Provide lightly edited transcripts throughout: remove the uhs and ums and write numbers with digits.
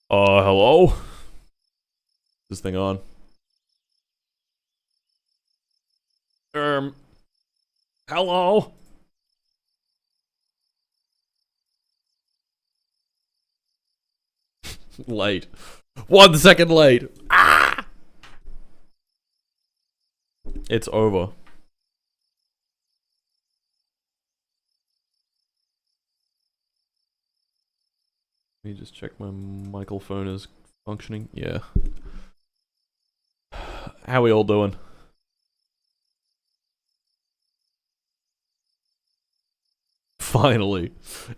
Hello? This thing on? Hello? Late. 1 second late. Ah! It's over. Let me just check my microphone is functioning. Yeah. How we all doing? Finally.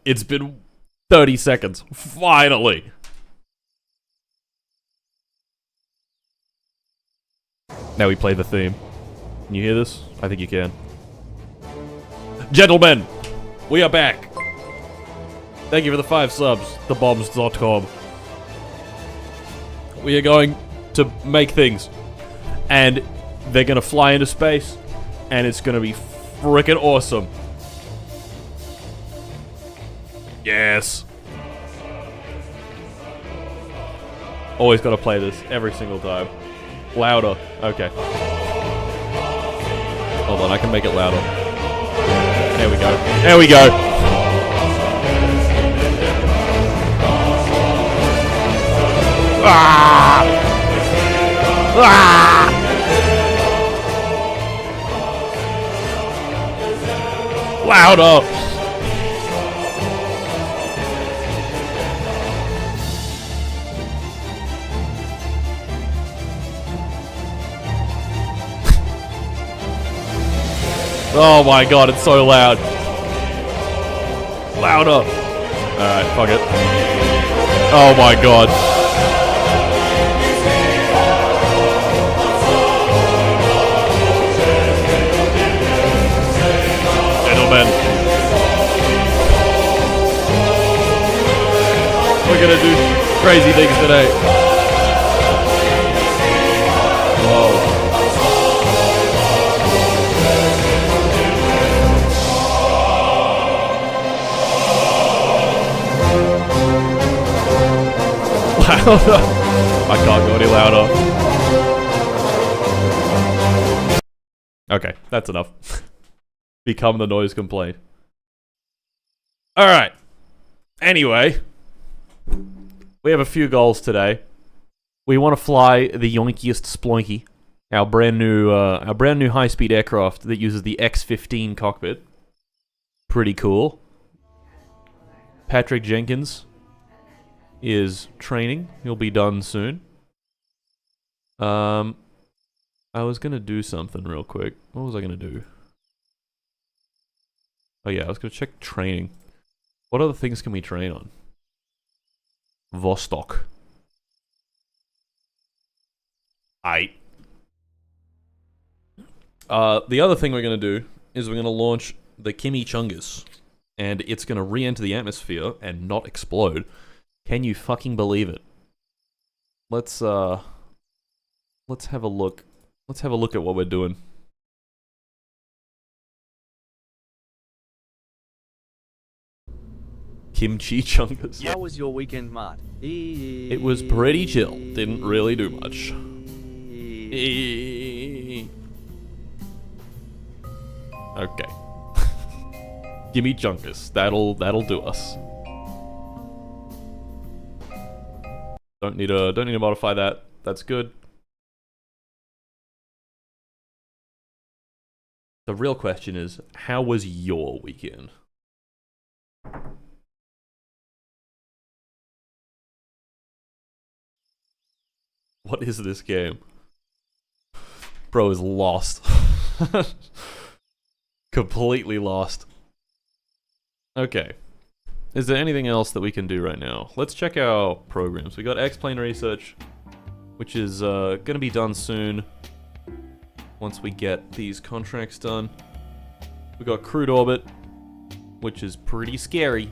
It's been 30 seconds. Finally. Now we play the theme. Can you hear this? I think you can. Gentlemen, we are back. Thank you for the 5 subs, thebombs.com. We are going to make things. And they're going to fly into space. And it's going to be freaking awesome. Yes. Always got to play this every single time. Louder. Okay. Hold on, I can make it louder. There we go. There we go. Ah! Ah! Louder. Oh my god, it's so loud. Louder. Alright, fuck it. Oh my god. Gentlemen. We're gonna do crazy things today. Whoa. I can't go any louder. Okay, that's enough. Become the noise complaint. Alright. Anyway. We have a few goals today. We want to fly the yonkiest sploinky. Our brand new high-speed aircraft that uses the X-15 cockpit. Pretty cool. Patrick Jenkins is training. He'll be done soon. I was gonna do something real quick. What was I gonna do? Oh yeah, I was gonna check training. What other things can we train on? Vostok. The other thing we're gonna do is we're gonna launch the Chimichungus, and it's gonna re-enter the atmosphere and not explode. Can you fucking believe it? Let's have a look. Let's have a look at what we're doing. Kimchi Chungus. How was your weekend, Mart? It was pretty chill. Didn't really do much. Okay. Gimme Chungus. That'll do us. Don't need to modify that. That's good. The real question is, how was your weekend? What is this game? Bro is lost. Completely lost. Okay. Is there anything else that we can do right now? Let's check our programs. We got X-Plane Research, which is going to be done soon once we get these contracts done. We got Crude Orbit, which is pretty scary.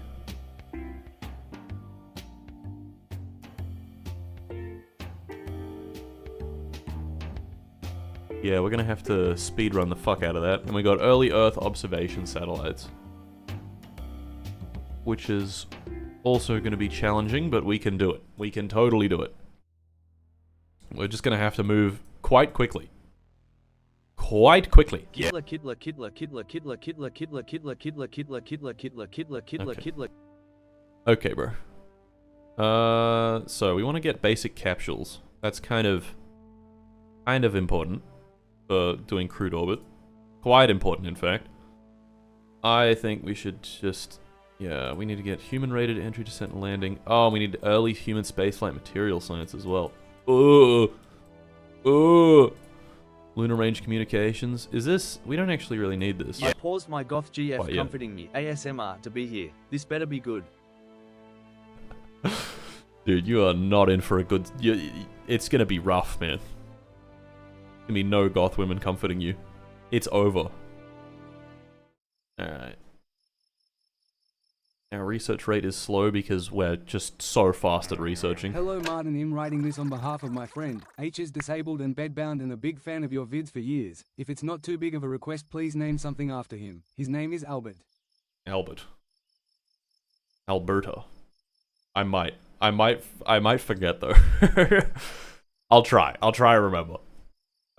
Yeah, we're going to have to speedrun the fuck out of that. And we got Early Earth Observation Satellites, which is Also going to be challenging, but we can do it. We can totally do it. We're just going to have to move quite quickly. Quite quickly. Okay, bro. So we want to get basic capsules. That's kind of important for doing crude orbit. Quite important, in fact. I think we should just... Yeah, we need to get human-rated entry, descent, and landing. Oh, we need early human spaceflight material science as well. Oh, lunar range communications. Is this... We don't actually really need this. I paused my goth GF comforting me ASMR to be here. This better be good. Dude, you are not in for a good... It's gonna be rough, man. Gonna be no goth women comforting you. It's over. Alright. Our research rate is slow because we're just so fast at researching. Hello Martin, I'm writing this on behalf of my friend. H is disabled and bedbound and a big fan of your vids for years. If it's not too big of a request, please name something after him. His name is Albert. Albert. Alberta. I might forget though. I'll try to remember.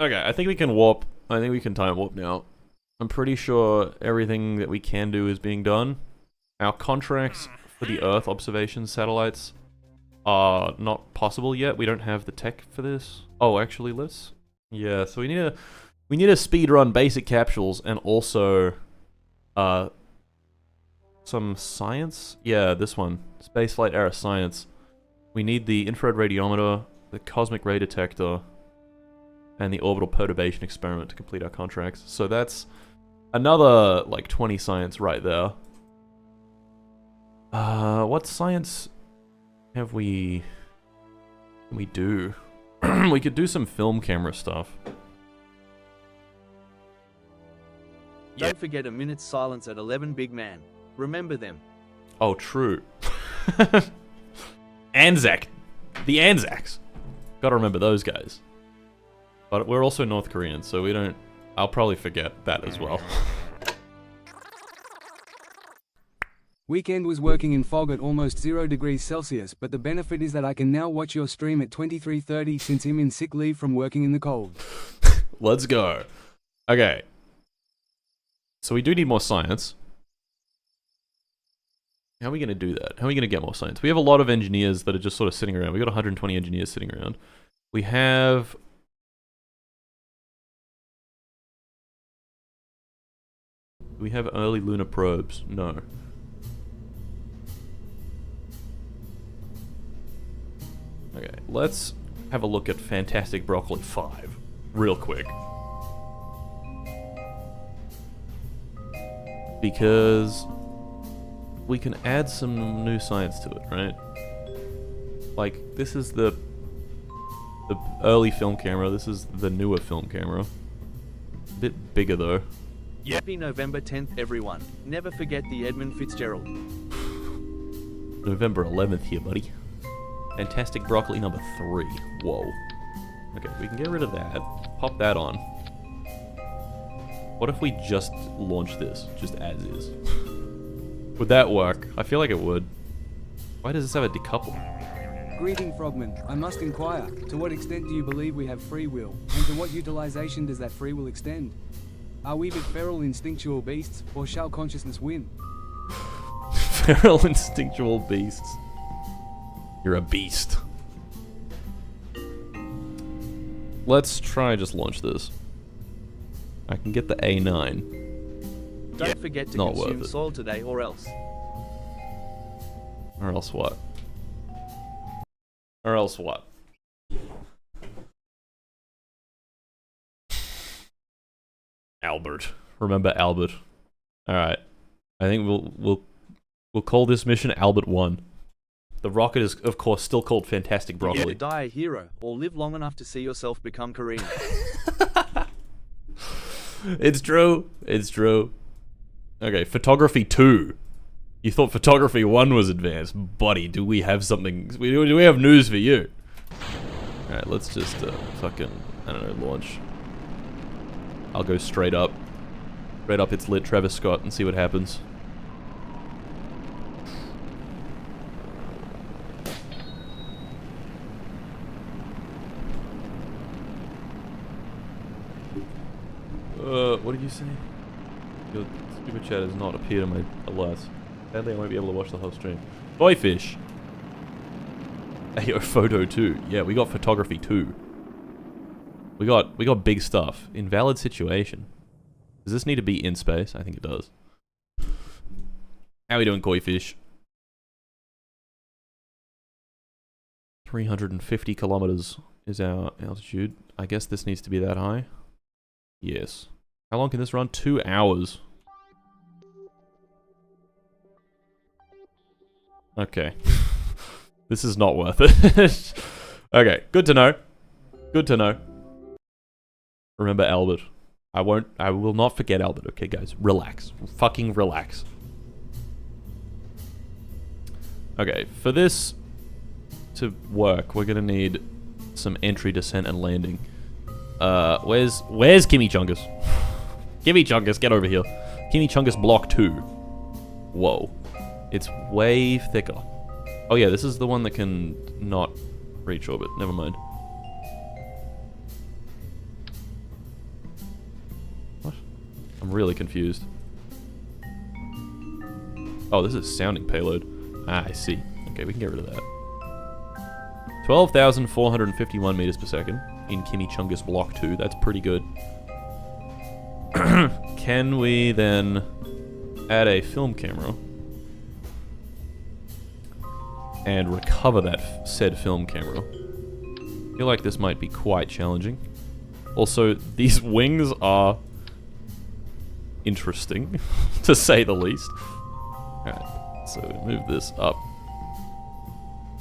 Okay, I think we can warp. I think we can time warp now. I'm pretty sure everything that we can do is being done. Our contracts for the Earth observation satellites are not possible yet. We don't have the tech for this. Oh, actually, let's... Yeah, so we need to speed run basic capsules and also some science. Yeah, this one, spaceflight era science. We need the infrared radiometer, the cosmic ray detector, and the orbital perturbation experiment to complete our contracts. So that's another like 20 science right there. What science have we... Can we do? We could do some film camera stuff. Don't forget a minute's silence at 11, big man. Remember them. Oh, true. Anzac. The Anzacs. Gotta remember those guys. But we're also North Korean, so we don't... I'll probably forget that as well. Weekend was working in fog at almost 0 degrees Celsius, but the benefit is that I can now watch your stream at 23:30 since I'm in sick leave from working in the cold. Let's go. Okay. So we do need more science. How are we going to do that? How are we going to get more science? We have a lot of engineers that are just sort of sitting around. We've got 120 engineers sitting around. We have... Do we have early lunar probes? No. Okay, let's have a look at Fantastic Broccoli 5 real quick. Because we can add some new science to it, right? Like, this is the early film camera, this is the newer film camera. A bit bigger though. Happy November 10th, everyone. Never forget the Edmund Fitzgerald. November 11th here, buddy. Fantastic Broccoli number 3. Whoa. Okay, we can get rid of that. Pop that on. What if we just launch this, just as is? Would that work? I feel like it would. Why does this have a decoupler? Greeting Frogman, I must inquire, to what extent do you believe we have free will, and to what utilization does that free will extend? Are we but feral instinctual beasts, or shall consciousness win? Feral instinctual beasts. You're a beast. Let's try just launch this. I can get the A9. Don't forget to consume soil today or else. Or else what? Or else what? Albert. Remember Albert. Alright. I think we'll call this mission Albert 1. The rocket is, of course, still called Fantastic Broccoli. Either die a hero, or live long enough to see yourself become Korean. It's true. It's true. Okay, photography 2. You thought photography 1 was advanced. Buddy, do we have something... Do we have news for you? Alright, let's just fucking... I don't know, launch. I'll go straight up. Straight up, it's lit Travis Scott and see what happens. What did you say? Your stupid chat has not appeared on my alerts. Sadly, I won't be able to watch the whole stream. Boy fish! Ayo, photo too. Yeah, we got photography too. We got big stuff. Invalid situation. Does this need to be in space? I think it does. How we doing, koi fish? 350 kilometers is our altitude. I guess this needs to be that high. Yes. How long can this run? 2 hours. Okay. This is not worth it. Okay, good to know. Good to know. Remember Albert. I will not forget Albert, okay guys? Relax. Fucking relax. Okay, for this to work, we're gonna need some entry, descent, and landing. Where's Kimmy Chungus? Kimmy Chungus, get over here. Kimmy Chungus block 2. Whoa. It's way thicker. Oh yeah, this is the one that can not reach orbit. Never mind. What? I'm really confused. Oh, this is sounding payload. Ah, I see. Okay, we can get rid of that. 12,451 meters per second in Kimmy Chungus block 2. That's pretty good. Can we then add a film camera and recover that said film camera? I feel like this might be quite challenging. Also, these wings are interesting, to say the least. Alright, so move this up.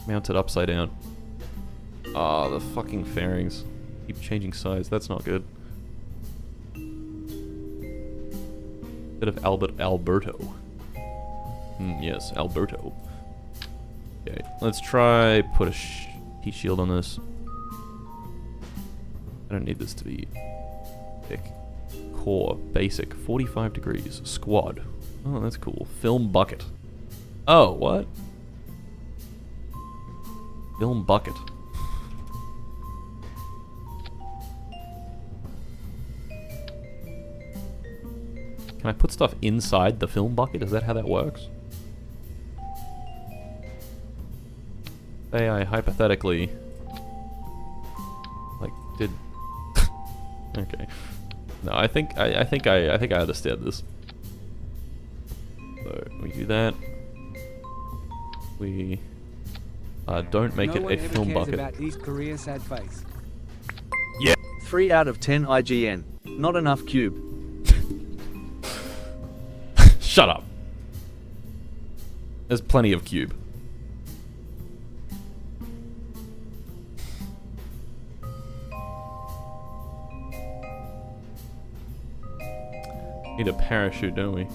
Mount it upside down. Ah, the fucking fairings keep changing size. That's not good. Bit of Alberto. Yes, Alberto. Okay, let's try put a heat shield on this. I don't need this to be thick. Core, basic, 45 degrees. Squad. Oh, that's cool. Film bucket. Oh, what? Film bucket. Can I put stuff inside the film bucket? Is that how that works? Say I hypothetically like did okay. No, I think I understand this. So we do that. We don't make it a film bucket. About East Korea sad face. Yeah. 3 out of 10 IGN. Not enough cube. Shut up. There's plenty of cube. Need a parachute, don't we?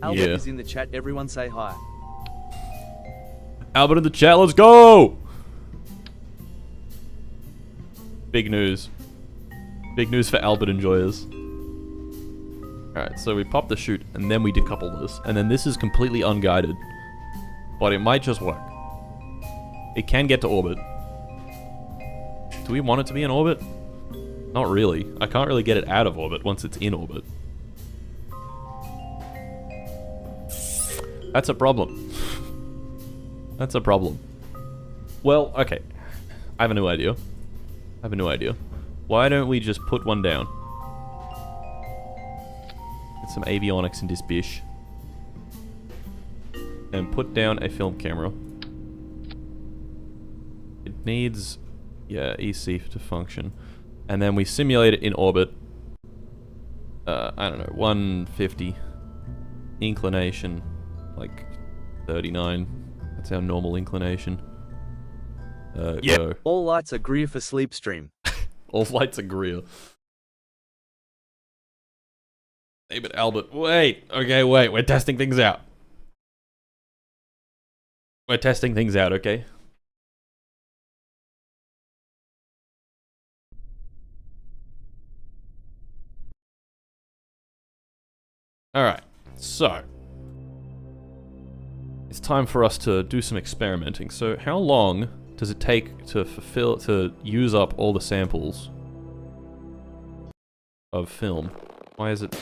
Albert Yeah. is in the chat. Everyone say hi. Albert in the chat, let's go! Big news. Big news for Albert enjoyers. Alright, so we pop the chute, and then we decouple this. And then this is completely unguided. But it might just work. It can get to orbit. Do we want it to be in orbit? Not really. I can't really get it out of orbit once it's in orbit. That's a problem. That's a problem. Well, okay. I have a new idea. Why don't we just put one down? Get some avionics in this bish. And put down a film camera. It needs, yeah, EC to function. And then we simulate it in orbit. I don't know, 150. Inclination, like 39. That's our normal inclination. Yeah. Go. All lights are Greer for sleep stream. All lights are Greer. Hey, but Albert, wait. Okay, wait. We're testing things out. Okay? Alright, so. It's time for us to do some experimenting. So, how long does it take to use up all the samples of film? Why is it...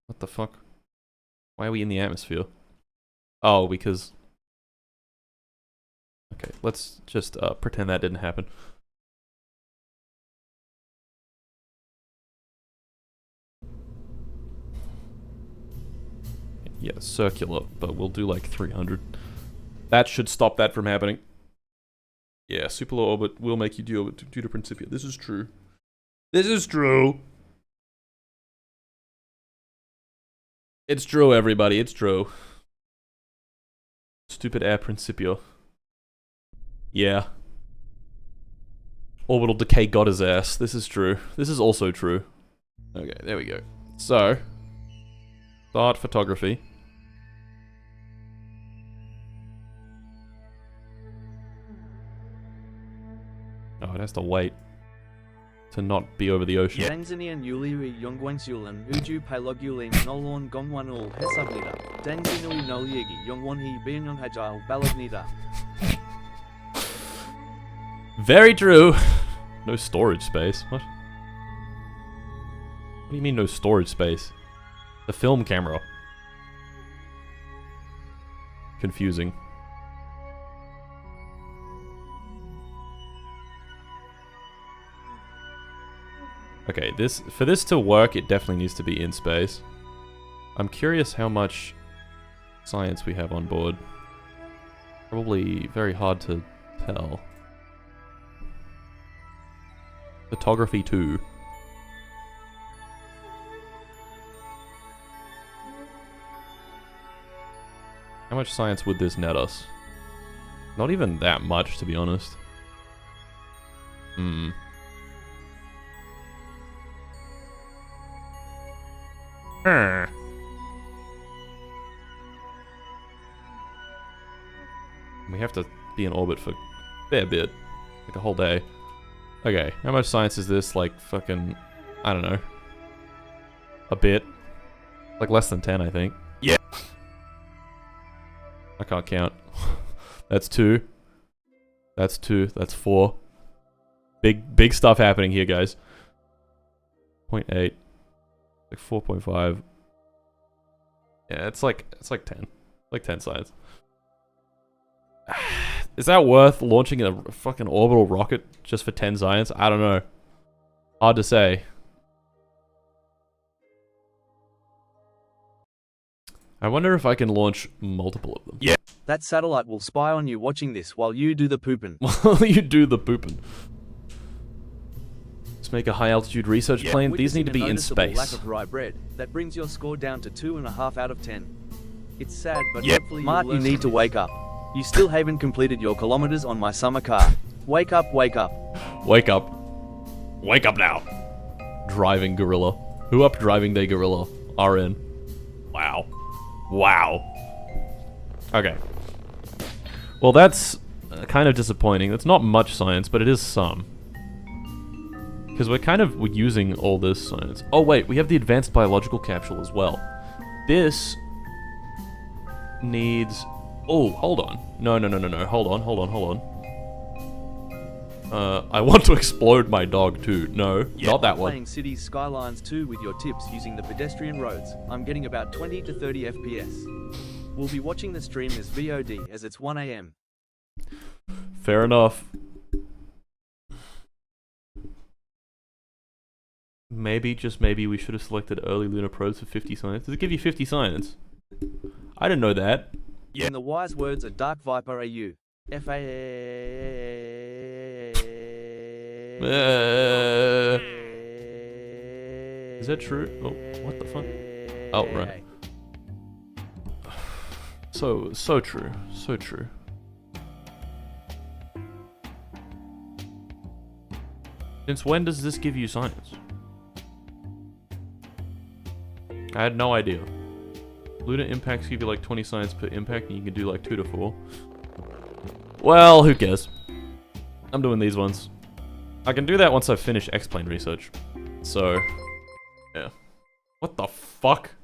What the fuck? Why are we in the atmosphere? Oh, because... Okay, let's just pretend that didn't happen. Yeah, circular, but we'll do like 300. That should stop that from happening. Yeah, super low orbit will make you deorbit due to Principia. This is true. This is true. It's true, everybody. It's true. Stupid air Principia. Yeah. Orbital decay got his ass. This is true. This is also true. Okay, there we go. So, start photography. Oh, it has to wait to not be over the ocean. Tanzanian Yuli Yongwansulan Uju Paloguli Nolon Gongwanul Hesablida. Tanzinui Noliegi Yongwanhi Binyong Hajal Balagnida. Very true. No storage space. What? What do you mean no storage space? The film camera. Confusing. Okay, for this to work, it definitely needs to be in space. I'm curious how much science we have on board. Probably very hard to tell. Photography 2. How much science would this net us? Not even that much, to be honest. Hmm. We have to be in orbit for a fair bit. Like a whole day. Okay, how much science is this? Like fucking... I don't know. A bit. Like less than 10, I think. Yeah. I can't count. That's 2. That's 2. That's 4. Big stuff happening here, guys. 0.8. Like 4.5. Yeah, it's like 10. Like 10 science. Is that worth launching a fucking orbital rocket just for 10 science? I don't know. Hard to say. I wonder if I can launch multiple of them. Yeah. That satellite will spy on you watching this while you do the poopin'. While you do the poopin'. Let's make a high altitude research plane. These need to be in space. Lack of rye bread. That brings your score down to 2.5 out of 10. It's sad, but hopefully Mart, you need to wake up. You still haven't completed your kilometers on my summer car. Wake up, wake up. Wake up. Wake up now. Driving gorilla. Who up driving they gorilla? RN. Wow. Wow. Okay. Well, that's kind of disappointing. That's not much science, but it is some. Because we're kind of using all this science. Oh wait, we have the advanced biological capsule as well. This needs... Oh, hold on. No. Hold on. I want to explode my dog too. No, not that one. Playing Cities Skylines 2 with your tips using the pedestrian roads. I'm getting about 20 to 30 FPS. We'll be watching the stream as VOD as it's 1 AM. Fair enough. Maybe, just maybe, we should have selected early lunar probes for 50 science. Does it give you 50 science? I didn't know that. Yeah. In the wise words of Dark Viper AU. FA. Is that true? Oh, what the fuck? Oh, right. So true. So true. Since when does this give you science? I had no idea. Lunar impacts give you like 20 science per impact, and you can do like 2 to 4. Well, who cares? I'm doing these ones. I can do that once I finish X-Plane research. So, yeah. What the fuck?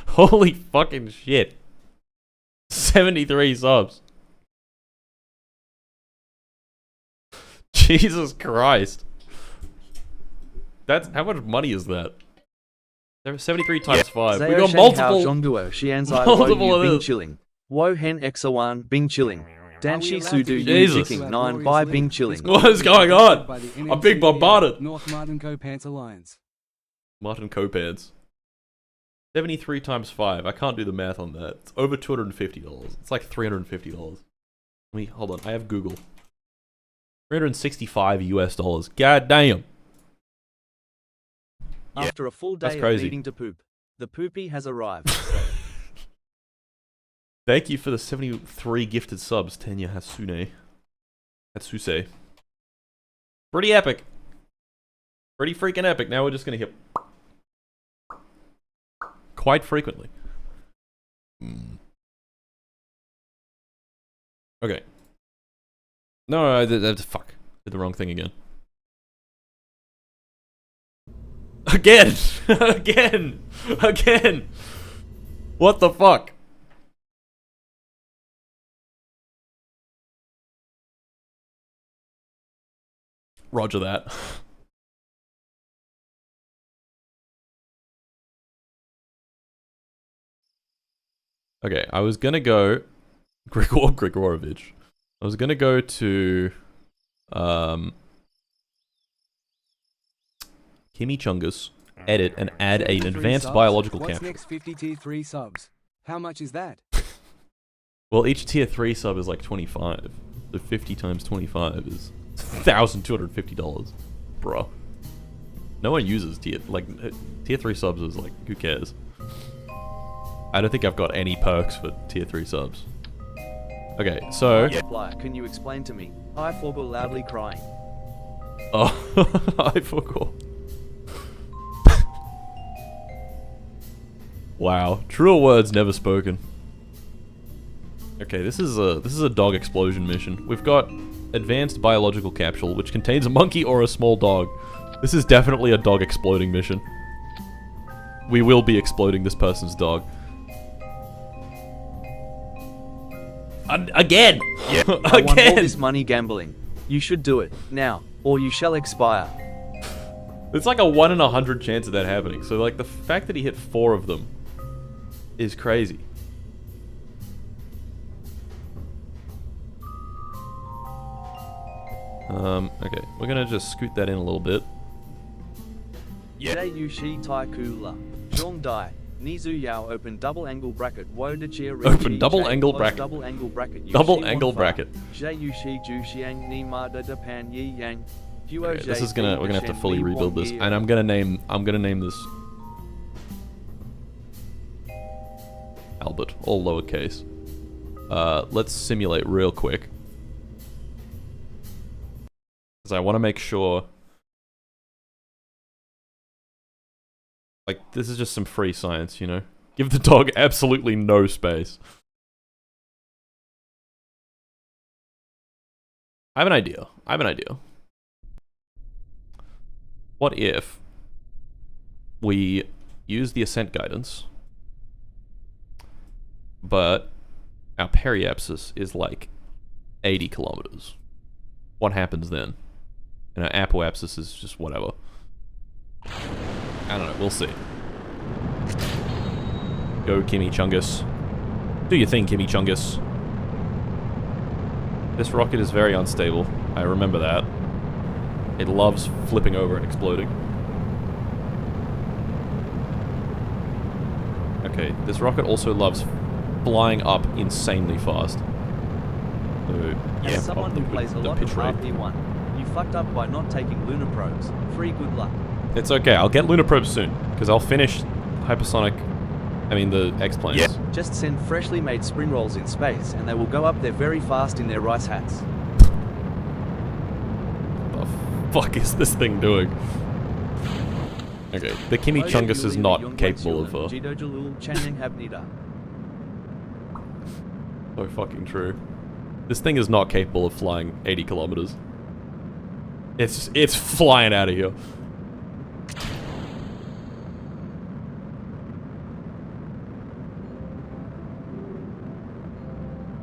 Holy fucking shit. 73 subs. Jesus Christ. That's how much money is that? There 73 times 5. We got multiple of Bing this. chilling. Wo hen exawan Bing chilling. Danshi sudu Jesus. yu 9 by Bing chilling. What is going on? By the I'm being bombarded. North Martin Co-Pants Alliance. Martin Copans. 73 times 5. I can't do the math on that. It's over $250. It's like $350. Hold on. I have Google. $365 US. God damn. After a full That's day of crazy. needing to poop, the poopy has arrived. Thank you for the 73 gifted subs, Tenya Hatsuse. Pretty epic. Pretty freaking epic. Now we're just gonna hit quite frequently. Okay. No, fuck. Did the wrong thing again. Again! Again! What the fuck? Roger that. Okay, I was gonna go Grigorovich. I was gonna go to Chimichungus, edit, and add an advanced biological What's capture. next 50 tier 3 subs? How much is that? Well, each tier 3 sub is like 25. So 50 times 25 is $1,250. Bruh. No one uses tier 3 subs is like, who cares? I don't think I've got any perks for tier 3 subs. Okay, so... Can you explain to me? I forgot loudly crying. Oh, I forgot. Wow, truer words never spoken. Okay, this is a dog explosion mission. We've got advanced biological capsule, which contains a monkey or a small dog. This is definitely a dog exploding mission. We will be exploding this person's dog. Again! I want all Again! this money gambling. You should do it now, or you shall expire. It's like a 1 in 100 chance of that happening. So like the fact that he hit 4 of them is crazy. Okay, we're gonna just scoot that in a little bit. Yushi Tai Kula. Zhong Dai. Nizu Yao open double angle bracket. Wo de Chia Open double angle bracket. Double angle bracket. Double angle bracket. Yushi Ju Xiang Ni Ma Da Da Pan Yi Yang. Okay, this is we're gonna have to fully rebuild this, and I'm gonna name this Albert, all lowercase. Let's simulate real quick, because I want to make sure. Like, this is just some free science, you know? Give the dog absolutely no space. I have an idea. What if we use the ascent guidance, but our periapsis is like 80 kilometers? What happens then? And our apoapsis is just whatever. I don't know, we'll see. Go, Kimmy Chungus. Do your thing, Kimmy Chungus. This rocket is very unstable. I remember that. It loves flipping over and exploding. Okay, this rocket also loves flying up insanely fast. So, yeah, As someone who plays a lot of RP1, you fucked up by not taking lunar probes. Free good luck. It's okay, I'll get lunar probes soon, because I'll finish the X-planes. Yeah. Just send freshly made spring rolls in space, and they will go up there very fast in their rice hats. What the fuck is this thing doing? Okay, the Kimmy Chungus is not capable of... So fucking true. This thing is not capable of flying 80 kilometers. It's flying out of here.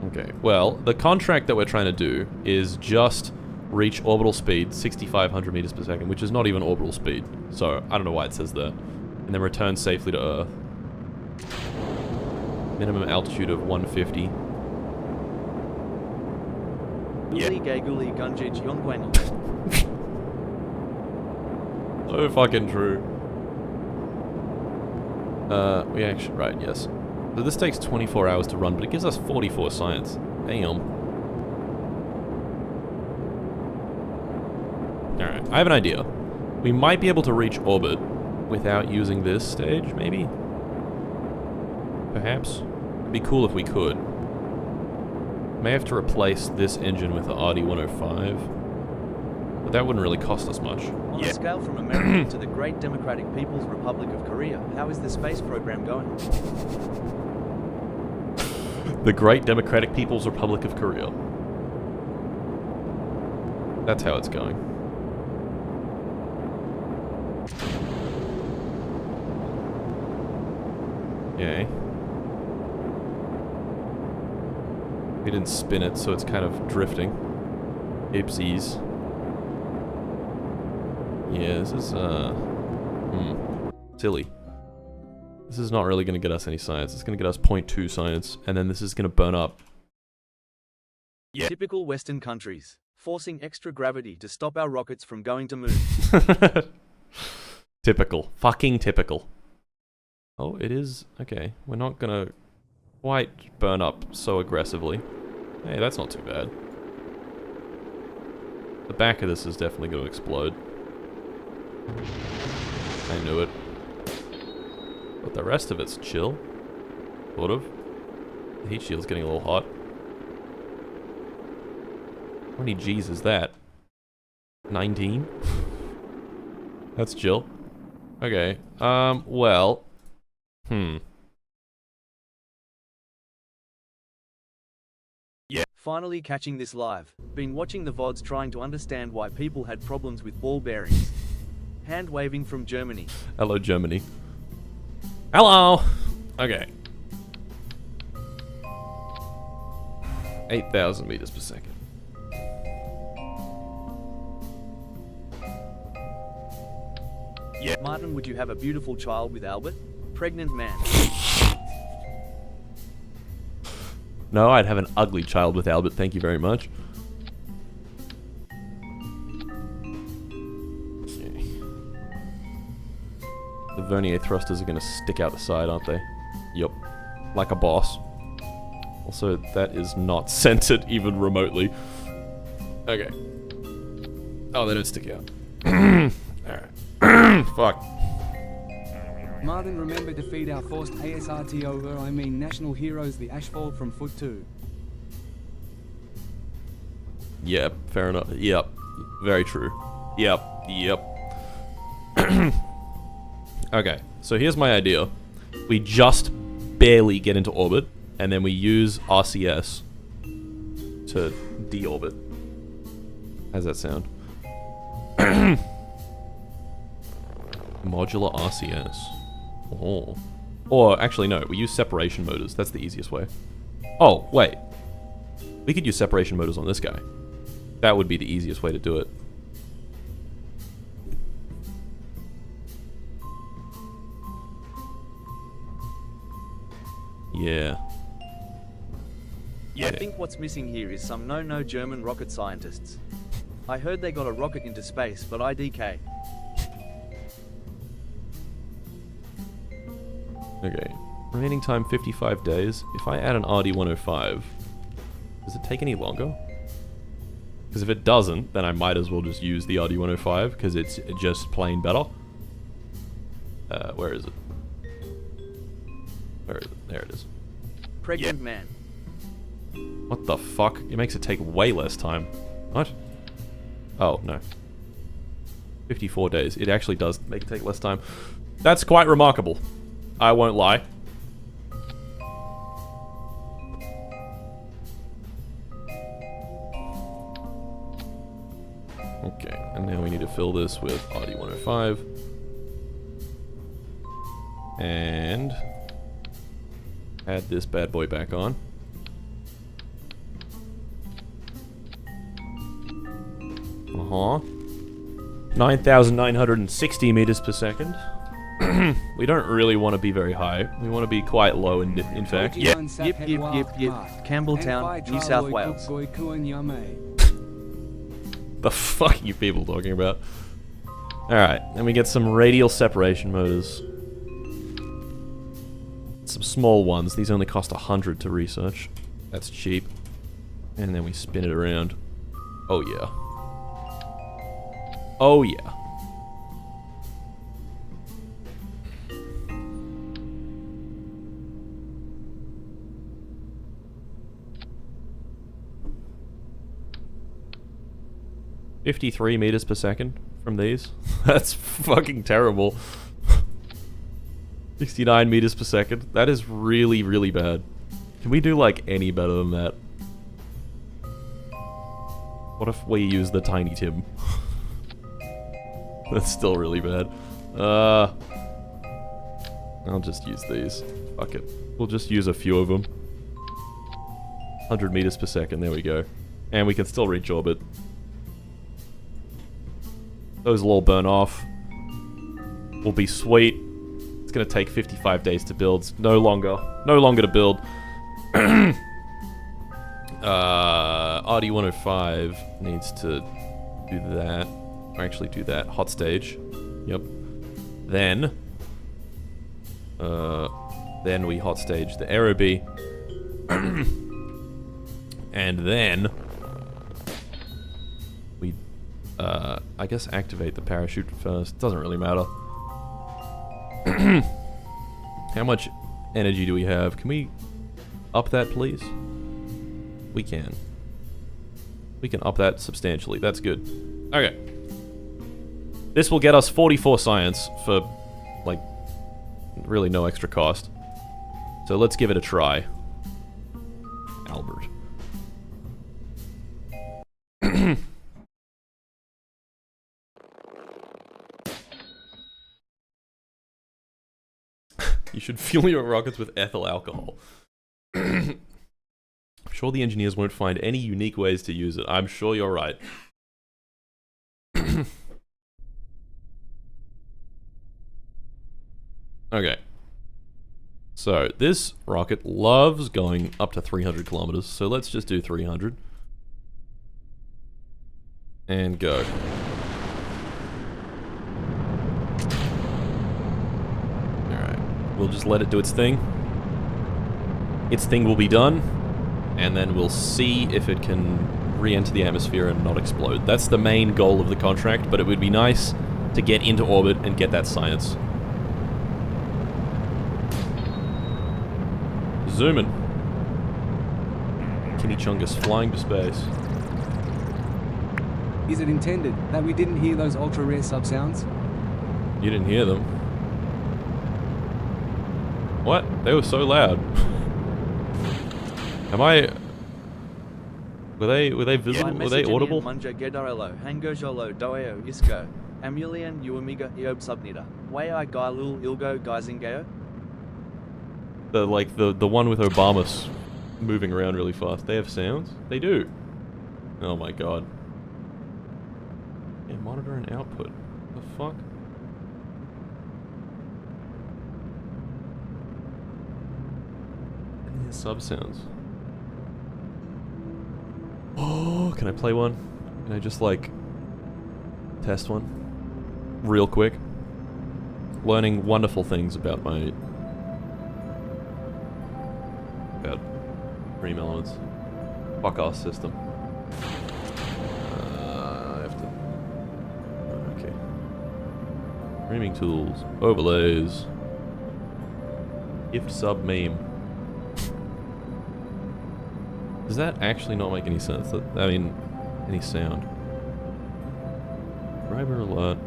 Okay, well, the contract that we're trying to do is just reach orbital speed 6,500 meters per second, which is not even orbital speed. So I don't know why it says that. And then return safely to Earth. Minimum altitude of 150. So fucking true. We actually, right, yes. So this takes 24 hours to run, but it gives us 44 science. Damn. Alright, I have an idea. We might be able to reach orbit without using this stage, maybe? Perhaps? It'd be cool if we could. May have to replace this engine with the RD-105. But that wouldn't really cost us much. On a scale from America to the Great Democratic People's Republic of Korea, how is the space program going? The Great Democratic People's Republic of Korea. That's how it's going. Yay. We didn't spin it, so it's kind of drifting. Oopsies. Yeah, this is, silly. This is not really going to get us any science. It's going to get us 0.2 science, and then this is going to burn up. Yeah. Typical Western countries, forcing extra gravity to stop our rockets from going to moon. Typical. Fucking typical. Oh, it is... Okay, we're not going to quite burn up so aggressively. Hey, that's not too bad. The back of this is definitely going to explode. I knew it. But the rest of it's chill. Sort of. The heat shield's getting a little hot. How many G's is that? 19? That's chill. Okay. Well. Yeah. Finally catching this live. Been watching the VODs trying to understand why people had problems with ball bearings. Hand waving from Germany. Hello, Germany. Hello! Okay. 8,000 meters per second. Yeah. Martin, would you have a beautiful child with Albert? Pregnant man. No, I'd have an ugly child with Albert, thank you very much. Okay. The vernier thrusters are going to stick out the side, aren't they? Yup. Like a boss. Also, that is not centered even remotely. Okay. Oh, they don't stick out. Alright. Fuck. Martin, remember to feed our forced ASRTO, I mean national heroes, the asphalt from Foot 2. Yep, fair enough. Yep. Very true. Yep. Okay, so here's my idea. We just barely get into orbit, and then we use RCS to deorbit. How's that sound? Modular RCS. Oh. Or, actually, no. We use separation motors. That's the easiest way. Oh, wait. We could use separation motors on this guy. That would be the easiest way to do it. Yeah. I think what's missing here is some no German rocket scientists. I heard they got a rocket into space, but IDK. Okay. Remaining time 55 days. If I add an RD-105, does it take any longer? Because if it doesn't, then I might as well just use the RD-105, because it's just plain better. Where is it? Where is it? There it is. Pregnant man. What the fuck? It makes it take way less time. What? Oh, no. 54 days. It actually does make it take less time. That's quite remarkable. I won't lie. Okay, and now we need to fill this with RD-105. And add this bad boy back on. Uh-huh. 9,960 meters per second. We don't really want to be very high. We want to be quite low, in fact. Yep. Campbelltown, New South Wales. The fuck are you people talking about? Alright, then we get some radial separation motors. Some small ones. These only cost 100 to research. That's cheap. And then we spin it around. Oh yeah. Oh yeah. $53 meters per second from these. That's fucking terrible. 69 meters per second. That is really, really bad. Can we do like any better than that? What if we use the Tiny Tim? That's still really bad. I'll just use these. Fuck it. We'll just use a few of them. 100 meters per second. There we go. And we can still reach orbit. Those will all burn off. Will be sweet. It's gonna take 55 days to build. No longer to build. RD105 needs to do that. Or actually do that. Hot stage. Yep. Then we hot stage the Aerobee. And then we I guess activate the parachute first. Doesn't really matter. How much energy do we have? Can we up that, please? We can. We can up that substantially. That's good. Okay. This will get us 44 science for, like, really no extra cost. So let's give it a try. Albert. You should fuel your rockets with ethyl alcohol. I'm sure the engineers won't find any unique ways to use it. I'm sure you're right. Okay. So, this rocket loves going up to 300 kilometers, so let's just do 300. And go. Alright. We'll just let it do its thing. Its thing will be done. And then we'll see if it can re-enter the atmosphere and not explode. That's the main goal of the contract, but it would be nice to get into orbit and get that science. Zooming. Chungus flying to space. Is it intended that we didn't hear those ultra-rare sub-sounds? You didn't hear them. What? They were so loud. Am I... Were they visible? Were they audible? The one with Obama moving around really fast. They have sounds? They do. Oh my god. Yeah, monitor and output. The fuck? And the sub sounds. Oh, can I play one? Can I just like test one? Real quick. Learning wonderful things about my Dream Elements. Fuck off system. I have to... Okay. Streaming tools. Overlays. Gift sub meme. Does that actually not make any sense? I mean, any sound. Driver alert.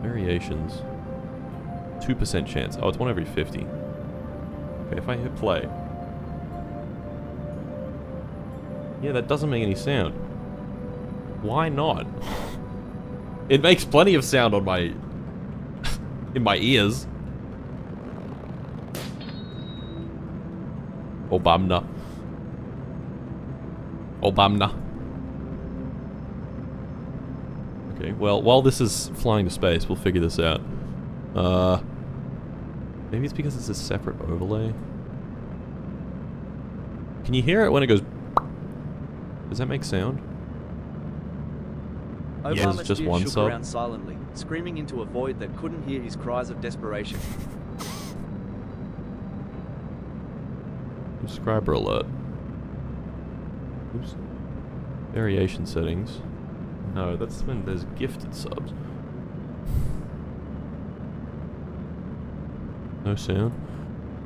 Variations. 2% chance. Oh, it's 1 every 50. Okay, if I hit play. Yeah, that doesn't make any sound. Why not? It makes plenty of sound on my... in my ears. Obama. Okay, well, while this is flying to space, we'll figure this out. Maybe it's because it's a separate overlay. Can you hear it when it goes... Does that make sound? Obama's it's just deer one shook sub. around silently, screaming into a void that couldn't hear his cries of desperation. Subscriber alert. Oops. Variation settings. No, that's when there's gifted subs. No sound?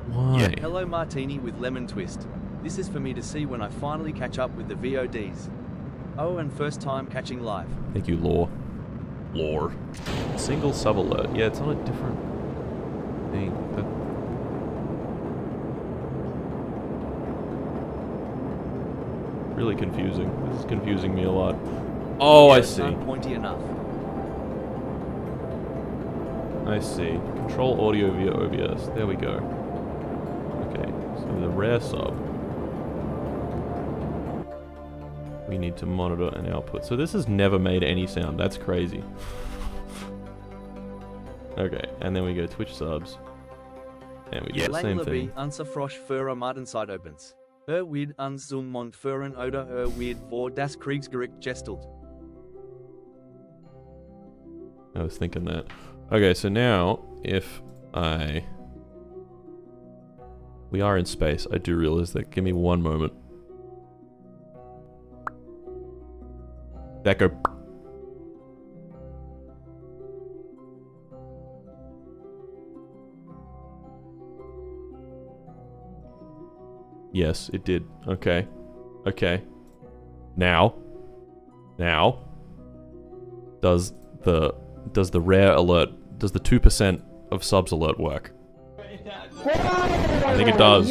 Why? Yeah. Hello Martini with lemon twist. This is for me to see when I finally catch up with the VODs. Oh, and first time catching live. Thank you, Lore. Lore. Single sub alert. Yeah, it's on a different thing. Really confusing. This is confusing me a lot. Oh, I see. Not pointy enough. I see. Control audio via OBS. There we go. Okay, so the rare sub. We need to monitor and output. So this has never made any sound. That's crazy. Okay, and then we go Twitch subs. And we do the same thing. Unser Frosch Führer Martenzeit opens. Wird uns zum Mond führen oder wird vor das Kriegsgericht gestelt. I was thinking that. Okay, so now, if I... We are in space. I do realize that. Give me one moment. That go... Yes, it did. Okay. Okay. Now. Does the rare alert, does the 2% of subs alert work? I think it does.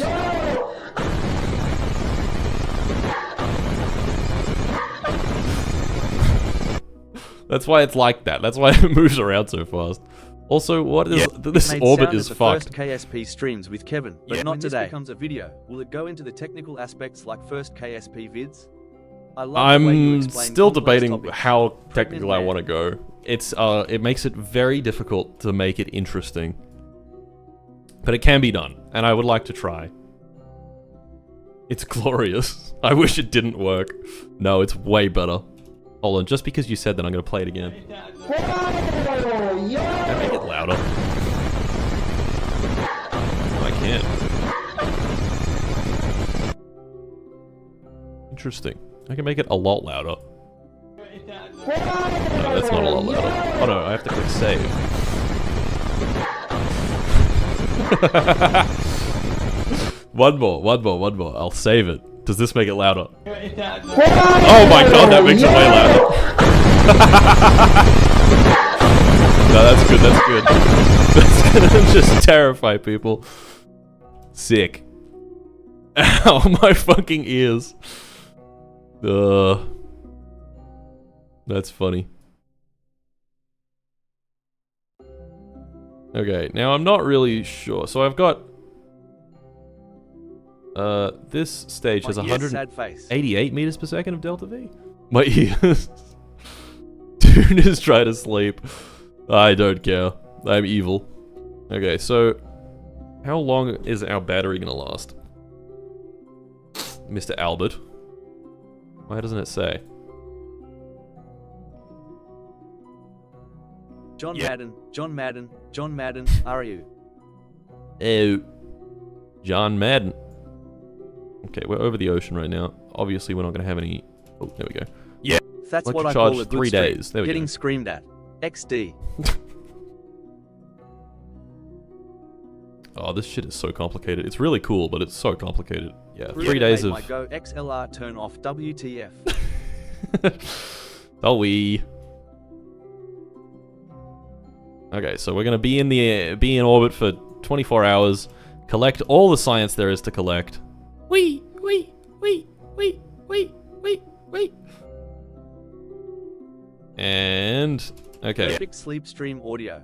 That's why it's like that. That's why it moves around so fast. Also, what is this orbit is fucked. First KSP streams with Kevin, but not today. When this becomes a video, will it go into the technical aspects like first KSP vids? I'm still debating how technical I want to go. It's it makes it very difficult to make it interesting. But it can be done, and I would like to try. It's glorious. I wish it didn't work. No, it's way better. Hold on, just because you said that, I'm going to play it again. Can I make it louder? I can't. Interesting. I can make it a lot louder. No, that's not a lot louder. Oh no, I have to click save. One more. I'll save it. Does this make it louder? Oh my god, that makes it way louder. No, that's good. That's gonna just terrify people. Sick. Ow, my fucking ears. That's funny. Okay, now I'm not really sure. So I've got... this stage has 188 meters per second of delta V. My ears. Dude is trying to sleep. I don't care. I'm evil. Okay, so... How long is our battery gonna last? Mr. Albert. Why doesn't it say? John Madden, are you? Oh. John Madden. Okay, we're over the ocean right now. Obviously, we're not going to have any... Oh, there we go. Yeah. That's what I call a good 3 days. There we Getting go. Screamed at. XD. Oh, this shit is so complicated. It's really cool, but it's so complicated. Yeah, 3 days of... My Go XLR turn off WTF. Oh, we... Okay, so we're going to be in orbit for 24 hours, collect all the science there is to collect. Wee. And okay. Perfect sleep stream audio.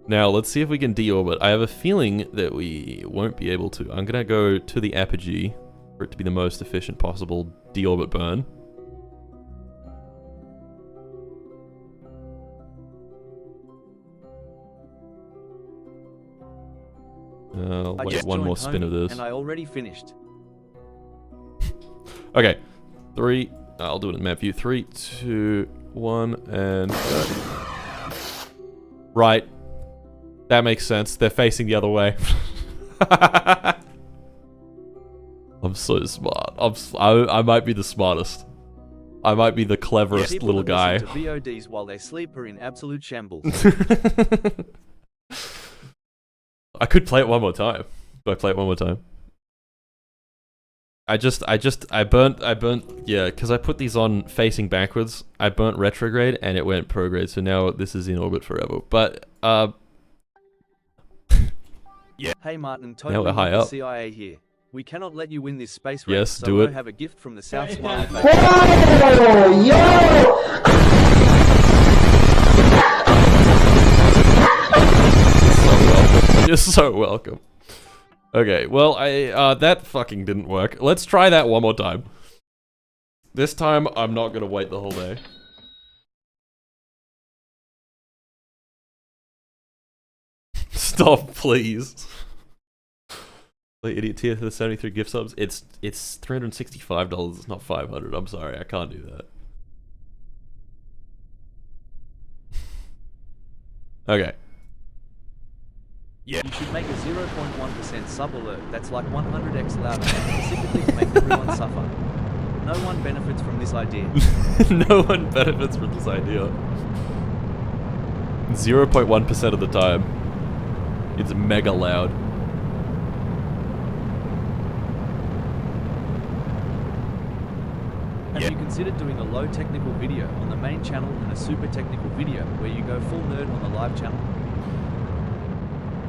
Now let's see if we can deorbit. I have a feeling that we won't be able to. I'm gonna go to the apogee for it to be the most efficient possible deorbit burn. I Wait, just one more joined spin of Homie, this. and I already finished. Okay, 3. I'll do it in map view. 3, 2, 1, and go. Right. That makes sense. They're facing the other way. I'm so smart. I might be the smartest. I might be the cleverest People little that guy. listen to VODs while they sleep are in absolute shambles. I could play it one more time. Do I play it one more time? I burnt, yeah, because I put these on facing backwards. I burnt retrograde and it went prograde, so now this is in orbit forever. But, yeah. Hey Martin, Now totally we're high not the up. CIA here. We cannot let you win this space race. Yes, so do I it. have a gift from the South Smiley Face. You're so welcome. Okay, well, that fucking didn't work. Let's try that one more time. This time, I'm not gonna wait the whole day. Stop, please. Like, idiot tier for the 73 gift subs. It's $365. It's not 500. I'm sorry, I can't do that. Okay. Yeah. You should make a 0.1% sub alert that's like 100x louder, specifically to make everyone suffer. No one benefits from this idea. No one benefits from this idea. 0.1% of the time. It's mega loud. Have you considered doing a low technical video on the main channel and a super technical video where you go full nerd on the live channel?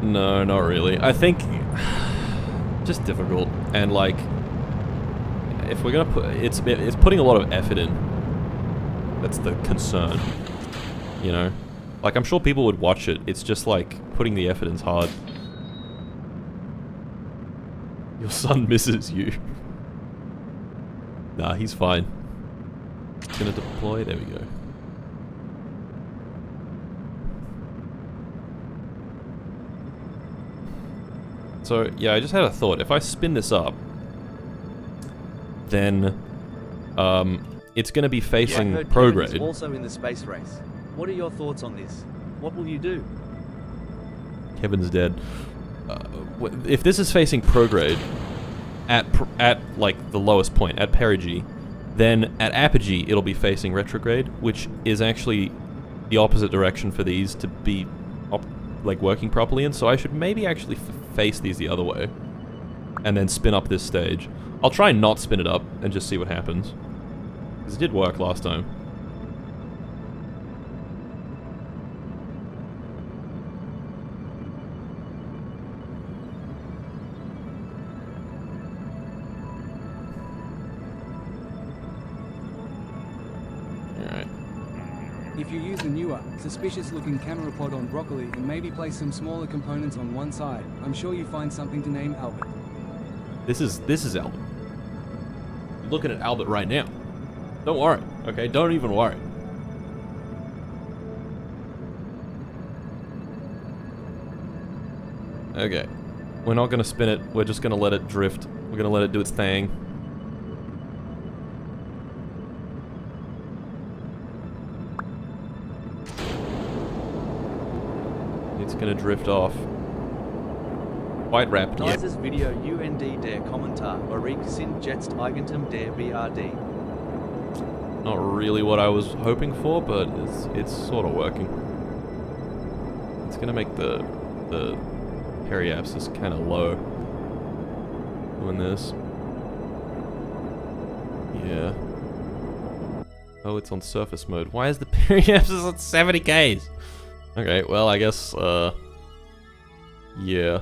No, not really. I think just difficult, and like if we're gonna put it's putting a lot of effort in. That's the concern, you know. Like I'm sure people would watch it. It's just like putting the effort in's hard. Your son misses you. Nah, he's fine. It's gonna deploy. There we go. So, yeah, I just had a thought. If I spin this up, then it's going to be facing prograde. Kevin is also in the space race. What are your thoughts on this? What will you do? Kevin's dead. If this is facing prograde at like the lowest point, at perigee, then at apogee it'll be facing retrograde, which is actually the opposite direction for these to be like working properly in, so I should maybe actually face these the other way and then spin up this stage. I'll try and not spin it up and just see what happens, because it did work last time. If you use the newer, suspicious-looking camera pod on Broccoli and maybe place some smaller components on one side, I'm sure you find something to name Albert. This is Albert. You're looking at Albert right now. Don't worry, okay? Don't even worry. Okay. We're not gonna spin it, we're just gonna let it drift. We're gonna let it do its thing. It's gonna drift off quite rapidly. Dieses Video UND der Kommentar Barik sind jetzt Eigentum der BRD. Not really what I was hoping for, but it's sort of working. It's gonna make the periapsis kind of low doing this. Yeah. Oh, it's on surface mode. Why is the periapsis at 70 Ks? Okay, well, I guess, yeah.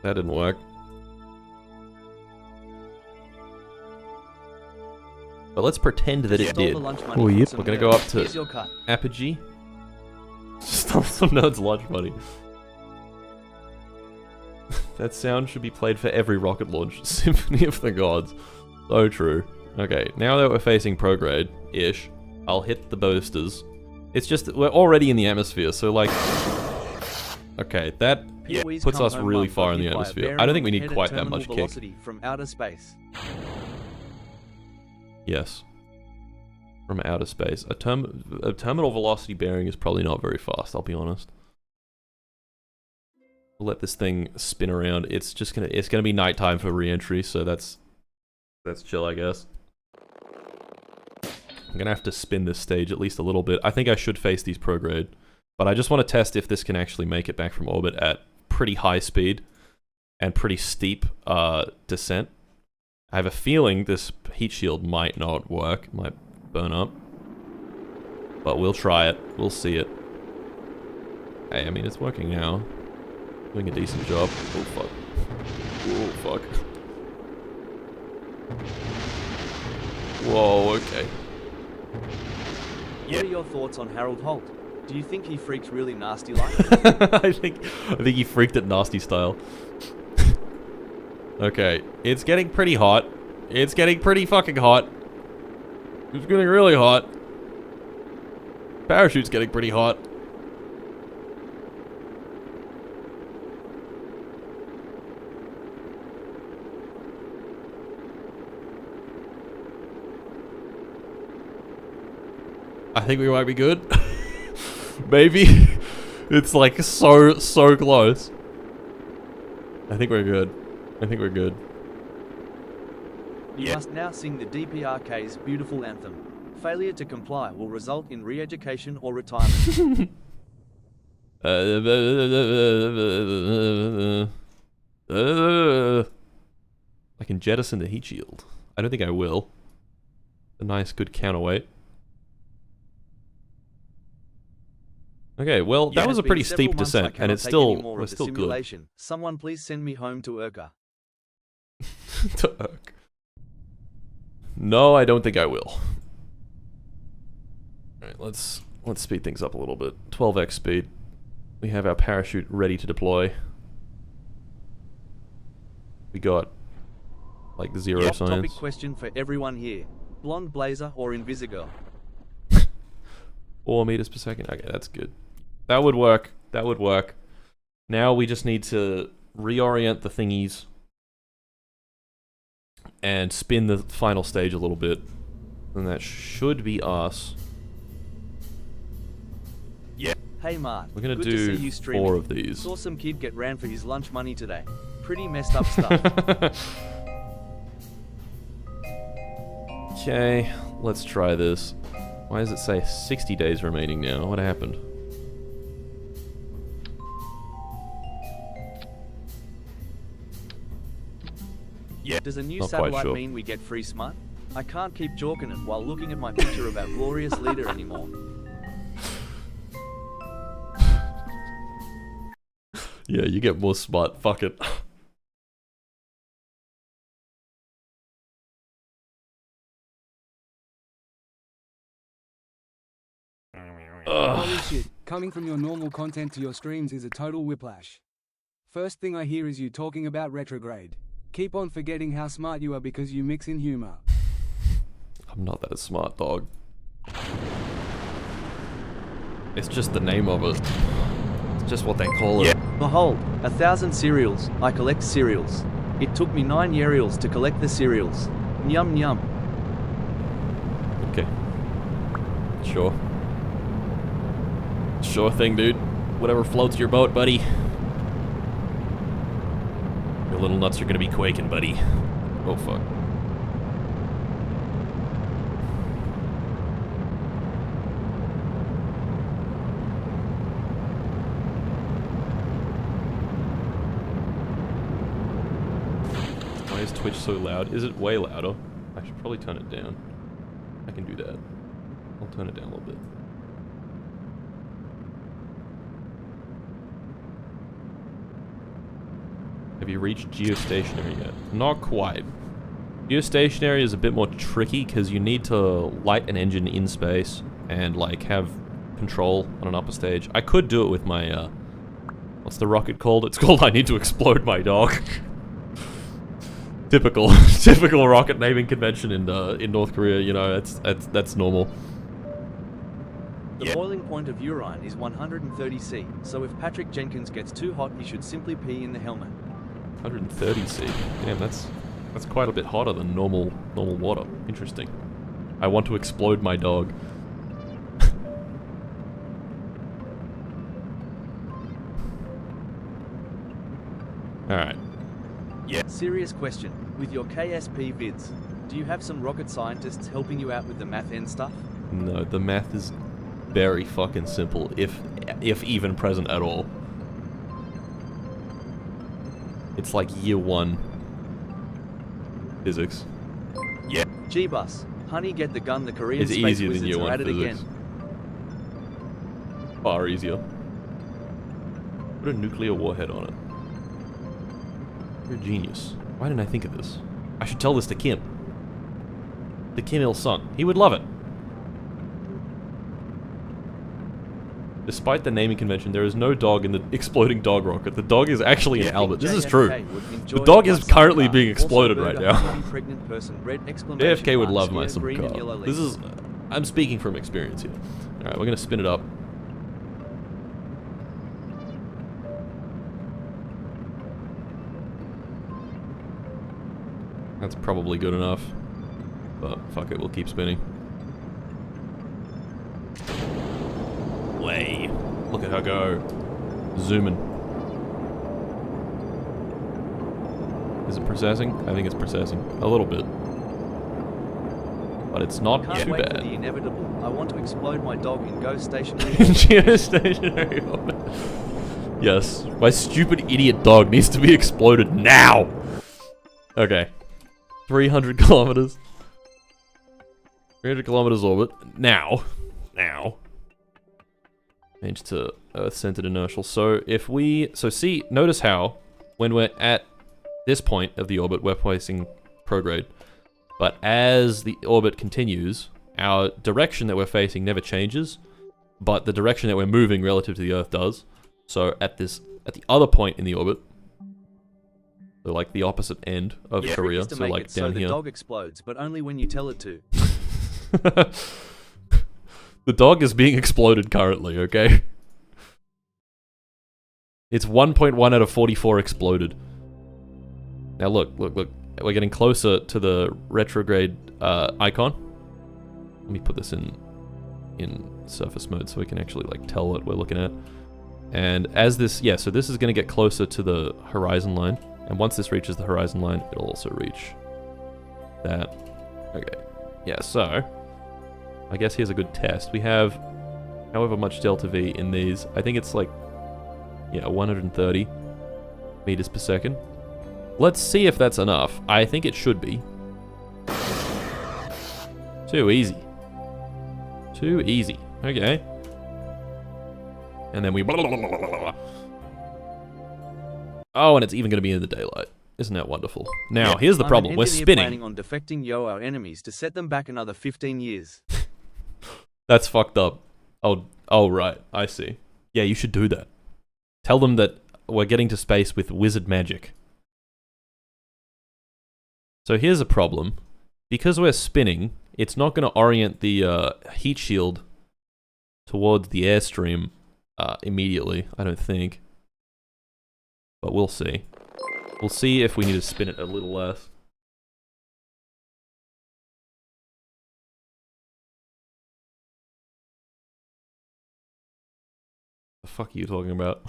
That didn't work. But let's pretend that it did. Oh, yep. We're gonna go up to apogee. Stole some nerds' lunch money. That sound should be played for every rocket launch. Symphony of the Gods. So true. Okay, now that we're facing prograde-ish, I'll hit the boosters. It's just, we're already in the atmosphere, so like... Okay, that Yeah, POEs puts come us home really month far in the by a atmosphere. I don't think we need variable quite head at that much terminal kick. velocity from outer space. Yes. From outer space. A terminal velocity bearing is probably not very fast, I'll be honest. We'll let this thing spin around. It's gonna be nighttime for re-entry, so that's chill, I guess. I'm gonna have to spin this stage at least a little bit. I think I should face these prograde, but I just want to test if this can actually make it back from orbit at pretty high speed and pretty steep descent. I have a feeling this heat shield might not work, might burn up, but we'll try it. We'll see it. Hey, I mean, it's working now. Doing a decent job. Oh fuck. Oh fuck. Whoa, okay. What are your thoughts on Harold Holt? Do you think he freaks really nasty like? I think he freaked it nasty style. Okay, it's getting pretty hot. It's getting pretty fucking hot. It's getting really hot. Parachute's getting pretty hot. I think we might be good. Maybe. It's like so close. I think we're good. I think we're good. You must now sing the DPRK's beautiful anthem. Failure to comply will result in re-education or retirement. I can jettison the heat shield. I don't think I will. A nice good counterweight. Okay, well, that was a pretty steep descent, and it's still, we're still good. Someone please send me home to Urka. To Urk. No, I don't think I will. Alright, let's speed things up a little bit. 12x speed. We have our parachute ready to deploy. We got like zero science. Topic question for everyone here. Blonde blazer or Invisigirl? 4 meters per second. Okay, that's good. That would work. That would work. Now we just need to reorient the thingies and spin the final stage a little bit. And that should be us. Yeah. Hey Mart, We're gonna good to do see you streaming. 4 of these. Saw some kid get ran for his lunch money today. Pretty messed up stuff. Okay, let's try this. Why does it say 60 days remaining now? What happened? Yeah. Does a new Not quite satellite sure. mean we get free smut? I can't keep jorking it while looking at my picture of our glorious leader anymore. Yeah, you get more smart. Fuck it. Holy shit, coming from your normal content to your streams is a total whiplash. First thing I hear is you talking about retrograde. Keep on forgetting how smart you are because you mix in humor. I'm not that smart, dog. It's just the name of it. It's just what they call it. Behold, 1,000 cereals. I collect cereals. It took me 9 Yerials to collect the cereals. Nyum nyum. Okay. Sure. Sure thing, dude. Whatever floats your boat, buddy. Your little nuts are gonna be quaking, buddy. Oh, fuck. Why is Twitch so loud? Is it way louder? I should probably turn it down. I can do that. I'll turn it down a little bit. Have you reached geostationary yet? Not quite. Geostationary is a bit more tricky because you need to light an engine in space and like have control on an upper stage. I could do it with my what's the rocket called? It's called I Need to Explode My Dog. Typical rocket naming convention in North Korea, you know, that's normal. The boiling point of urine is 130 C, so if Patrick Jenkins gets too hot, he should simply pee in the helmet. 130 C. Damn, that's quite a bit hotter than normal water. Interesting. I want to explode my dog. Alright. Yeah. Serious question. With your KSP vids, do you have some rocket scientists helping you out with the math end stuff? No, the math is very fucking simple, if even present at all. It's like year 1 physics. Yeah. G-Bus. Honey, get the gun. The Korean It's space easier than wizards year are 1 at it physics. again. Far easier. Put a nuclear warhead on it. You're a genius. Why didn't I think of this? I should tell this to Kim. To Kim Il-sung. He would love it. Despite the naming convention, there is no dog in the exploding dog rocket. The dog is actually an Albert. This is true. The dog is currently being exploded right now. JFK would love my summer car. This is... I'm speaking from experience here. Alright, we're gonna spin it up. That's probably good enough. But fuck it, we'll keep spinning. Way. Look at her go. Zooming. Is it processing? I think it's processing. A little bit. But it's not Can't too wait bad. For the inevitable. I want to explode my dog in Go Stationary. Geostationary orbit. Yes. My stupid idiot dog needs to be exploded now! Okay. 300 kilometers. 300 kilometers orbit. Now. Change to Earth-centered inertial. So if we... So see, notice how, when we're at this point of the orbit, we're placing prograde. But as the orbit continues, our direction that we're facing never changes, but the direction that we're moving relative to the Earth does. So at the other point in the orbit, so like the opposite end of Korea, so like down here. The dog explodes, but only when you tell it to. The dog is being exploded currently, okay? It's 1.1 out of 44 exploded. Now look. We're getting closer to the retrograde icon. Let me put this in surface mode so we can actually like tell what we're looking at. And as this, so this is going to get closer to the horizon line. And once this reaches the horizon line, it'll also reach that. Okay. Yeah, so I guess here's a good test. We have however much delta V in these. I think it's like, 130 meters per second. Let's see if that's enough. I think it should be. Too easy. Too easy. Okay. And then we... Oh, and it's even going to be in the daylight. Isn't that wonderful? Now, here's the problem. We're spinning. Planning on defecting our enemies to set them back another 15 years. That's fucked up. Oh, right. I see. Yeah, you should do that. Tell them that we're getting to space with wizard magic. So here's a problem. Because we're spinning, it's not going to orient the heat shield towards the airstream immediately, I don't think. But we'll see. We'll see if we need to spin it a little less. The fuck are you talking about?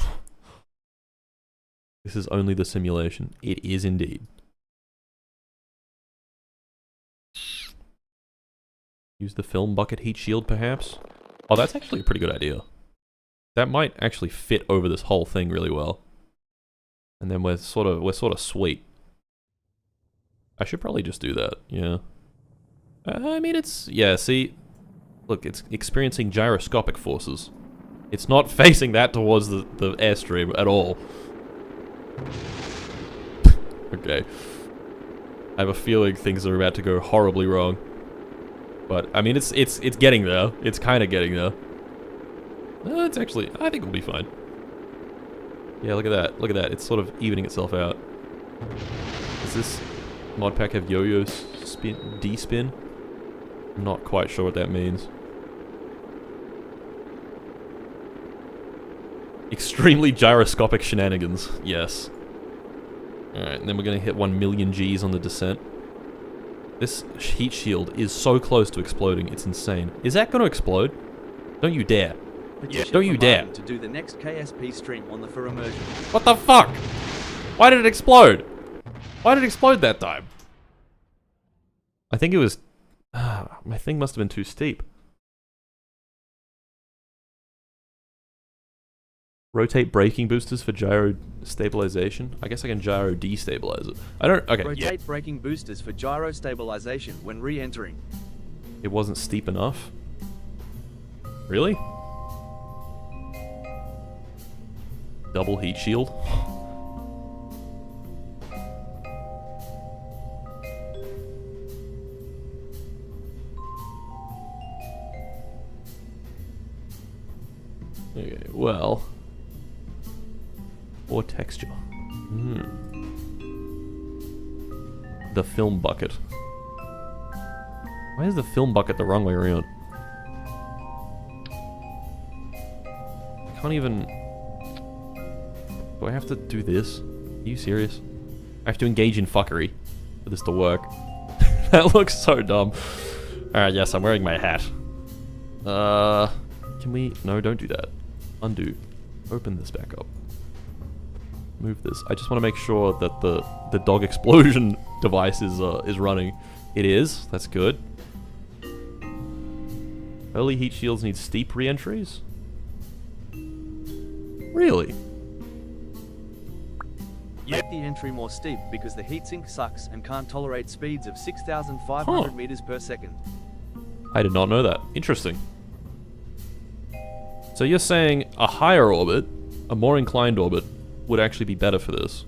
This is only the simulation. It is indeed. Use the film bucket heat shield, perhaps? Oh, that's actually a pretty good idea. That might actually fit over this whole thing really well. And then we're sort of sweet. I should probably just do that, yeah. I mean, it's... Yeah, see? Look, it's experiencing gyroscopic forces. It's not facing that towards the airstream at all. Okay. I have a feeling things are about to go horribly wrong. But, I mean, it's getting there. It's kind of getting there. It's actually... I think it'll be fine. Yeah, look at that. Look at that. It's sort of evening itself out. Does this mod pack have yo-yo spin, D-spin? I'm not quite sure what that means. Extremely gyroscopic shenanigans. Yes. Alright, and then we're gonna hit 1 million Gs on the descent. This heat shield is so close to exploding, it's insane. Is that gonna explode? Don't you dare. Don't you dare. To do the next KSP stream on the for immersion. What the fuck? Why did it explode? Why did it explode that time? I think it was... my thing must have been too steep. Rotate braking boosters for gyro stabilization. I guess I can gyro destabilize it. I don't... Okay. Rotate braking boosters for gyro stabilization when re-entering. It wasn't steep enough. Really? Double heat shield? Okay, well... Or texture. The film bucket. Why is the film bucket the wrong way around? I can't even... Do I have to do this? Are you serious? I have to engage in fuckery for this to work. That looks so dumb. Alright, yes, I'm wearing my hat. Can we... No, don't do that. Undo. Open this back up. Move this. I just want to make sure that the dog explosion device is running. It is. That's good. Early heat shields need steep re-entries? Really? Make the entry more steep because the heatsink sucks and can't tolerate speeds of 6,500 meters per second. I did not know that. Interesting. So you're saying a higher orbit, a more inclined orbit, would actually be better for this?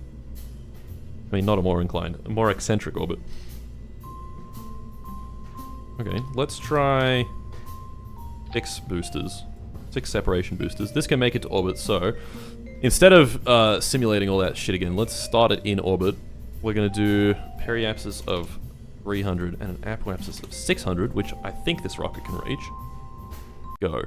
I mean, not a more inclined, a more eccentric orbit. Okay, let's try 6 boosters. 6 separation boosters. This can make it to orbit, so instead of simulating all that shit again, let's start it in orbit. We're gonna do periapsis of 300 and an apoapsis of 600, which I think this rocket can reach. Go.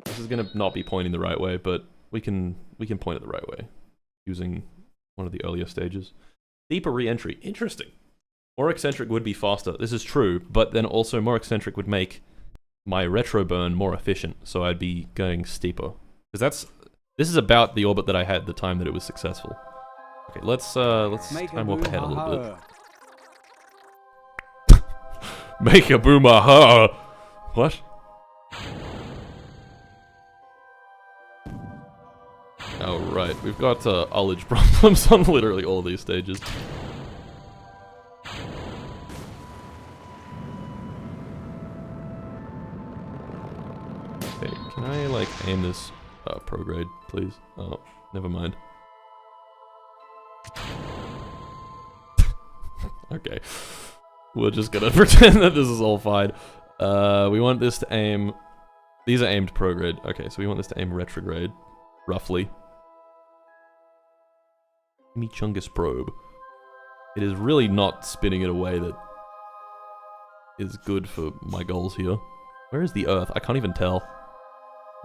This is gonna not be pointing the right way, but we can point it the right way using one of the earlier stages. Deeper re-entry. Interesting. More eccentric would be faster. This is true, but then also more eccentric would make my retro burn more efficient, so I'd be going steeper. Because this is about the orbit that I had at the time that it was successful. Okay, let's time warp ahead a little bit. Make a boom aha! What? Oh right, we've got ullage problems on literally all these stages. Okay, can I like aim this prograde, please? Oh, never mind. Okay, we're just gonna pretend that this is all fine. We want this to aim... These are aimed prograde. Okay, so we want this to aim retrograde, roughly. Chungus probe. It is really not spinning in a way that is good for my goals here. Where is the Earth? I can't even tell.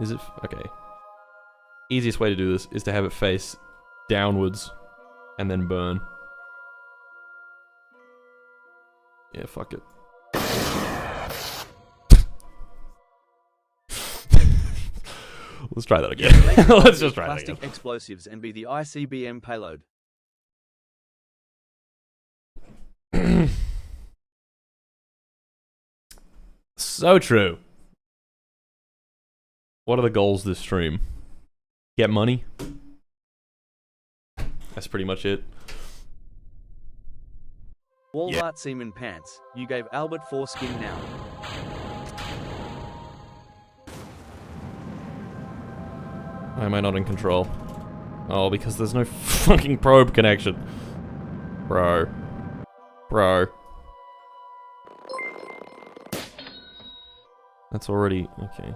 Is it... Okay. Easiest way to do this is to have it face downwards and then burn. Yeah, fuck it. Let's try that again. Let's just try that again. Plastic explosives and be the ICBM payload. So true. What are the goals this stream? Get money? That's pretty much it. Walmart Seaman Pants. You gave Albert foreskin now. Why am I not in control? Oh, because there's no fucking probe connection. Bro. Bro. That's already... Okay.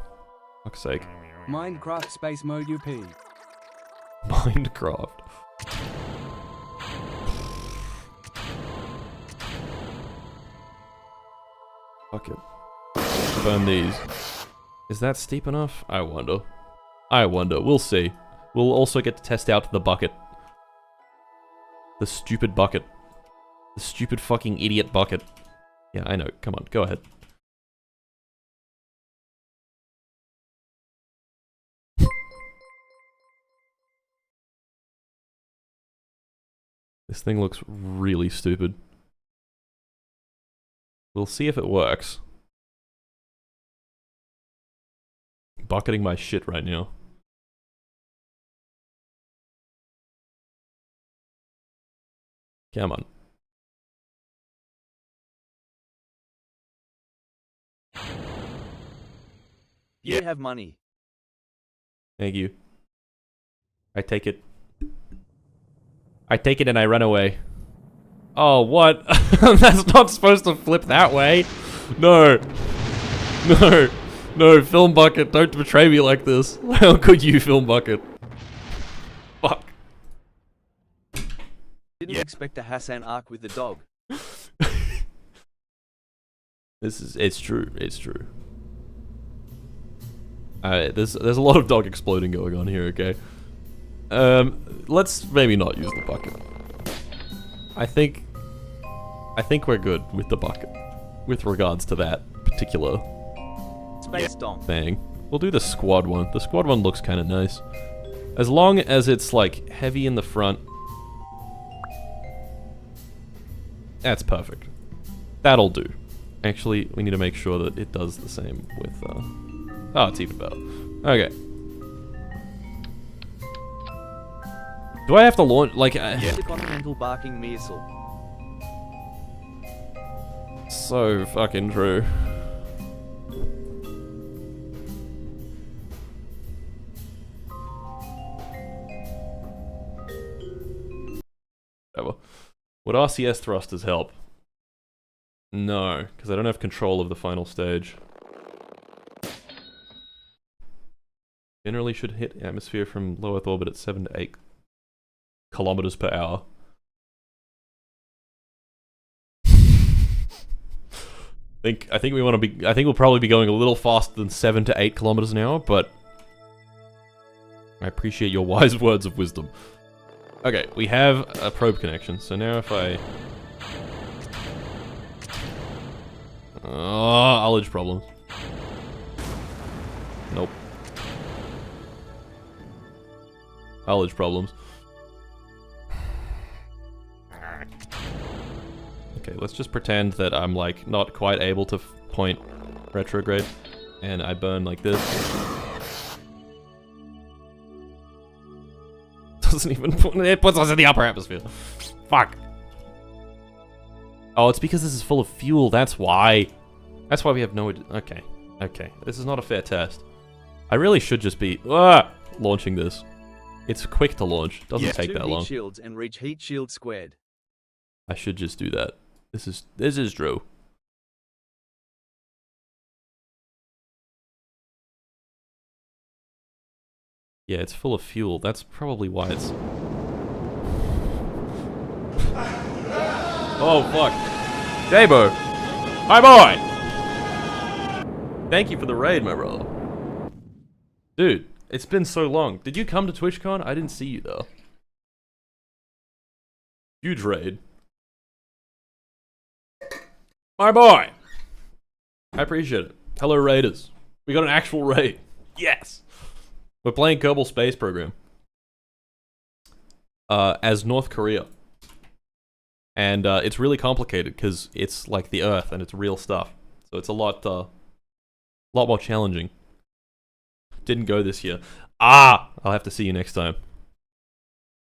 Fuck's sake. Minecraft space mode UP. Minecraft. Fuck it. burn these. Is that steep enough? I wonder. I wonder. We'll see. We'll also get to test out the bucket. The stupid bucket. The stupid fucking idiot bucket. Yeah, I know. Come on, go ahead. This thing looks really stupid. We'll see if it works. Bucketing my shit right now. Come on. You have money. Thank you. I take it. I take it and I run away. Oh, what? That's not supposed to flip that way. No. No. No, Film Bucket, don't betray me like this. How could you, Film Bucket? Fuck. Didn't expect a Hassan arc with the dog. It's true, it's true. There's a lot of dog exploding going on here, okay? Let's maybe not use the bucket. I think we're good with the bucket. With regards to that particular Space Dom thing. We'll do the squad one. The squad one looks kind of nice. As long as it's like heavy in the front. That's perfect. That'll do. Actually, we need to make sure that it does the same with oh, it's even better. Okay. Do I have to launch like The continental barking missile. So fucking true. Whatever. Would RCS thrusters help? No, because I don't have control of the final stage. Generally should hit atmosphere from low Earth orbit at 7 to 8 kilometers per hour. I think we want to be. I think we'll probably be going a little faster than 7 to 8 kilometers an hour, but I appreciate your wise words of wisdom. Okay, we have a probe connection, so now if I... ullage problems. Nope. Ullage problems. Okay, let's just pretend that I'm like not quite able to point retrograde, and I burn like this. Doesn't even it puts us in the upper atmosphere. Fuck. Oh, it's because this is full of fuel. That's why. That's why we have no. Okay, okay. This is not a fair test. I really should just be launching this. It's quick to launch. Doesn't take that long. Heat shields and reach heat shield squared. I should just do that. This is true. Yeah, it's full of fuel. That's probably why it's... Oh, fuck. Dabo! Hi, boy! Thank you for the raid, my brother. Dude, it's been so long. Did you come to TwitchCon? I didn't see you, though. Huge raid. My boy! I appreciate it. Hello, raiders. We got an actual raid. Yes! We're playing Kerbal Space Program. As North Korea. And it's really complicated because it's like the Earth and it's real stuff. So it's a lot more challenging. Didn't go this year. I'll have to see you next time.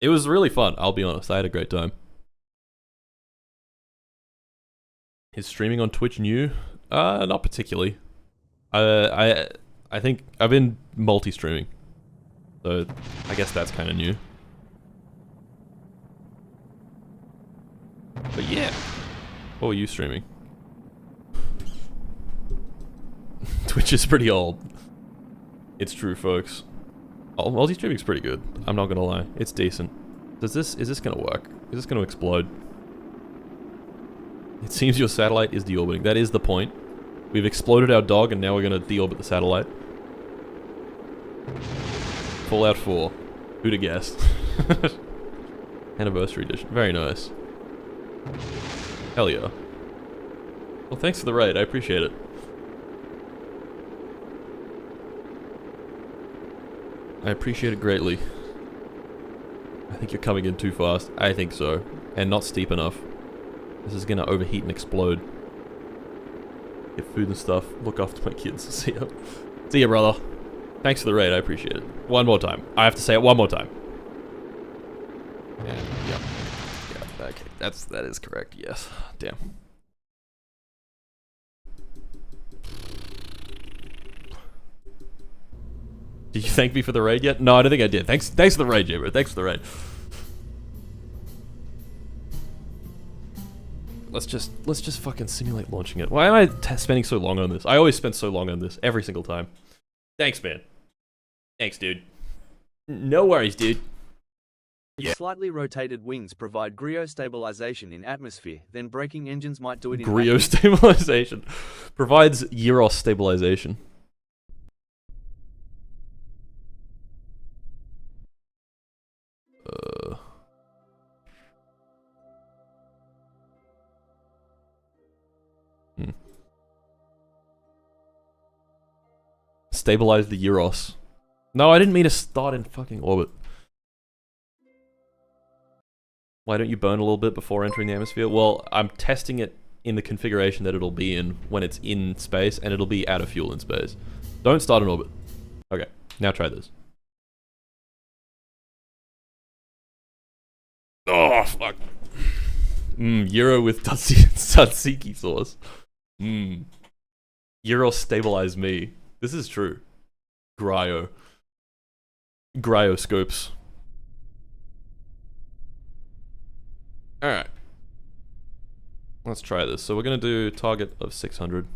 It was really fun, I'll be honest. I had a great time. Is streaming on Twitch new? Not particularly. I think I've been multi-streaming. So, I guess that's kind of new. But yeah. What were you streaming? Twitch is pretty old. It's true, folks. Oh, multi-streaming's pretty good. I'm not gonna lie. It's decent. Is this gonna work? Is this gonna explode? It seems your satellite is deorbiting. That is the point. We've exploded our dog, and now we're gonna deorbit the satellite. Fallout 4. Who'd have guessed? Anniversary edition. Very nice. Hell yeah. Well, thanks for the raid. I appreciate it. I appreciate it greatly. I think you're coming in too fast. I think so. And not steep enough. This is gonna overheat and explode. Get food and stuff. Look after my kids. See ya. See ya, brother. Thanks for the raid. I appreciate it. One more time. I have to say it one more time. And, yeah. Yeah, okay. That is correct. Yes. Damn. Did you thank me for the raid yet? No, I don't think I did. Thanks for the raid, Jabber. Thanks for the raid. Let's just fucking simulate launching it. Why am I spending so long on this? I always spend so long on this every single time. Thanks, man. Thanks, dude. No worries, dude. Its slightly rotated wings provide gyro-stabilization in atmosphere, then braking engines might do it in Gyro-stabilization. Provides gyros stabilization. Stabilize the gyros. No, I didn't mean to start in fucking orbit. Why don't you burn a little bit before entering the atmosphere? Well, I'm testing it in the configuration that it'll be in when it's in space, and it'll be out of fuel in space. Don't start in orbit. Okay, now try this. Oh, fuck. Gyro with tzatziki sauce. Gyro stabilize me. This is true. Gryoscopes. Alright. Let's try this. So we're gonna do target of 600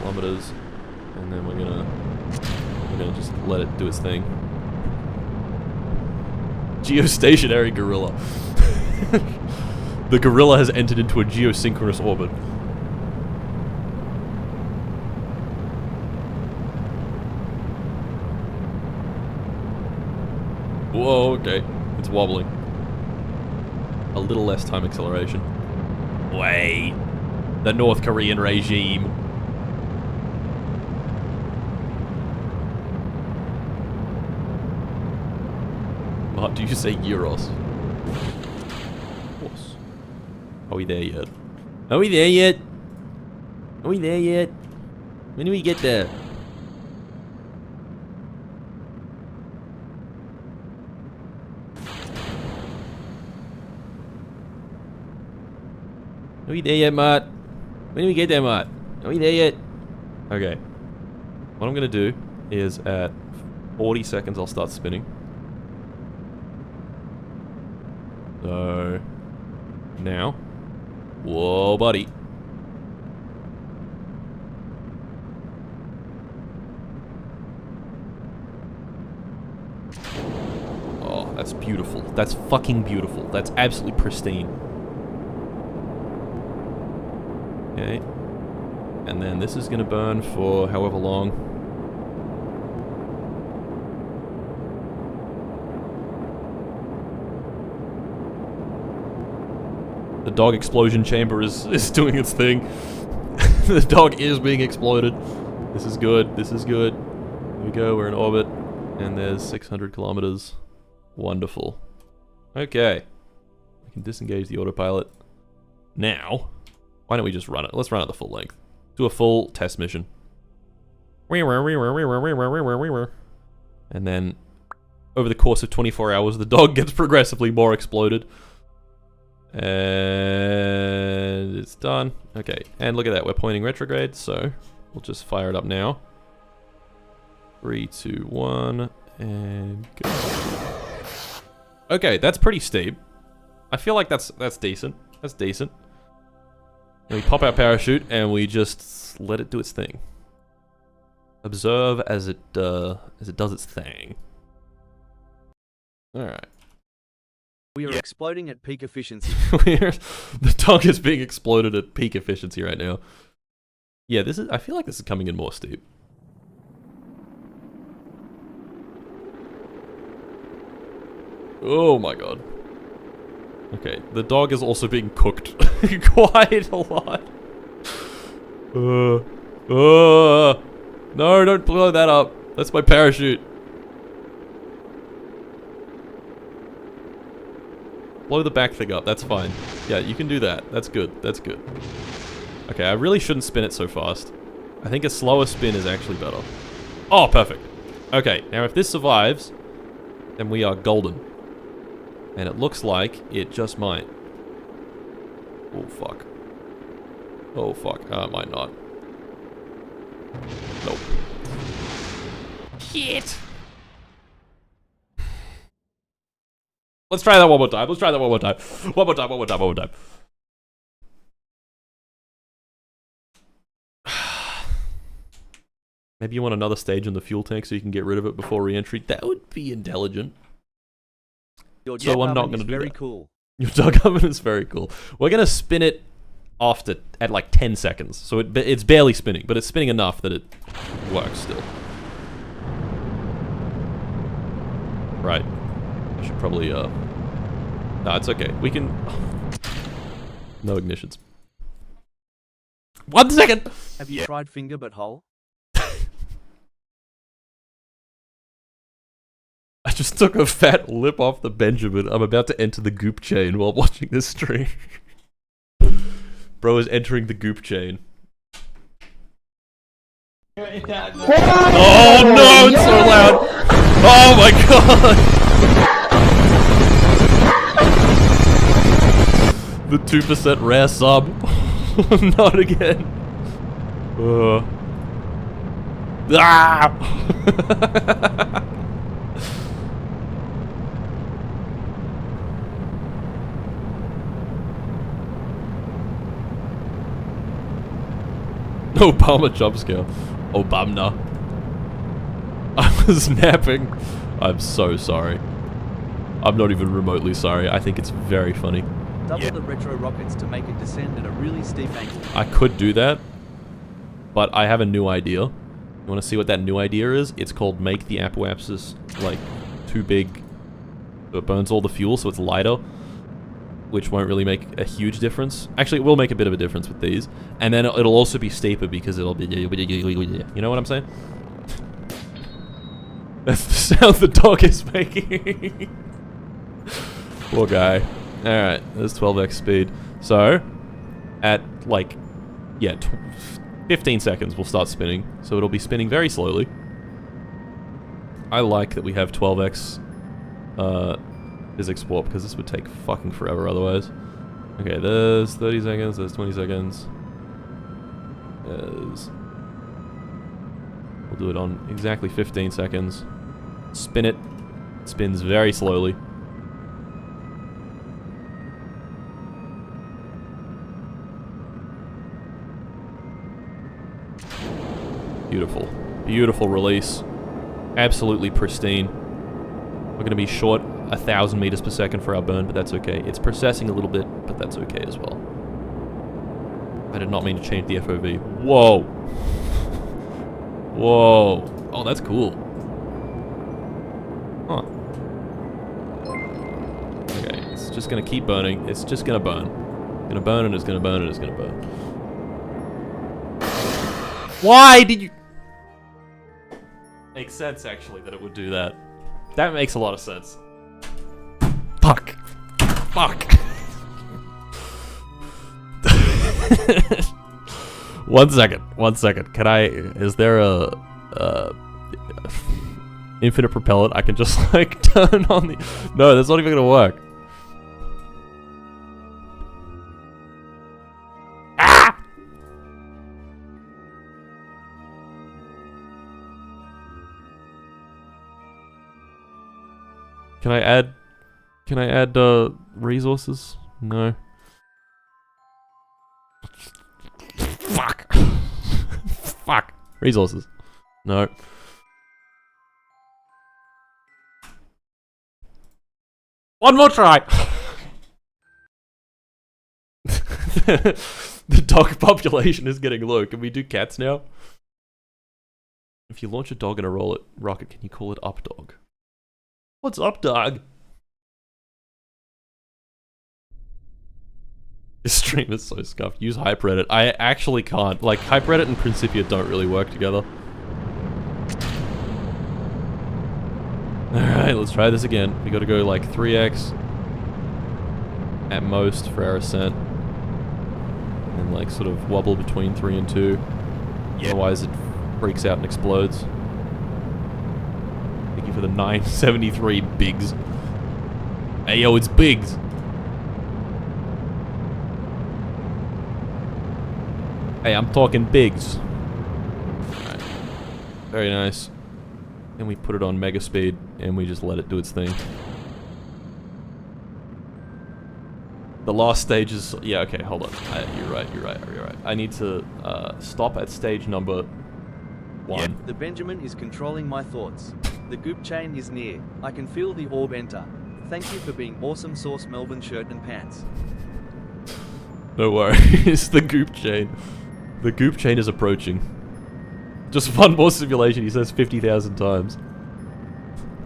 kilometers, and then we're gonna just let it do its thing. Geostationary gorilla. The gorilla has entered into a geosynchronous orbit. Whoa, okay. It's wobbling. A little less time acceleration. Wait. The North Korean regime. What do you say, gyros? Of course. Are we there yet? Are we there yet? Are we there yet? When do we get there? Are we there yet, Matt? When do we get there, Matt? Are we there yet? Okay. What I'm gonna do is at 40 seconds I'll start spinning. So... now. Whoa, buddy. Oh, that's beautiful. That's fucking beautiful. That's absolutely pristine. Okay, and then this is gonna burn for however long. The dog explosion chamber is doing its thing. The dog is being exploded. This is good, this is good. Here we go, we're in orbit, and there's 600 kilometers. Wonderful. Okay, we can disengage the autopilot. Now, why don't we just run it? Let's run it the full length. Do a full test mission. And then, over the course of 24 hours, the dog gets progressively more exploded. And it's done. Okay, and look at that. We're pointing retrograde, so we'll just fire it up now. 3, 2, 1, and go. Okay, that's pretty steep. I feel like that's decent. That's decent. And we pop our parachute and we just let it do its thing. Observe as it does its thing. All right. We are exploding at peak efficiency. The dog is being exploded at peak efficiency right now. Yeah, this is. I feel like this is coming in more steep. Oh my god. Okay, the dog is also being cooked quite a lot. No, don't blow that up. That's my parachute. Blow the back thing up, that's fine. Yeah, you can do that. That's good, that's good. Okay, I really shouldn't spin it so fast. I think a slower spin is actually better. Oh, perfect. Okay, now if this survives, then we are golden. And it looks like it just might. Oh, fuck. Oh, fuck. It might not. Nope. Shit! Let's try that one more time. Let's try that one more time. One more time, one more time, one more time. Maybe you want another stage in the fuel tank so you can get rid of it before re-entry. That would be intelligent. So I'm not going to do that. Cool. Your dog oven is very cool. We're going to spin it after at like 10 seconds. So it's barely spinning, but it's spinning enough that it works still. Right. I should probably, no, it's okay. We can... No ignitions. 1 second! Have you tried finger but hole? I just took a fat lip off the Benjamin. I'm about to enter the goop chain while watching this stream. Bro is entering the goop chain. Oh no, it's so loud! Oh my god! The 2% rare sub. Not again. Ah! Obama jump scare. Obama. I was napping. I'm so sorry. I'm not even remotely sorry. I think it's very funny. Double the retro rockets to make it descend at a really steep angle. I could do that, but I have a new idea. You want to see what that new idea is? It's called make the apoapsis like too big so it burns all the fuel so it's lighter, which won't really make a huge difference. Actually, it will make a bit of a difference with these. And then it'll also be steeper because it'll be... You know what I'm saying? That's the sound the dog is making. Poor guy. Alright, there's 12x speed. So, at like, yeah, 15 seconds we'll start spinning. So it'll be spinning very slowly. I like that we have 12x physics warp because this would take fucking forever otherwise. Okay, there's 30 seconds, there's 20 seconds. We'll do it on exactly 15 seconds. Spin it. It spins very slowly. Beautiful. Beautiful release. Absolutely pristine. We're going to be short 1,000 meters per second for our burn, but that's okay. It's processing a little bit, but that's okay as well. I did not mean to change the FOV. Whoa. Whoa. Oh, that's cool. Huh. Okay, it's just gonna keep burning. It's just gonna burn. It's gonna burn and it's gonna burn and it's gonna burn. Why did you... Makes sense, actually, that it would do that. That makes a lot of sense. Fuck. Fuck. 1 second. 1 second. Can I... Is there a... infinite propellant I can just, like, turn on the... No, that's not even gonna work. Ah! Can I add resources? No. Fuck. Fuck. Resources. No. One more try. The dog population is getting low. Can we do cats now? If you launch a dog in a rocket, can you call it up dog? What's up, dog? This stream is so scuffed. Use Hyperedit. I actually can't. Like, Hyperedit and Principia don't really work together. Alright, let's try this again. We gotta go like 3x at most for our ascent. And like sort of wobble between 3 and 2. Yep. Otherwise it freaks out and explodes. Thank you for the 973 bigs. Hey yo, it's bigs. Hey, I'm talking bigs. Alright. Very nice. And we put it on mega speed and we just let it do its thing. The last stage is... Yeah, okay, hold on. You're right. I need to stop at stage number 1. Yep. The Benjamin is controlling my thoughts. The goop chain is near. I can feel the orb enter. Thank you for being awesome, Sauce Melvin shirt and pants. No worries. The goop chain. The goop chain is approaching. Just one more simulation, he says 50,000 times.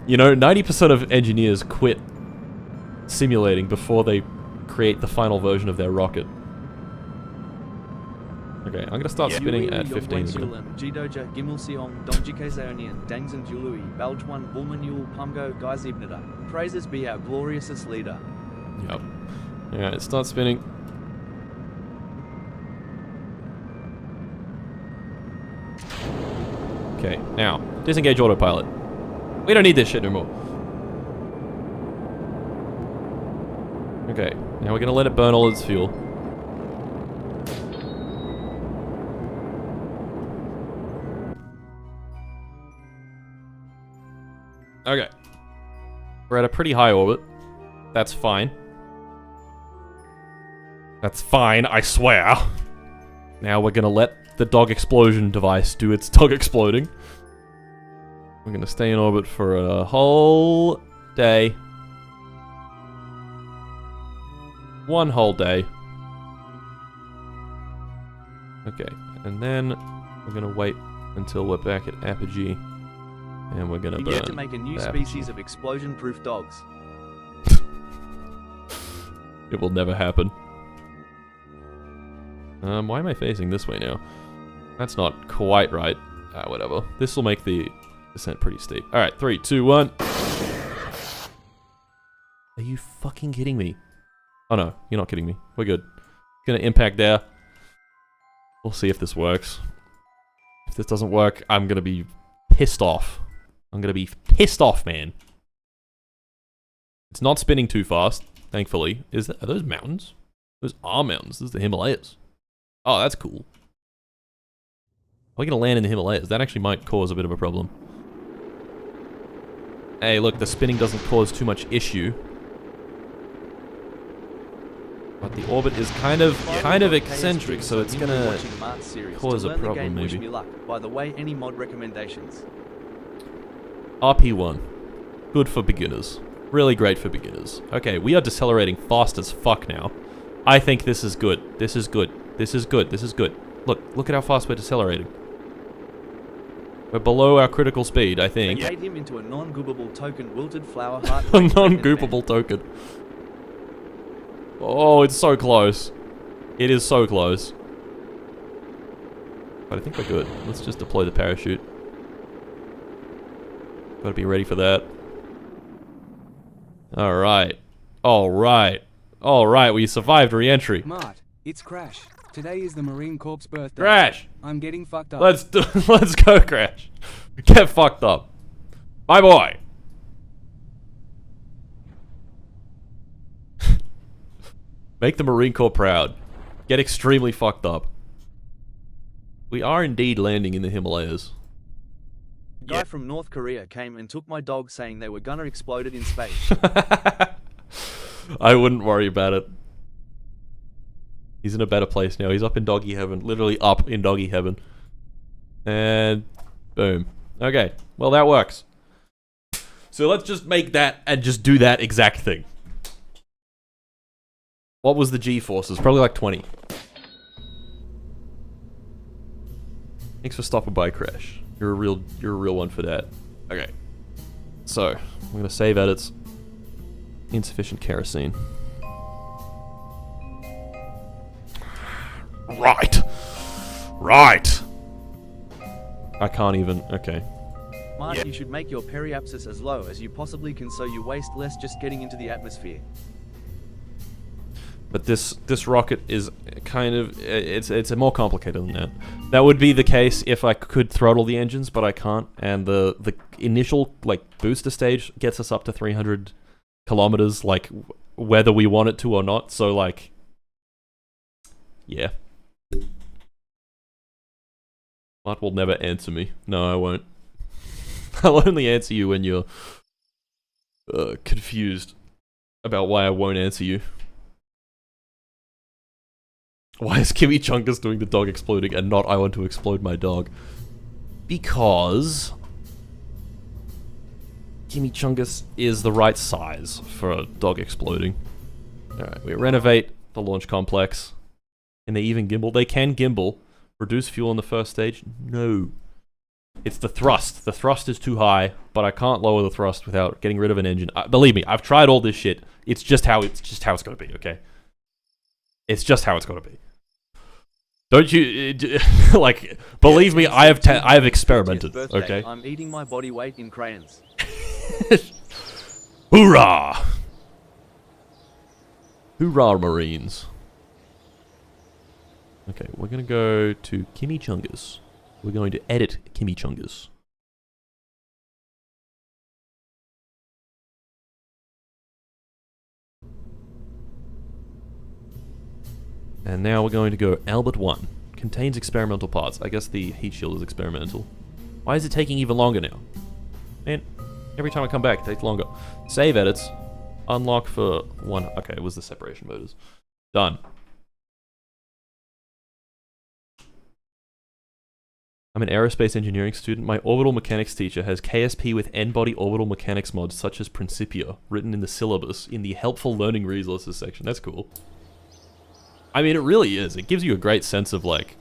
You know, 90% of engineers quit simulating before they create the final version of their rocket. Okay, I'm gonna start spinning at 15 again. Praises be our gloriousest leader. Yep. Alright, start spinning. Okay, now, disengage autopilot. We don't need this shit no more. Okay, now we're gonna let it burn all its fuel. Okay. We're at a pretty high orbit. That's fine. That's fine, I swear. Now we're gonna let the dog explosion device do its dog exploding. We're gonna stay in orbit for a whole day. One whole day. Okay, and then we're gonna wait until we're back at apogee, and we're gonna burn. You get to make a new species of explosion-proof dogs. It will never happen. Why am I facing this way now? That's not quite right. Whatever. This will make the descent pretty steep. Alright, 3, 2, 1. Are you fucking kidding me? Oh no, you're not kidding me. We're good. Gonna impact there. We'll see if this works. If this doesn't work, I'm gonna be pissed off. I'm gonna be pissed off, man. It's not spinning too fast, thankfully. Are those mountains? Those are mountains. This is the Himalayas. Oh, that's cool. We're gonna land in the Himalayas. That actually might cause a bit of a problem. Hey, look, the spinning doesn't cause too much issue. But the orbit is kind of eccentric, so it's gonna cause a problem, maybe. By the way, any mod recommendations? RP1. Good for beginners. Really great for beginners. Okay, we are decelerating fast as fuck now. I think this is good. This is good. This is good. This is good. Look at how fast we're decelerating. We're below our critical speed, I think. They made him into a non-goopable token wilted flower heart. A non-goopable token. Oh, it's so close. It is so close. But I think we're good. Let's just deploy the parachute. Gotta be ready for that. Alright. Alright. Alright, we survived re-entry. Mart, it's Crash. Today is the Marine Corps' birthday. Crash! I'm getting fucked up. Let's go, Crash. Get fucked up. My boy. Make the Marine Corps proud. Get extremely fucked up. We are indeed landing in the Himalayas. A guy from North Korea came and took my dog saying they were gonna explode it in space. I wouldn't worry about it. He's in a better place now. He's up in doggy heaven. Literally up in doggy heaven. And boom. Okay. Well, that works. So let's just make that and just do that exact thing. What was the G-forces? Probably like 20. Thanks for stopping by, Crash. You're a real one for that. Okay. So, I'm gonna save edits. Insufficient kerosene. Right. I can't even. Okay. Mark, you should make your periapsis as low as you possibly can so you waste less just getting into the atmosphere. But this rocket is kind of it's more complicated than that. That would be the case if I could throttle the engines, but I can't. And the initial like booster stage gets us up to 300 kilometers, like whether we want it to or not. So like, yeah. Matt will never answer me. No, I won't. I'll only answer you when you're confused about why I won't answer you. Why is Kimmy Chungus doing the dog exploding and not I want to explode my dog? Because Kimmy Chungus is the right size for a dog exploding. Alright, we renovate the launch complex. Can they even gimbal? They can gimbal. Reduce fuel in the first stage? No. It's the thrust. The thrust is too high, but I can't lower the thrust without getting rid of an engine. Believe me, I've tried all this shit. It's just how it's gonna be, okay? It's just how it's gonna be. Don't you like? Believe me, I have experimented. Okay. I'm eating my body weight in crayons. Hoorah! Hoorah, Marines! Okay, we're gonna go to Kimmy Chungus. We're going to edit Kimmy Chungus. And now we're going to go Albert 1. Contains experimental parts. I guess the heat shield is experimental. Why is it taking even longer now? Man, every time I come back, it takes longer. Save edits. Unlock for 1. Okay, it was the separation motors. Done. I'm an aerospace engineering student. My orbital mechanics teacher has KSP with N-body orbital mechanics mods such as Principia written in the syllabus in the helpful learning resources section. That's cool. I mean, it really is. It gives you a great sense of, like,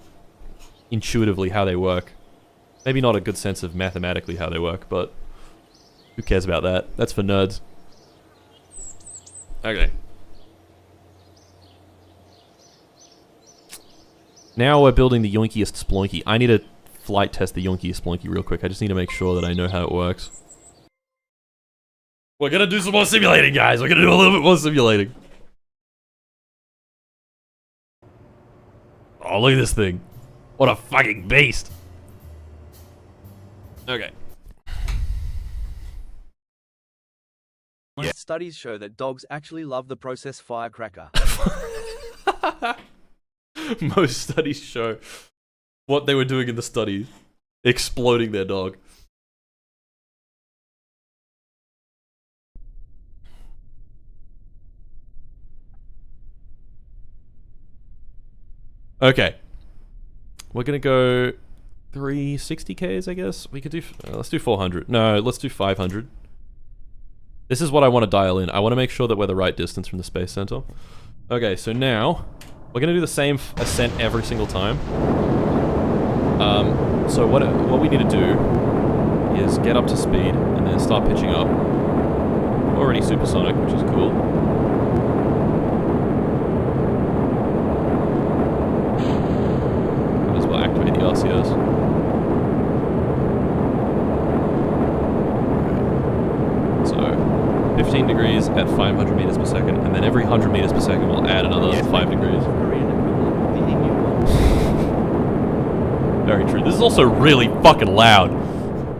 intuitively how they work. Maybe not a good sense of mathematically how they work, but who cares about that? That's for nerds. Okay. Now we're building the yoinkiest sploinky. I need to flight test the yoinkiest sploinky real quick. I just need to make sure that I know how it works. We're gonna do some more simulating, guys. We're gonna do a little bit more simulating. Oh, look at this thing. What a fucking beast. Okay. Most studies show that dogs actually love the process firecracker. Most studies show what they were doing in the study. Exploding their dog. Okay. We're gonna go 360Ks, I guess. We could do, let's do 400. No, let's do 500. This is what I want to dial in. I want to make sure that we're the right distance from the space center. Okay, so now we're gonna do the same ascent every single time. So what we need to do is get up to speed and then start pitching up. Already supersonic, which is cool. Might as well activate the RCS. So 15 degrees at 500 meters per second, and then every 100 meters per second we'll add another 5 degrees. Very true. This is also really fucking loud.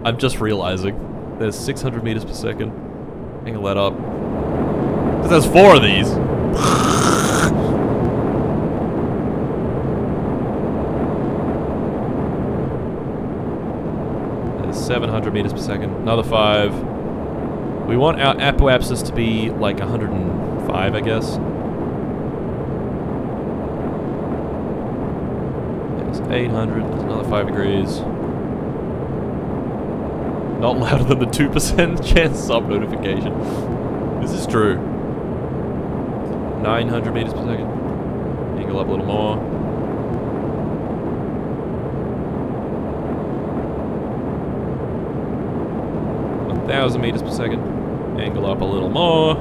I'm just realizing. There's 600 meters per second. Angle that up. Because there's 4 of these. There's 700 meters per second. Another 5. We want our apoapsis to be like 105, I guess. There's 800. There's another 5 degrees. Not louder than the 2% chance sub notification. This is true. 900 meters per second. Angle up a little more. 1,000 meters per second. Angle up a little more.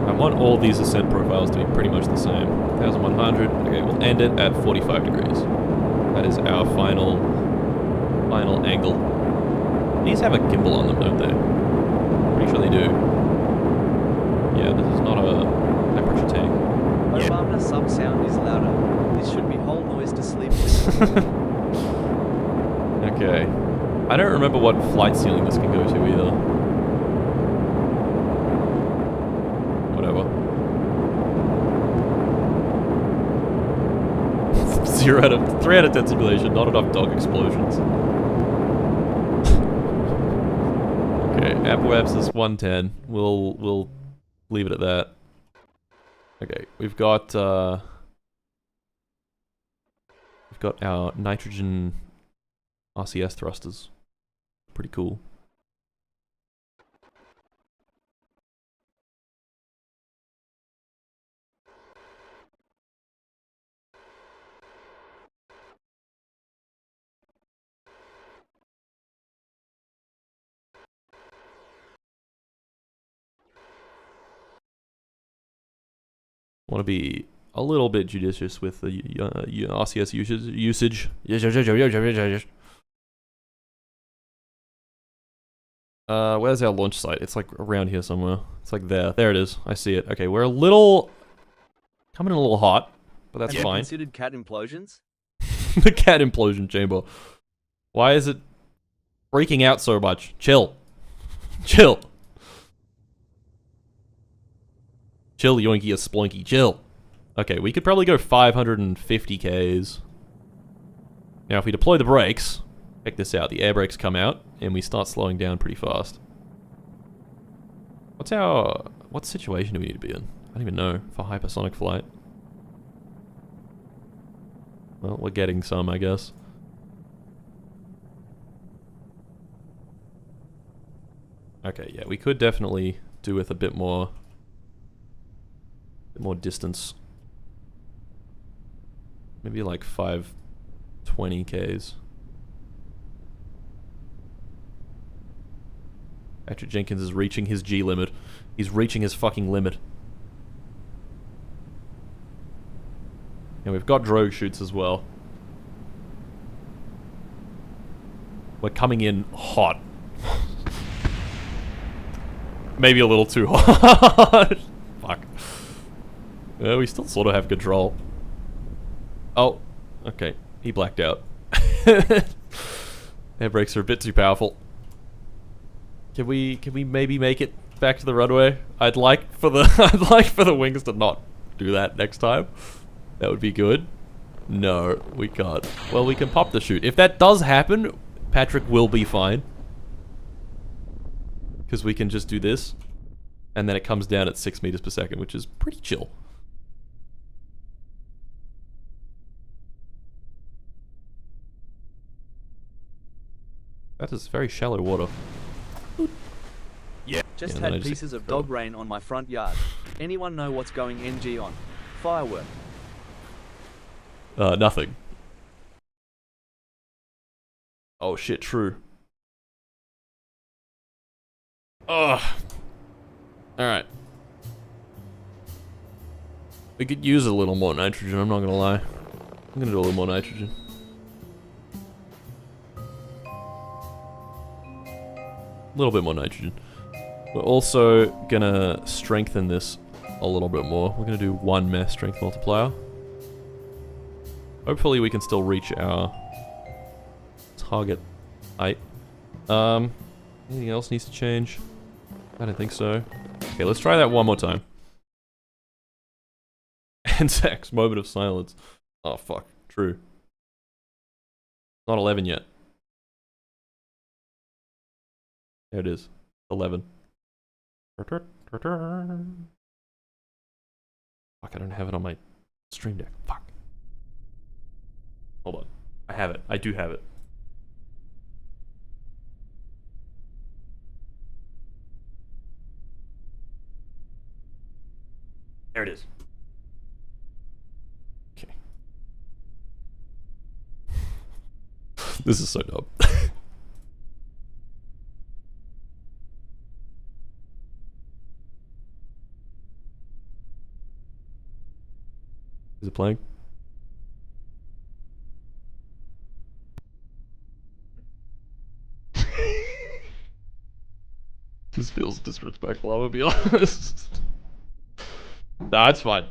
I want all these ascent profiles to be pretty much the same. 1,100. Okay, we'll end it at 45 degrees. That is our final angle. These have a gimbal on them, don't they? Pretty sure they do. Yeah, this is not a high pressure tank. Obama sub sound is louder. This should be whole noise to sleep with. Okay. I don't remember what flight ceiling this can go to either. Whatever. 3 out of 10 simulation, not enough dog explosions. Okay, AppWebs is 110. We'll leave it at that. Okay, we've got our nitrogen RCS thrusters. Pretty cool. Want to be a little bit judicious with the RCS usage. Where's our launch site? It's like around here somewhere. It's like there. There it is. I see it. Okay, we're coming in a little hot, but that's Have fine. you considered cat implosions? The cat implosion chamber. Why is it freaking out so much? Chill. Chill. Chill, yoinky, a sploinky, chill. Okay, we could probably go 550 Ks. Now, if we deploy the brakes, check this out. The air brakes come out, and we start slowing down pretty fast. What situation do we need to be in? I don't even know, for hypersonic flight. Well, we're getting some, I guess. Okay, yeah, we could definitely do with a bit more distance. Maybe like 520 Ks. Patrick Jenkins is reaching his G limit. He's reaching his fucking limit. And we've got drogue chutes as well. We're coming in hot. Maybe a little too hot. Fuck. Yeah, we still sort of have control. Oh, okay. He blacked out. Air brakes are a bit too powerful. Can we maybe make it back to the runway? I'd like for the wings to not do that next time. That would be good. No, we can't. Well, we can pop the chute. If that does happen, Patrick will be fine. Because we can just do this, and then it comes down at 6 meters per second, which is pretty chill. That is very shallow water. Yeah. Just Yeah, had pieces of dog rain on my front yard. Anyone know what's going NG on? Firework. Nothing. Oh shit, true. Ugh. Alright. We could use a little more nitrogen, I'm not gonna lie. I'm gonna do a little more nitrogen. A little bit more nitrogen. We're also gonna strengthen this a little bit more. We're gonna do 1 mass strength multiplier. Hopefully we can still reach our target height. Anything else needs to change? I don't think so. Okay, let's try that one more time. And sex, moment of silence. Oh fuck, true. Not 11 yet. There it is. 11. Fuck, I don't have it on my stream deck. Fuck. Hold on. I have it. I do have it. There it is. Okay. This is so dumb. Is it playing? This feels disrespectful, I'm gonna be honest. Nah, it's fine.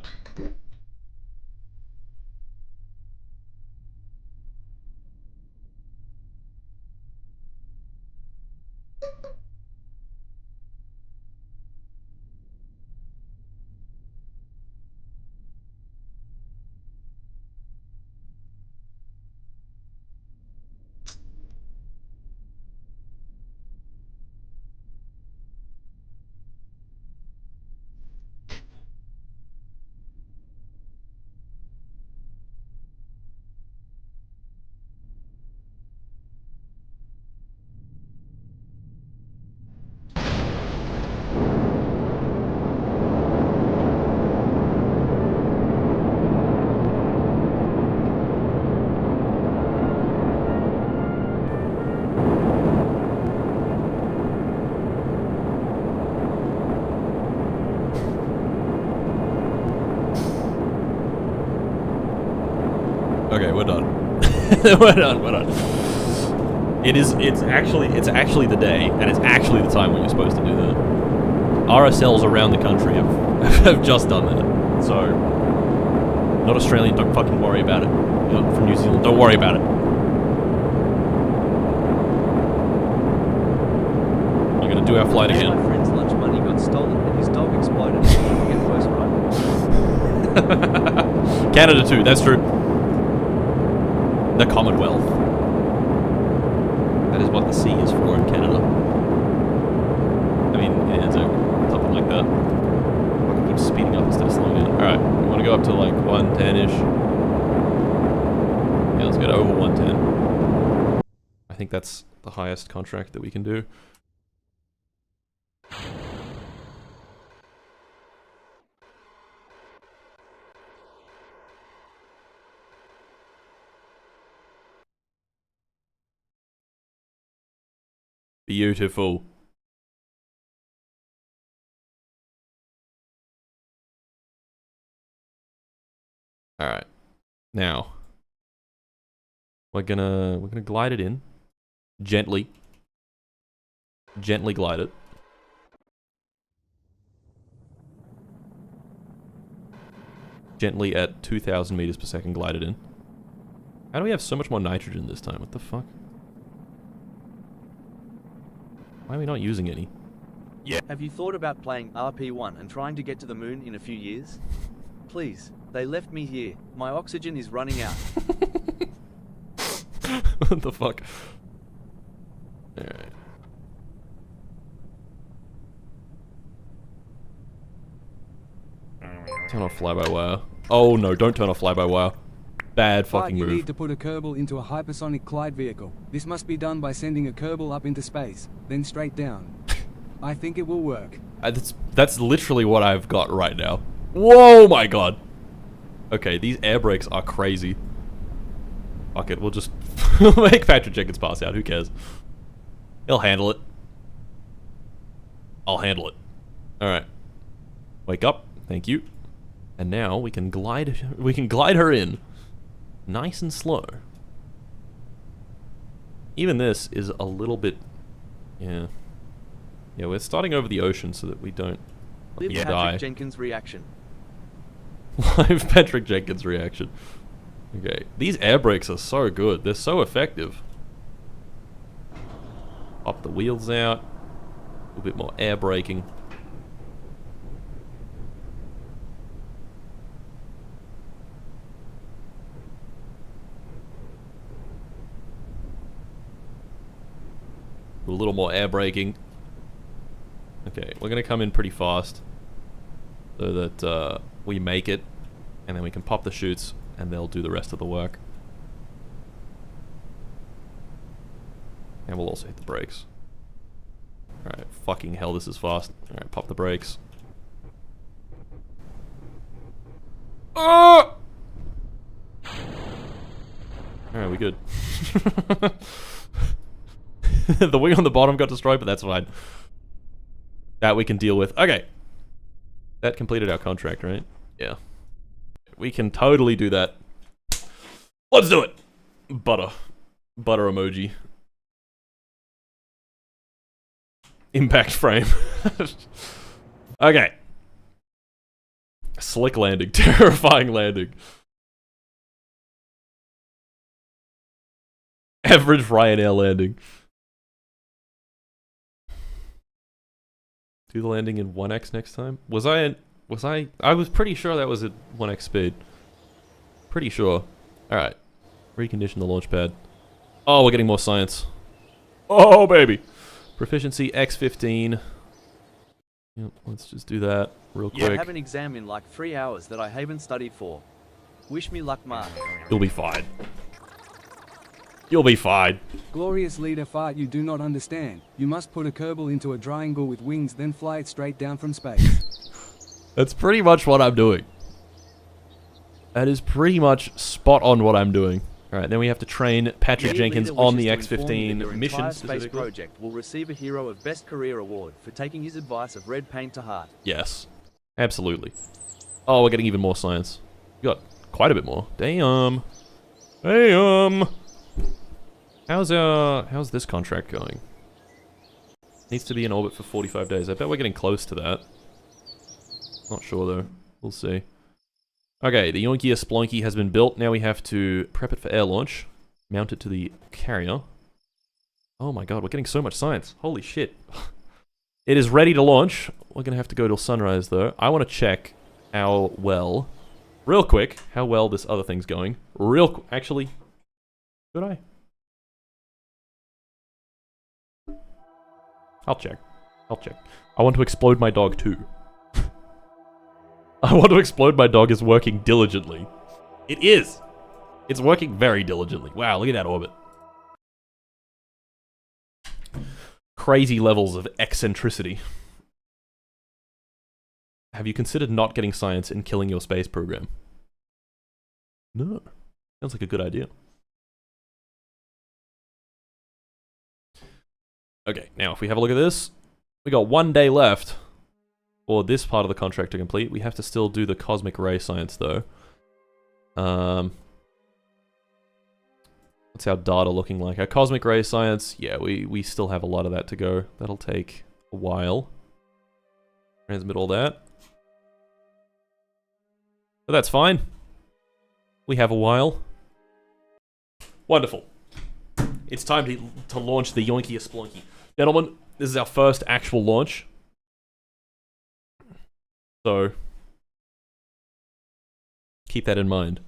Okay, we're done. we're done. It's actually the day, and it's actually the time when you're supposed to do that. RSLs around the country have just done that. So, not Australian, don't fucking worry about it. You're not from New Zealand, don't worry about it. We're gonna do our flight again. My friend's lunch money got stolen and his dog exploded. Get first right. Canada too, that's true. The Commonwealth. That is what the C is for in Canada. I mean, yeah, it's something like that. I keep speeding up instead of slowing down. Alright, we want to go up to like 110-ish. Yeah, let's get over 110. I think that's the highest contract that we can do. Beautiful. All right. Now we're gonna glide it in gently. Gently glide it. Gently at 2,000 meters per second glide it in. How do we have so much more nitrogen this time? What the fuck? Why are we not using any? Yeah. Have you thought about playing RP1 and trying to get to the moon in a few years? Please, they left me here. My oxygen is running out. What the fuck? Alright. Turn off fly-by-wire. Oh no, don't turn off fly-by-wire. Bad fucking You move. need to put a Kerbal into a hypersonic glide vehicle. This must be done by sending a Kerbal up into space, then straight down. I think it will work. That's literally what I've got right now. Whoa, my god. Okay, these air brakes are crazy. Fuck it, we'll just make Patrick Jenkins pass out. Who cares? He'll handle it. I'll handle it. Alright. Wake up. Thank you. And now we can glide her in. Nice and slow. Even this is a little bit... Yeah. Yeah, we're starting over the ocean so that we don't Live die. Patrick Jenkins reaction. Live Patrick Jenkins reaction. Okay, these air brakes are so good. They're so effective. Pop the wheels out. A little bit more air braking. A little more air braking. Okay, we're gonna come in pretty fast so that we make it, and then we can pop the chutes and they'll do the rest of the work. And we'll also hit the brakes. Alright, fucking hell, this is fast. Alright, pop the brakes. Oh! Alright, we good. The wing on the bottom got destroyed, but that's fine. That we can deal with. Okay. That completed our contract, right? Yeah. We can totally do that. Let's do it. Butter emoji. Impact frame. Okay. Slick landing. Terrifying landing. Average Ryanair landing. Do the landing in 1x next time? I was pretty sure that was at 1x speed. Pretty sure. Alright. Recondition the launch pad. Oh, we're getting more science. Oh, baby. Proficiency X15. Yep, let's just do that real quick. I have an exam in like 3 hours that I haven't studied for. Wish me luck, Mark. You'll be fine. You'll be fine. Glorious leader fart you do not understand. You must put a Kerbal into a triangle with wings, then fly it straight down from space. That's pretty much what I'm doing. That is pretty much spot on what I'm doing. Alright, then we have to train Patrick Jenkins on the X15 mission space project will receive a Hero of Best Career award for taking his advice of red paint to heart. Yes. Absolutely. Oh, we're getting even more science. We got quite a bit more. Damn. Damn. How's this contract going? Needs to be in orbit for 45 days. I bet we're getting close to that. Not sure though. We'll see. Okay, the Yoinkia Splonky has been built. Now we have to prep it for air launch. Mount it to the carrier. Oh my god, we're getting so much science. Holy shit. It is ready to launch. We're gonna have to go till sunrise though. I want to check how well, real quick, how well this other thing's going. Actually, should I? I'll check. I want to explode my dog too. I want to explode my dog is working diligently. It is! It's working very diligently. Wow, look at that orbit. Crazy levels of eccentricity. Have you considered not getting science and killing your space program? No. Sounds like a good idea. Okay, now if we have a look at this, we got 1 day left for this part of the contract to complete. We have to still do the cosmic ray science though. What's our data looking like? Our cosmic ray science, yeah, we still have a lot of that to go. That'll take a while. Transmit all that. But that's fine. We have a while. Wonderful. It's time to launch the Yoinkia Splonky. Gentlemen, this is our first actual launch. So, keep that in mind.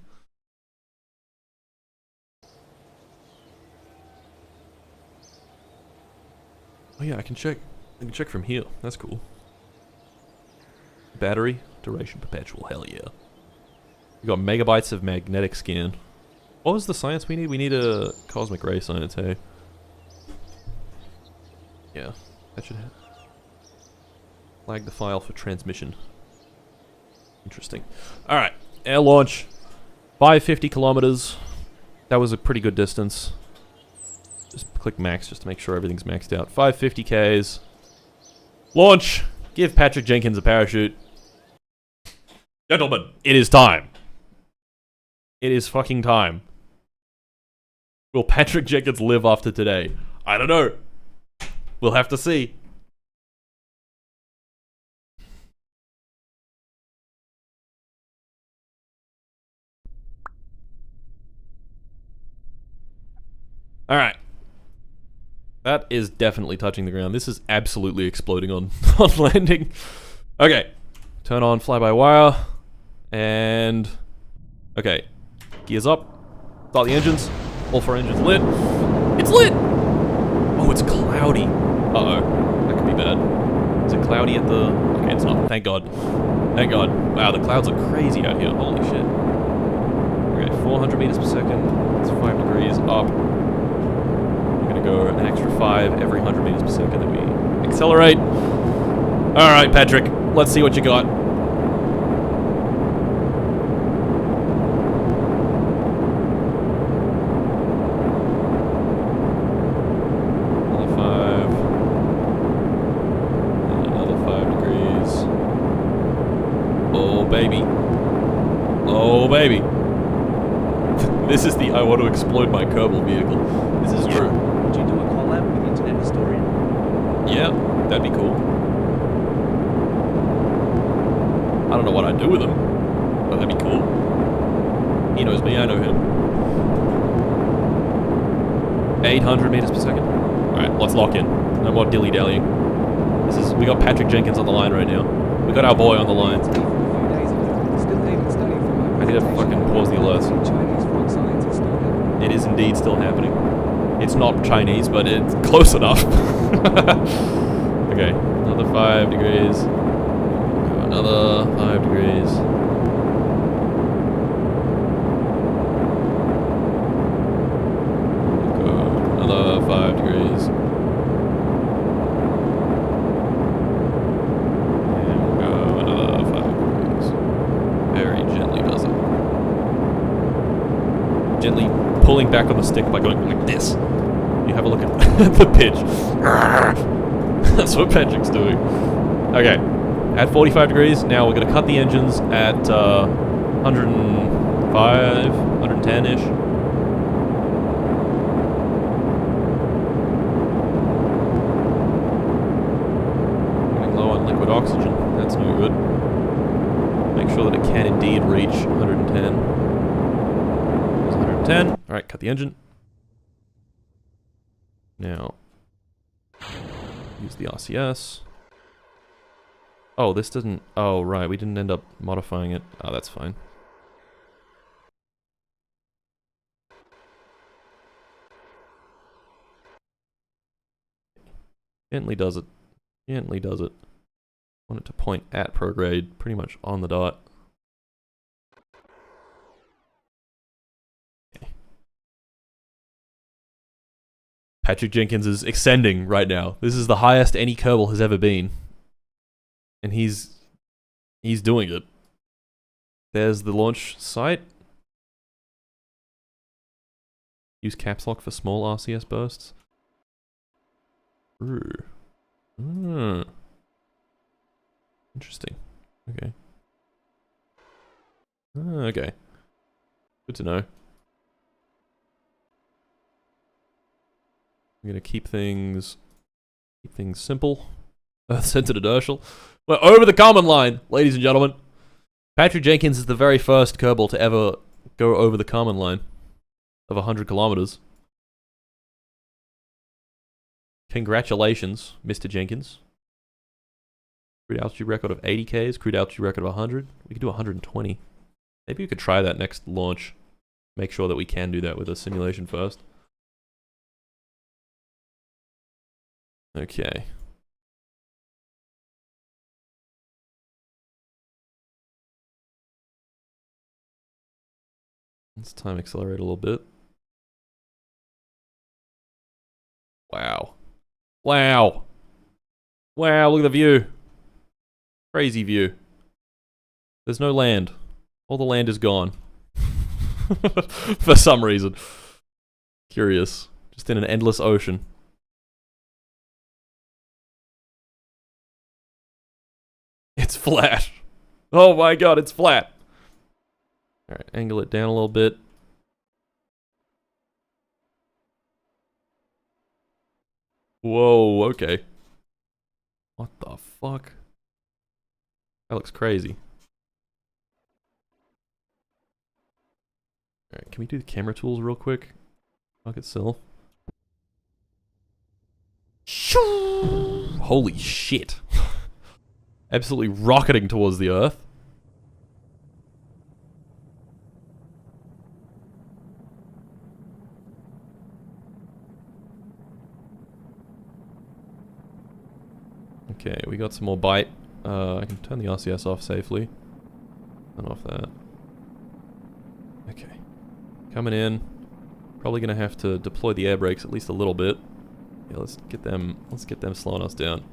Oh yeah, I can check from here. That's cool. Battery, duration perpetual, hell yeah. We got megabytes of magnetic scan. What was the science we need? We need a cosmic ray science, hey? Yeah, that should have. Flag the file for transmission. Interesting. Alright, air launch. 550 kilometers. That was a pretty good distance. Just click max just to make sure everything's maxed out. 550 Ks. Launch! Give Patrick Jenkins a parachute. Gentlemen, it is time. It is fucking time. Will Patrick Jenkins live after today? I don't know. We'll have to see. Alright. That is definitely touching the ground. This is absolutely exploding on landing. Okay. Turn on fly-by-wire. And... okay. Gears up. Start the engines. All 4 engines lit. It's lit! Oh, it's cloudy. Uh-oh. That could be bad. Is it cloudy at the... okay, it's not. Thank God. Thank God. Wow, the clouds are crazy out here. Holy shit. Okay, 400 meters per second. It's 5 degrees up. We're gonna go an extra 5 every 100 meters per second that we accelerate. Alright, Patrick. Let's see what you got. baby. This is the I want to explode my Kerbal vehicle. This is true. Would you do a collab with Internet Historian? Yeah, that'd be cool. I don't know what I'd do with him, but that'd be cool. He knows me, I know him. 800 meters per second. Alright, let's lock in. No more dilly-dallying. We got Patrick Jenkins on the line right now. We got our boy on the line. I need to fucking pause the alerts. It is indeed still happening. It's not Chinese, but it's close enough. Okay, another 5 degrees. Another 5 degrees. Another 5 degrees. And we'll go another 5 degrees. Very gently does it. Gently pulling back on the stick by going like this. You have a look at the pitch. That's what Patrick's doing. Okay. At 45 degrees, now we're going to cut the engines at 105, 110-ish. Running low on liquid oxygen. That's no good. Make sure that it can indeed reach 110. There's 110. Alright, cut the engine. Now, use the RCS. Oh, this doesn't... Oh, right, we didn't end up modifying it. Oh, that's fine. Gently does it. Gently does it. Want it to point at prograde, pretty much on the dot. Okay. Patrick Jenkins is ascending right now. This is the highest any Kerbal has ever been. And he's doing it. There's the launch site. Use caps lock for small RCS bursts. Ooh. Interesting. Okay. Okay. Good to know. I'm gonna keep things simple. Earth-centered inertial. We're over the common line, ladies and gentlemen. Patrick Jenkins is the very first Kerbal to ever go over the common line of 100 kilometers. Congratulations, Mr. Jenkins. Crude altitude record of 80 Ks, crude altitude record of 100. We could do 120. Maybe we could try that next launch. Make sure that we can do that with a simulation first. Okay. Let's time accelerate a little bit. Wow. Wow. Wow, look at the view. Crazy view. There's no land. All the land is gone. For some reason. Curious. Just in an endless ocean. It's flat. Oh my god, it's flat. Alright, angle it down a little bit. Whoa, okay. What the fuck? That looks crazy. Alright, can we do the camera tools real quick? Fuck itself. Holy shit. Absolutely rocketing towards the Earth. Okay, we got some more bite. I can turn the RCS off safely. Turn off that. Okay. Coming in. Probably gonna have to deploy the air brakes at least a little bit. Yeah, let's get them slowing us down.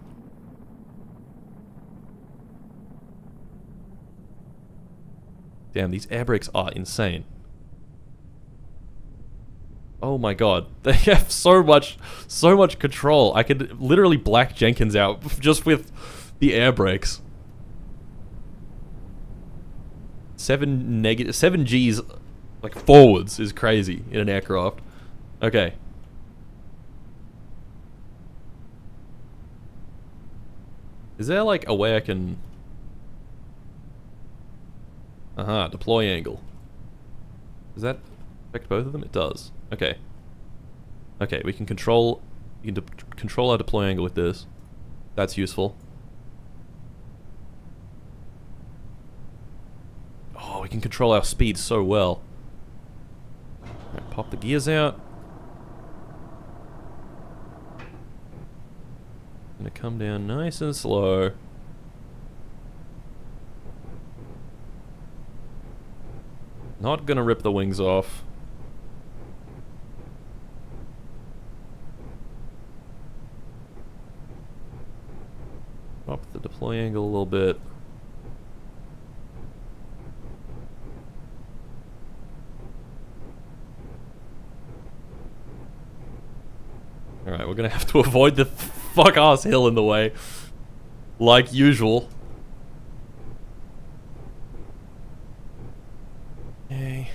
Damn, these air brakes are insane. Oh my god, they have so much control. I could literally black Jenkins out just with the air brakes. 7 Gs, like, forwards is crazy in an aircraft. Okay. Is there, like, a way I can... deploy angle. Does that affect both of them? It does. Okay. Okay, we can control... You can control our deploy angle with this. That's useful. Oh, we can control our speed so well. Alright, pop the gears out. Gonna come down nice and slow. Not gonna rip the wings off. Up the deploy angle a little bit. Alright, we're gonna have to avoid the fuck-ass hill in the way. Like usual. Okay.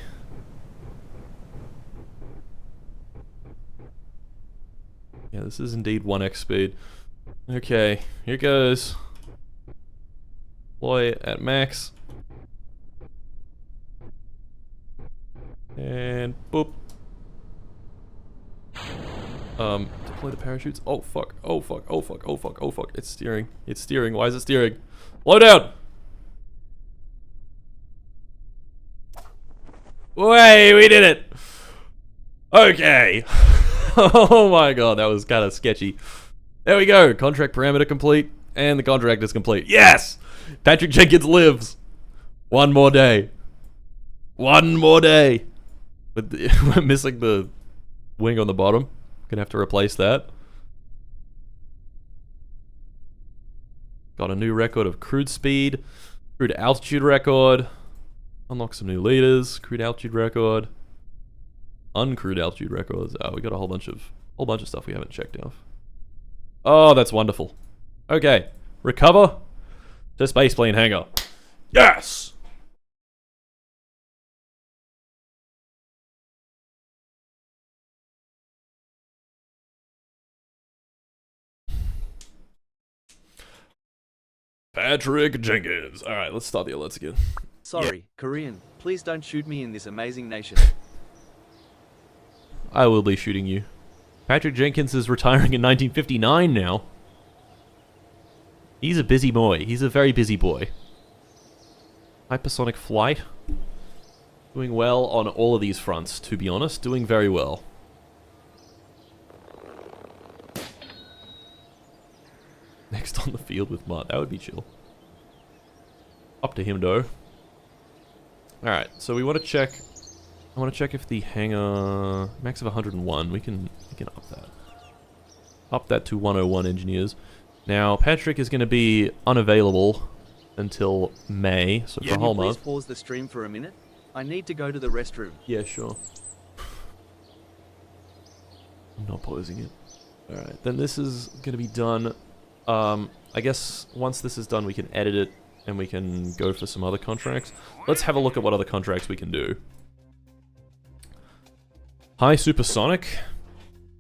Yeah, this is indeed 1x speed. Okay, here goes. Deploy at max. And boop. Deploy the parachutes. Oh fuck, oh fuck, oh fuck, oh fuck, oh fuck. It's steering. It's steering. Why is it steering? Slow down! Way, we did it! Okay. Oh my god, that was kind of sketchy. There we go. Contract parameter complete. And the contract is complete. Yes! Patrick Jenkins lives. One more day. One more day. But we're missing the wing on the bottom. Gonna have to replace that. Got a new record of crude speed. Crude altitude record. Unlock some new leaders. Crude altitude record. Uncrewed altitude records. Oh, we got a whole bunch of stuff we haven't checked off. Oh, that's wonderful. Okay. Recover to spaceplane hangar. Yes! Patrick Jenkins. Alright, let's start the alerts again. Sorry, Korean. Please don't shoot me in this amazing nation. I will be shooting you. Patrick Jenkins is retiring in 1959 now. He's a busy boy. He's a very busy boy. Hypersonic flight. Doing well on all of these fronts, to be honest. Doing very well. Next on the field with Mutt. That would be chill. Up to him, though. Alright, so we want to check... I want to check if the hangar... Max of 101. We can up that. Up that to 101 engineers. Now, Patrick is going to be unavailable until May, so for a whole month. Please pause the stream for a minute? I need to go to the restroom. Yeah, sure. I'm not pausing it. Alright, then this is going to be done. I guess once this is done, we can edit it and we can go for some other contracts. Let's have a look at what other contracts we can do. High supersonic.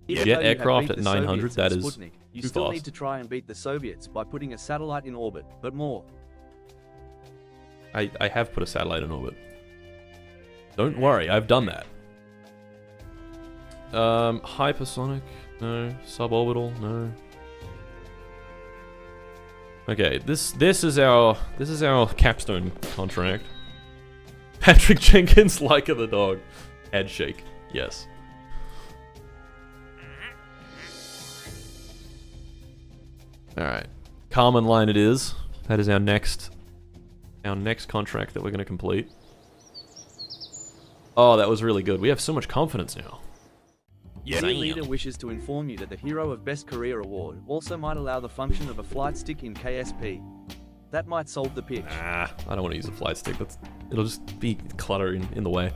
Jet aircraft at 900, that is Sputnik, you too still fast. need to try and beat the Soviets by putting a satellite in orbit, but more. I have put a satellite in orbit. Don't worry, I've done that. Hypersonic, no. Suborbital, no. Okay, this is our capstone contract. Patrick Jenkins, like the dog. Head shake, yes. Alright. Carmen line it is. That is our next contract that we're gonna complete. Oh, that was really good. We have so much confidence now. Your leader wishes to inform you that the Hero of Best Career Award also might allow the function of a flight stick in KSP. That might solve the pitch. I don't want to use a flight stick. It'll just be clutter in the way.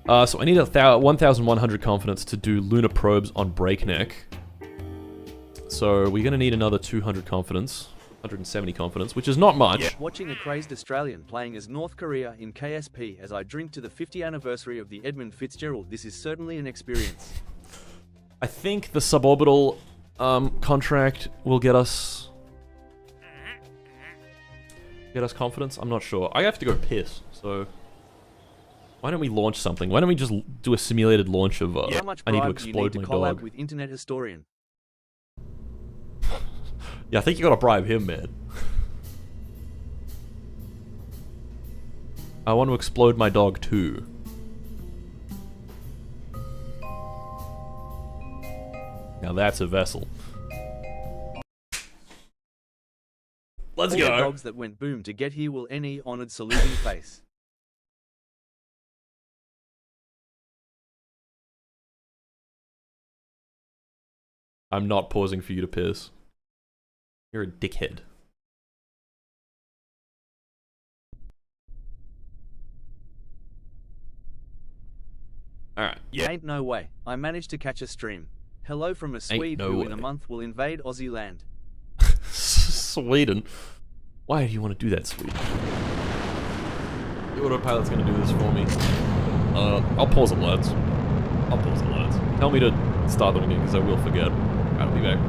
So I need 1,100 confidence to do lunar probes on Breakneck. So we're gonna need another 200 confidence. 170 confidence, which is not much. Watching a crazed Australian playing as North Korea in KSP as I drink to the 50th anniversary of the Edmund Fitzgerald, this is certainly an experience. I think the suborbital contract will get us confidence. I'm not sure. I have to go piss, so why don't we launch something? Why don't we just do a simulated launch of How much I need to bribe explode do you my need to collab dog. with Internet Historian? Yeah, I think you gotta bribe him, man. I want to explode my dog too. Now that's a vessel. Let's All go. the dogs that went boom to get here will any honored saluting face. I'm not pausing for you to piss. You're a dickhead. Alright, yeah. Ain't no way. I managed to catch a stream. Hello from a Swede no who in way. a month will invade Aussie land. Sweden? Why do you want to do that, Sweden? The autopilot's gonna do this for me. I'll pause it, lads. I'll pause it, lads. Tell me to start them again, because I will forget. I'll be back.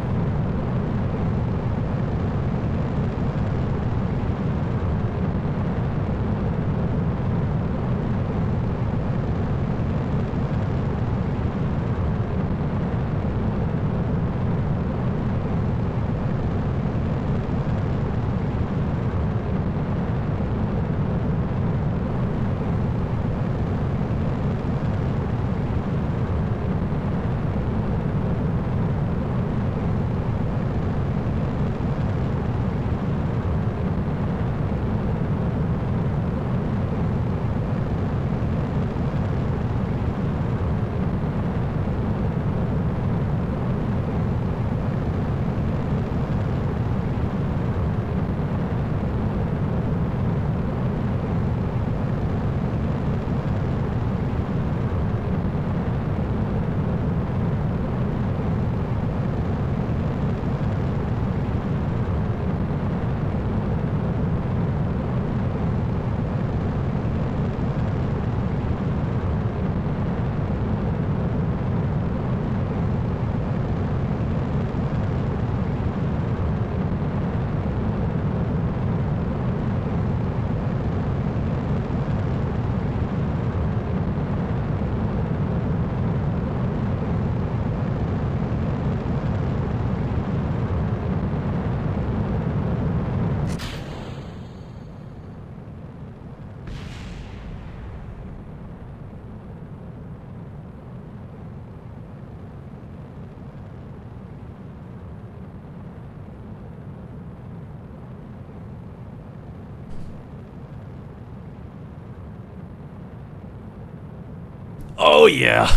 Oh yeah!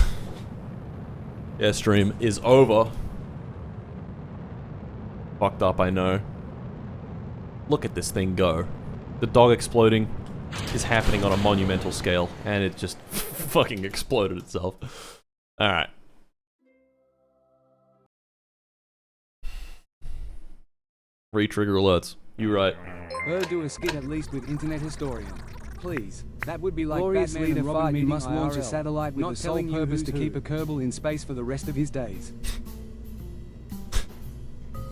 Airstream is over. Fucked up, I know. Look at this thing go. The dog exploding is happening on a monumental scale, and it just fucking exploded itself. Alright. Re-trigger alerts. You right. Do a skit at least with Internet Historian. Please. That would be like Glorious Batman leader and Robin fart, you meeting must launch a IRL. satellite with Not the sole telling you purpose who's to who. keep a Kerbal in space for the rest of his days.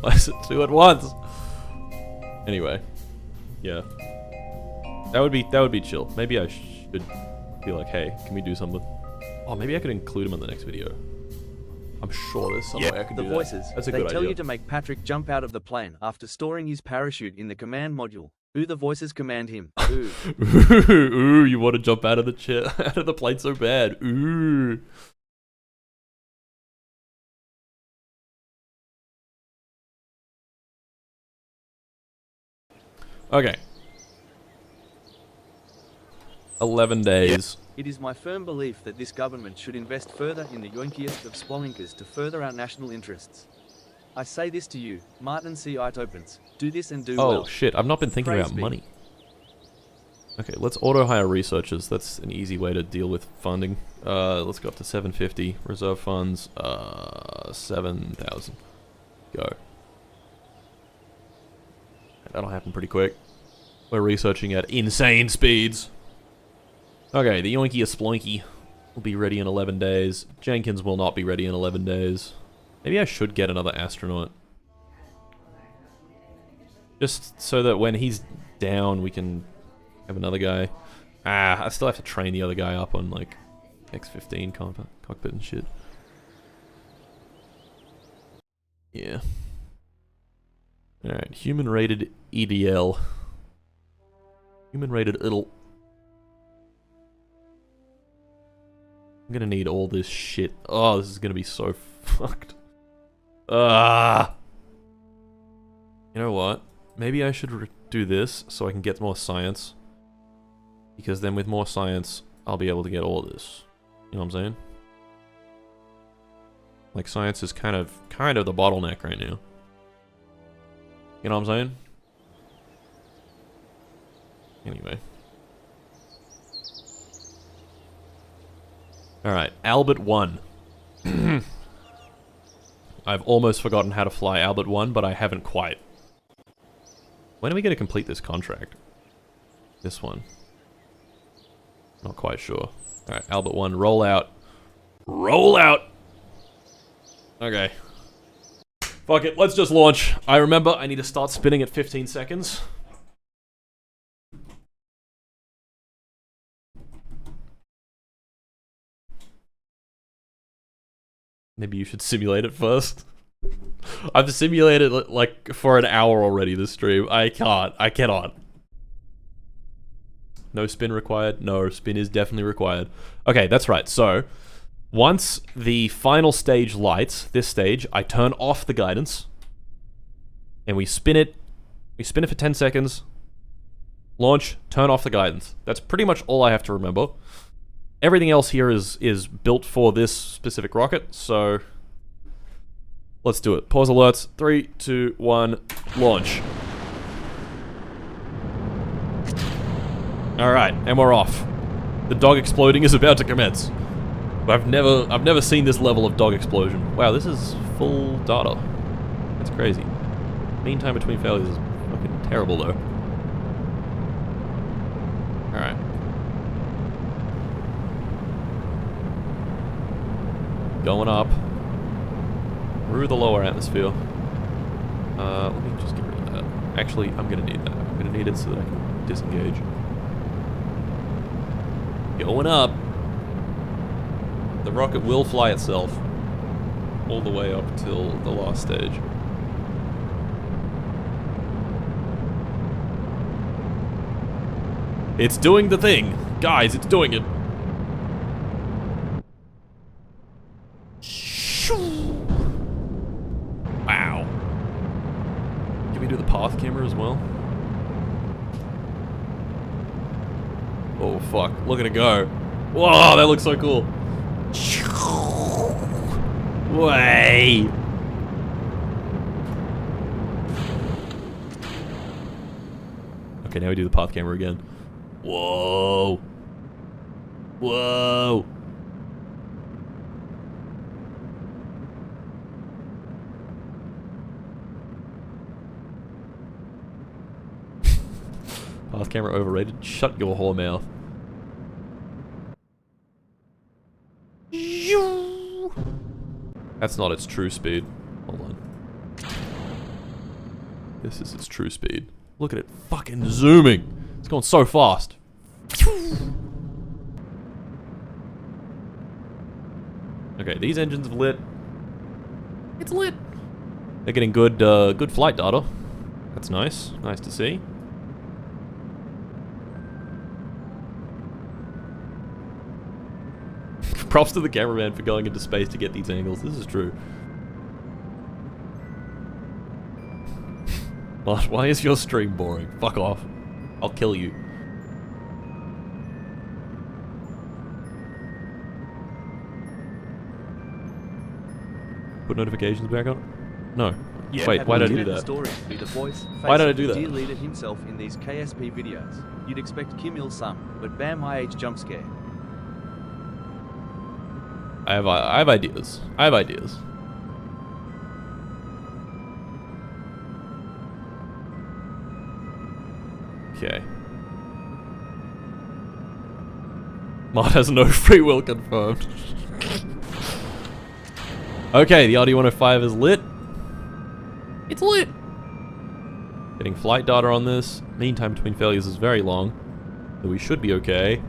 Why is it two at once? Anyway. Yeah. That would be chill. Maybe I should be like, hey, can we do something? Oh, maybe I could include him in the next video. I'm sure there's some way I could The do voices, that. That's a they good tell idea. you to make Patrick jump out of the plane after storing his parachute in the command module. Ooh, the voices command him. Ooh. Ooh, you want to jump out of the chair, out of the plane so bad. Ooh. Okay. 11 days. It is my firm belief that this government should invest further in the yoinkiest of Spollinkers to further our national interests. I say this to you, Martin C. Opens. Do this and do Oh well. shit, I've not been thinking Praise about be. money. Okay, let's auto-hire researchers. That's an easy way to deal with funding. Let's go up to 750. Reserve funds, 7,000. Go. That'll happen pretty quick. We're researching at insane speeds. Okay, the Yoinky Sploinky will be ready in 11 days. Jenkins will not be ready in 11 days. Maybe I should get another astronaut. Just so that when he's down, we can have another guy. Ah, I still have to train the other guy up on, like, X-15 cockpit and shit. Yeah. Alright, human-rated EDL. Human-rated idle. I'm gonna need all this shit. Oh, this is gonna be so fucked. Ah! You know what? Maybe I should do this so I can get more science. Because then with more science, I'll be able to get all this. You know what I'm saying? Like, science is kind of the bottleneck right now. You know what I'm saying? Anyway. Alright, Albert 1. I've almost forgotten how to fly Albert 1, but I haven't quite. When are we going to complete this contract? This one. Not quite sure. Alright, Albert 1, roll out. Roll out! Okay. Fuck it, let's just launch. I remember I need to start spinning at 15 seconds. Maybe you should simulate it first. I've simulated it like for an hour already this stream. I cannot. No spin required? No, spin is definitely required. Okay, that's right. So, once the final stage lights, this stage, I turn off the guidance. And we spin it. We spin it for 10 seconds. Launch, turn off the guidance. That's pretty much all I have to remember. Everything else here is built for this specific rocket, so let's do it. Pause alerts. 3, 2, 1, launch. Alright, and we're off. The dog exploding is about to commence. I've never seen this level of dog explosion. Wow, this is full data. That's crazy. Mean time between failures is fucking terrible though. Alright. Going up. Through the lower atmosphere. Let me just get rid of that. Actually, I'm gonna need that. I'm gonna need it so that I can disengage. Going up. The rocket will fly itself. All the way up till the last stage. It's doing the thing! Guys, it's doing it! Wow. Can we do the path camera as well? Oh fuck, look at it go. Whoa, that looks so cool. Way. Okay, now we do the path camera again. Whoa. Whoa. Path camera overrated. Shut your whore mouth. That's not its true speed. Hold on. This is its true speed. Look at it fucking zooming. It's going so fast. Okay, these engines have lit. It's lit. They're getting good, good flight data. That's nice. Nice to see. Props to the cameraman for going into space to get these angles. This is true. Why is your stream boring? Fuck off. I'll kill you. Put notifications back on? No. Yeah, wait, why did I do that? Why did I do that? Dear leader himself in these KSP videos. You'd expect Kim Il-sung, but bam, IH jump scare. I have ideas. I have ideas. Okay. Mod has no free will confirmed. Okay, the RD-105 is lit. It's lit! Getting flight data on this. Mean time between failures is very long, so we should be okay.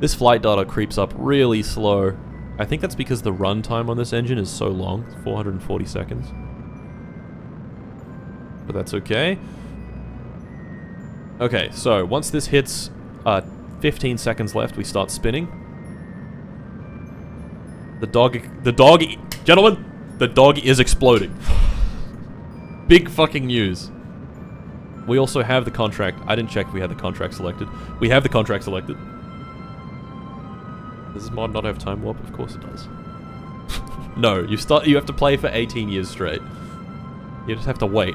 This flight data creeps up really slow. I think that's because the runtime on this engine is so long, 440 seconds. But that's okay. Okay, so once this hits 15 seconds left, we start spinning. The dog, gentlemen, the dog is exploding. Big fucking news. We also have the contract. I didn't check if we had the contract selected. We have the contract selected. Does this mod not have time warp? Of course it does. No, you have to play for 18 years straight. You just have to wait.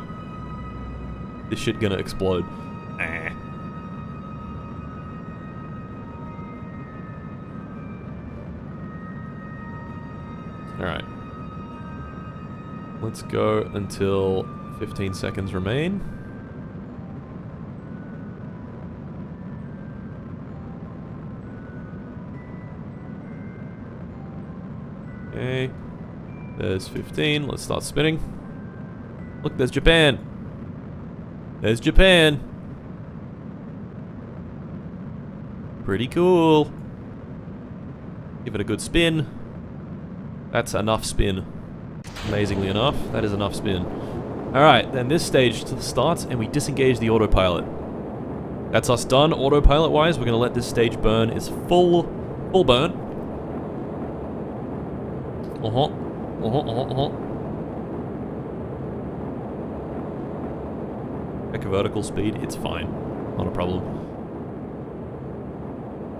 This shit gonna explode. Alright. Let's go until 15 seconds remain. Okay. There's 15. Let's start spinning. Look, there's Japan. There's Japan. Pretty cool. Give it a good spin. That's enough spin. Amazingly enough, that is enough spin. Alright, then this stage starts and we disengage the autopilot. That's us done autopilot-wise. We're going to let this stage burn its full burn. Back a vertical speed, it's fine. Not a problem.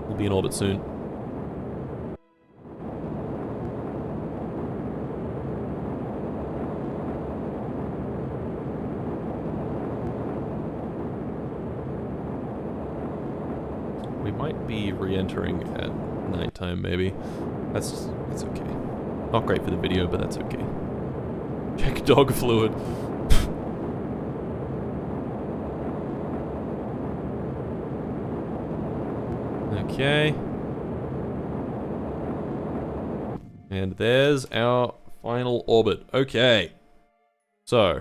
We'll be in orbit soon. We might be re-entering at nighttime, maybe. That's okay. Not great for the video, but that's okay. Check dog fluid. Okay. And there's our final orbit. Okay. So.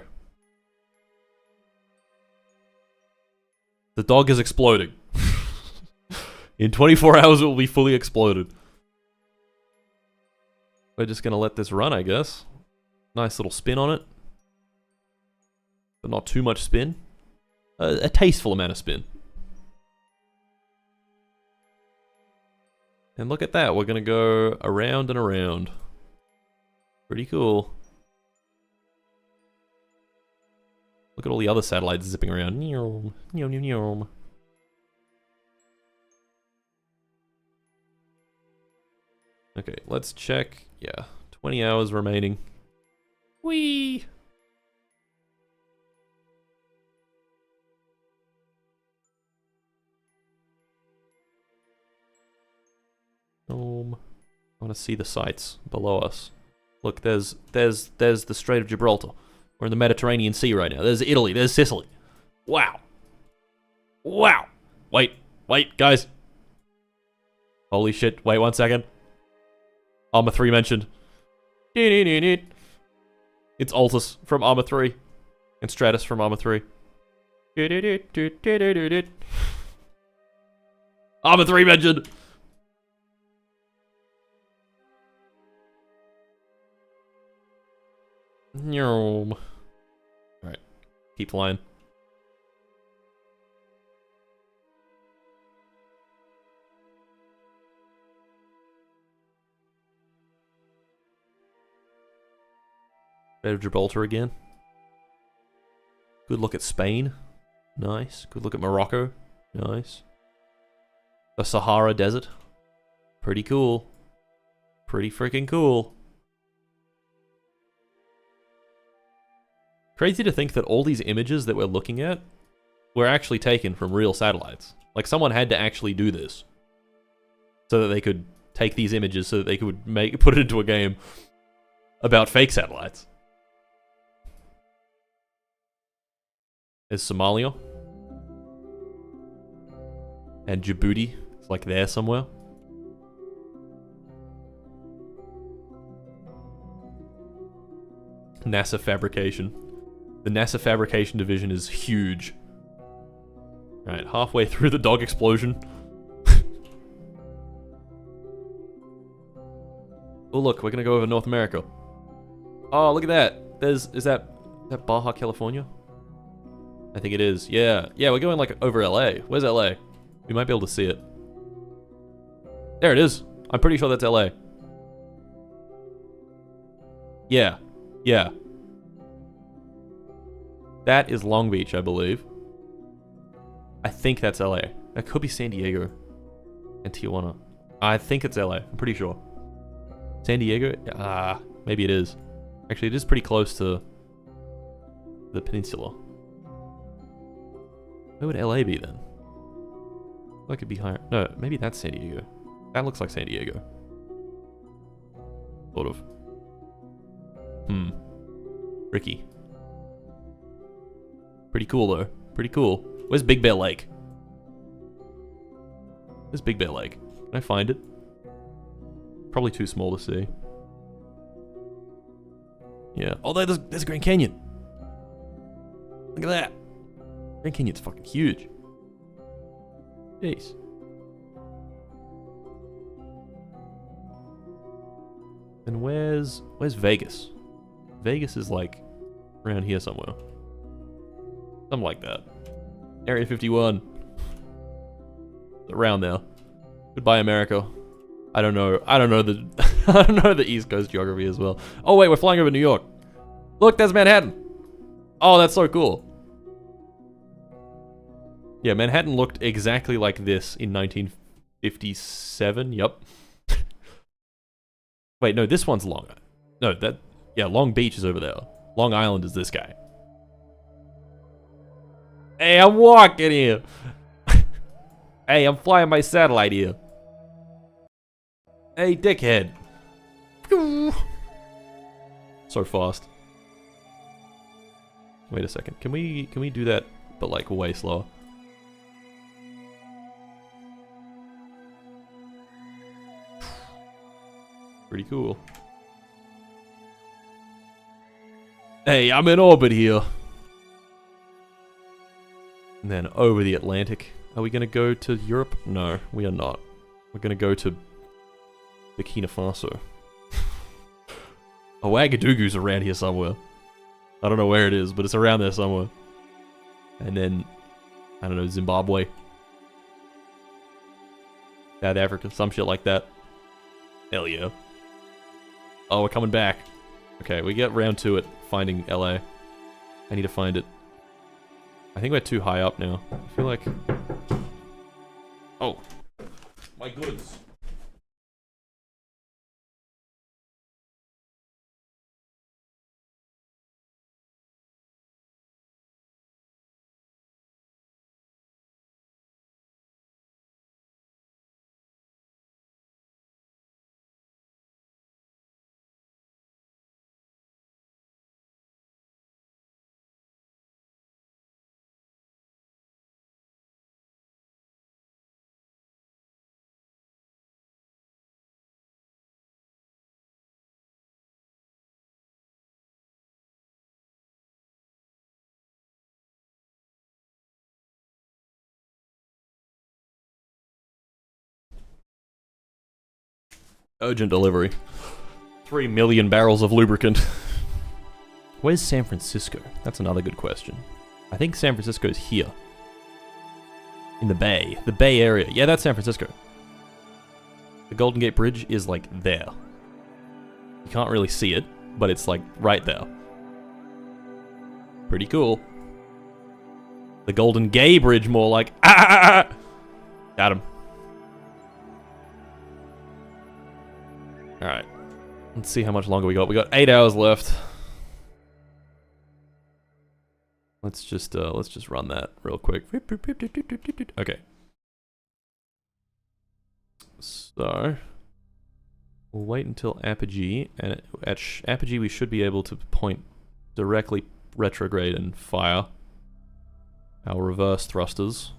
The dog is exploding. In 24 hours it will be fully exploded. We're just gonna let this run, I guess. Nice little spin on it. But not too much spin. A tasteful amount of spin. And look at that, we're gonna go around and around. Pretty cool. Look at all the other satellites zipping around. Okay, let's check. Yeah, 20 hours remaining. Whee! I want to see the sights below us. Look, there's the Strait of Gibraltar. We're in the Mediterranean Sea right now. There's Italy. There's Sicily. Wow. Wow. Wait, guys. Holy shit. Wait 1 second. Armor 3 mentioned. It's Altus from Armor 3. And Stratus from Armor 3. Armor 3 mentioned. Alright. Keep flying. Strait of Gibraltar again. Good look at Spain. Nice. Good look at Morocco. Nice. The Sahara Desert. Pretty cool. Pretty freaking cool. Crazy to think that all these images that we're looking at were actually taken from real satellites. Like, someone had to actually do this so that they could take these images so that they could put it into a game about fake satellites. Is Somalia? And Djibouti is like there somewhere. NASA fabrication. The NASA fabrication division is huge. Right, halfway through the dog explosion. Oh look, we're gonna go over North America. Oh, look at that. Is that Baja, California? I think it is. Yeah, we're going like over LA. Where's LA? We might be able to see it. There it is. I'm pretty sure that's LA. Yeah. That is Long Beach, I believe. I think that's LA. That could be San Diego and Tijuana. I think it's LA. I'm pretty sure. San Diego? Maybe it is. Actually, it is pretty close to the peninsula. Where would LA be then? Well, it could be higher. No, maybe that's San Diego. That looks like San Diego. Sort of. Tricky. Pretty cool though. Pretty cool. Where's Big Bear Lake? Where's Big Bear Lake? Can I find it? Probably too small to see. Yeah. Oh, there's Grand Canyon. Look at that. Grand Canyon's fucking huge. Jeez. And where's Vegas? Vegas is like around here somewhere. Something like that. Area 51. Around there. Goodbye, America. I don't know the I don't know the East Coast geography as well. Oh wait, we're flying over New York. Look, there's Manhattan. Oh, that's so cool. Yeah, Manhattan looked exactly like this in 1957. Yup. Wait, no, this one's Long. No, Long Beach is over there. Long Island is this guy. Hey, I'm walking here. Hey, I'm flying my satellite here. Hey, dickhead. So fast. Wait a second. Can we do that, but like way slower? Pretty cool. Hey, I'm in orbit here. And then over the Atlantic. Are we gonna go to Europe? No, we are not. We're gonna go to Burkina Faso. Ouagadougou's around here somewhere. I don't know where it is, but it's around there somewhere. And then, I don't know, Zimbabwe. South Africa, some shit like that. Hell yeah. Oh, we're coming back. Okay, we get round to it, finding LA. I need to find it. I think we're too high up now. I feel like... Oh. My goods. Urgent delivery. 3 million barrels of lubricant. Where's San Francisco? That's another good question. I think San Francisco's here. In the Bay. The Bay Area. Yeah, that's San Francisco. The Golden Gate Bridge is like there. You can't really see it, but it's like right there. Pretty cool. The Golden Gay Bridge more like... Got him. Alright. Let's see how much longer we got. We got 8 hours left. Let's just run that real quick. Okay. So we'll wait until apogee, and at apogee we should be able to point directly retrograde and fire our reverse thrusters.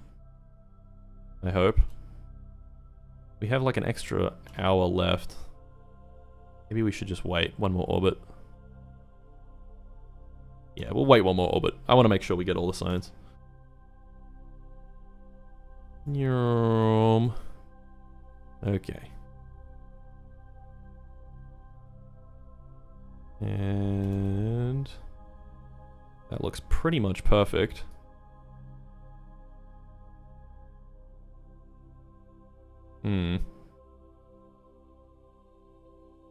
I hope. We have like an extra hour left. Maybe we should just wait one more orbit. Yeah, we'll wait one more orbit. I want to make sure we get all the science. Okay. And that looks pretty much perfect.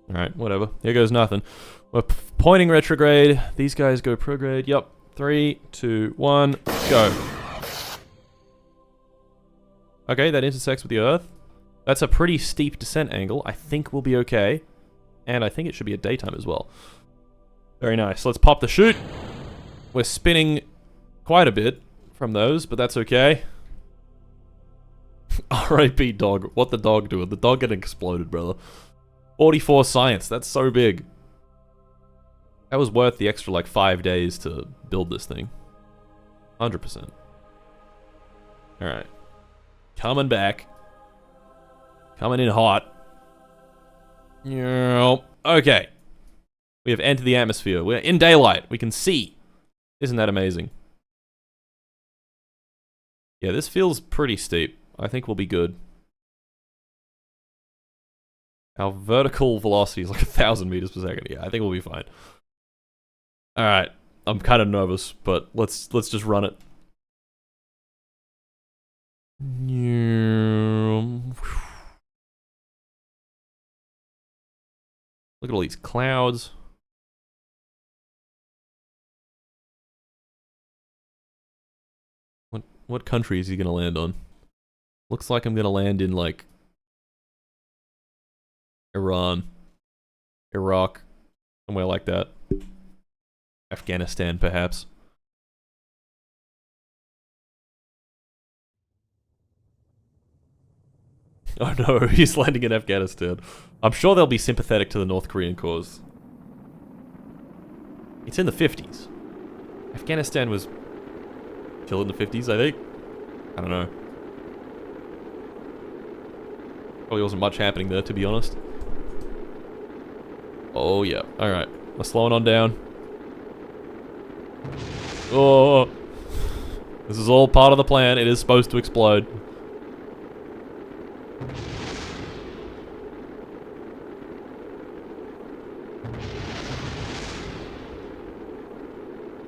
Alright, whatever. Here goes nothing. We're pointing retrograde. These guys go prograde. Yep. 3, 2, 1, go. Okay, that intersects with the Earth. That's a pretty steep descent angle. I think we'll be okay. And I think it should be at daytime as well. Very nice. Let's pop the chute. We're spinning quite a bit from those, but that's okay. R.I.P. dog. What the dog doing? The dog getting exploded, brother. 44 science. That's so big. That was worth the extra, like, 5 days to build this thing. 100%. Alright. Coming back. Coming in hot. Okay. We have entered the atmosphere. We're in daylight. We can see. Isn't that amazing? Yeah, this feels pretty steep. I think we'll be good. Our vertical velocity is like 1,000 meters per second. Yeah, I think we'll be fine. Alright. I'm kind of nervous, but let's just run it. Look at all these clouds. What country is he gonna land on? Looks like I'm gonna land in, like, Iran, Iraq, somewhere like that. Afghanistan, perhaps. Oh no, he's landing in Afghanistan. I'm sure they'll be sympathetic to the North Korean cause. It's in the 50s. Afghanistan was still in the 50s, I think. I don't know. Probably wasn't much happening there, to be honest. Oh yeah, alright. We're slowing on down. Oh! This is all part of the plan. It is supposed to explode.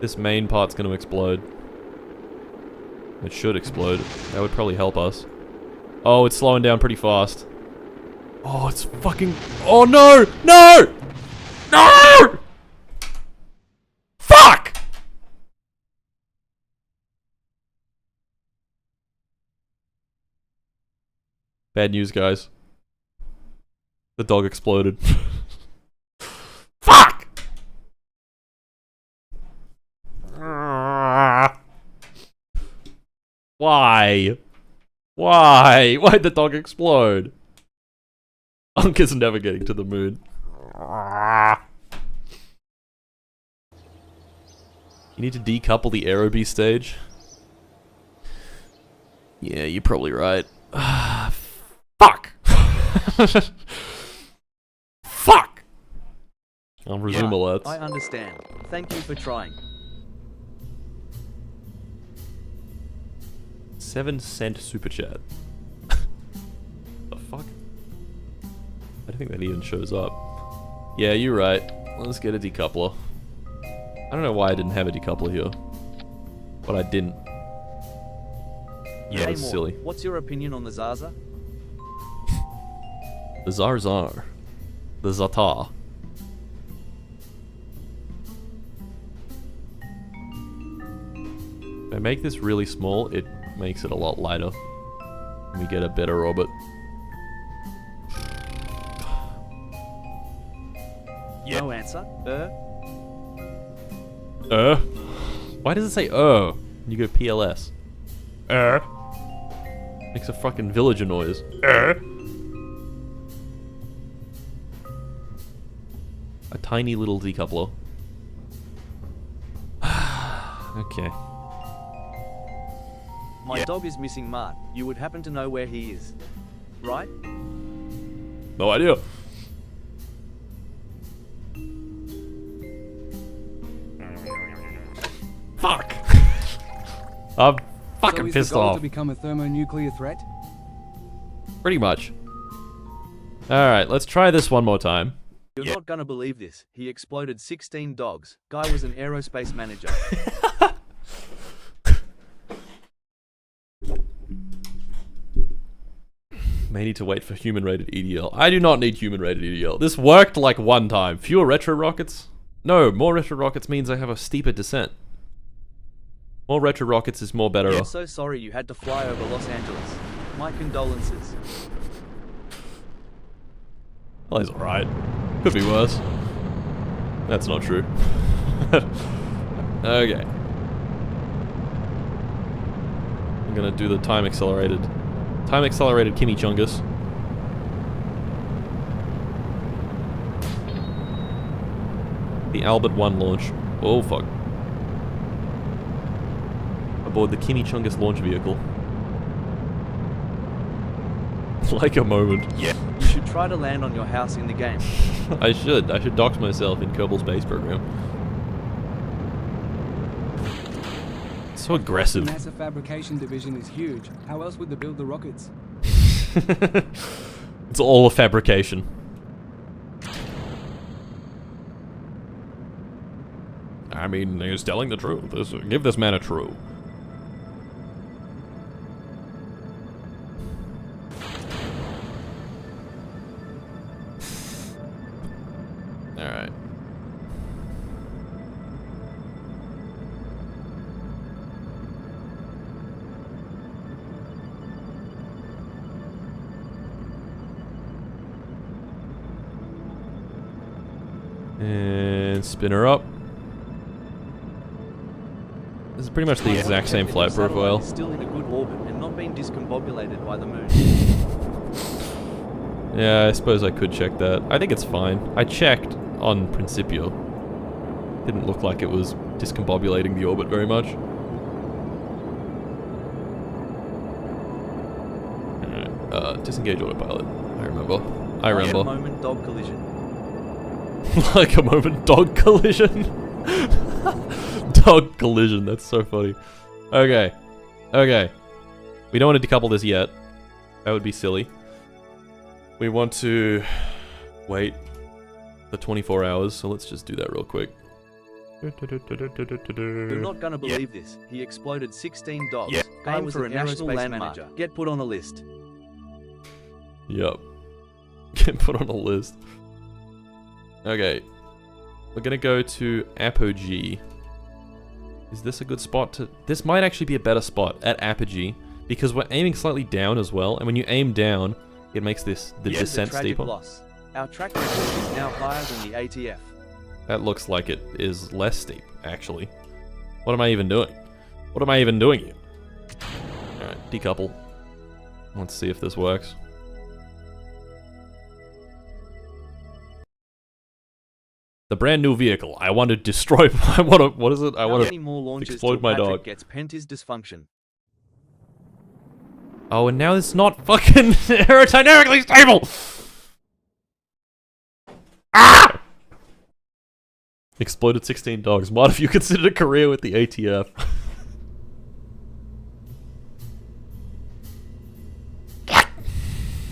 This main part's gonna explode. It should explode. That would probably help us. Oh, it's slowing down pretty fast. Oh, it's fucking... Oh no! No! No! Fuck! Bad news, guys. The dog exploded. Fuck! Why? Why? Why'd the dog explode? Unk is never getting to the moon. You need to decouple the aerobee stage. Yeah, you're probably right. Fuck! Fuck! I'll resume alerts. I understand. Thank you for trying. 7-cent super chat. The fuck? I don't think that even shows up. Yeah, you're right. Let's get a decoupler. I don't know why I didn't have a decoupler here. But I didn't. Yeah, it's silly. What's your opinion on the Zaza? The Zarzar. The Zatar. If I make this really small, it makes it a lot lighter. And we get a better orbit. Yeah. No answer. Why does it say when you go PLS? Makes a fucking villager noise. A tiny little decoupler. Okay. My dog is missing Mart. You would happen to know where he is, right? No idea. Fuck. I'm fucking So is pissed the goal off. to become a thermonuclear threat? Pretty much. Alright, let's try this one more time. You're not gonna believe this. He exploded 16 dogs. Guy was an aerospace manager. May need to wait for human-rated EDL. I do not need human-rated EDL. This worked like one time. Fewer retro rockets? No, more retro rockets means I have a steeper descent. More retro rockets is more better. I'm so sorry you had to fly over Los Angeles. My condolences. Well, he's alright. Could be worse. That's not true. Okay. I'm gonna do the time accelerated chimichangas. The Albert 1 launch. Oh fuck. Aboard the chimichangas launch vehicle. Like a moment. Yeah. You should try to land on your house in the game. I should dox myself in Kerbal Space Program. So aggressive. The NASA fabrication division is huge. How else would they build the rockets? It's all a fabrication. I mean, he's telling the truth. Give this man a true. Alright. And spin her up. This is pretty much the exact same flight profile. It's still in a good orbit and not being discombobulated by the moon. Yeah, I suppose I could check that. I think it's fine. I checked on Principia. Didn't look like it was discombobulating the orbit very much. Alright, disengage autopilot. I remember. Like a moment dog collision. Like a moment dog collision. Dog collision, that's so funny. Okay. Okay. We don't want to decouple this yet. That would be silly. We want to wait the 24 hours, so let's just do that real quick. You're not gonna believe this. He exploded 16 dogs. Guy was for a national landmark. Get put on a list. Yup. Get put on a list. Okay. We're gonna go to Apogee. Is this a good spot to... This might actually be a better spot at Apogee, because we're aiming slightly down as well, and when you aim down, it makes the descent steeper. Loss. Our track record is now higher than the ATF. That looks like it is less steep, actually. What am I even doing? What am I even doing here? Alright, decouple. Let's see if this works. The brand new vehicle. I want to destroy. I want to. What is it? I want to explode my dog. Gets pent his dysfunction. Oh, and now it's not fucking aerodynamically stable. Ah! Exploded 16 dogs. What if you considered a career with the ATF?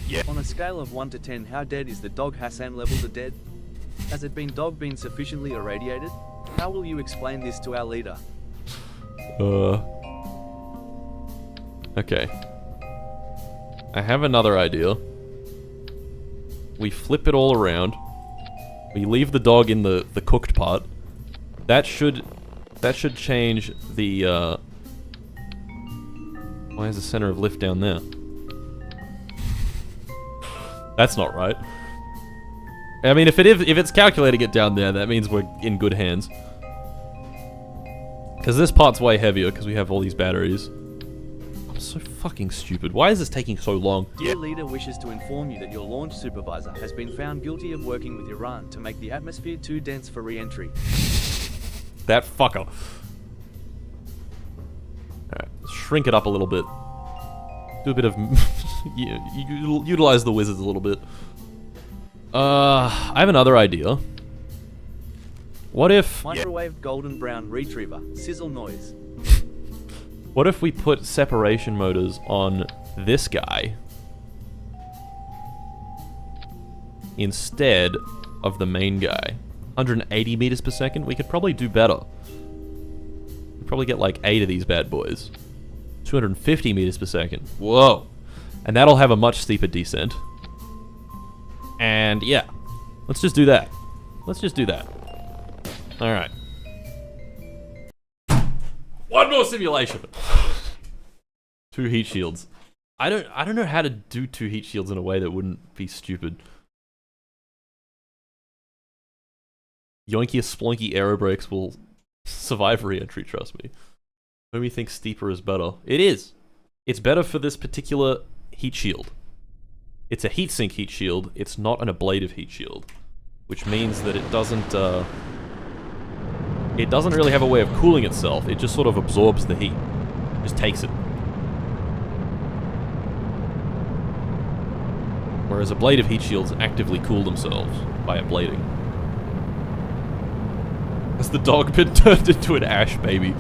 Yeah. On a scale of 1 to 10, how dead is the dog Hassan level to dead? Has it been sufficiently irradiated? How will you explain this to our leader? Okay. I have another idea. We flip it all around. We leave the dog in the cooked part. That should change the why is the center of lift down there? That's not right. I mean, if it's calculating it down there, that means we're in good hands. Because this part's way heavier because we have all these batteries. I'm so fucking stupid. Why is this taking so long? Your leader wishes to inform you that your launch supervisor has been found guilty of working with Iran to make the atmosphere too dense for re-entry. That fucker. Alright, let's shrink it up a little bit. Do a bit of... utilize the wizards a little bit. I have another idea. What if... Microwave golden brown retriever. Sizzle noise. What if we put separation motors on this guy instead of the main guy? 180 meters per second? We could probably do better. We'd probably get like 8 of these bad boys. 250 meters per second. Whoa. And that'll have a much steeper descent. And yeah, let's just do that. Let's just do that. Alright. One more simulation. 2 heat shields. I don't know how to do 2 heat shields in a way that wouldn't be stupid. Yoinky Splunky aerobrakes will survive re-entry, trust me. When we think steeper is better. It is. It's better for this particular heat shield. It's a heatsink heat shield, it's not an ablative heat shield. Which means that it doesn't really have a way of cooling itself, it just sort of absorbs the heat. Just takes it. Whereas ablative heat shields actively cool themselves by ablating. Has the dog been turned into an ash baby?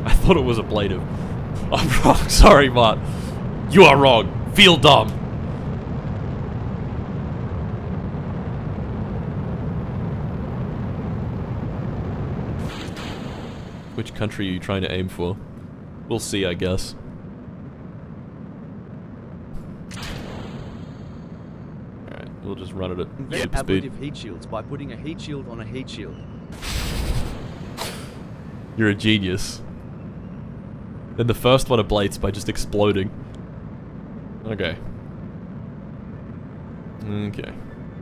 I thought it was ablative. I'm wrong, sorry, Mart. You are wrong. Feel dumb. Which country are you trying to aim for? We'll see, I guess. Alright, we'll just run it at Invent super speed. ablative heat shields by putting a heat shield on a heat shield. You're a genius. Then the first one ablates by just exploding. Okay. Okay.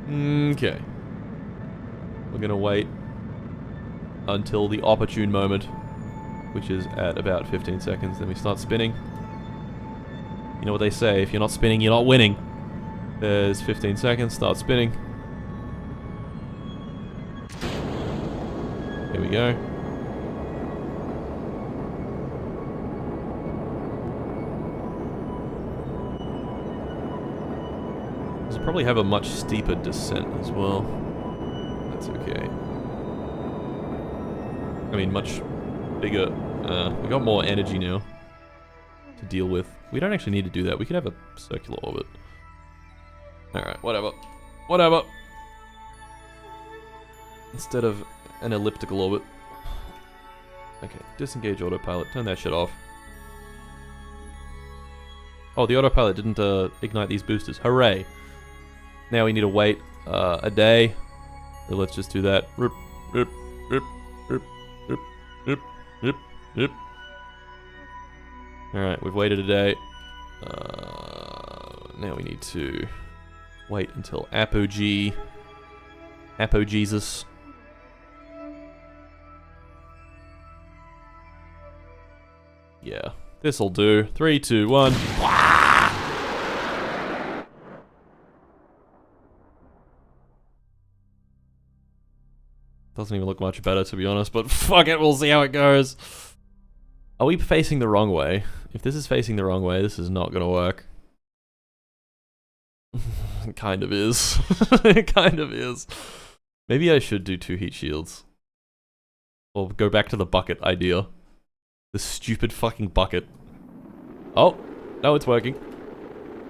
Okay. We're gonna wait until the opportune moment, which is at about 15 seconds, then we start spinning. You know what they say, if you're not spinning, you're not winning. There's 15 seconds, start spinning. Here we go. This will probably have a much steeper descent as well. That's okay. I mean, much bigger. We got more energy now to deal with. We don't actually need to do that. We could have a circular orbit. Alright, whatever. Whatever. Instead of an elliptical orbit. Okay, disengage autopilot. Turn that shit off. Oh, the autopilot didn't ignite these boosters. Hooray! Now we need to wait a day. So let's just do that. Rip, rip, rip, rip, rip, rip, rip, rip. Alright, we've waited a day. Now we need to wait until Apogee. Apogeesus. Yeah, this'll do. 3, 2, 1. Doesn't even look much better, to be honest, but fuck it, we'll see how it goes. Are we facing the wrong way? If this is facing the wrong way, this is not gonna work. It kind of is. It kind of is. Maybe I should do 2 heat shields. Or go back to the bucket idea. The stupid fucking bucket. Oh, no, it's working.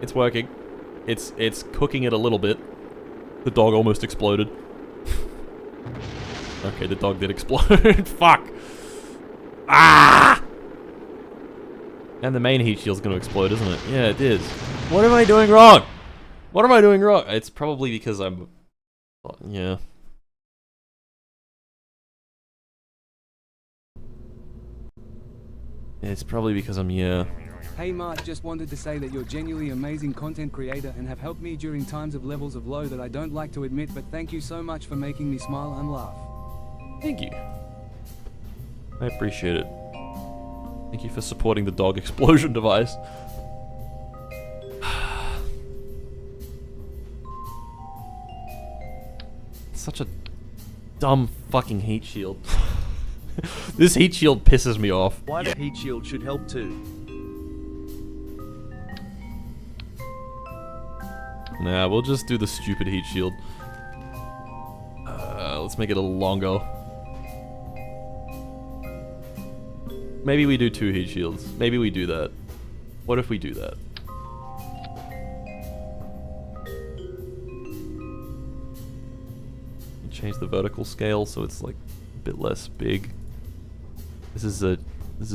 It's working. It's cooking it a little bit. The dog almost exploded. Okay, the dog did explode. Fuck. Ah! And the main heat shield's gonna explode, isn't it? Yeah, it is. What am I doing wrong? What am I doing wrong? It's probably because I'm... Yeah. It's probably because I'm... Yeah. Hey Mart, just wanted to say that you're genuinely amazing content creator and have helped me during times of levels of low that I don't like to admit, but thank you so much for making me smile and laugh. Thank you. I appreciate it. Thank you for supporting the dog explosion device. Such a dumb fucking heat shield. This heat shield pisses me off. Wider heat shield should help too. Nah, we'll just do the stupid heat shield. Let's make it a little longer. Maybe we do 2 heat shields. Maybe we do that. What if we do that? Change the vertical scale so it's like a bit less big. This is a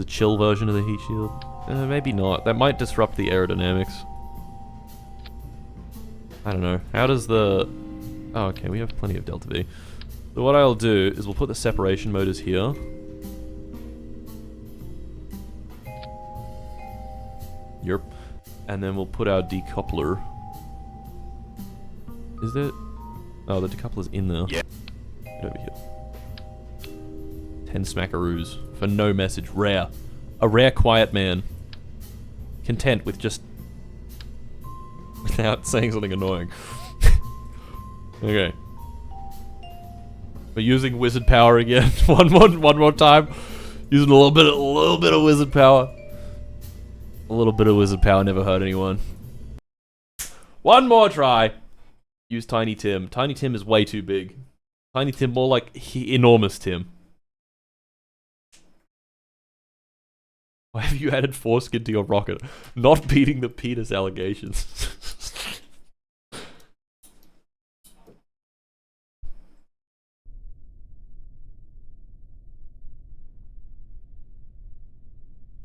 chill version of the heat shield. Maybe not. That might disrupt the aerodynamics. I don't know. How does the... Oh, okay, we have plenty of delta V. So what I'll do is we'll put the separation motors here. Yep. And then we'll put our decoupler. Is there... Oh, the decoupler's in there. Yeah. Get over here. 10 smackaroos for no message. Rare. A rare quiet man. Content with just... without saying something annoying. Okay. We're using wizard power again. one more time. Using a little bit of wizard power. A little bit of wizard power never hurt anyone. One more try. Use Tiny Tim. Tiny Tim is way too big. Tiny Tim more like enormous Tim. Why have you added foreskin to your rocket? Not beating the penis allegations.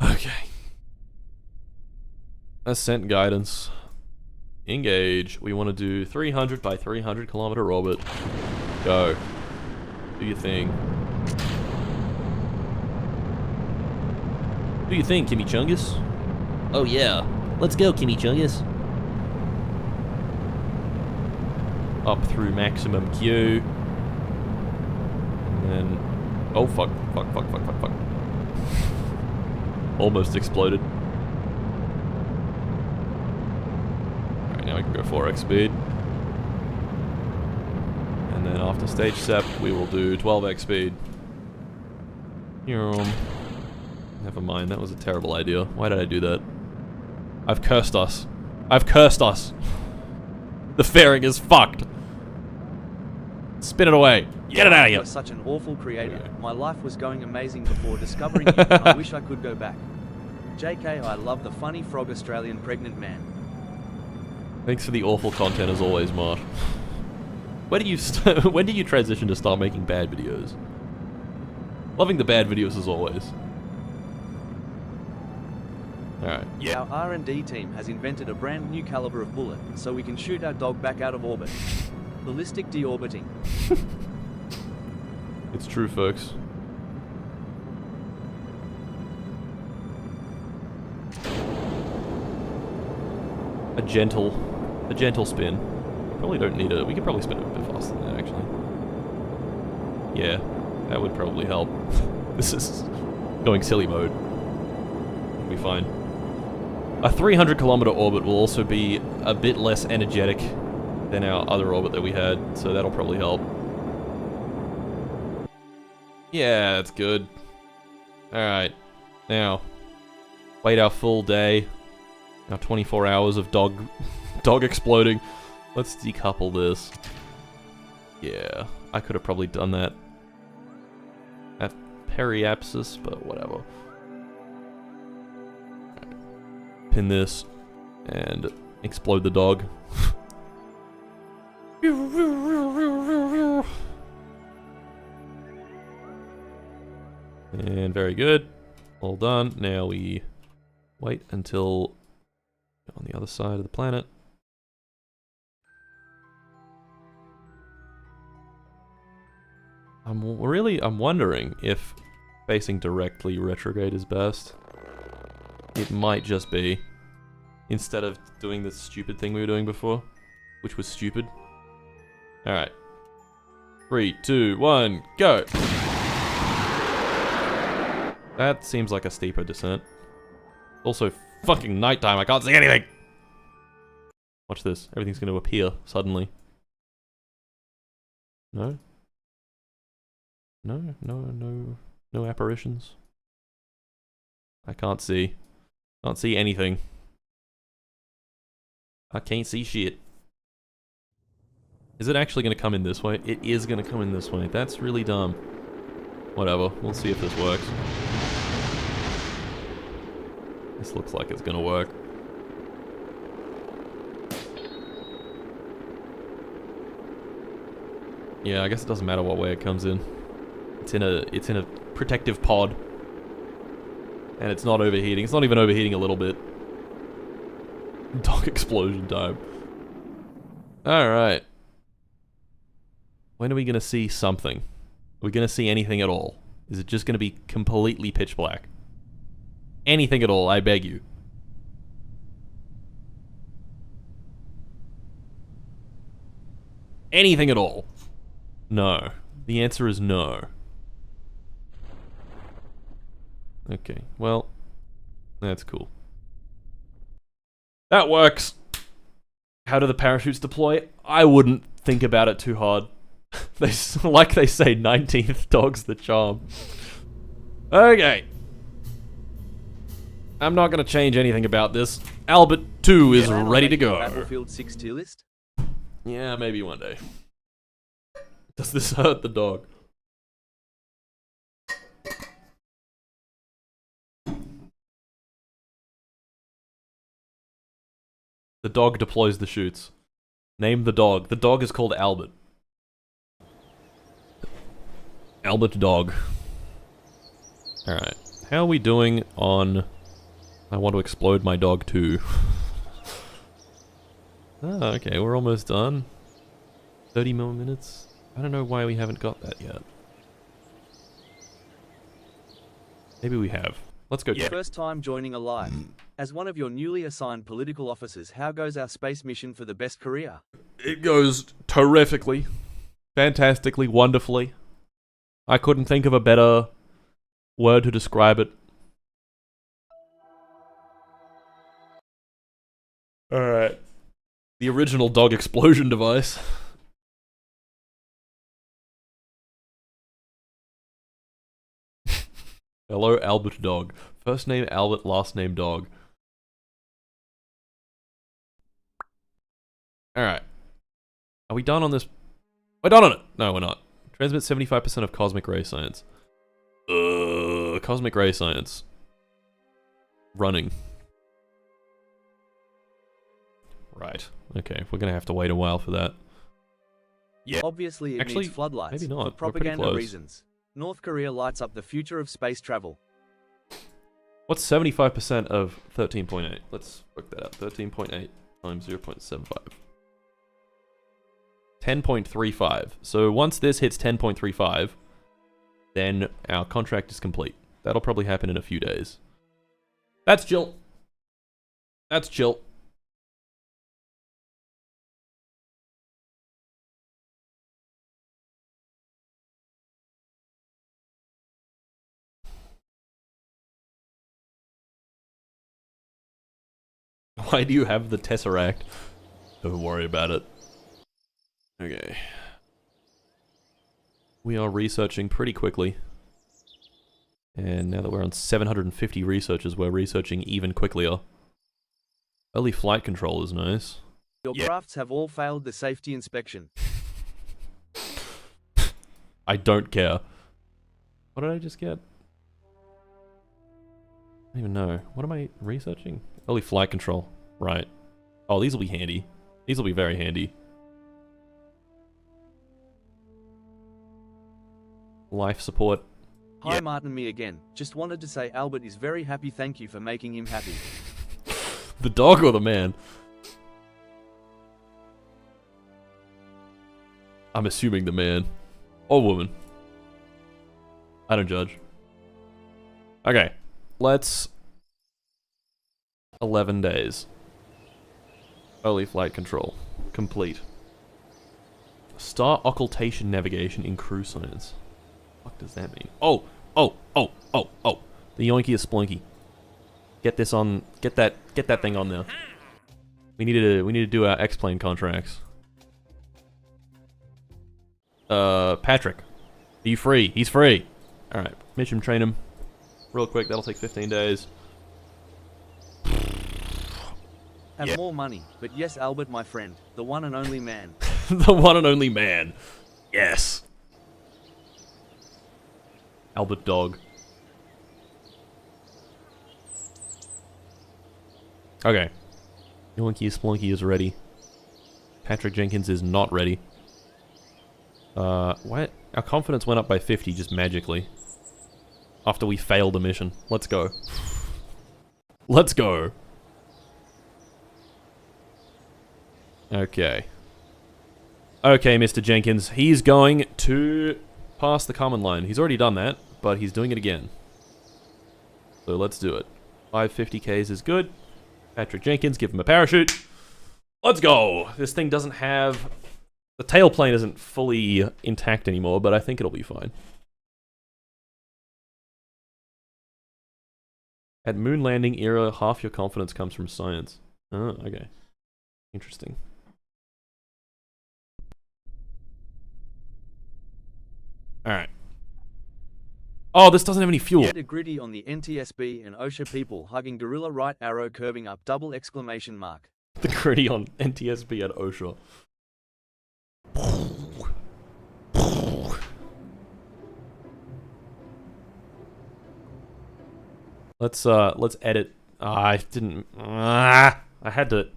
Okay. Ascent guidance. Engage. We want to do 300 by 300 kilometer orbit. Go. Do your thing. Do you think, Kimmy Chungus? Oh yeah. Let's go, Kimmy Chungus. Up through maximum Q. And then... Oh, fuck. Almost exploded. Alright, now we can go 4x speed. And then after stage sep, we will do 12x speed. Never mind, that was a terrible idea. Why did I do that? I've cursed us. I've cursed us. The fairing is fucked. Spin it away. Get it out of here. You're such an awful creator. Okay. My life was going amazing before discovering you. I wish I could go back. JK, I love the funny frog Australian pregnant man. Thanks for the awful content as always, Mart. When did you transition to start making bad videos? Loving the bad videos as always. Alright. Yeah. Our R&D team has invented a brand new caliber of bullet, so we can shoot our dog back out of orbit. Ballistic deorbiting. It's true, folks. A gentle spin. Probably don't need it. We could probably spin it a bit faster than that, actually. Yeah, that would probably help. This is going silly mode. It'll be fine. A 300 kilometer orbit will also be a bit less energetic than our other orbit that we had, so that'll probably help. Yeah, that's good. Alright, now, wait our full day, our 24 hours of dog exploding. Let's decouple this. Yeah, I could have probably done that at periapsis, but whatever. Pin this and explode the dog. And very good. All done. Now we wait until on the other side of the planet. I'm wondering if facing directly retrograde is best. It might just be. Instead of doing the stupid thing we were doing before. Which was stupid. Alright. 3, 2, 1, go! That seems like a steeper descent. Also fucking nighttime, I can't see anything! Watch this, everything's gonna appear suddenly. No? No. No apparitions? I can't see. Can't see anything. I can't see shit. Is it actually going to come in this way? It is going to come in this way. That's really dumb. Whatever. We'll see if this works. This looks like it's going to work. Yeah, I guess it doesn't matter what way it comes in. It's in a protective pod. And it's not overheating. It's not even overheating a little bit. Dog explosion time. Alright. When are we going to see something? Are we going to see anything at all? Is it just going to be completely pitch black? Anything at all, I beg you. Anything at all? No. The answer is no. Okay, well, that's cool. That works! How do the parachutes deploy? I wouldn't think about it too hard. Like they say, 19th dog's the charm. Okay. I'm not gonna change anything about this. Albert 2 is ready to go. Battlefield 6 tier list? Yeah, maybe one day. Does this hurt the dog? The dog deploys the chutes. Name the dog. The dog is called Albert. Albert dog. Alright. How are we doing on... I want to explode my dog too. Ah, okay, we're almost done. 30 more minutes. I don't know why we haven't got that yet. Maybe we have. Let's go check. First time joining a live. As one of your newly assigned political officers, how goes our space mission for the best career? It goes terrifically. Fantastically, wonderfully. I couldn't think of a better word to describe it. Alright. The original dog explosion device. Hello, Albert Dog. First name Albert, last name Dog. Alright. Are we done on this? We're done on it! No, we're not. Transmit 75% of cosmic ray science. Cosmic ray science. Running. Right. Okay, we're gonna have to wait a while for that. Yeah. Obviously, it needs floodlights maybe not. for propaganda reasons. North Korea lights up the future of space travel. What's 75% of 13.8? Let's work that out. 13.8 times 0.75. 10.35. So once this hits 10.35, then our contract is complete. That'll probably happen in a few days. That's chill. That's chill. Why do you have the Tesseract? Don't worry about it. Okay. We are researching pretty quickly. And now that we're on 750 researchers, we're researching even quicker. Early flight control is nice. Your crafts have all failed the safety inspection. I don't care. What did I just get? I don't even know. What am I researching? Early flight control. Right. Oh, these will be handy. These will be very handy. Life support. Hi Martin, me again. Just wanted to say Albert is very happy, thank you for making him happy. The dog or the man? I'm assuming the man. Or woman. I don't judge. Okay. Let's... 11 days. Early flight control. Complete. Star occultation navigation in crew science. What does that mean? Oh! Oh! Oh! Oh! Oh! The yoinky is splunky. Get this on... Get that thing on there. We need to do our X-plane contracts. Patrick. Are you free? He's free. Alright, mission train him. Real quick, that'll take 15 days. And more money, but yes, Albert, my friend, the one and only man. The one and only man. Yes. Albert Dog. Okay. Yoinky Splunky is ready. Patrick Jenkins is not ready. What? Our confidence went up by 50 just magically. After we failed a mission. Let's go. Let's go. Okay. Okay, Mr. Jenkins. He's going to pass the common line. He's already done that, but he's doing it again. So let's do it. 550Ks is good. Patrick Jenkins, give him a parachute. Let's go! This thing doesn't have... The tailplane isn't fully intact anymore, but I think it'll be fine. At moon landing era, half your confidence comes from science. Oh, okay. Interesting. Alright. Oh, this doesn't have any fuel. Get a gritty on the NTSB and OSHA people hugging gorilla right arrow curving up double exclamation mark. The gritty on NTSB at OSHA. Let's edit. I didn't. I had to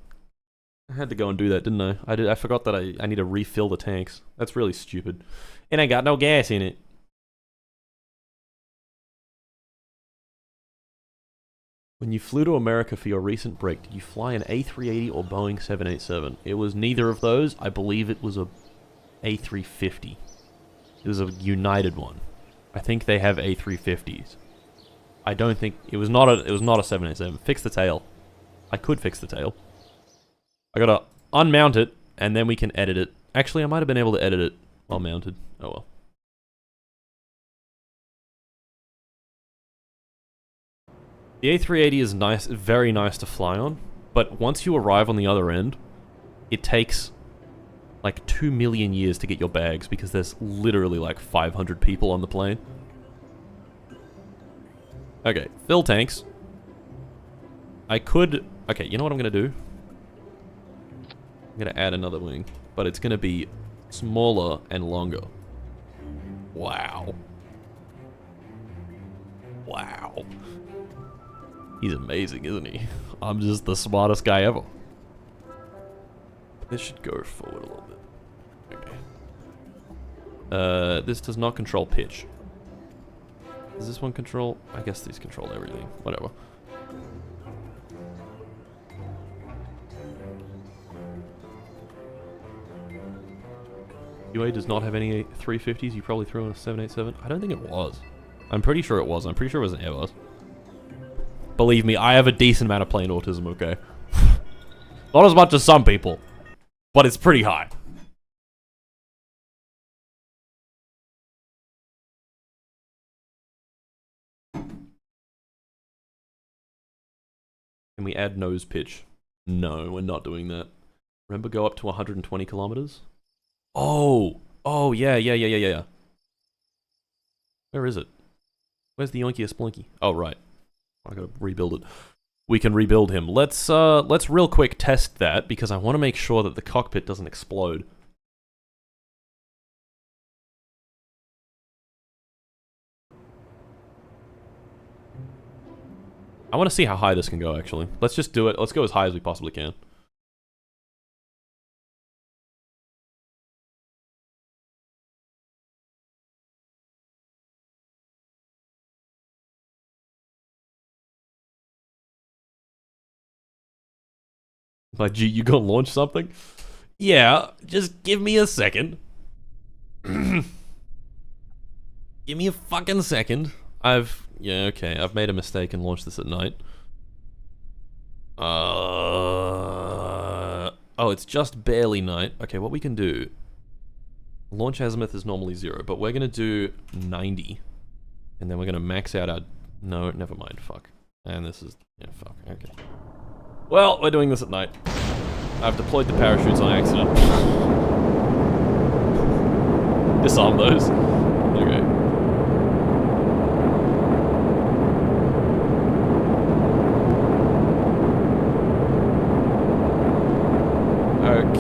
go and do that, didn't I? I forgot that I need to refill the tanks. That's really stupid. It ain't got no gas in it. When you flew to America for your recent break, did you fly an A380 or Boeing 787? It was neither of those. I believe it was a A350. It was a United one. I think they have A350s. I don't think it was not a 787. Fix the tail. I could fix the tail. I gotta unmount it and then we can edit it. Actually, I might have been able to edit it while mounted. Oh well. The A380 is nice, very nice to fly on, but once you arrive on the other end, it takes like 2 million years to get your bags because there's literally like 500 people on the plane. Okay, fill tanks. I could... Okay, you know what I'm gonna do? I'm gonna add another wing, but it's gonna be smaller and longer. Wow. Wow. He's amazing, isn't he? I'm just the smartest guy ever. This should go forward a little bit. Okay. This does not control pitch. Does this one control? I guess these control everything. Whatever. UA does not have any 350s. You probably threw in a 787. I don't think it was. I'm pretty sure it was. I'm pretty sure it was an Airbus. Believe me, I have a decent amount of plane autism, okay? Not as much as some people, but it's pretty high. Can we add nose pitch? No, we're not doing that. Remember, go up to 120 kilometers? Oh! Oh, yeah. Where is it? Where's the Yoinky Splunky? Oh, right. I gotta rebuild it. We can rebuild him. Let's real quick test that, because I want to make sure that the cockpit doesn't explode. I want to see how high this can go, actually. Let's just do it. Let's go as high as we possibly can. Like, gee, you gonna launch something? Yeah, just give me a second. Give me a fucking second. Yeah, okay, I've made a mistake and launched this at night. Oh, it's just barely night. Okay, what we can do... Launch azimuth is normally 0, but we're gonna do 90. And then we're gonna max out our... No, never mind, fuck. And this is... Yeah, fuck, okay. Well, we're doing this at night. I've deployed the parachutes on accident. Disarm those. Okay.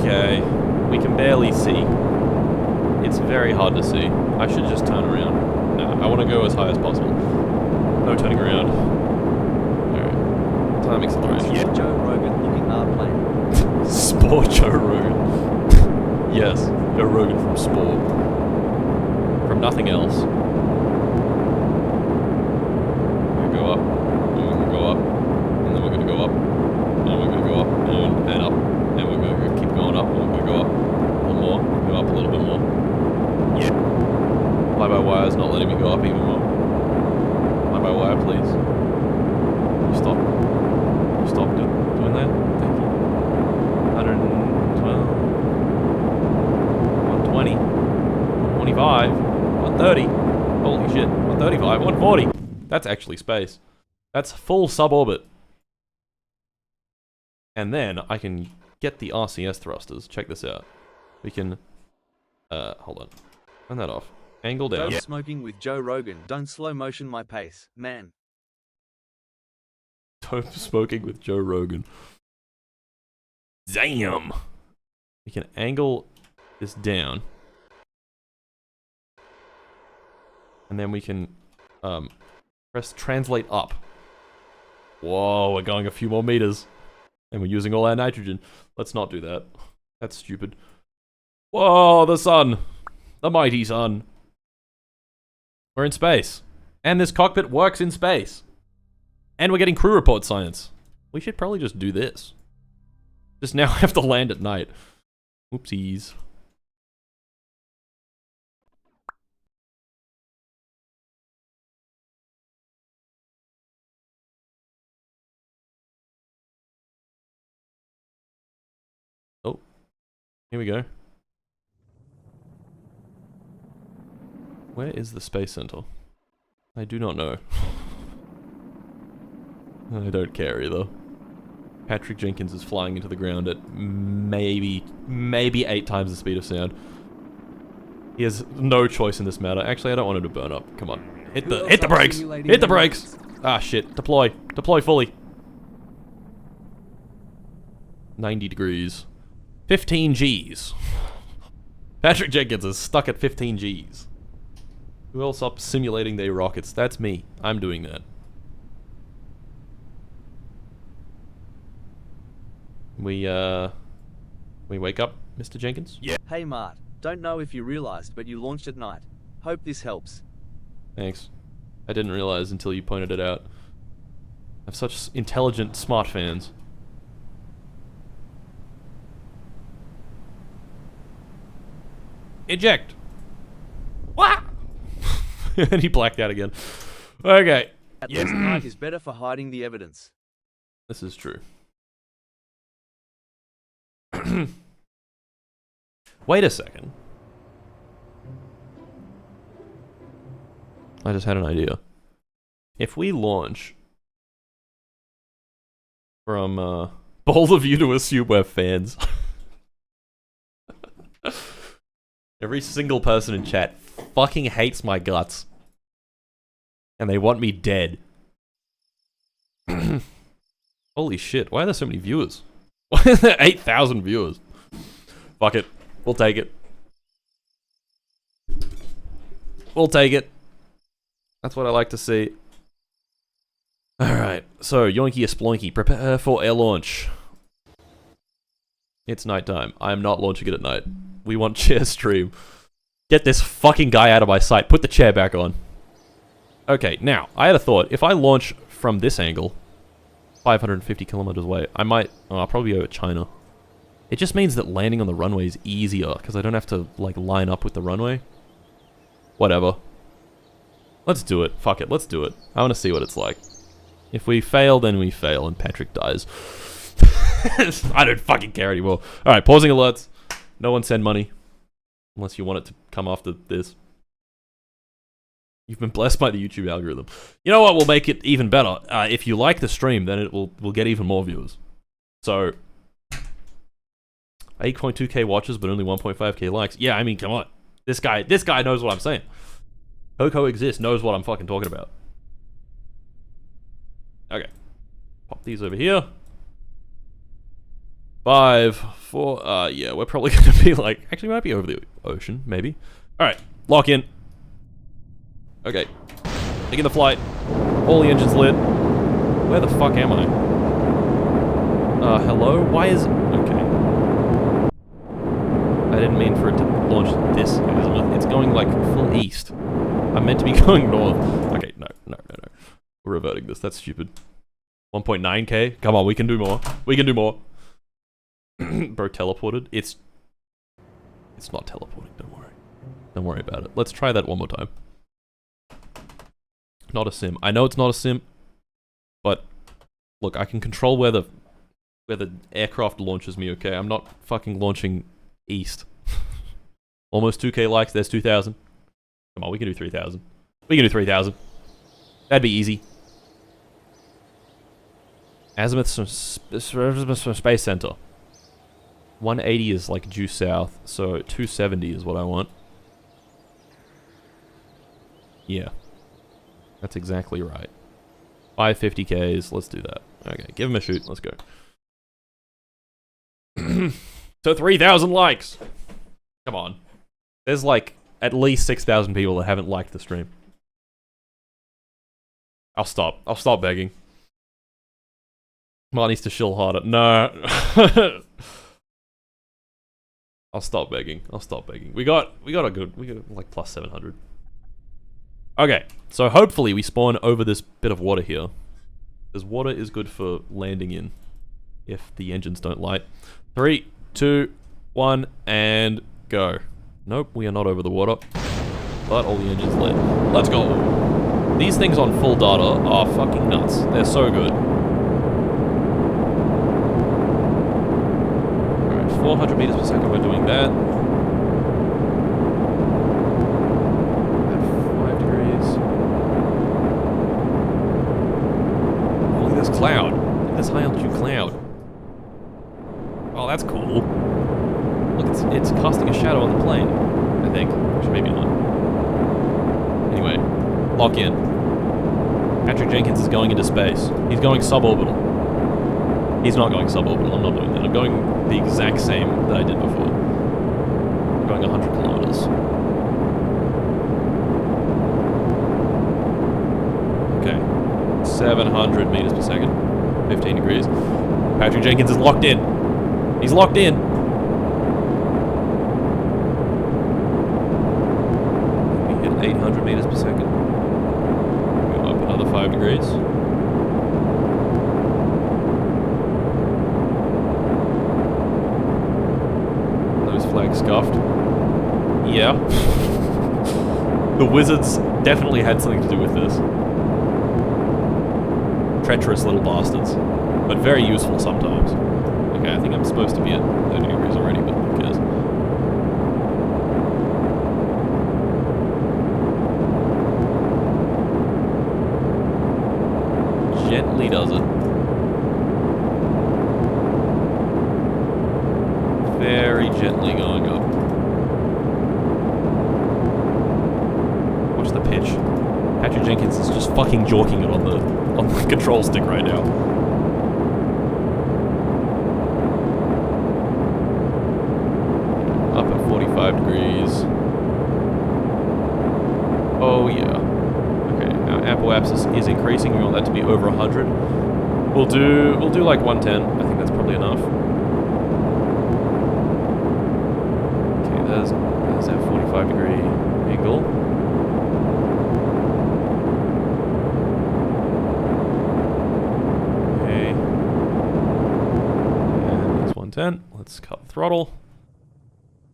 Okay, we can barely see. It's very hard to see. I should just turn around. No, I want to go as high as possible. No turning around. Alright. Time acceleration. Yeah. Joe Rogan looking plane. Spore Joe Rogan. Yes, Joe Rogan from Spore. From nothing else. We're gonna go up, and we're gonna go up, and then we're gonna go up, and we're gonna go up, and up, and we're gonna keep going up, and we're gonna go up a little more, go up a little bit more. Yeah. Fly-by-wire is not letting me go up even more. Fly-by-wire, please. You stop. You stop doing that. Thank you. 112. 120. 125. 130. Holy shit. 135. 140. That's actually space. That's full suborbit. And then I can get the RCS thrusters. Check this out. We can... hold on. Turn that off. Angle down. Dope smoking with Joe Rogan. Don't slow motion my pace, man. Dope smoking with Joe Rogan. Damn! We can angle this down. And then we can press translate up. Whoa, we're going a few more meters. And we're using all our nitrogen. Let's not do that. That's stupid. Whoa, the sun! The mighty sun. We're in space. And this cockpit works in space. And we're getting crew report science. We should probably just do this. Just now have to land at night. Oopsies. Oh. Here we go. Where is the space center? I do not know. I don't care either. Patrick Jenkins is flying into the ground at maybe 8 times the speed of sound. He has no choice in this matter. Actually, I don't want him to burn up. Come on. Hit the brakes! Hit the brakes! Ah, shit. Deploy. Deploy fully. 90 degrees. 15 Gs. Patrick Jenkins is stuck at 15 Gs. Who else up simulating their rockets? That's me. I'm doing that. We wake up, Mr. Jenkins? Yeah. Hey Mart, don't know if you realized, but you launched at night. Hope this helps. Thanks. I didn't realize until you pointed it out. I have such intelligent, smart fans. Eject! What? And he blacked out again. Okay. At least night is better for hiding the evidence. This is true. Wait a second. I just had an idea. If we launch from bold of you to assume we're fans. Every single person in chat fucking hates my guts. And they want me dead. Holy shit, why are there so many viewers? Why are there 8,000 viewers? Fuck it. We'll take it. We'll take it. That's what I like to see. Alright, so yoinky a sploinky, prepare for air launch. It's nighttime. I'm not launching it at night. We want chair stream. Get this fucking guy out of my sight. Put the chair back on. Okay, now, I had a thought. If I launch from this angle, 550 kilometers away, I might... Oh, I'll probably go to China. It just means that landing on the runway is easier, because I don't have to, like, line up with the runway. Whatever. Let's do it. Fuck it, let's do it. I want to see what it's like. If we fail, then we fail, and Patrick dies. I don't fucking care anymore. Alright, pausing alerts. No one send money. Unless you want it to come after this. You've been blessed by the YouTube algorithm. You know what will make it even better? If you like the stream, then we'll get even more viewers. So... 8.2k watches, but only 1.5k likes. Yeah, I mean, come on. This guy knows what I'm saying. Coco exists, knows what I'm fucking talking about. Okay. Pop these over here. 5, 4, yeah, we're probably gonna be like, actually might be over the ocean, maybe. Alright, lock in. Okay. Taking the flight. All the engines lit. Where the fuck am I? Hello? Why is... Okay. I didn't mean for it to launch this azimuth. It's going, like, full east. I'm meant to be going north. Okay, no. We're reverting this. That's stupid. 1.9k? Come on, we can do more. We can do more. Bro, teleported? It's not teleporting, don't worry. Don't worry about it. Let's try that one more time. Not a sim. I know it's not a sim, but look, I can control where the aircraft launches me, okay? I'm not fucking launching east. Almost 2k likes, there's 2,000. Come on, we can do 3,000. We can do 3,000. That'd be easy. Azimuth Space Center. 180 is like due south, so 270 is what I want. Yeah. That's exactly right. 550Ks, let's do that. Okay, give him a shoot, let's go. So 3,000 likes! Come on. There's like at least 6,000 people that haven't liked the stream. I'll stop begging. Mark needs to shill harder. No. I'll stop begging. We got like plus 700. Okay, so hopefully we spawn over this bit of water here. Because water is good for landing in if the engines don't light. 3, 2, 1, and go. Nope, we are not over the water. But all the engines lit. Let's go. These things on full data are fucking nuts. They're so good. Alright, 400 meters per second, we're doing that. At 5 degrees. Oh, look at this cloud. Look at this high altitude cloud. Oh, that's cool. Look, it's casting a shadow on the plane, I think. Which maybe not. Anyway, lock in. Patrick Jenkins is going into space. He's going suborbital. He's not going suborbital, I'm not doing that. I'm going the exact same that I did before. I'm going 100 kilometers. Okay. 700 meters per second. 15 degrees. Patrick Jenkins is locked in. He's locked in. We hit 800 meters per second. Go up another 5 degrees. Those flags scuffed. Yeah. The wizards definitely had something to do with this. Treacherous little bastards. But very useful sometimes. Okay, I think I'm supposed to be at 30 degrees already, but who cares? Gently does it. Very gently going up. Watch the pitch. Patrick Jenkins is just fucking jorking it on the control stick right now. Up at 45 degrees. Oh yeah. Okay, our apoapsis is increasing. We want that to be over 100. We'll do like 110. I think that's probably enough. Okay, there's that 45 degree angle. Okay. And there's 110. Let's cut the throttle.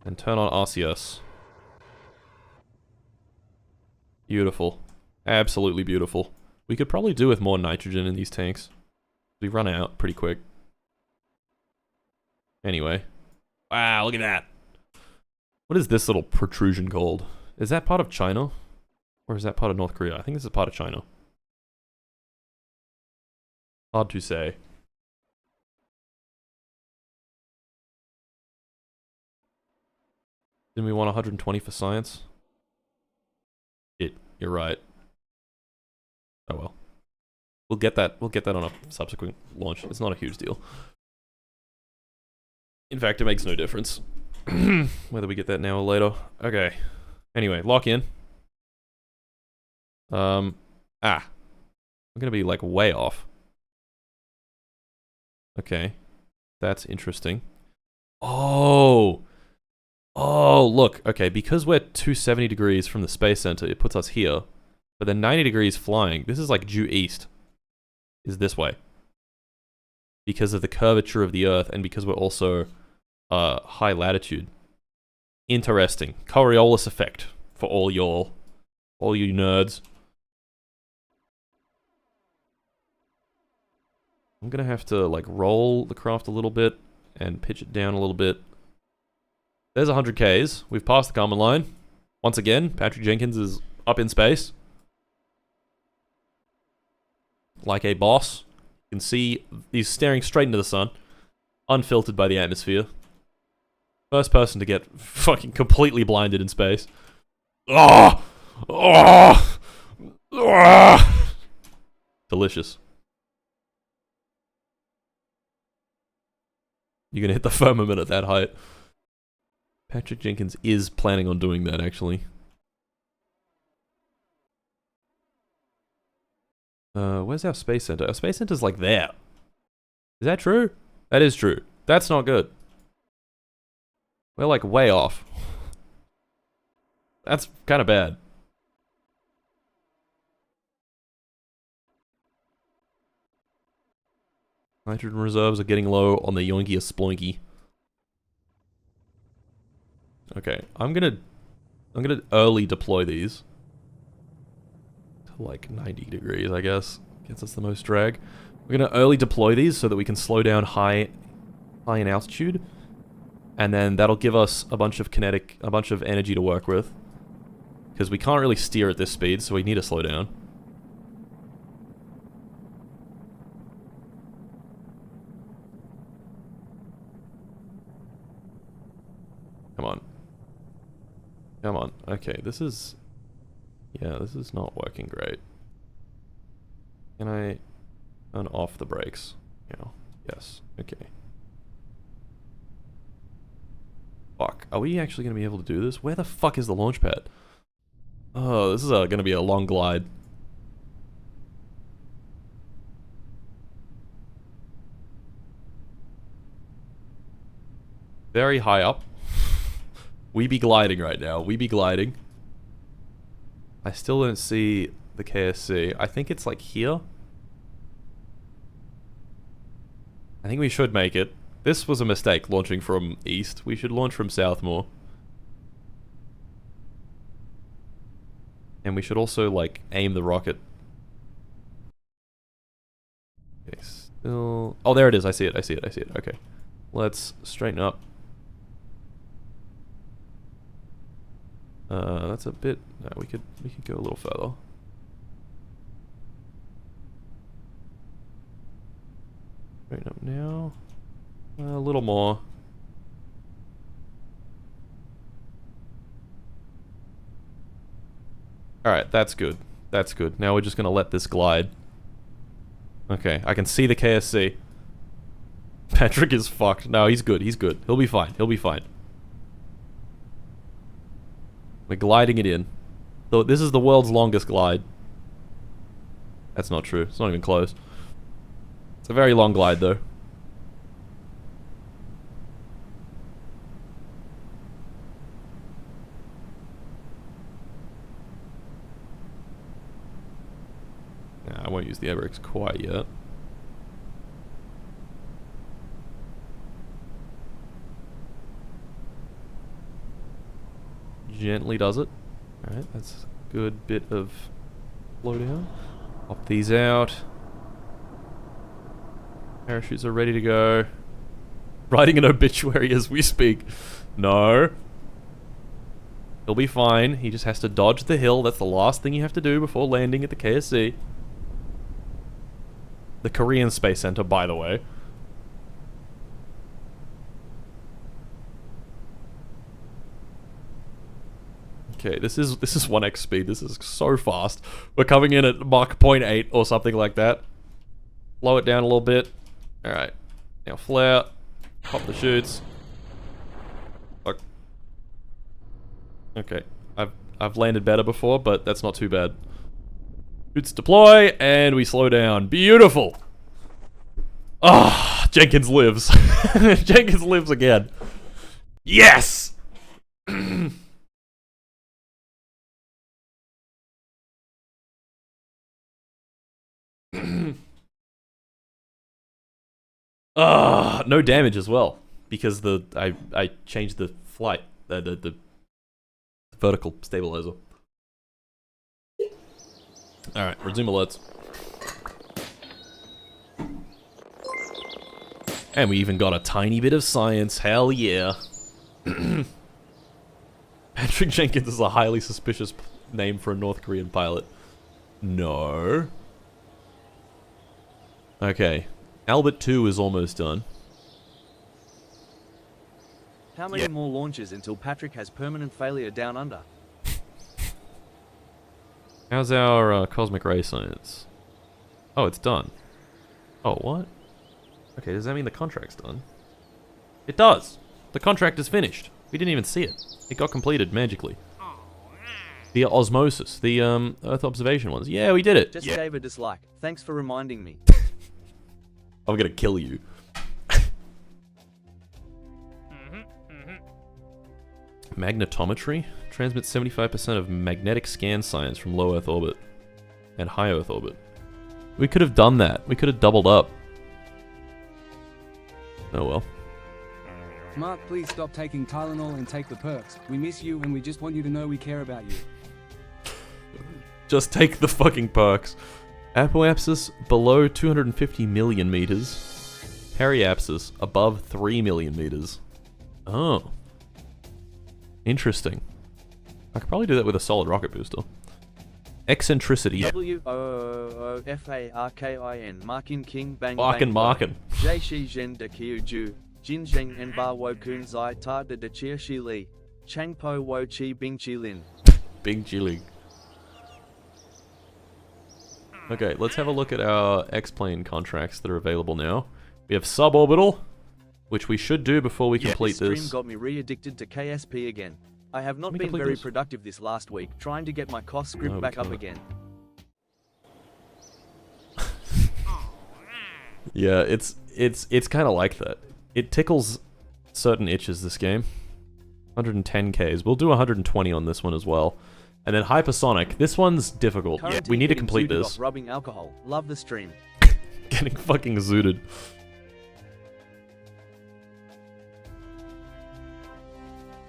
And turn on RCS. Beautiful. Absolutely beautiful. We could probably do with more nitrogen in these tanks. We run out pretty quick. Anyway. Wow, look at that. What is this little protrusion called? Is that part of China? Or is that part of North Korea? I think this is part of China. Hard to say. Didn't we want 120 for science? You're right. Oh well. We'll get that on a subsequent launch. It's not a huge deal. In fact, it makes no difference. Whether we get that now or later. Okay. Anyway, lock in. I'm gonna be like way off. Okay. That's interesting. Oh, look. Okay, because we're 270 degrees from the space center, it puts us here. But then 90 degrees flying, this is like due east. Is this way. Because of the curvature of the Earth and because we're also high latitude. Interesting. Coriolis effect for all you nerds. I'm gonna have to like roll the craft a little bit and pitch it down a little bit. There's 100 Ks. We've passed the common line. Once again, Patrick Jenkins is up in space. Like a boss. You can see he's staring straight into the sun. Unfiltered by the atmosphere. First person to get fucking completely blinded in space. Oh! Oh! Oh! Delicious. You're gonna hit the firmament at that height. Patrick Jenkins is planning on doing that, actually. Where's our space center? Our space center's like there. Is that true? That is true. That's not good. We're like way off. That's kind of bad. Nitrogen reserves are getting low on the yoinky sploinky. Okay, I'm gonna early deploy these to like 90 degrees, I guess. Gets us the most drag. We're gonna early deploy these so that we can slow down high in altitude, and then that'll give us a bunch of energy to work with, because we can't really steer at this speed, so we need to slow down. Come on. Come on. Okay, this is... Yeah, this is not working great. Can I turn off the brakes? Yeah. Yes. Okay. Fuck. Are we actually going to be able to do this? Where the fuck is the launch pad? Oh, this is going to be a long glide. Very high up. We be gliding right now. We be gliding. I still don't see the KSC. I think it's like here. I think we should make it. This was a mistake, launching from east. We should launch from south more. And we should also, like, aim the rocket. Okay, still... Oh, there it is. I see it. I see it. I see it. Okay. Let's straighten up. That's a bit... No, we could go a little further. Straighten up now. A little more. Alright, that's good. That's good. Now we're just gonna let this glide. Okay, I can see the KSC. Patrick is fucked. No, he's good. He's good. He'll be fine. He'll be fine. We're gliding it in. So this is the world's longest glide. That's not true. It's not even close. It's a very long glide, though. Nah, I won't use the air brakes quite yet. Gently does it. Alright, that's a good bit of flow down. Pop these out. Parachutes are ready to go. Writing an obituary as we speak. No. He'll be fine. He just has to dodge the hill. That's the last thing you have to do before landing at the KSC. The Korean Space Center, by the way. Okay, this is 1x speed. This is so fast. We're coming in at Mach 0.8 or something like that. Slow it down a little bit. Alright. Now flare. Pop the chutes. Okay. I've landed better before, but that's not too bad. Shoots deploy, and we slow down. Beautiful! Ah, Jenkins lives. Jenkins lives again. Yes! No damage as well, because I changed the flight, the vertical stabilizer. All right, resume alerts. And we even got a tiny bit of science. Hell yeah! Patrick Jenkins is a highly suspicious name for a North Korean pilot. No. Okay. Albert 2 is almost done. How many more launches until Patrick has permanent failure down under? How's our cosmic ray science? Oh, it's done. Oh, what? Okay, does that mean the contract's done? It does! The contract is finished. We didn't even see it. It got completed magically. The osmosis, the Earth observation ones. Yeah, we did it! Just gave a dislike. Thanks for reminding me. I'm gonna kill you. Magnetometry transmits 75% of magnetic scan science from low Earth orbit and high Earth orbit. We could have done that. We could have doubled up. Oh well. Mark, please stop taking Tylenol and take the perks. We miss you and we just want you to know we care about you. Just take the fucking perks. Apoapsis below 250 million meters. Periapsis above 3 million meters. Oh. Interesting. I could probably do that with a solid rocket booster. Eccentricity. WOOFARKIN Markin King Bang Markin. Jai Shi Zhen De Kiu Ju Jin Zheng En Ba Wo Kun Zai Ta De Chia Shi Li Chang Po Wo Chi Bing Chi Lin. Bing Chi Ling. Okay, let's have a look at our X-Plane contracts that are available now. We have suborbital, which we should do before we complete This this. stream got me re-addicted to KSP again. I have not been very productive this last week, trying to get my cost script back up again. Yeah, it's kind of like that. It tickles certain itches, this game. 110Ks. We'll do 120 on this one as well. And then hypersonic. This one's difficult. We need to complete this. Rubbing alcohol. Love the stream. Getting fucking zooted.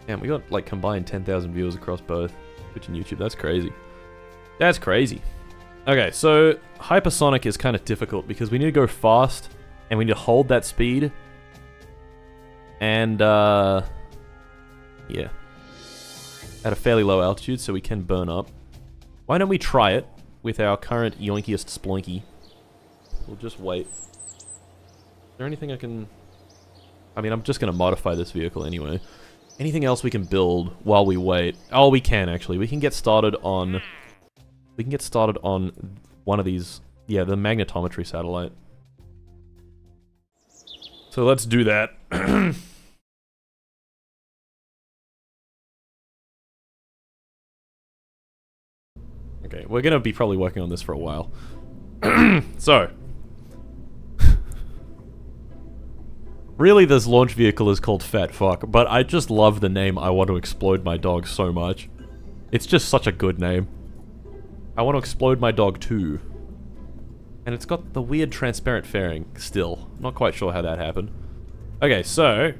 Damn, we got like combined 10,000 viewers across both Twitch and YouTube. That's crazy. That's crazy. Okay, so hypersonic is kind of difficult because we need to go fast and we need to hold that speed. And yeah, at a fairly low altitude so we can burn up. Why don't we try it with our current yoinkiest sploinky? We'll just wait. Is there anything I can... I mean, I'm just going to modify this vehicle anyway. Anything else we can build while we wait? Oh, we can actually. We can get started on... We can get started on one of these... Yeah, the magnetometry satellite. So let's do that. Okay, we're gonna be probably working on this for a while. So... Really, this launch vehicle is called Fat Fuck, but I just love the name I Want to Explode My Dog so much. It's just such a good name. I Want to Explode My Dog 2. And it's got the weird transparent fairing still. Not quite sure how that happened. Okay, so...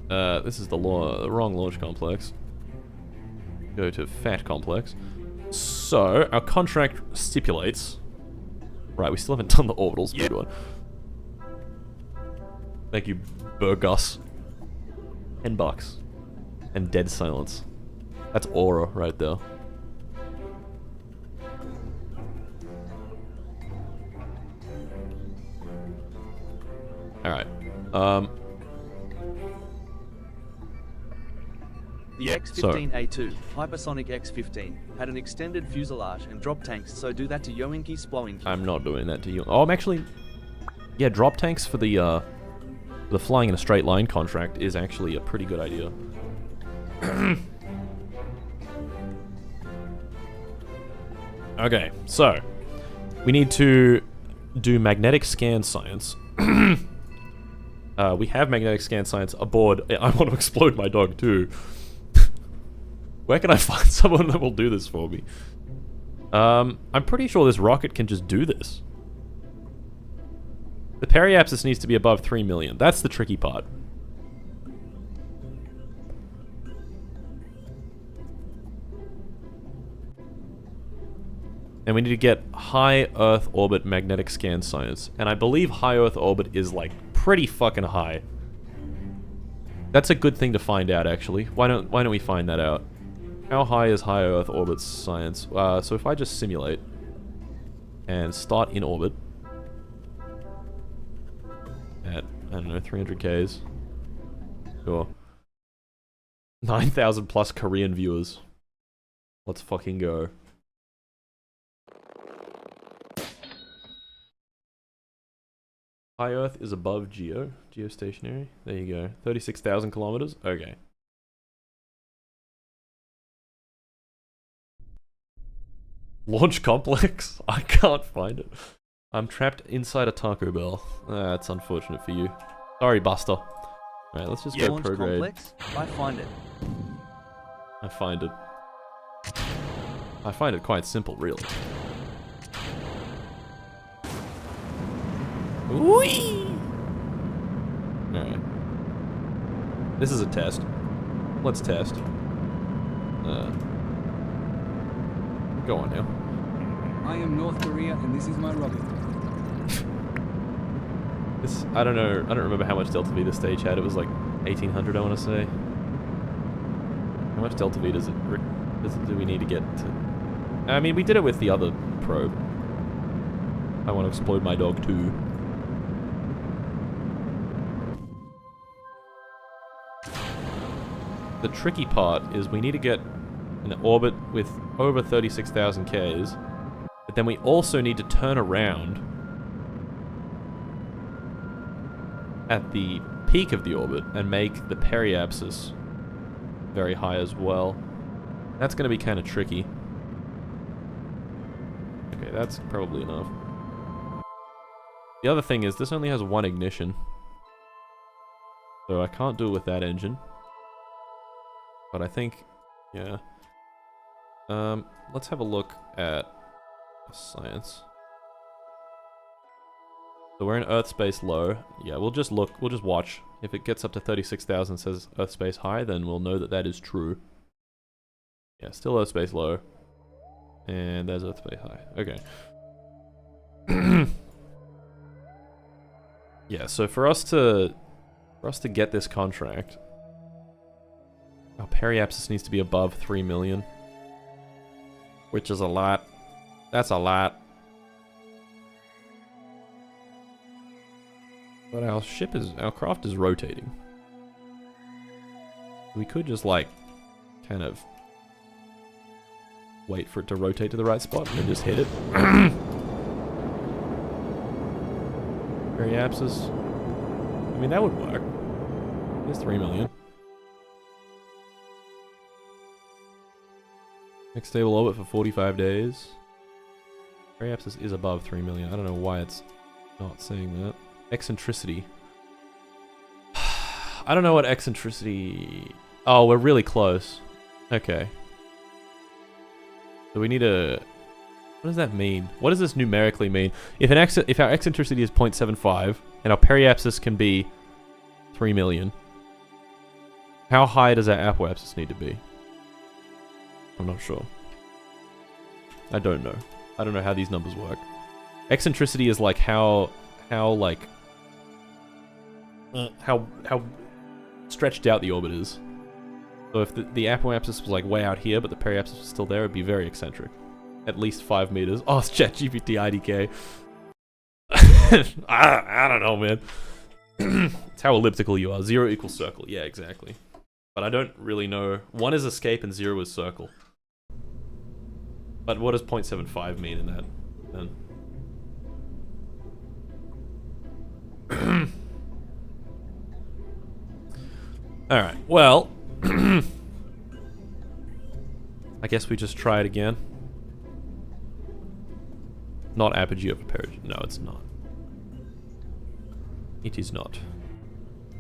this is the wrong launch complex. Go to Fat Complex. So, our contract stipulates... Right, we still haven't done the orbital speed one. Thank you, Burgos. $10. And dead silence. That's aura right there. Alright. The X-15A2, Hypersonic X-15, had an extended fuselage and drop tanks, so do that to Yoinky Splowinky. I'm not doing that to you. Oh, I'm actually... Yeah, drop tanks for the flying in a straight line contract is actually a pretty good idea. Okay, so we need to do magnetic scan science. We have magnetic scan science aboard. I want to explode my dog too. Where can I find someone that will do this for me? I'm pretty sure this rocket can just do this. The periapsis needs to be above 3 million. That's the tricky part. And we need to get high Earth orbit magnetic scan science. And I believe high Earth orbit is like pretty fucking high. That's a good thing to find out, actually. Why don't we find that out? How high is high Earth orbit science? So if I just simulate and start in orbit at, I don't know, 300 Ks. Sure. 9,000 plus Korean viewers. Let's fucking go. High Earth is above geostationary. There you go. 36,000 kilometers. Okay. Launch complex? I can't find it. I'm trapped inside a Taco Bell. That's unfortunate for you. Sorry, Buster. Alright, let's just go Launch prograde. complex? I find it. I find it. I find it quite simple, really. Whee! Alright. This is a test. Let's test. Go on now. I am North Korea and this is my rocket. This, I don't know, I don't remember how much Delta V this stage had. It was like 1800, I want to say. How much Delta V do we need to get to? I mean, we did it with the other probe. I want to explode my dog too. The tricky part is we need to get an orbit with over 36,000 Ks, but then we also need to turn around at the peak of the orbit and make the periapsis very high as well. That's going to be kind of tricky. Okay, that's probably enough. The other thing is this only has one ignition, so I can't do it with that engine. But I think, yeah. Let's have a look at science. So we're in Earth space low. Yeah, we'll just look, we'll just watch. If it gets up to 36,000 and says Earth space high, then we'll know that that is true. Yeah, still Earth space low. And there's Earth space high. Okay. Yeah, so for us to get this contract, our periapsis needs to be above 3 million. Which is a lot. That's a lot. But our craft is rotating. We could just like, kind of wait for it to rotate to the right spot and then just hit it. Periapsis. I mean, that would work. There's 3 million. Next stable orbit for 45 days. Periapsis is above 3 million. I don't know why it's not saying that. Eccentricity. I don't know what eccentricity... Oh, we're really close. Okay. So we need a... What does that mean? What does this numerically mean? If our eccentricity is 0.75 and our periapsis can be 3 million, how high does our apoapsis need to be? I'm not sure. I don't know. I don't know how these numbers work. Eccentricity is like how stretched out the orbit is. So if the apoapsis was like way out here, but the periapsis was still there, it'd be very eccentric. At least 5 meters. Oh, it's ChatGPT IDK. I don't know, man. It's how elliptical you are. 0 equals circle. Yeah, exactly. But I don't really know. 1 is escape and 0 is circle. But what does 0.75 mean in that then? Alright, well... I guess we just try it again. Not apogee over perigee. No, it's not. It is not.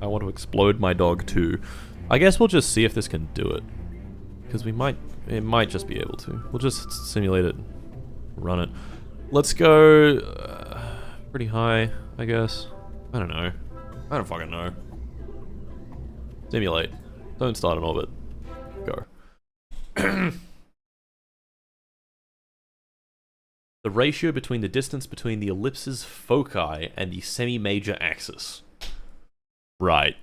I want to explode my dog too. I guess we'll just see if this can do it. Because it might just be able to. We'll just simulate it, run it. Let's go pretty high, I guess. I don't know. I don't fucking know. Simulate. Don't start an orbit. Go. The ratio between the distance between the ellipse's foci and the semi-major axis. Right.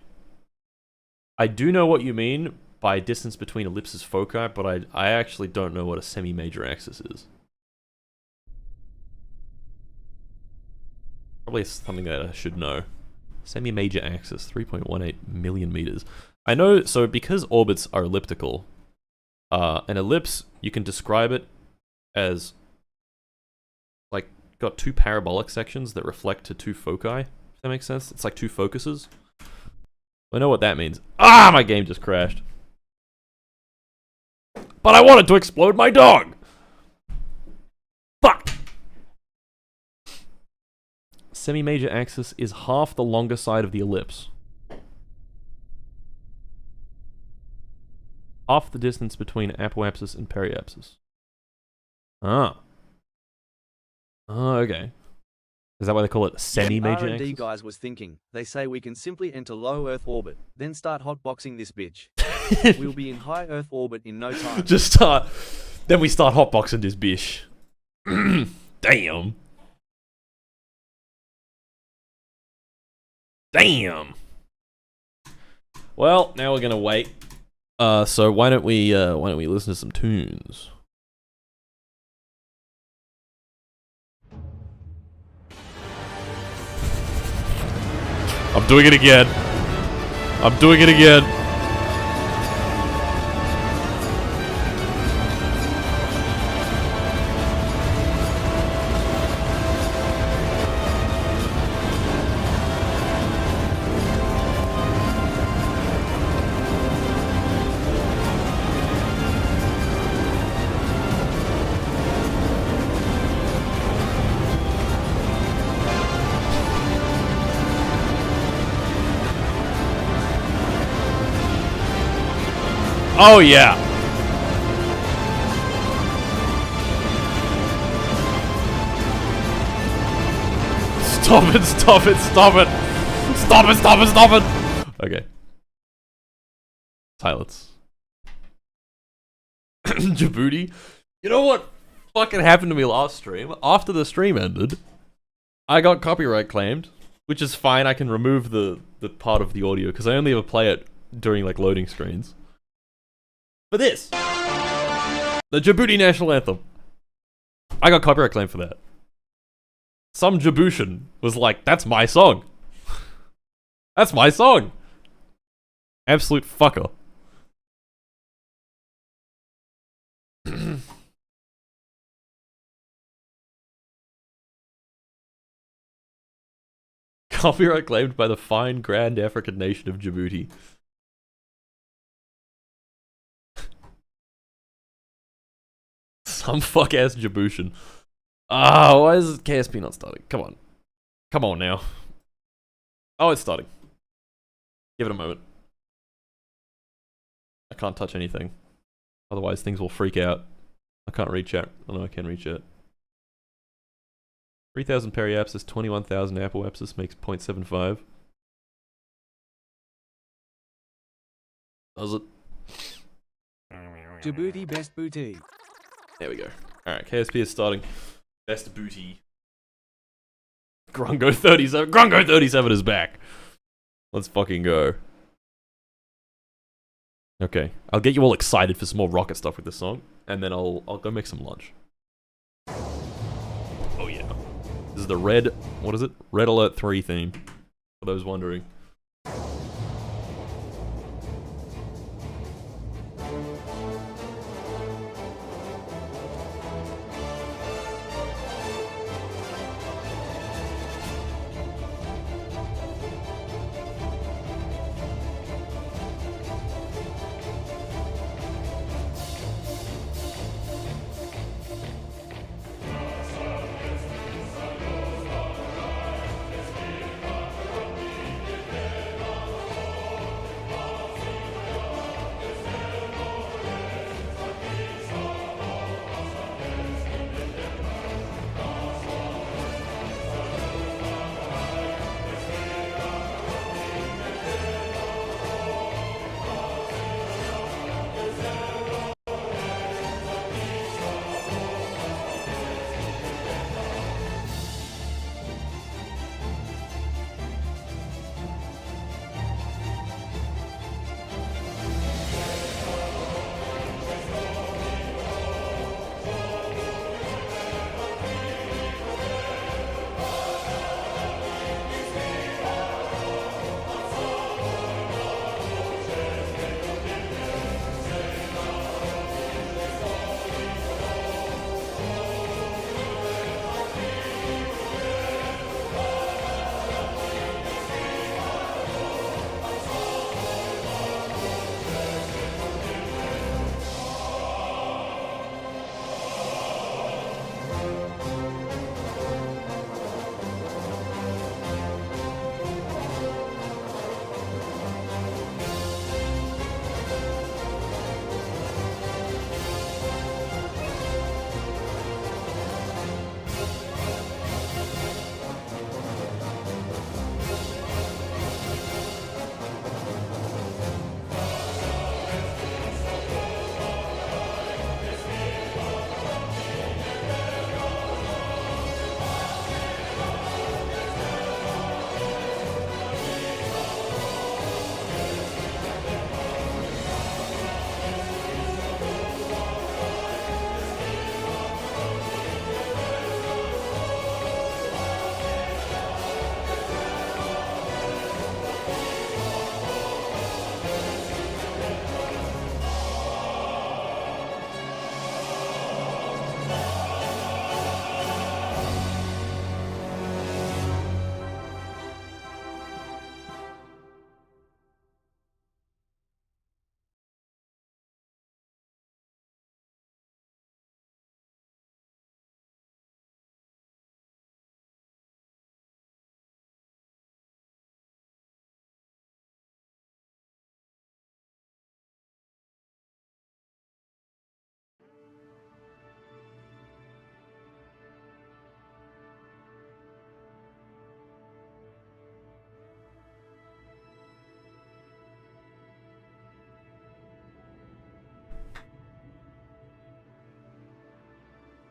I do know what you mean by distance between ellipse's foci, but I actually don't know what a semi-major axis is. Probably something that I should know. Semi-major axis, 3.18 million meters. I know, so because orbits are elliptical, an ellipse, you can describe it as, like, got two parabolic sections that reflect to two foci, if that makes sense. It's like two focuses. I know what that means. Ah, my game just crashed. But I wanted to explode my dog! Fuck! Semi-major axis is half the longer side of the ellipse. Half the distance between apoapsis and periapsis. Ah. Oh, okay. Is that why they call it semi-major R&D axis? guys was thinking. They say we can simply enter low Earth orbit, then start hotboxing this bitch. We'll be in high Earth orbit in no time. Just start. Then we start hotboxing this bitch. Damn. Damn. Well, now we're gonna wait. So why don't we listen to some tunes? I'm doing it again. I'm doing it again. Oh yeah. Stop it, stop it, stop it. Stop it, stop it, stop it. Okay. Silence. Djibouti. You know what fucking happened to me last stream? After the stream ended, I got copyright claimed, which is fine. I can remove the part of the audio because I only ever play it during like loading screens. For this, the Djibouti national anthem. I got copyright claim for that. Some Djiboutian was like, "That's my song. That's my song." Absolute fucker. Copyright claimed by the fine grand African nation of Djibouti. Some fuck-ass Djiboutian. Ah, why is KSP not starting? Come on. Come on now. Oh, it's starting. Give it a moment. I can't touch anything. Otherwise things will freak out. I can't read chat. Oh no, I can read chat. 3,000 periapsis, 21,000 apoapsis makes 0.75. Does it? Djibouti best booty. There we go. Alright, KSP is starting. Best booty. Grungo 37. Grungo 37 is back. Let's fucking go. Okay. I'll get you all excited for some more rocket stuff with this song. And then I'll go make some lunch. Oh yeah. This is the red... What is it? Red Alert 3 theme. For those wondering.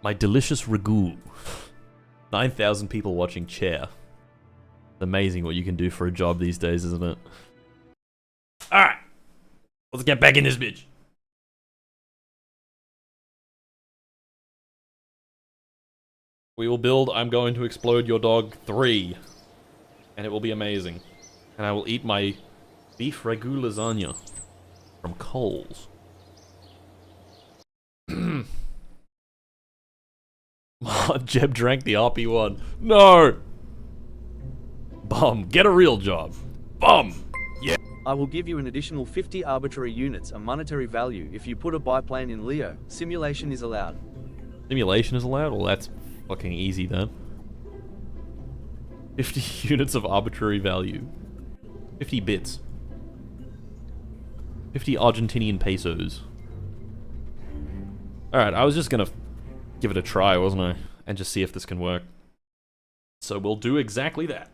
My delicious ragu. 9,000 people watching chair. Amazing what you can do for a job these days, isn't it? Alright. Let's get back in this bitch. We will build I'm Going to Explode Your Dog 3. And it will be amazing. And I will eat my beef ragu lasagna from Coles. Jeb drank the RP1. No! Bum, get a real job. Bum! Yeah. I will give you an additional 50 arbitrary units, a monetary value, if you put a biplane in Leo. Simulation is allowed. Simulation is allowed? Well, that's fucking easy then. 50 units of arbitrary value. 50 bits. 50 Argentinian pesos. Alright, I was just gonna give it a try, wasn't I? And just see if this can work. So we'll do exactly that.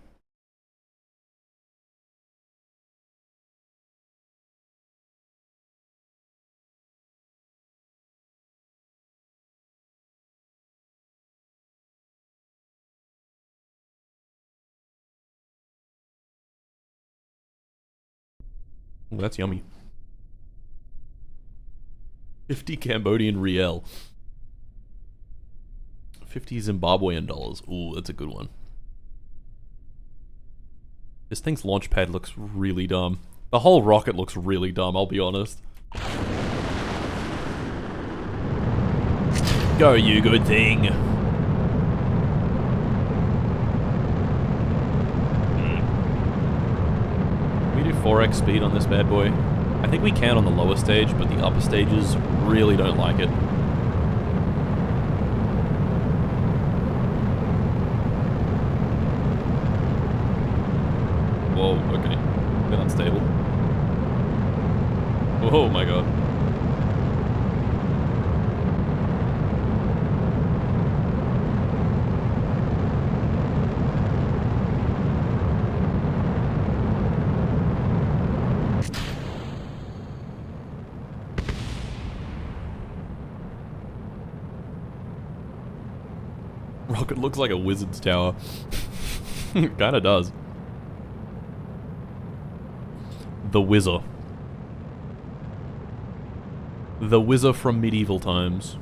Ooh, that's yummy. 50 Cambodian riel. 50 Zimbabwean dollars. Ooh, that's a good one. This thing's launch pad looks really dumb. The whole rocket looks really dumb, I'll be honest. Go, you good thing. Can we do 4x speed on this bad boy? I think we can on the lower stage, but the upper stages really don't like it. Whoa, okay. A bit unstable. Oh my god. Rocket looks like a wizard's tower. Kinda does. The Whizzer. The Whizzer from medieval times.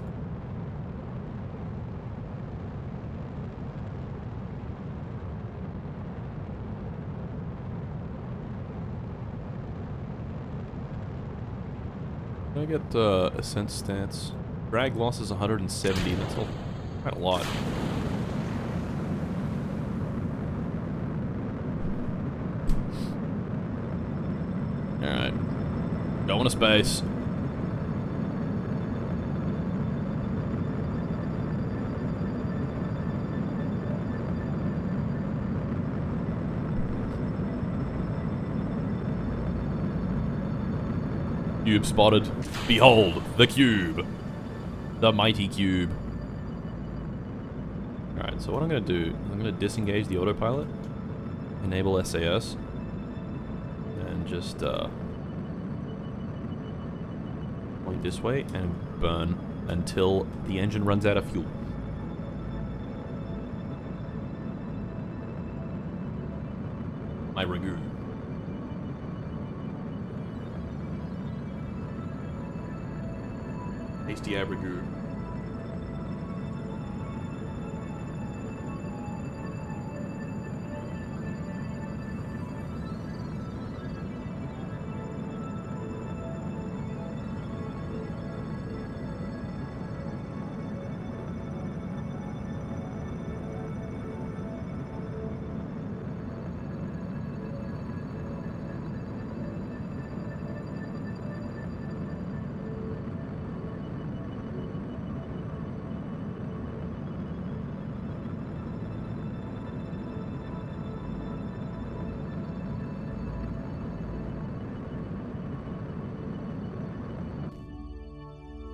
Can I get ascent stats? Drag loss is 170, that's all, quite a lot. Alright. Going to space. Cube spotted. Behold, the cube. The mighty cube. Alright, so what I'm going to do, I'm going to disengage the autopilot, enable SAS, and just point this way and burn until the engine runs out of fuel. My ragu. Tasty ragu.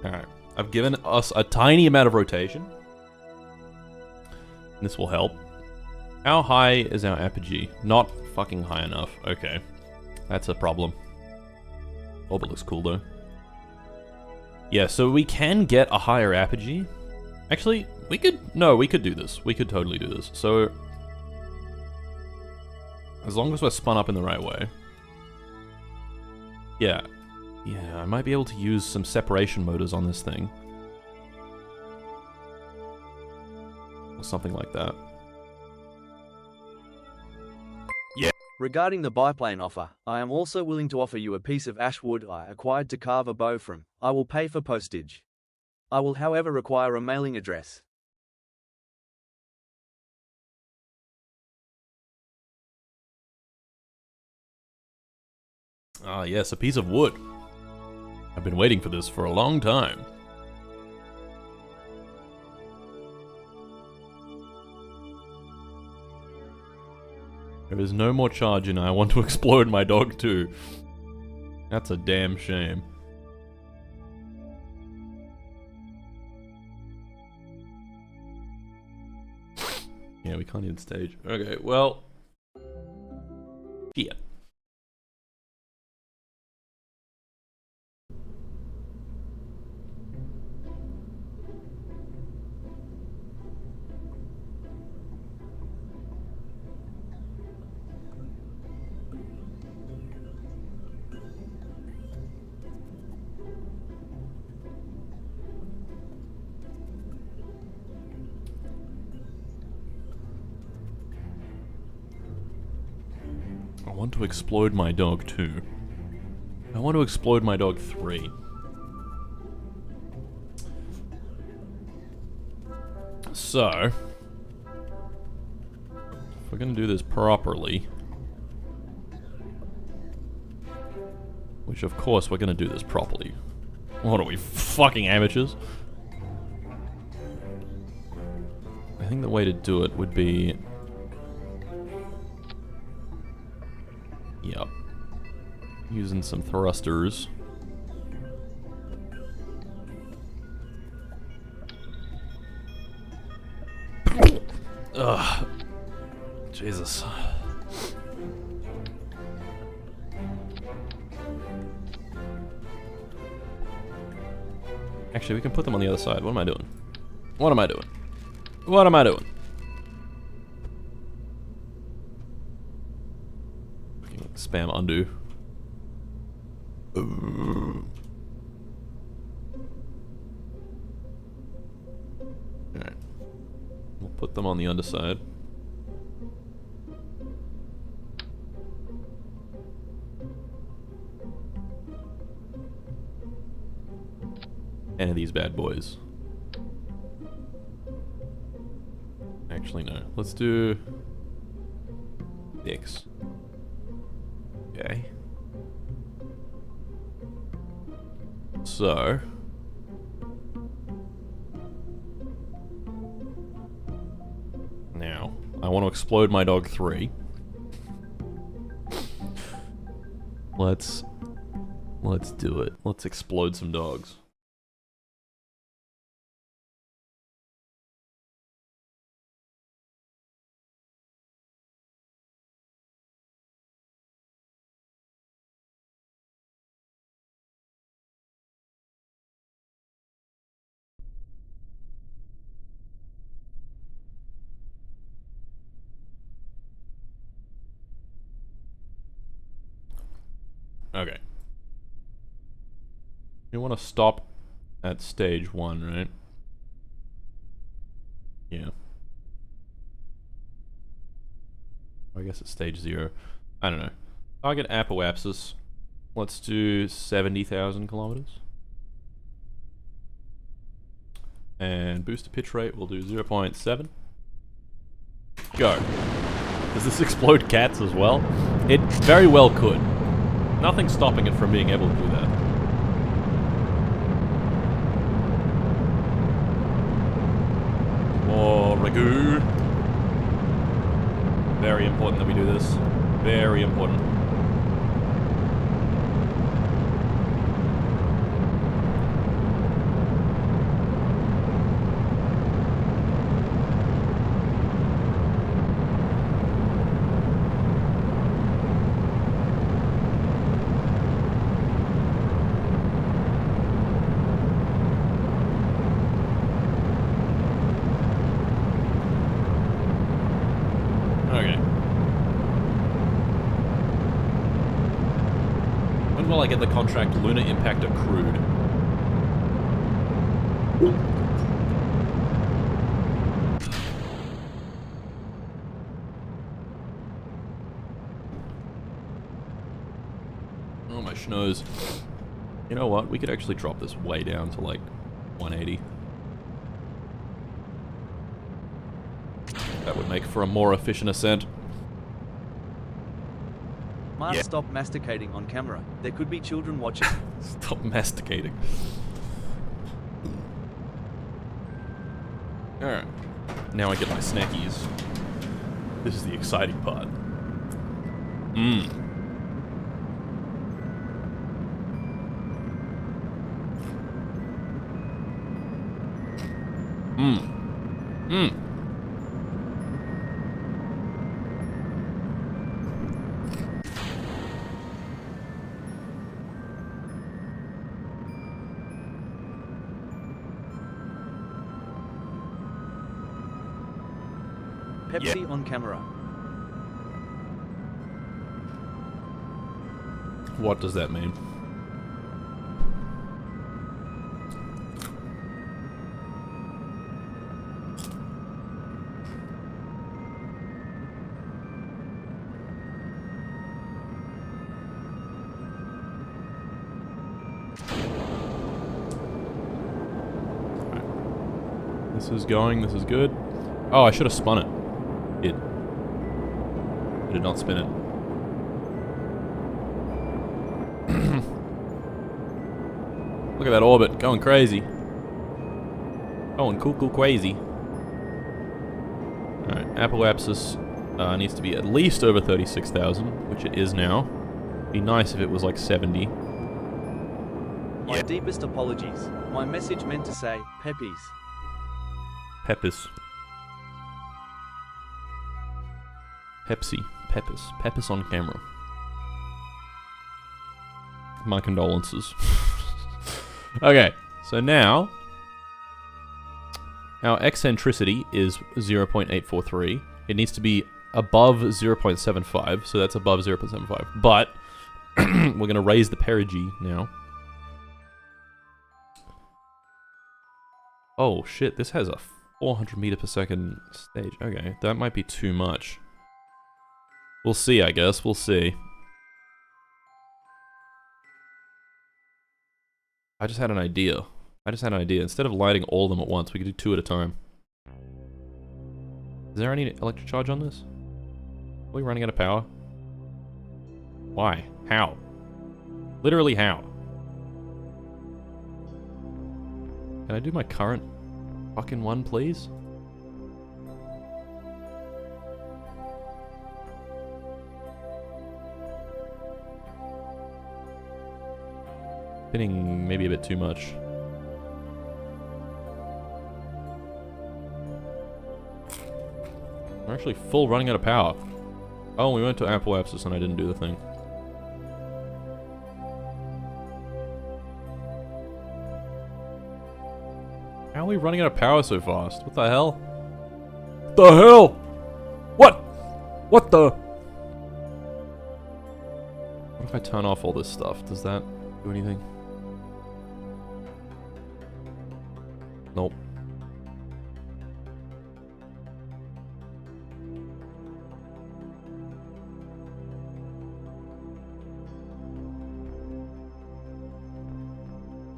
Alright, I've given us a tiny amount of rotation. This will help. How high is our apogee? Not fucking high enough. Okay, that's a problem. Orbit looks cool though. Yeah, so we can get a higher apogee, Actually, we could... No, we could do this. We could totally do this. So... As long as we're spun up in the right way. Yeah. Yeah, I might be able to use some separation motors on this thing. Or something like that. Yeah. Regarding the biplane offer, I am also willing to offer you a piece of ash wood I acquired to carve a bow from. I will pay for postage. I will however require a mailing address. Ah, yes, a piece of wood. I've been waiting for this for a long time. There is no more charge and I want to explode my dog too. That's a damn shame. Yeah, we can't even stage. Okay, well... Yeah. I want to explode my dog 2. I want to explode my dog 3. So, if we're gonna do this properly, which of course we're gonna do this properly. What are we, fucking amateurs? I think the way to do it would be... Yep. Using some thrusters. Ugh. Jesus. Actually, we can put them on the other side. What am I doing? What am I doing? What am I doing? Spam undo. Alright. We'll put them on the underside. And of these bad boys. Actually, no. Let's do... X. Okay. So... Now, I want to explode my dog 3. Let's do it. Let's explode some dogs. Okay. You want to stop at stage 1, right? Yeah. I guess it's stage 0. I don't know. Target apoapsis. Let's do 70,000 kilometers. And booster pitch rate, we'll do 0.7. Go. Does this explode cats as well? It very well could. Nothing's stopping it from being able to do that. More ragu. Very important that we do this. Very important. When will I get the contract Lunar Impact accrued? Oh, my schnoz. You know what? We could actually drop this way down to like 180. That would make for a more efficient ascent. Mark, stop masticating on camera. There could be children watching. Stop masticating. Alright. Now I get my snackies. This is the exciting part. Mmm. Mmm. Mmm. Pepsi on camera. What does that mean? Right. This is going, this is good. Oh, I should have spun it. I did not spin it. Look at that orbit, going crazy. Going cuckoo crazy. Alright, apoapsis needs to be at least over 36,000, which it is now. Be nice if it was like 70. My deepest apologies. My message meant to say, Peppies. Peppers. Pepsi. Peppers. Peppers on camera. My condolences. Okay, so now our eccentricity is 0.843. It needs to be above 0.75, so that's above 0.75. But we're going to raise the perigee now. Oh shit, this has a 400 meter per second stage. Okay, that might be too much. We'll see, I guess. We'll see. I just had an idea. Instead of lighting all of them at once, we could do 2 at a time. Is there any electric charge on this? Are we running out of power? Why? How? Literally how? Can I do my current fucking one, please? Spinning maybe a bit too much. We're actually full running out of power. Oh, we went to apoapsis and I didn't do the thing. How are we running out of power so fast? What the hell? The hell? What? What the? What if I turn off all this stuff? Does that do anything? Nope.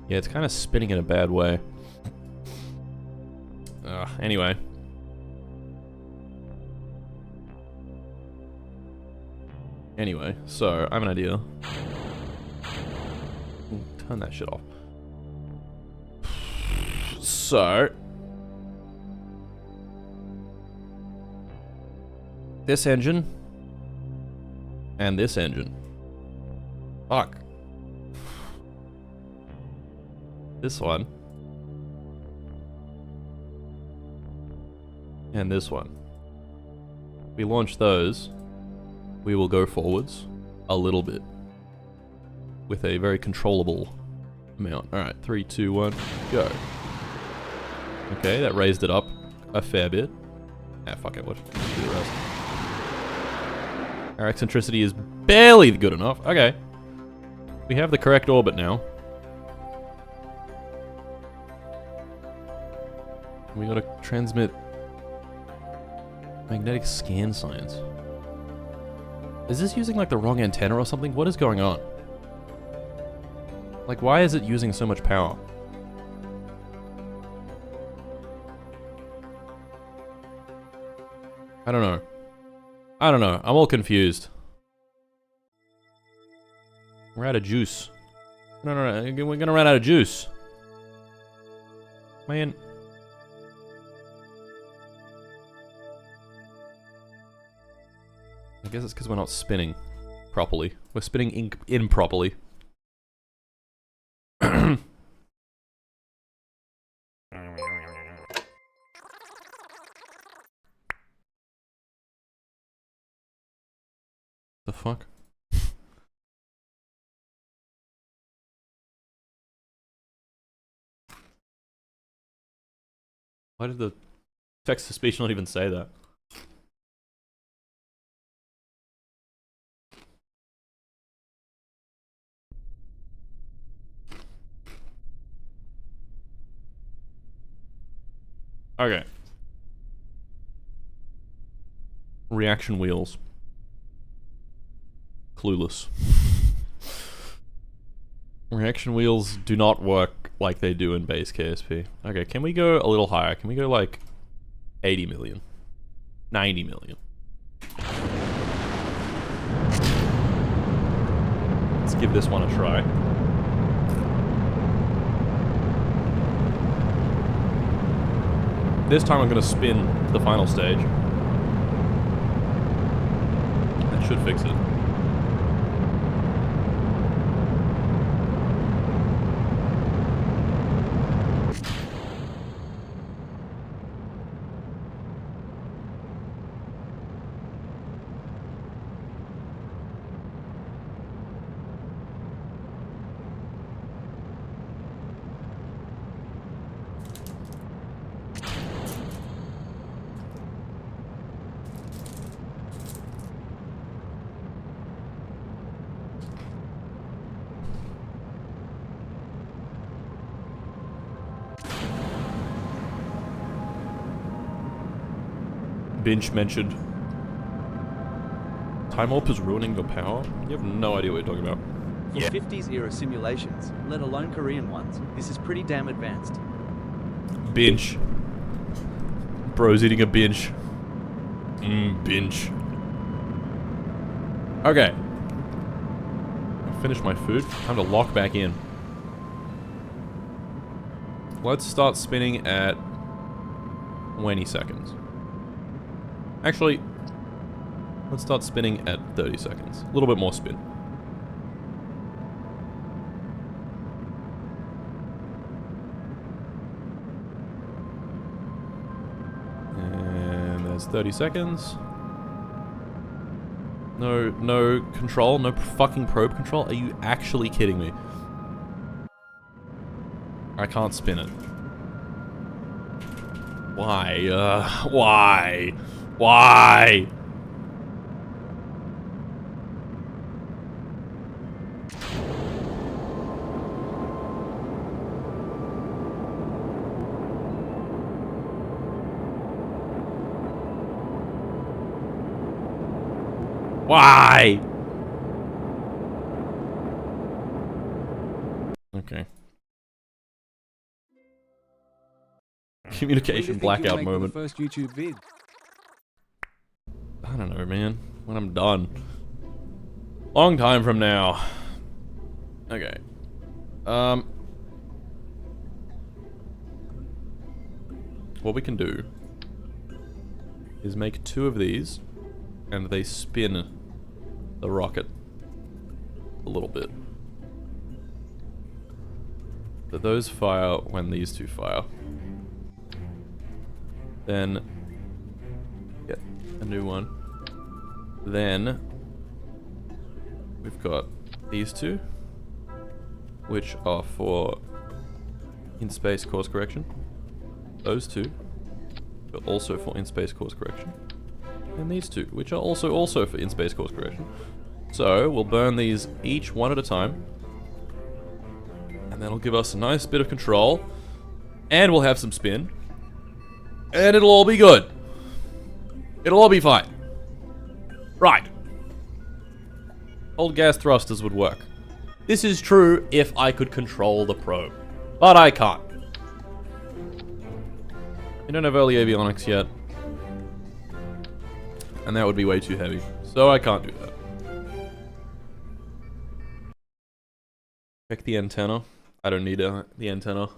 Yeah, it's kind of spinning in a bad way. Anyway. Anyway, so I have an idea. Ooh, turn that shit off. So this engine and this engine. Fuck. This one. And this one. We launch those, we will go forwards a little bit with a very controllable amount. Alright, 3, 2, 1, go. Okay, that raised it up a fair bit. Ah, fuck it, let's do the rest. Our eccentricity is barely good enough. Okay. We have the correct orbit now. We gotta transmit magnetic scan science. Is this using like the wrong antenna or something? What is going on? Like, why is it using so much power? I don't know. I don't know. I'm all confused. We're out of juice. No, we're gonna run out of juice. Man. I guess it's because we're not spinning properly. We're spinning improperly. The fuck? Why did the text-to-speech not even say that? Okay. Reaction wheels. Clueless. Reaction wheels do not work like they do in base KSP. Okay, can we go a little higher? Can we go like 80 million? 90 million? Let's give this one a try. This time I'm going to spin the final stage. That should fix it. Binge mentioned. Time Warp is ruining your power? You have no idea what you're talking about. For 50s era simulations, let alone Korean ones, this is pretty damn advanced. Binge. Bro's eating a binge. Binge. Okay. I finished my food. Time to lock back in. Let's start spinning at 20 seconds. Actually, let's start spinning at 30 seconds. A little bit more spin. And there's 30 seconds. No control, no fucking probe control. Are you actually kidding me? I can't spin it. Why? Why? Why? Why? Okay. Communication blackout moment. First YouTube vid. I don't know, man. When I'm done. Long time from now. Okay. What we can do is make 2 of these, and they spin the rocket a little bit. So those fire when these 2 fire. Then get a new one. Then we've got these 2, which are for in-space course correction. Those 2, but also for in-space course correction. And these 2, which are also for in-space course correction. So we'll burn these each one at a time. that'll give us a nice bit of control. And we'll have some spin. And it'll all be good. It'll all be fine. Right. Old gas thrusters would work. This is true if I could control the probe. But I can't. We don't have early avionics yet. And that would be way too heavy. So I can't do that. Check the antenna. I don't need the antenna.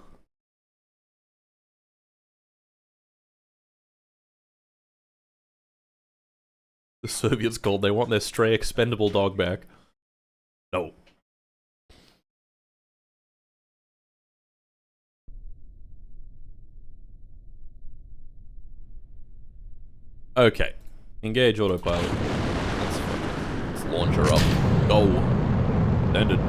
The Soviets called. They want their stray expendable dog back. No. Okay. Engage autopilot. Let's launch her up. Go. Ended.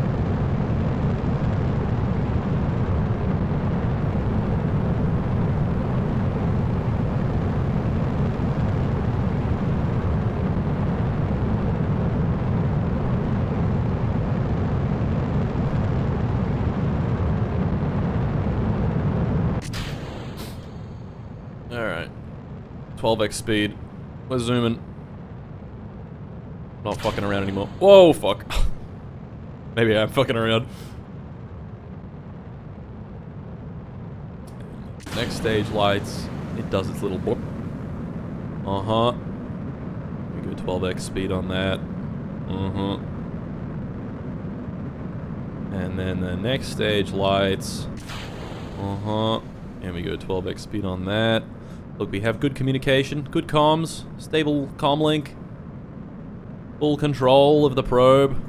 Alright. 12x speed. We're zooming. Not fucking around anymore. Whoa, fuck. Maybe I'm fucking around. Next stage lights. It does its little boop. Uh-huh. We go 12x speed on that. Uh-huh. And then the next stage lights. Uh-huh. And we go 12x speed on that. Look, we have good communication, good comms, stable comm link, full control of the probe.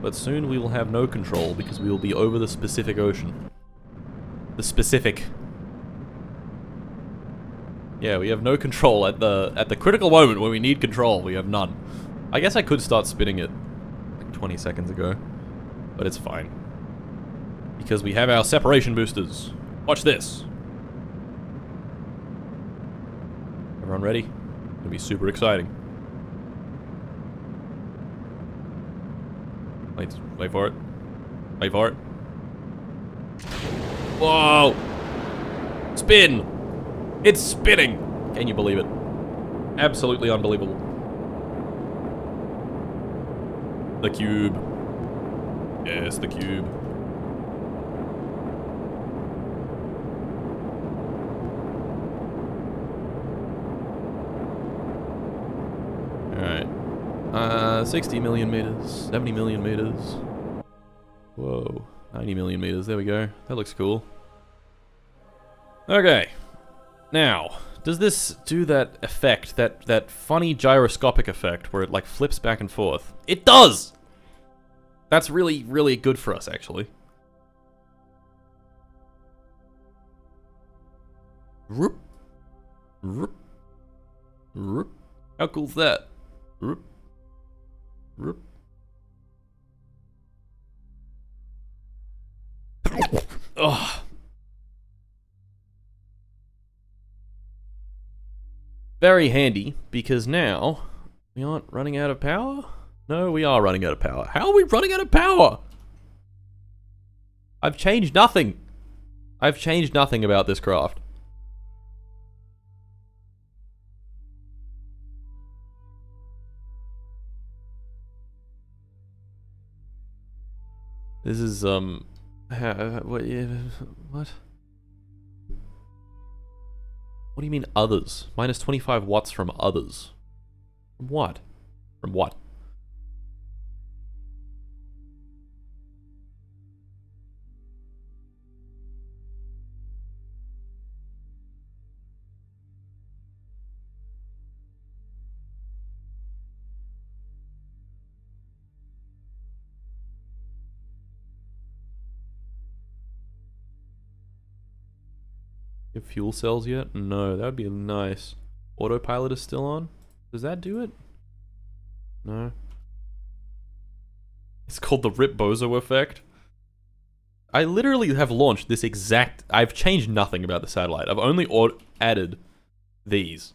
But soon we will have no control because we will be over the Pacific Ocean. The specific. Yeah, we have no control at the critical moment when we need control. We have none. I guess I could start spinning it like 20 seconds ago, but it's fine because we have our separation boosters. Watch this. Everyone ready? It's gonna be super exciting. Wait for it. Wait for it. Whoa! Spin! It's spinning! Can you believe it? Absolutely unbelievable. The cube. Yes, the cube. Alright. 60 million meters. 70 million meters. Whoa. 90 million meters. There we go. That looks cool. Okay. Now, does this do that effect, that funny gyroscopic effect where it like flips back and forth? It does! That's really, really good for us, actually. Roop. Roop. Roop. How cool's that? Roop. Roop. Ugh. Very handy, because now we aren't running out of power? No, we are running out of power. How are we running out of power? I've changed nothing. I've changed nothing about this craft. This is, what? What do you mean, others? Minus 25 watts from others. From what? From what? You have fuel cells yet? No, that would be nice. Autopilot is still on? Does that do it? No. It's called the Rip Bozo effect. I literally have launched this exact... I've changed nothing about the satellite. I've only added these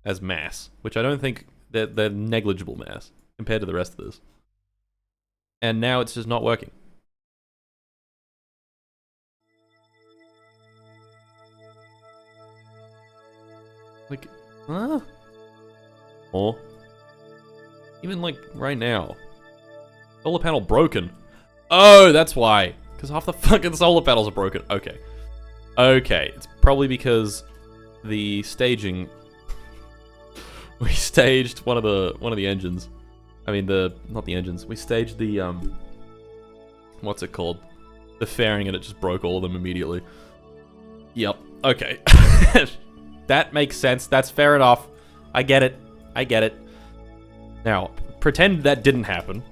as mass, which I don't think... They're negligible mass compared to the rest of this. And now it's just not working. Huh? Or even like right now. Solar panel broken. Oh, that's why. Because half the fucking solar panels are broken. Okay. Okay. It's probably because the staging. We staged one of the engines. I mean not the engines. We staged the what's it called? The fairing, and it just broke all of them immediately. Yep. Okay. That makes sense. That's fair enough. I get it. I get it. Now, pretend that didn't happen.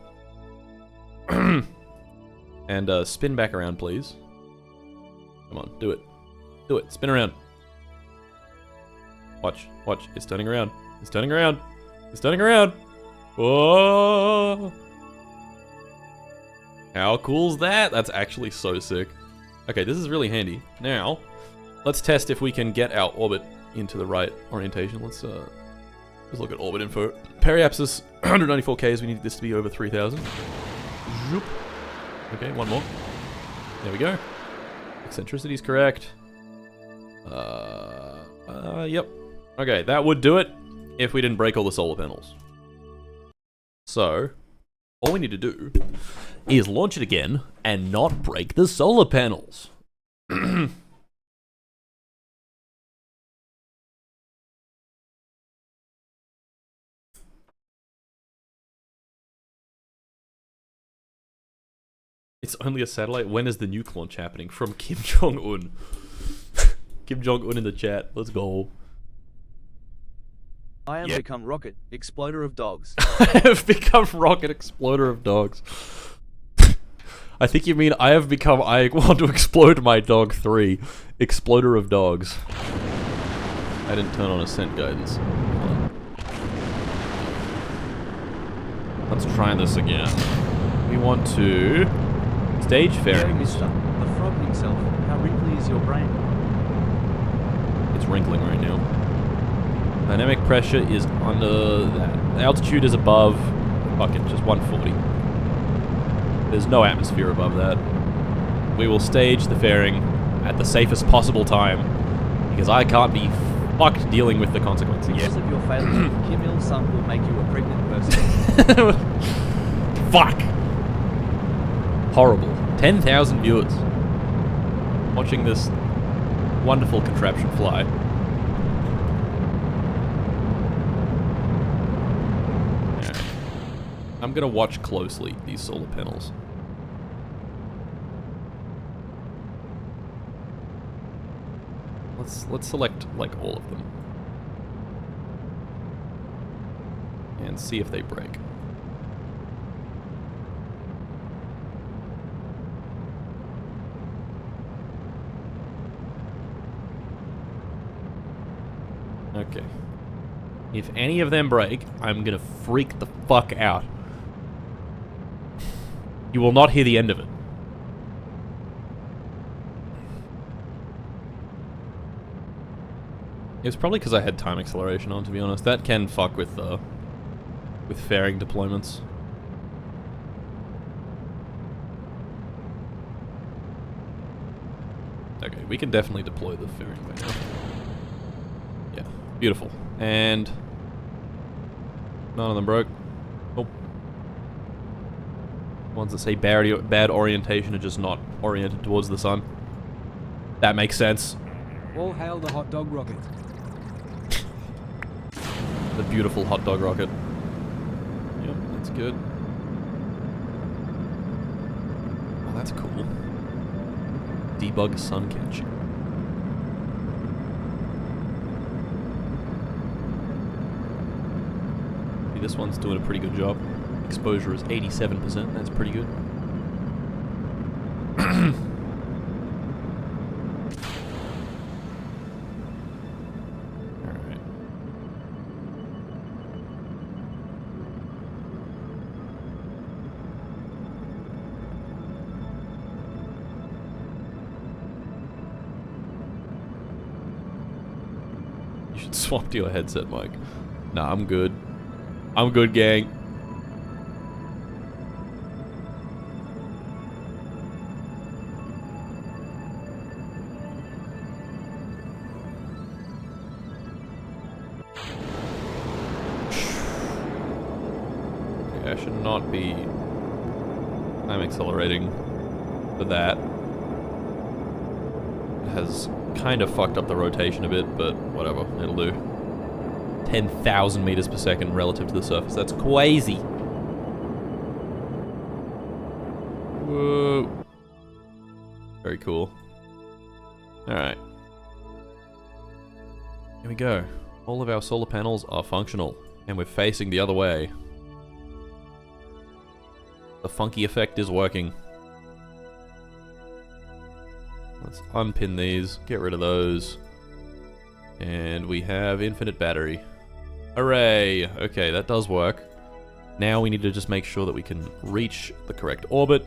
And spin back around, please. Come on, do it. Do it. Spin around. Watch. Watch. It's turning around. It's turning around. It's turning around. Whoa! How cool's that? That's actually so sick. Okay, this is really handy. Now, let's test if we can get our orbit into the right orientation. Let's look at orbit info. Periapsis, 194 Ks. We need this to be over 3,000. Zoop. Okay, one more. There we go. Eccentricity is correct. Yep. Okay, that would do it if we didn't break all the solar panels. So, all we need to do is launch it again and not break the solar panels. It's only a satellite? When is the nuke launch happening? From Kim Jong-un. Kim Jong-un in the chat. Let's go. I am become rocket, exploder of dogs. I have become rocket, exploder of dogs. I think you mean I have become I want to explode my dog 3. Exploder of dogs. I didn't turn on ascent guidance. Let's try this again. We want to stage fairing. Mister, the frog himself, how wrinkly is your brain? It's wrinkling right now. Dynamic pressure is under that. Altitude is above, fuck it, just 140. There's no atmosphere above that. We will stage the fairing at the safest possible time, because I can't be fucked dealing with the consequences. Because of your failure, Kim Il-sung will make you a pregnant person. Fuck! Horrible. 10,000 viewers watching this wonderful contraption fly. I'm gonna watch closely these solar panels. Let's select like all of them and see if they break. Okay. If any of them break, I'm gonna freak the fuck out. You will not hear the end of it. It's probably because I had time acceleration on, to be honest. That can fuck with fairing deployments. Okay, we can definitely deploy the fairing by now. Yeah, beautiful. And none of them broke. Nope. Ones that say bad orientation are just not oriented towards the sun. That makes sense. All hail the hot dog rocket. The beautiful hot dog rocket. Yep, that's good. Oh, that's cool. Debug sun catching. This one's doing a pretty good job. Exposure is 87%. That's pretty good. Alright. You should swap to your headset, Mike. Nah, I'm good. I'm good, gang. not be time accelerating for that. It has kind of fucked up the rotation a bit, but whatever, it'll do. 10,000 meters per second relative to the surface. That's crazy. Whoa. Very cool. Alright. Here we go. All of our solar panels are functional, and we're facing the other way. The funky effect is working. Let's unpin these, get rid of those. And we have infinite battery. Hooray! Okay, that does work. Now we need to just make sure that we can reach the correct orbit.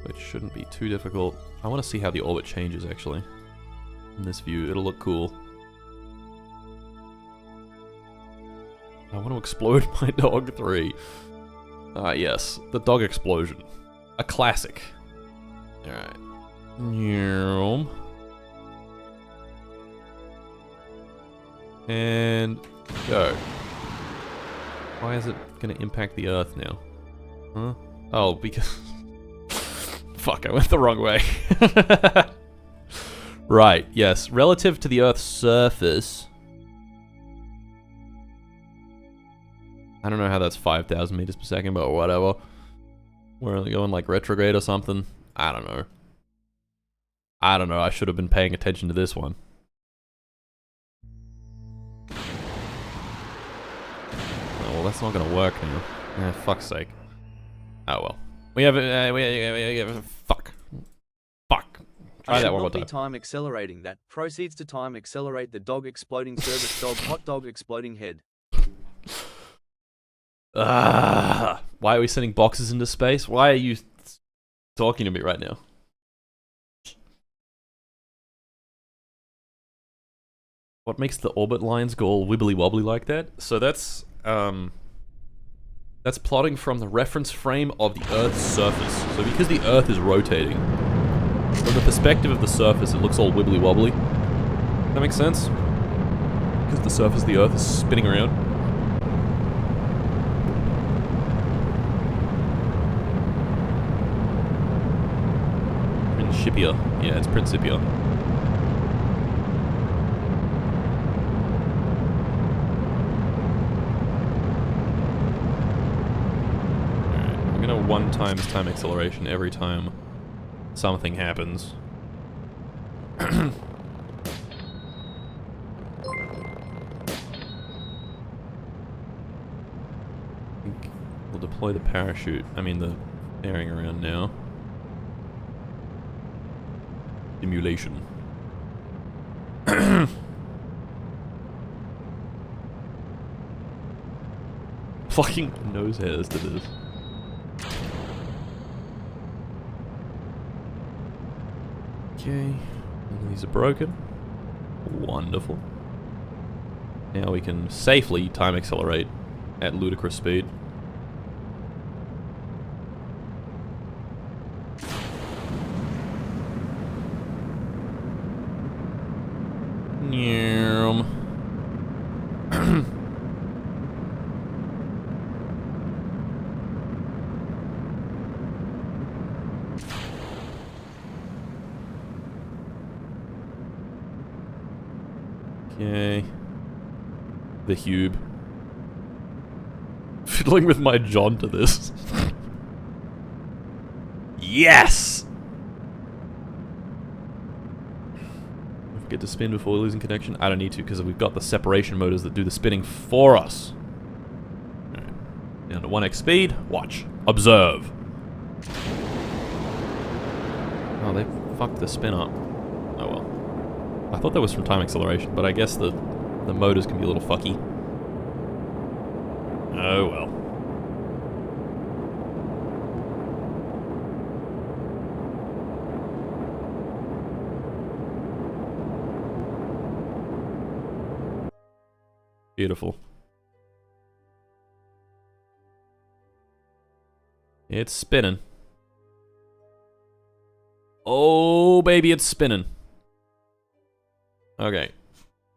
Which shouldn't be too difficult. I want to see how the orbit changes, actually. In this view, it'll look cool. I want to explode my dog 3. Ah, yes. The dog explosion. A classic. Alright. And go. Why is it going to impact the Earth now? Huh? Oh, because... Fuck, I went the wrong way. Right, yes. Relative to the Earth's surface... I don't know how that's 5,000 meters per second, but whatever. We're only going like retrograde or something. I don't know. I don't know, I should have been paying attention to this one. Oh, well, that's not gonna work now. Fuck's sake. Oh well. We have fuck. Fuck. Try that one more time. Time accelerating that proceeds to time accelerate the dog exploding service dog hot dog exploding head. Why are we sending boxes into space? Why are you talking to me right now? What makes the orbit lines go all wibbly wobbly like that? So that's plotting from the reference frame of the Earth's surface. So because the Earth is rotating, from the perspective of the surface, it looks all wibbly wobbly. That makes sense? Because the surface of the Earth is spinning around. Principia. Yeah, it's Principia. Alright, I'm gonna 1 times time acceleration every time something happens. We'll deploy the parachute. I mean the fairing around now. Simulation. Fucking nose hairs to this. Okay, these are broken. Wonderful. Now we can safely time accelerate at ludicrous speed. Okay. The Hube. Fiddling with my John to this. Yes! Get to spin before losing connection. I don't need to because we've got the separation motors that do the spinning for us. Alright. Down to 1x speed. Watch. Observe. Oh, they fucked the spin up. Oh well. I thought that was from time acceleration, but I guess the motors can be a little fucky. Oh well. Beautiful. It's spinning. Oh, baby, it's spinning. Okay.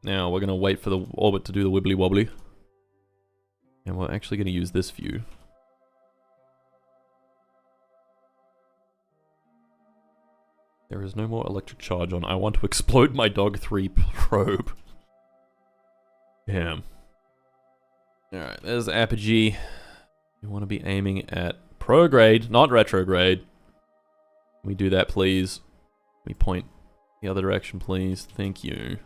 Now we're gonna wait for the orbit to do the wibbly wobbly. And we're actually going to use this view. There is no more electric charge on. I want to explode my Dog 3 probe. Damn. Alright, there's the apogee. You want to be aiming at prograde, not retrograde. Can we do that, please? Can we point the other direction, please? Thank you.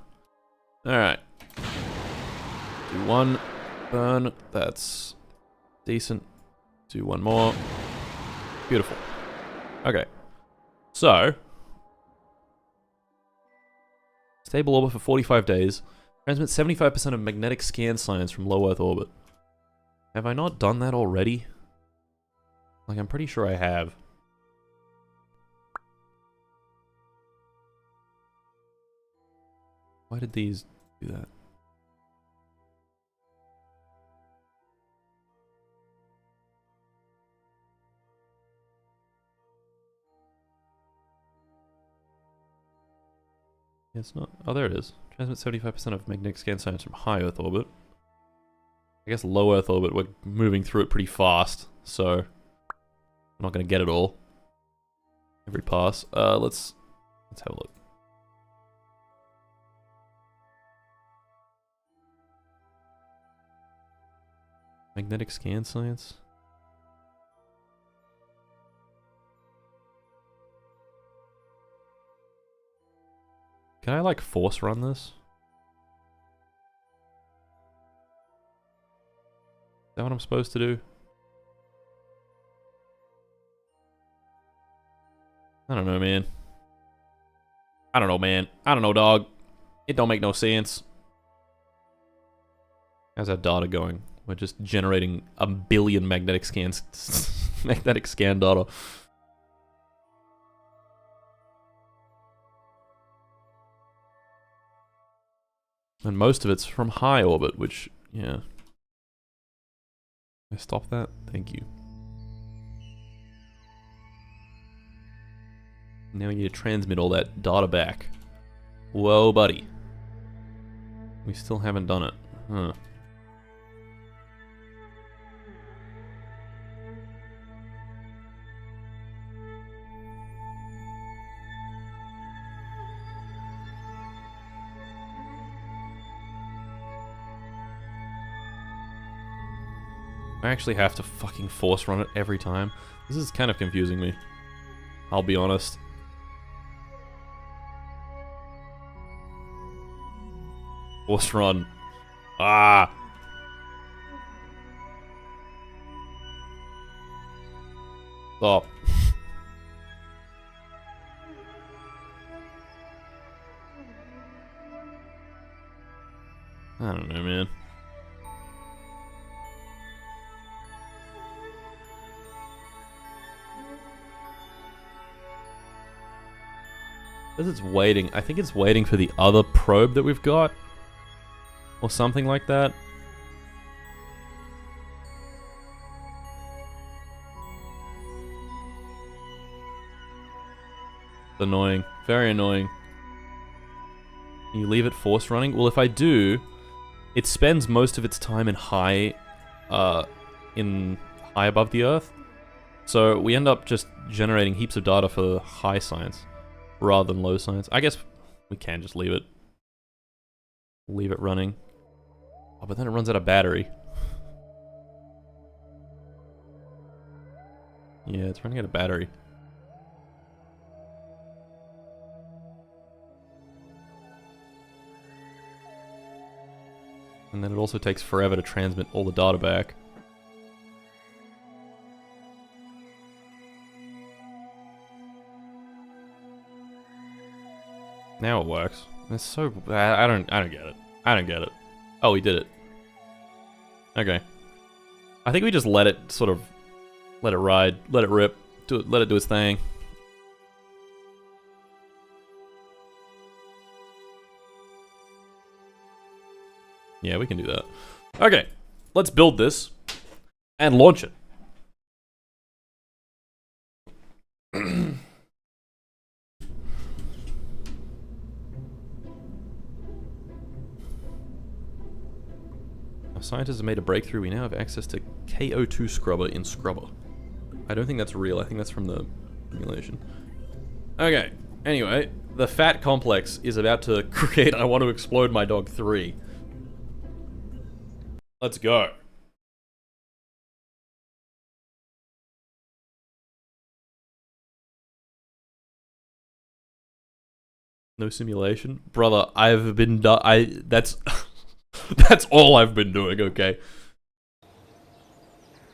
Alright. Do one burn. That's decent. Do one more. Beautiful. Okay. So. Stable orbit for 45 days. Transmit 75% of magnetic scan science from low Earth orbit. Have I not done that already? Like, I'm pretty sure I have. Why did these do that? It's not. Oh, there it is. Transmit 75% of magnetic scan science from high Earth orbit. I guess low Earth orbit, we're moving through it pretty fast, so I'm not going to get it all every pass. Let's have a look. Magnetic scan science. Can I, like, force run this? Is that what I'm supposed to do? I don't know, man. I don't know, man. I don't know, dog. It don't make no sense. How's our data going? We're just generating a billion magnetic scans, magnetic scan data. And most of it's from high orbit, which, yeah. Can I stop that? Thank you. Now we need to transmit all that data back. Whoa, buddy. We still haven't done it. Huh. I actually have to fucking force run it every time. This is kind of confusing me. I'll be honest. Force run. Ah! Stop. I don't know, man. Because it's waiting. I think it's waiting for the other probe that we've got. Or something like that. It's annoying. Very annoying. Can you leave it force running? Well, if I do, it spends most of its time in high above the Earth. So we end up just generating heaps of data for high science rather than low science. I guess we can just leave it running. Oh, but then it runs out of battery. Yeah, it's running out of battery. And then it also takes forever to transmit all the data back. Now it works. It's so bad. I don't get it. I don't get it. Oh, he did it. Okay. I think we just let it sort of let it ride, let it rip, let it do its thing. Yeah, we can do that. Okay, let's build this and launch it. Scientists have made a breakthrough. We now have access to KO2 Scrubber in Scrubber. I don't think that's real. I think that's from the simulation. Okay. Anyway, the Fat Complex is about to create I Want to Explode My Dog 3. Let's go. No simulation? Brother, I've been that's that's all I've been doing, okay?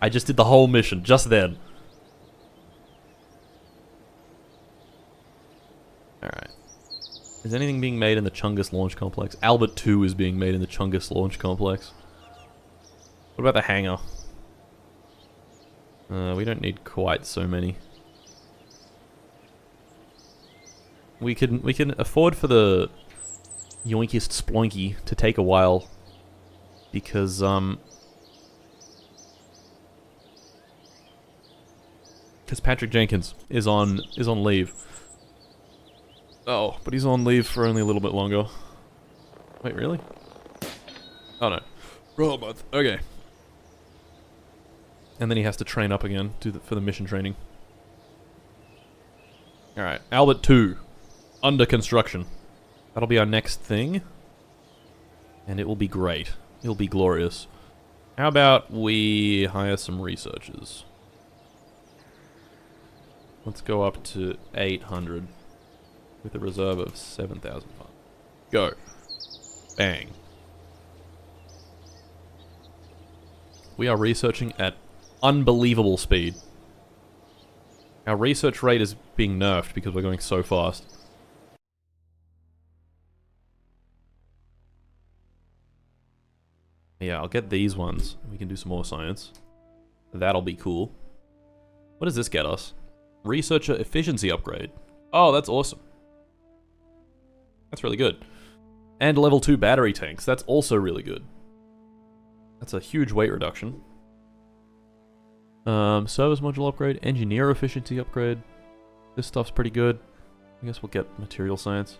I just did the whole mission, just then. Alright. Is anything being made in the Chungus Launch Complex? Albert 2 is being made in the Chungus Launch Complex. What about the hangar? We don't need quite so many. We can afford for the Yoinkist Sploinky to take a while. Because, Patrick Jenkins is on leave. Oh, but he's on leave for only a little bit longer. Wait, really? Oh no. For a whole month. Okay. And then he has to train up again for the mission training. Alright, Albert 2. Under construction. That'll be our next thing. And it will be great. It'll be glorious. How about we hire some researchers? Let's go up to 800. With a reserve of 7,000. Go. Bang. We are researching at unbelievable speed. Our research rate is being nerfed because we're going so fast. Yeah, I'll get these ones. We can do some more science. That'll be cool. What does this get us? Researcher efficiency upgrade. Oh, that's awesome. That's really good. And level 2 battery tanks. That's also really good. That's a huge weight reduction. Service module upgrade. Engineer efficiency upgrade. This stuff's pretty good. I guess we'll get material science.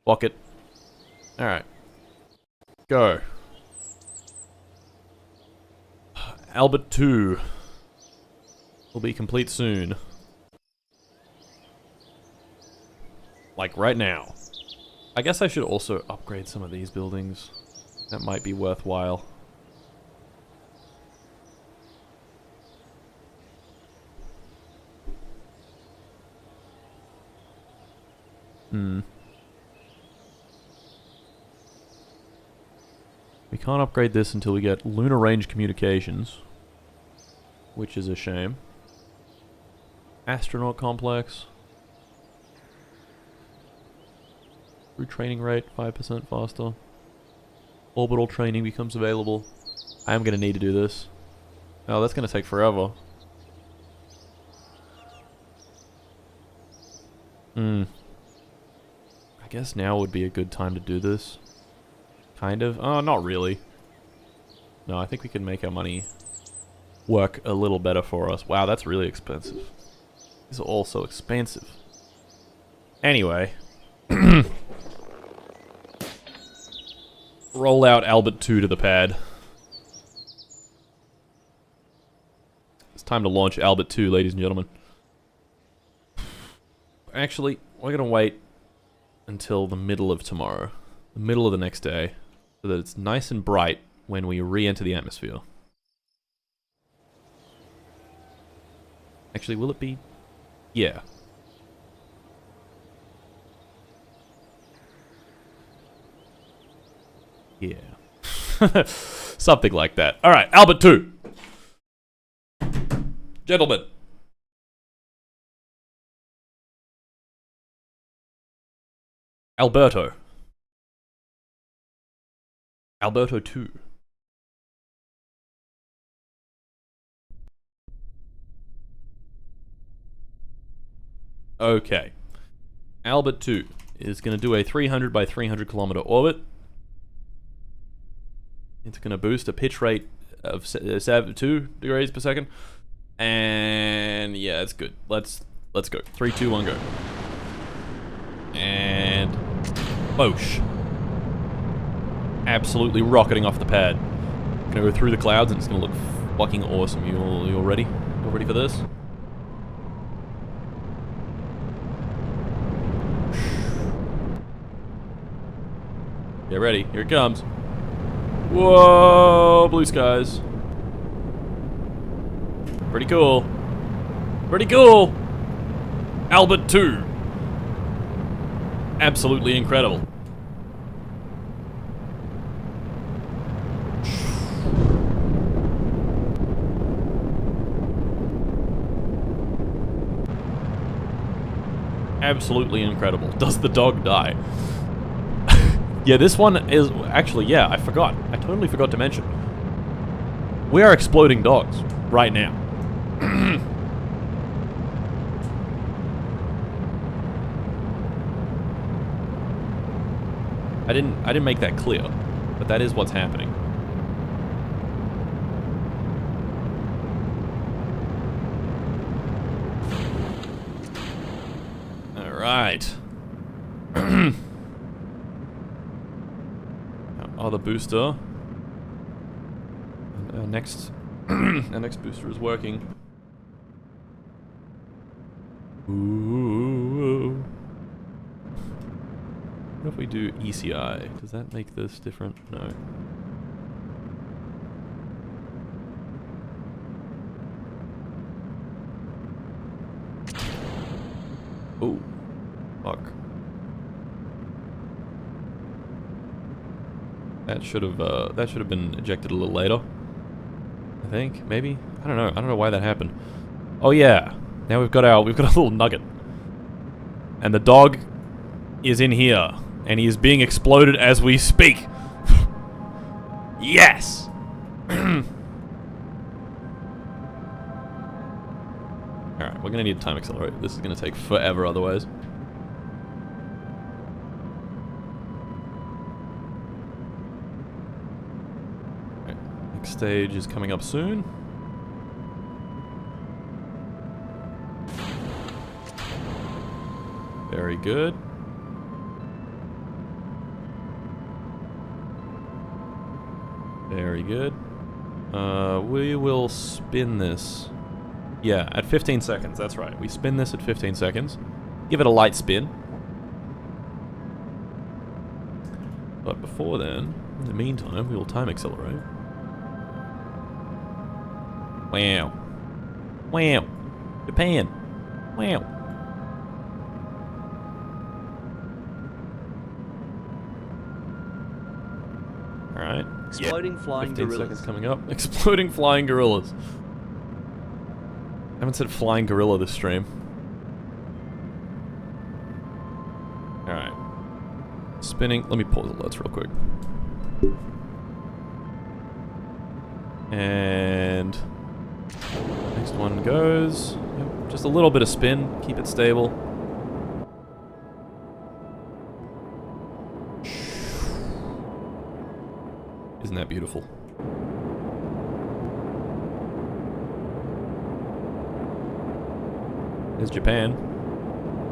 Fuck it. Alright. Go. Albert 2 will be complete soon. Like right now. I guess I should also upgrade some of these buildings. That might be worthwhile. We can't upgrade this until we get lunar range communications. Which is a shame. Astronaut complex. Crew training rate 5% faster. Orbital training becomes available. I am going to need to do this. Oh, that's going to take forever. I guess now would be a good time to do this. Kind of. Oh, not really. No, I think we can make our money work a little better for us. Wow, that's really expensive. These are all so expensive. Anyway. Roll out Albert 2 to the pad. It's time to launch Albert 2, ladies and gentlemen. Actually, we're going to wait until the middle of tomorrow. The middle of the next day. So that it's nice and bright when we re-enter the atmosphere. Actually, will it be? Yeah. Yeah. Something like that. Alright, Albert 2. Gentlemen. Alberto. Alberto 2. Okay. Albert 2 is going to do a 300 by 300 kilometer orbit. It's going to boost a pitch rate of 2 degrees per second. And yeah, that's good. Let's go. 3, 2, 1, go. And boosh. Absolutely rocketing off the pad. gonna go through the clouds and it's gonna look fucking awesome. You all ready? You all ready for this? Get ready. Here it comes. Whoa! Blue skies. Pretty cool. Pretty cool! Albert 2. Absolutely incredible. Absolutely incredible. Does the dog die? Yeah, this one is... Actually, yeah, I forgot. I totally forgot to mention. We are exploding dogs right now. I didn't make that clear, but that is what's happening. All right. Other booster. Our next booster is working. Ooh. What if we do ECI? Does that make this different? No. Oh, fuck. That should have been ejected a little later. I think, maybe? I don't know. I don't know why that happened. Oh yeah. Now we've got a little nugget. And the dog is in here. And he is being exploded as we speak. Yes! Alright, we're gonna need a time accelerator. This is gonna take forever otherwise. Alright, next stage is coming up soon. Very good. Very good. We will spin this. Yeah, at 15 seconds, that's right. We spin this at 15 seconds. Give it a light spin. But before then, in the meantime, we will time accelerate. Wow. Wow. Japan. Wow. Alright. Exploding flying 15 gorillas. seconds coming up. Exploding flying gorillas. I haven't said flying gorilla this stream. Alright. Spinning. Let me pause alerts real quick. And... next one goes. Yep, just a little bit of spin. Keep it stable. Isn't that beautiful? There's Japan.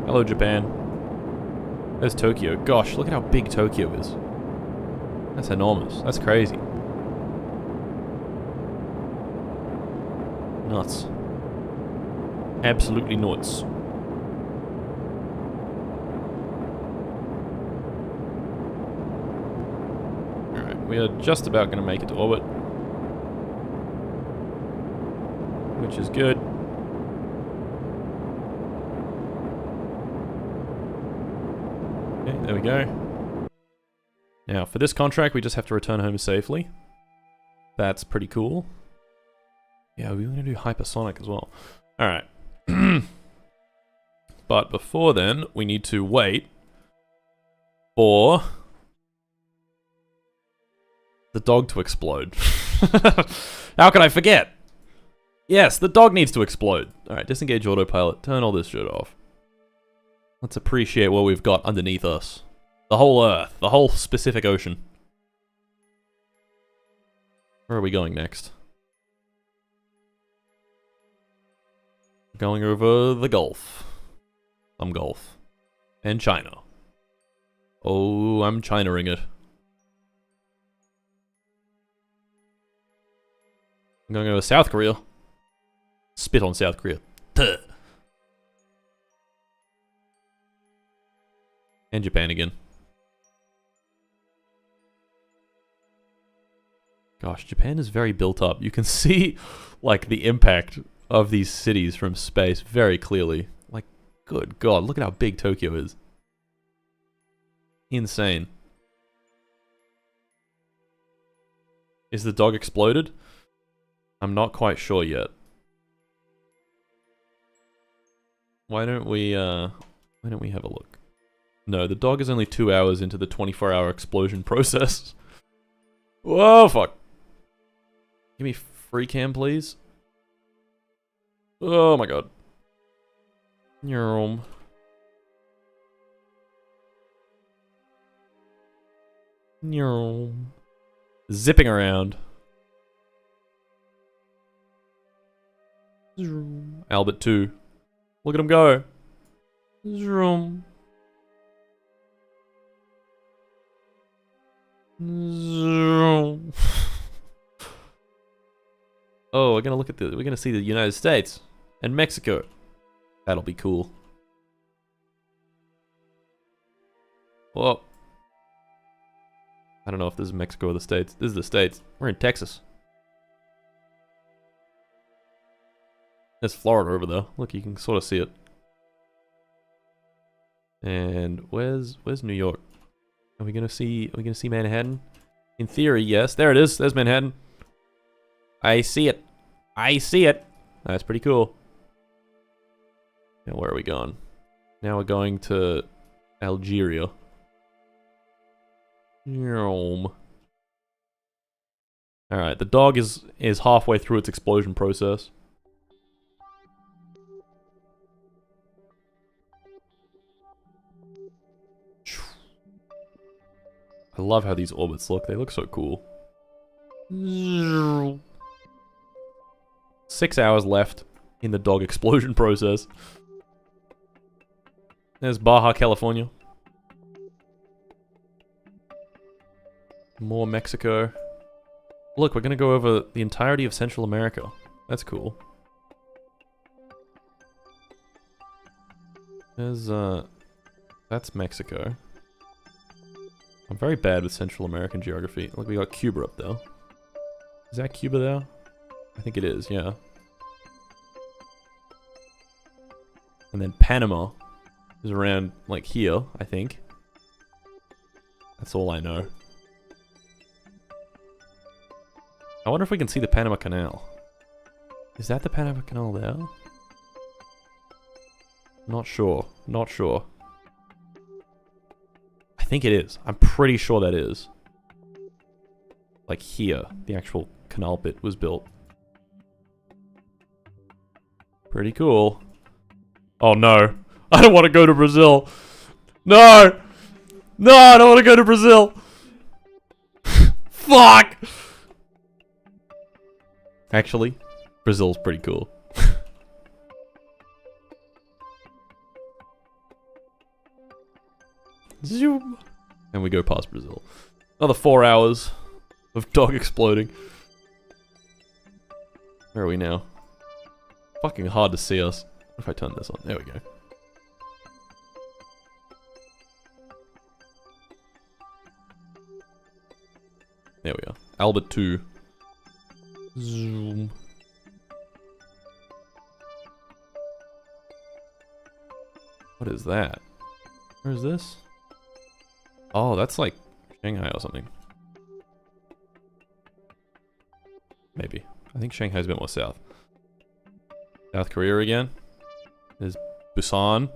Hello, Japan. There's Tokyo. Gosh, look at how big Tokyo is. That's enormous. That's crazy. Nuts. Absolutely nuts. We are just about going to make it to orbit. Which is good. Okay, there we go. Now, for this contract, we just have to return home safely. That's pretty cool. Yeah, we're going to do hypersonic as well. Alright. But before then, we need to wait for the dog to explode. How can I forget? Yes, the dog needs to explode. Alright, disengage autopilot. Turn all this shit off. Let's appreciate what we've got underneath us. The whole Earth. The whole Pacific Ocean. Where are we going next? Going over the Gulf. Some Gulf. And China. Oh, I'm China-ing it. I'm gonna go to South Korea. Spit on South Korea. Tuh. And Japan again. Gosh, Japan is very built up. You can see, like, the impact of these cities from space very clearly. Like, good God, look at how big Tokyo is. Insane. Is the dog exploded? I'm not quite sure yet. Why don't we have a look? No, the dog is only 2 hours into the 24-hour explosion process. Whoa, fuck. Give me free cam, please. Oh my god. Neurom. Neurom. Zipping around. Albert 2. Look at him go. Zoom. Zoom. Oh, we're gonna see the United States and Mexico. That'll be cool. Whoa. I don't know if this is Mexico or the States. This is the States. We're in Texas. There's Florida over there. Look, you can sort of see it. And where's New York? Are we gonna see Manhattan? In theory, yes. There it is. There's Manhattan. I see it. I see it. That's pretty cool. Now where are we going? Now we're going to Algeria. Alright, the dog is halfway through its explosion process. I love how these orbits look. They look so cool. 6 hours left in the dog explosion process. There's Baja, California. More Mexico. Look, we're gonna go over the entirety of Central America. That's cool. There's, that's Mexico. I'm very bad with Central American geography. Look, we got Cuba up there. Is that Cuba there? I think it is, yeah. And then Panama is around, like, here, I think. That's all I know. I wonder if we can see the Panama Canal. Is that the Panama Canal there? Not sure. Not sure. I think it is. I'm pretty sure that is. Like here, the actual canal bit was built. Pretty cool. Oh no. I don't want to go to Brazil. No! No, I don't want to go to Brazil! Fuck! Actually, Brazil's pretty cool. Zoom. And we go past Brazil. Another 4 hours of dog exploding. Where are we now? Fucking hard to see us. What if I turn this on? There we go. There we are. Albert 2. Zoom. What is that? Where is this? Oh, that's like Shanghai or something. Maybe. I think Shanghai's a bit more south. South Korea again. There's Busan.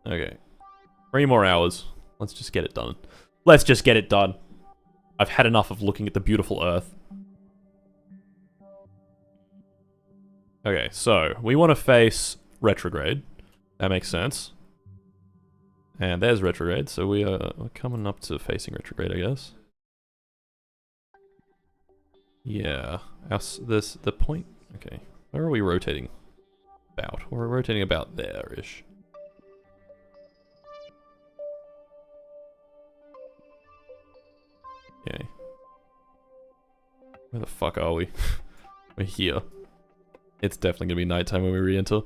Okay. 3 more hours. Let's just get it done. Let's just get it done. I've had enough of looking at the beautiful Earth. Okay, so we want to face retrograde. That makes sense. And there's retrograde, so we're coming up to facing retrograde, I guess. Yeah, the point. Okay, where are we rotating? About. We're rotating about there-ish. Okay. Where the fuck are we? We're here. It's definitely gonna be nighttime when we re-enter.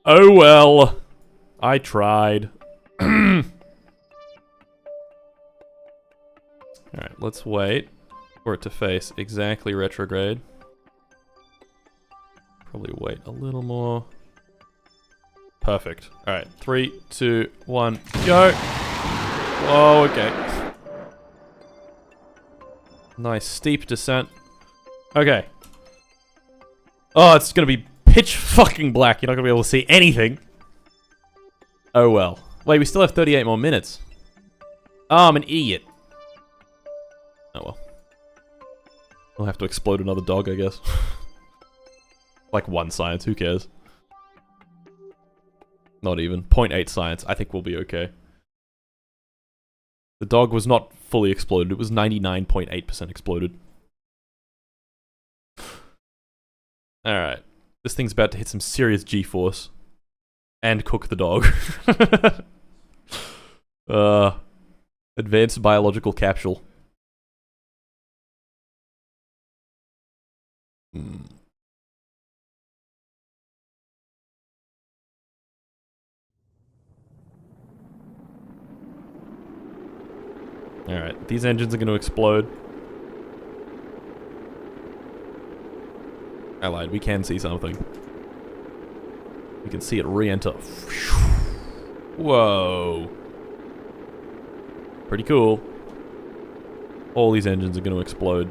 Oh well! I tried. Alright, let's wait for it to face exactly retrograde. Probably wait a little more. Perfect. Alright, 3, 2, 1, go! Whoa, okay. Nice steep descent. Okay. Oh, it's gonna be pitch fucking black. You're not gonna be able to see anything. Oh well. Wait, we still have 38 more minutes. Oh, I'm an idiot. Oh well. We'll have to explode another dog, I guess. Like 1 science, who cares? Not even. 0.8 science, I think we'll be okay. The dog was not fully exploded, it was 99.8% exploded. Alright. This thing's about to hit some serious G-force. And cook the dog. Advanced biological capsule. Alright, these engines are going to explode. I lied, we can see something. We can see it re-enter. Whoa. Pretty cool. All these engines are going to explode.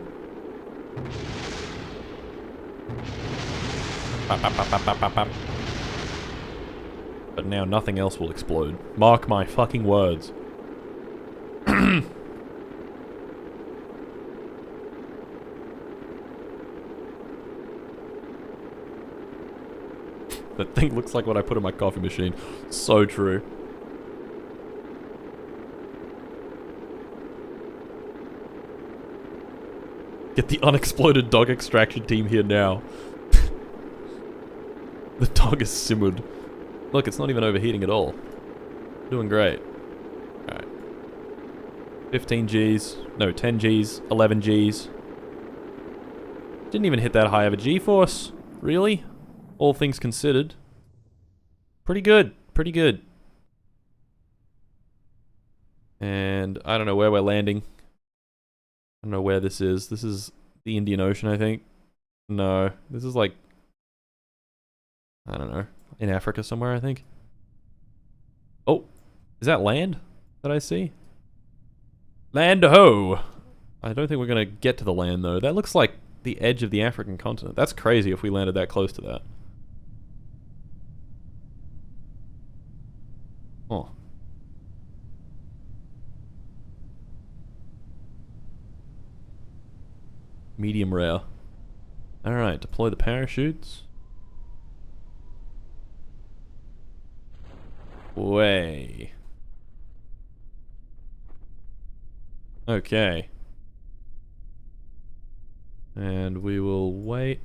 But now nothing else will explode. Mark my fucking words. That thing looks like what I put in my coffee machine. So true. Get the unexploded dog extraction team here now. The dog is simmered. Look, it's not even overheating at all. Doing great. Alright. 15 Gs. No, 10 Gs. 11 Gs. Didn't even hit that high of a G-force. Really? All things considered. Pretty good. Pretty good. And I don't know where we're landing. I don't know where this is. This is the Indian Ocean, I think. No. This is like... I don't know. In Africa somewhere, I think. Oh. Is that land that I see? Land ho! I don't think we're going to get to the land, though. That looks like the edge of the African continent. That's crazy if we landed that close to that. Oh. Medium rare. Alright, deploy the parachutes. Way. Okay. And we will wait.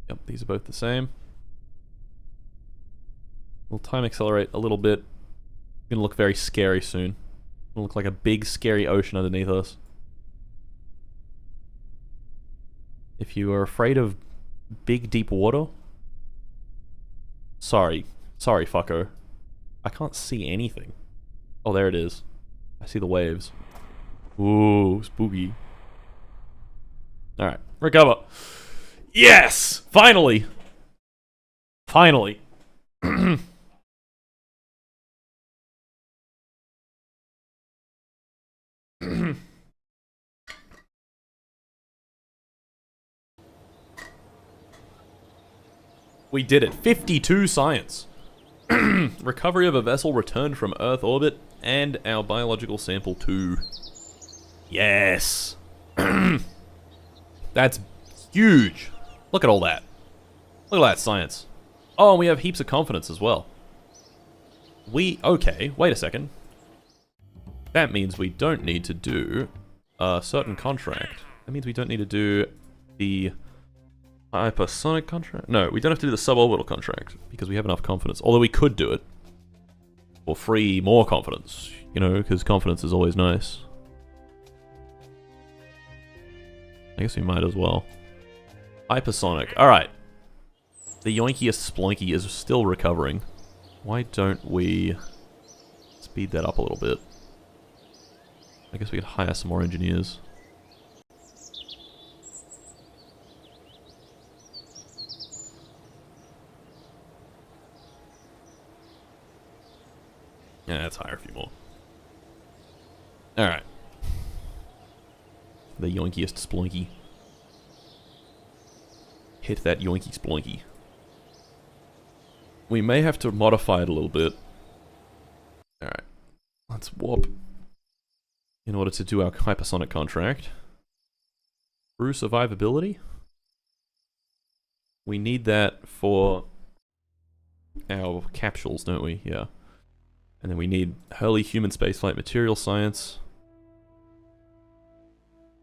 Yep, these are both the same. We'll time accelerate a little bit. It's gonna look very scary soon. It'll look like a big scary ocean underneath us. If you are afraid of big deep water, sorry, fucko. I can't see anything. Oh, there it is. I see the waves. Ooh, spooky. Alright, recover. Yes! Finally! Finally. We did it. 52 science. Recovery of a vessel returned from Earth orbit and our biological sample too. Yes. That's huge. Look at all that. Look at that science. Oh, and we have heaps of confidence as well. Okay, wait a second. That means we don't need to do a certain contract. That means we don't need to do the hypersonic contract. No, we don't have to do the suborbital contract because we have enough confidence. Although we could do it for free more confidence, you know, because confidence is always nice. I guess we might as well. Hypersonic. Alright. The yoinkiest splonky is still recovering. Why don't we speed that up a little bit? I guess we could hire some more engineers. Yeah, let's hire a few more. Alright. The yoinkiest sploinky. Hit that yoinky sploinky. We may have to modify it a little bit. Alright. Let's warp. In order to do our hypersonic contract. Crew survivability? We need that for our capsules, don't we? Yeah. And then we need early human spaceflight material science.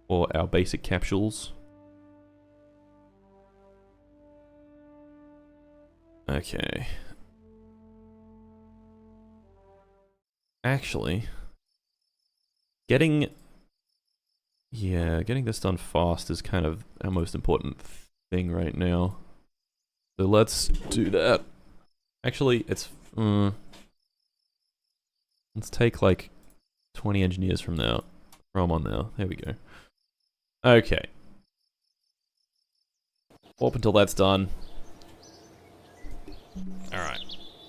For our basic capsules. Okay. Actually, getting this done fast is kind of our most important thing right now. So let's do that. Actually, it's let's take like 20 engineers from now. From on now. There we go. Okay. Warp until that's done. Alright.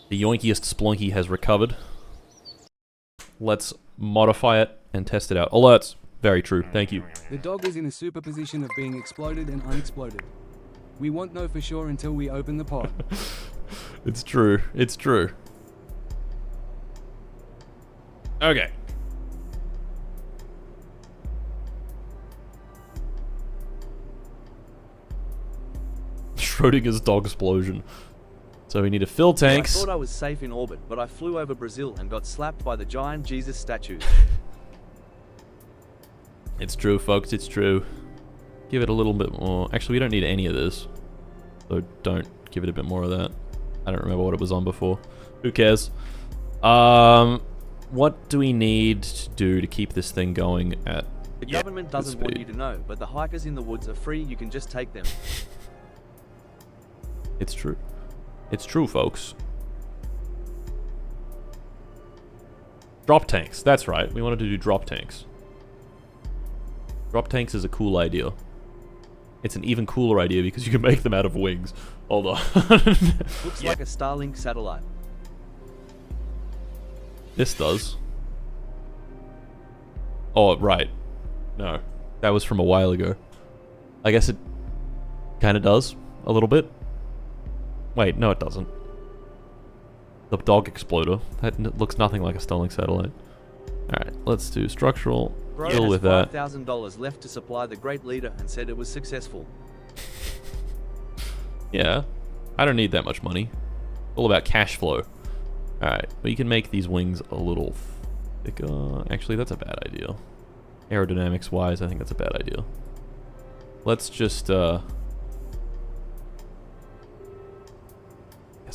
The yoinkiest splonky has recovered. Let's modify it and test it out. Alerts. Very true. Thank you. The dog is in a superposition of being exploded and unexploded. We won't know for sure until we open the pod. It's true. It's true. Okay. Schrodinger's dog explosion. So we need to fill tanks. I thought I was safe in orbit, but I flew over Brazil and got slapped by the giant Jesus statue. It's true, folks. It's true. Give it a little bit more. Actually, we don't need any of this. So don't give it a bit more of that. I don't remember what it was on before. Who cares? What do we need to do to keep this thing going at The government doesn't want you to know, but the hikers in the woods are free. You can just take them. It's true. It's true, folks. Drop tanks. That's right. We wanted to do drop tanks. Drop tanks is a cool idea. It's an even cooler idea because you can make them out of wings. Hold on. Looks like a Starlink satellite. This does. Oh, right. No. That was from a while ago. I guess it kind of does. A little bit. Wait, no it doesn't. The dog exploder. That looks nothing like a Starlink satellite. Alright, let's do structural. Bro Deal has with that. $5,000 left to supply the Great Leader and said it was successful. Yeah. I don't need that much money. All about cash flow. Alright, we can make these wings a little thicker. Actually, that's a bad idea. Aerodynamics wise, I think that's a bad idea. Let's just, guess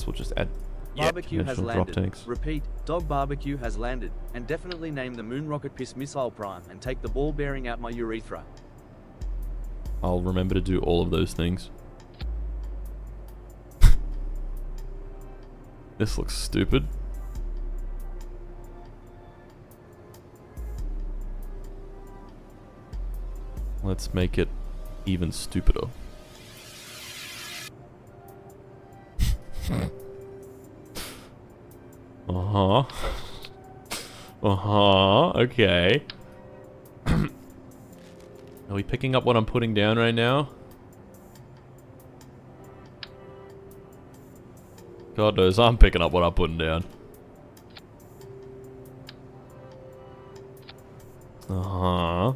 we'll just add Barbecue has drop landed. tanks. Repeat, dog barbecue has landed. And definitely name the moon rocket piss missile prime and take the ball bearing out my urethra. I'll remember to do all of those things. This looks stupid. Let's make it even stupider. Uh-huh. Uh-huh. Okay. Are we picking up what I'm putting down right now? God knows I'm picking up what I'm putting down. Uh-huh.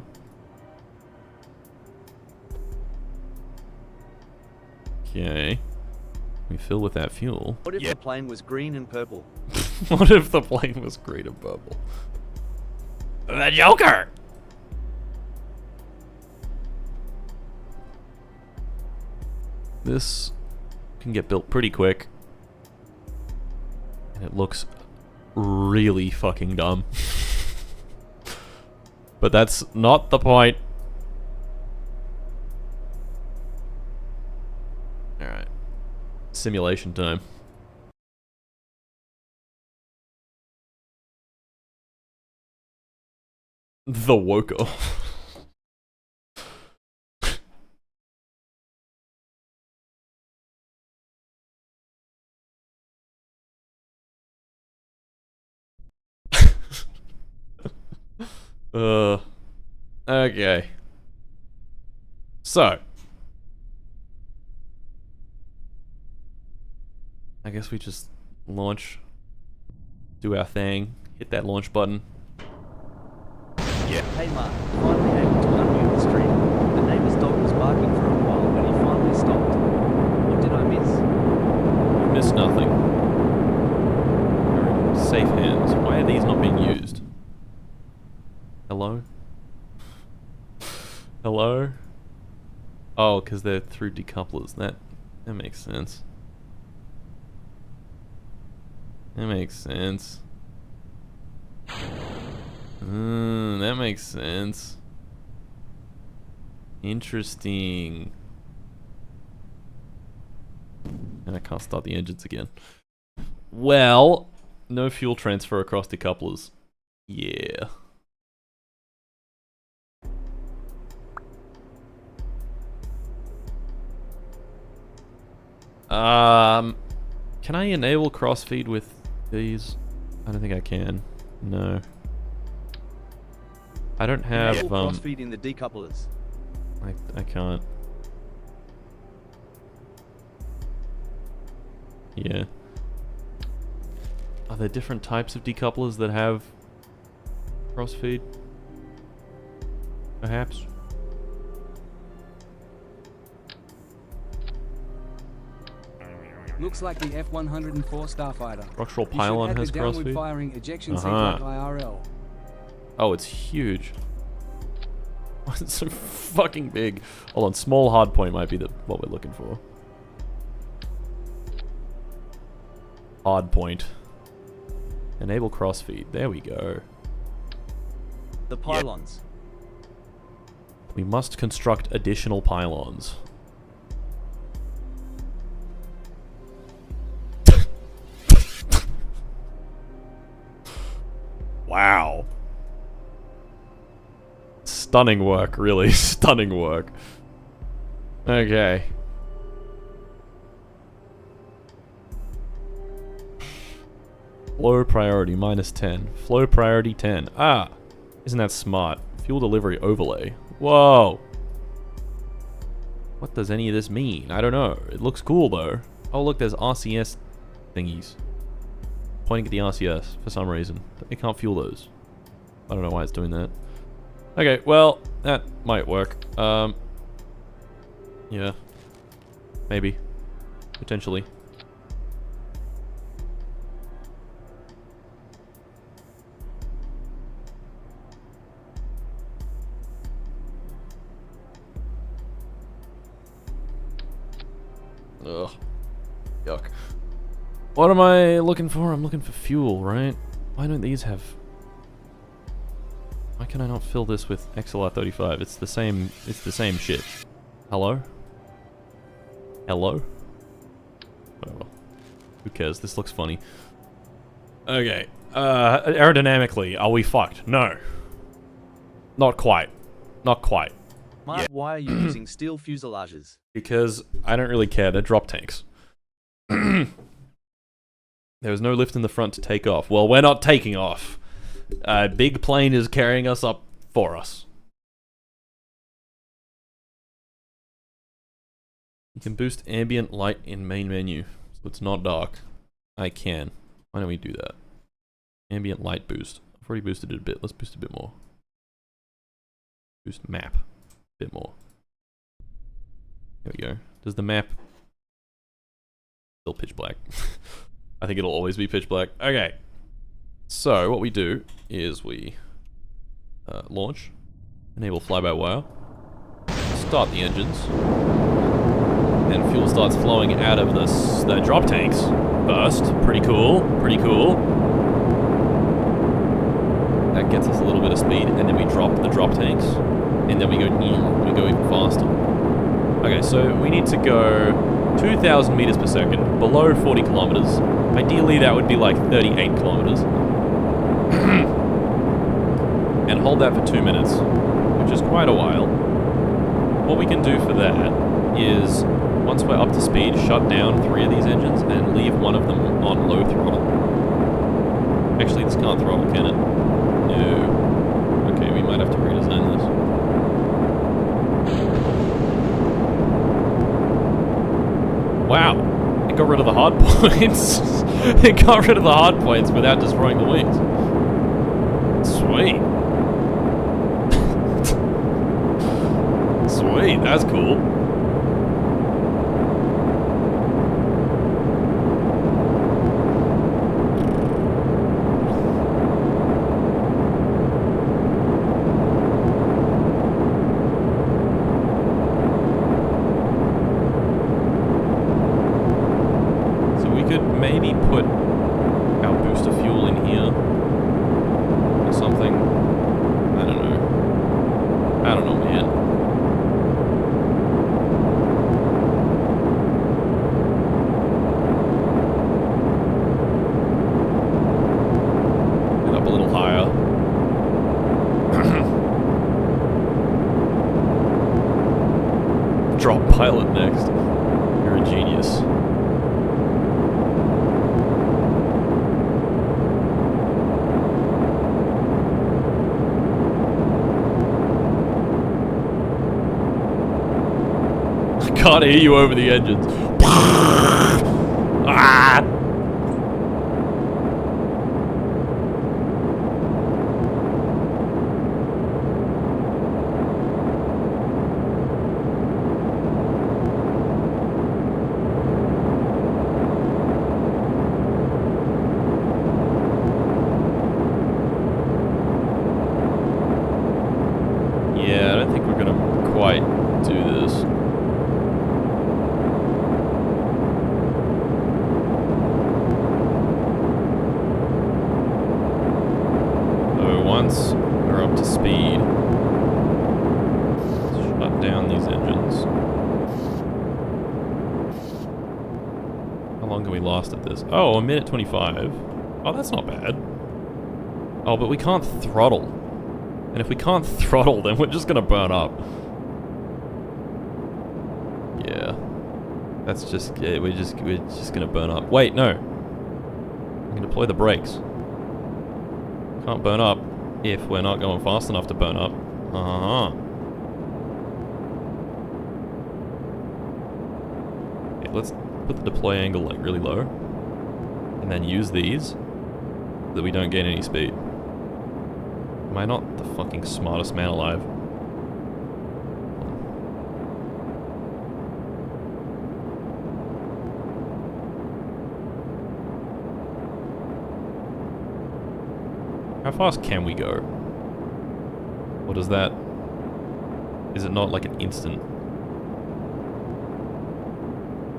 Okay. We fill with that fuel. What if the plane was green and purple? What if the plane was green and purple? The Joker! This can get built pretty quick. And it looks really fucking dumb. But that's not the point. Simulation time. The Woker. Okay. So. I guess we just launch. Do our thing. Hit that launch button. Yeah. Hey Mark, finally able to unmute the stream. The neighbor's dog was barking for a while when he finally stopped. What did I miss? You missed nothing. You're in safe hands. Why are these not being used? Hello? Hello? Oh, because they're through decouplers. That makes sense. That makes sense. That makes sense. Interesting. And I can't start the engines again. Well, no fuel transfer across decouplers. Yeah. Can I enable crossfeed with these? I don't think I can. No. I don't have Enable crossfeed in the decouplers. I can't. Yeah. Are there different types of decouplers that have crossfeed? Perhaps. Looks like the F-104 Starfighter. Structural You pylon should add has the downward crossfeed? firing ejection seat like IRL. Oh, it's huge. Why is it so fucking big? Hold on, small hardpoint might be what we're looking for. Hardpoint. Enable crossfeed. There we go. The pylons. We must construct additional pylons. Wow. Stunning work, really. Stunning work. Okay. Flow priority -10. Flow priority 10. Ah! Isn't that smart? Fuel delivery overlay. Whoa! What does any of this mean? I don't know. It looks cool though. Oh look, there's RCS thingies. Pointing at the RCS for some reason. But it can't fuel those. I don't know why it's doing that. Okay, well, that might work. Yeah. Maybe. Potentially. Ugh. Yuck. What am I looking for? I'm looking for fuel, right? Why don't these have... Why can I not fill this with XLR35? It's the same shit. Hello? Hello? Whatever. Who cares? This looks funny. Okay. Aerodynamically, are we fucked? No. Not quite. Not quite. Mark, Yeah. why are you using steel fuselages? Because I don't really care. They're drop tanks. There was no lift in the front to take off. Well, we're not taking off. A big plane is carrying us up for us. You can boost ambient light in main menu, so it's not dark. I can. Why don't we do that? Ambient light boost. I've already boosted it a bit. Let's boost a bit more. Boost map. A bit more. There we go. Does the map... Still pitch black. I think it'll always be pitch black. Okay. So, what we do is we launch, enable fly-by-wire, start the engines, and fuel starts flowing out of the drop tanks first. Pretty cool, pretty cool. That gets us a little bit of speed, and then we drop the drop tanks, and then we go even faster. Okay, so we need to go 2,000 meters per second, below 40 kilometers. Ideally, that would be like 38 kilometers. And hold that for 2 minutes, which is quite a while. What we can do for that is, once we're up to speed, shut down 3 of these engines and leave one of them on low throttle. Actually, this can't throttle, can it? No. Okay, we might have to redesign this. Wow, it got rid of the hard points. It got rid of the hard points without destroying the wings. Sweet. Sweet, that's cool. Maybe put our booster fuel in here or something. I don't know. I don't know, man. Get up a little higher. Drop pilot next. You're a genius. Can't hear you over the engines. Ah! Yeah, I don't think we're gonna quite do this. Once we're up to speed, shut down these engines. How long can we last at this? Oh, 1:25. Oh, that's not bad. Oh, but we can't throttle. And if we can't throttle, then we're just gonna burn up. Yeah. That's just, yeah, we're just gonna burn up. Wait, no. We can deploy the brakes. Can't burn up if we're not going fast enough to burn up. Okay, let's put the deploy angle like really low. And then use these so that we don't gain any speed. Am I not the fucking smartest man alive? How fast can we go? What is that? Is it not like an instant?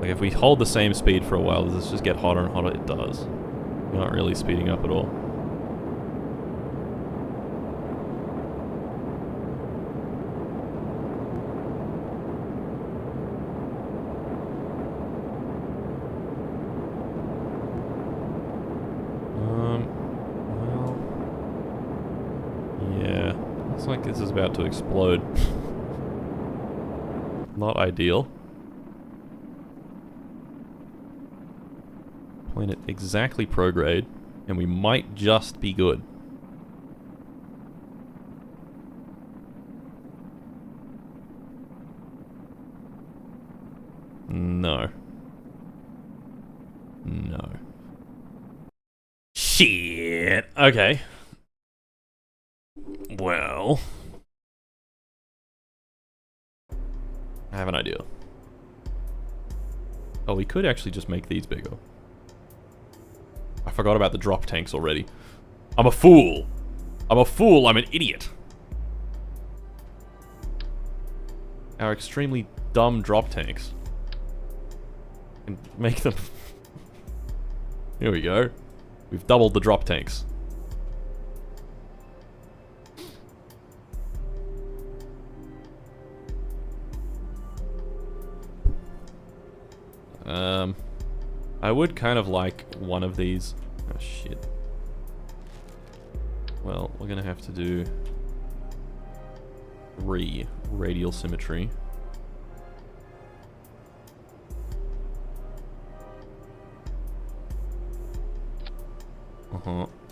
Like if we hold the same speed for a while, does this just get hotter and hotter? It does. We're not really speeding up at all. Like this is about to explode. Not ideal. Playing it exactly prograde, and we might just be good. No. No. Shit. Okay. Well, I have an idea. Oh, we could actually just make these bigger. I forgot about the drop tanks already. I'm a fool. I'm a fool. I'm an idiot. Our extremely dumb drop tanks. And make them... Here we go. We've doubled the drop tanks. I would kind of like one of these. Oh, shit. Well, we're gonna have to do 3 radial symmetry.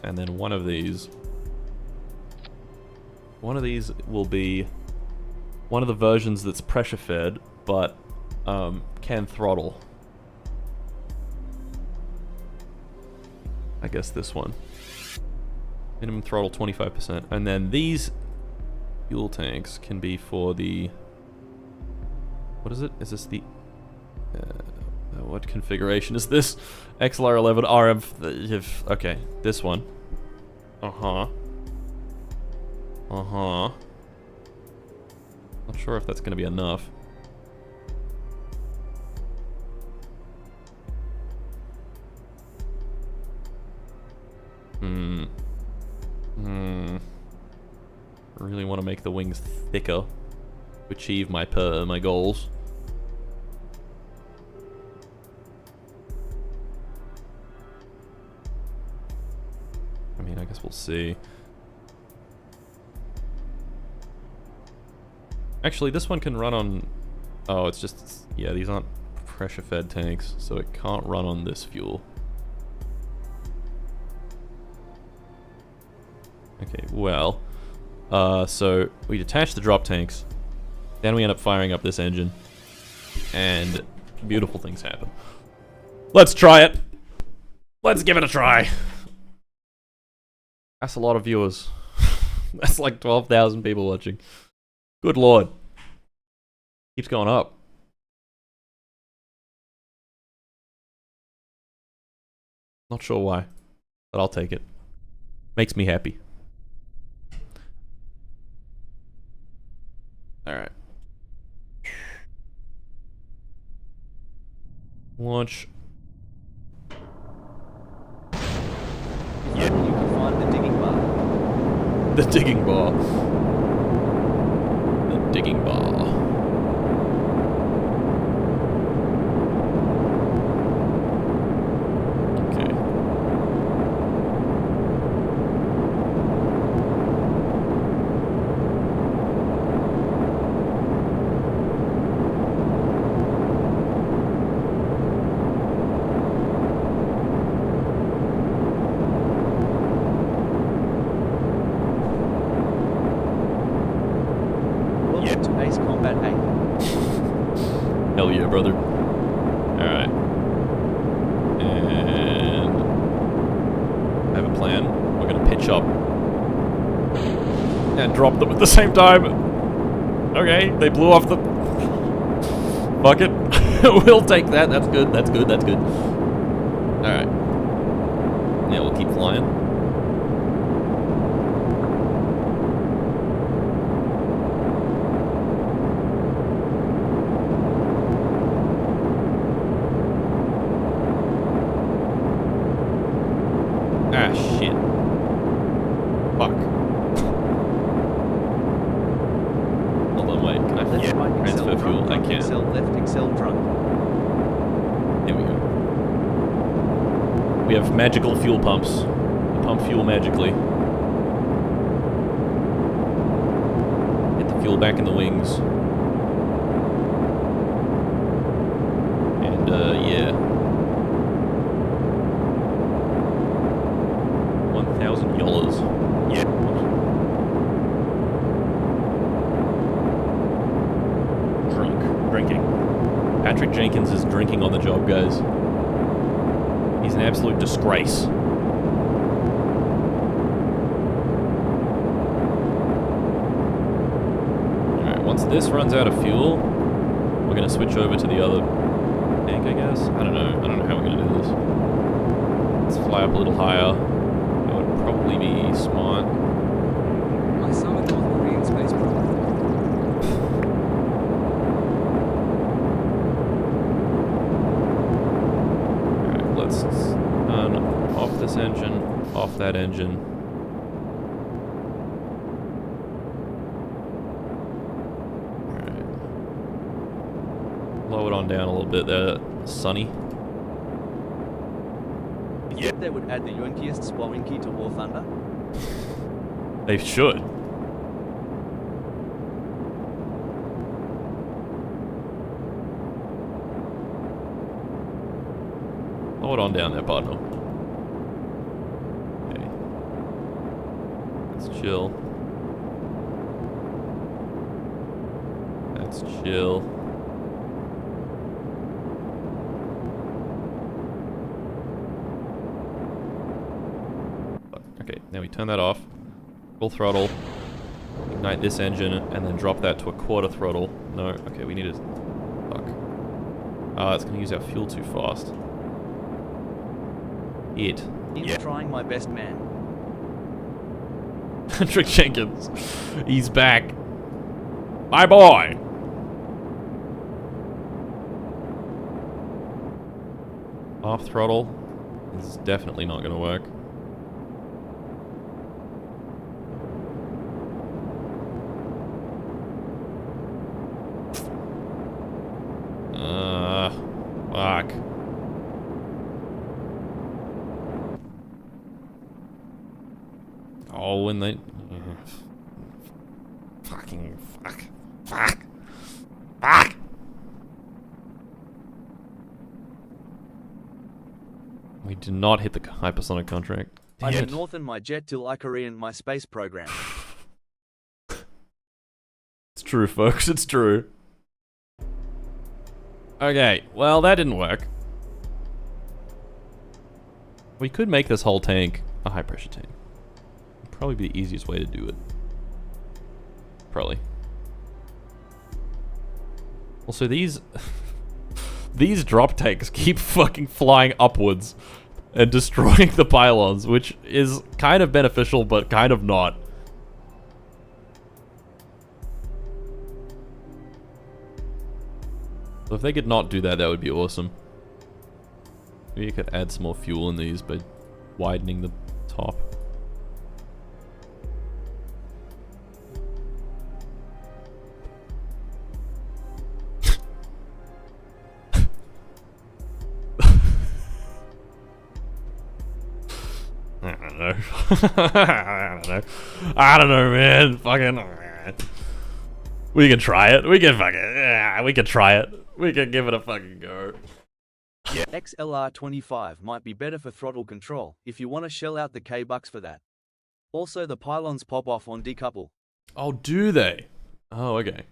And then one of these will be one of the versions that's pressure fed, but can throttle. I guess this one. Minimum throttle 25%. And then these fuel tanks can be for the... What is it? Is this the... what configuration is this? XLR11 RM... Okay, this one. Not sure if that's going to be enough. I really want to make the wings thicker to achieve my goals. I mean, I guess we'll see. Actually, this one can run on... Oh, it's just... Yeah, these aren't pressure-fed tanks, so it can't run on this fuel. Okay, well... so we detach the drop tanks, then we end up firing up this engine, and beautiful things happen. Let's try it! Let's give it a try! That's a lot of viewers. That's like 12,000 people watching. Good lord. Keeps going up. Not sure why, but I'll take it. Makes me happy. Alright. Launch. Yeah. You can find the digging bar. The digging bar. The digging bar. Okay. Hell yeah, brother. Alright. And... I have a plan. We're gonna pitch up. And drop them at the same time. Okay, they blew off the... Fuck it. We'll take that. That's good, that's good, that's good. Alright. Yeah, we'll keep flying. Ah, shit. Fuck. Hold on, wait. Can I transfer fuel? I can't. Excel left, Excel drunk. There we go. We have magical fuel pumps. They pump fuel magically. Get the fuel back in the wings. And, yeah. 1,000 dollars. Yeah. Drinking. Patrick Jenkins is drinking on the job, guys. He's an absolute disgrace. Alright, once this runs out of fuel, we're gonna switch over to the other tank, I guess? I don't know how we're gonna do this. Let's fly up a little higher. That would probably be smart. My summer North Korean space program. Alright, let's turn off this engine, off that engine. Alright. Slow it on down a little bit there, Sonny. You think they would add the yonkiest Sploinky to War Thunder? They should. Slow it on down there, partner. Okay. Let's chill. Let's chill. Okay, now we turn that off. Full throttle. Ignite this engine, and then drop that to a quarter throttle. No, okay, we need to... Fuck. It's gonna use our fuel too fast. He's trying my best, man. Trick Jenkins. He's back. Bye boy. Off throttle is definitely not gonna work. Fuck. Oh, when they... Fucking fuck. Fuck. Fuck! We did not hit the hypersonic contract. I Damn can it. northern my jet till I Korean my space program. It's true, folks. It's true. Okay, well, that didn't work. We could make this whole tank a high-pressure tank. Probably be the easiest way to do it. Probably. Also, these... these drop tanks keep fucking flying upwards and destroying the pylons, which is kind of beneficial, but kind of not. So if they could not do that, that would be awesome. Maybe you could add some more fuel in these by widening the top. I don't know. I don't know. I don't know, man. Fucking... We can try it. We can fucking... Yeah, we can try it. We can give it a fucking go. XLR25 might be better for throttle control, if you want to shell out the K-bucks for that. Also, the pylons pop off on decouple. Oh, do they? Oh, okay.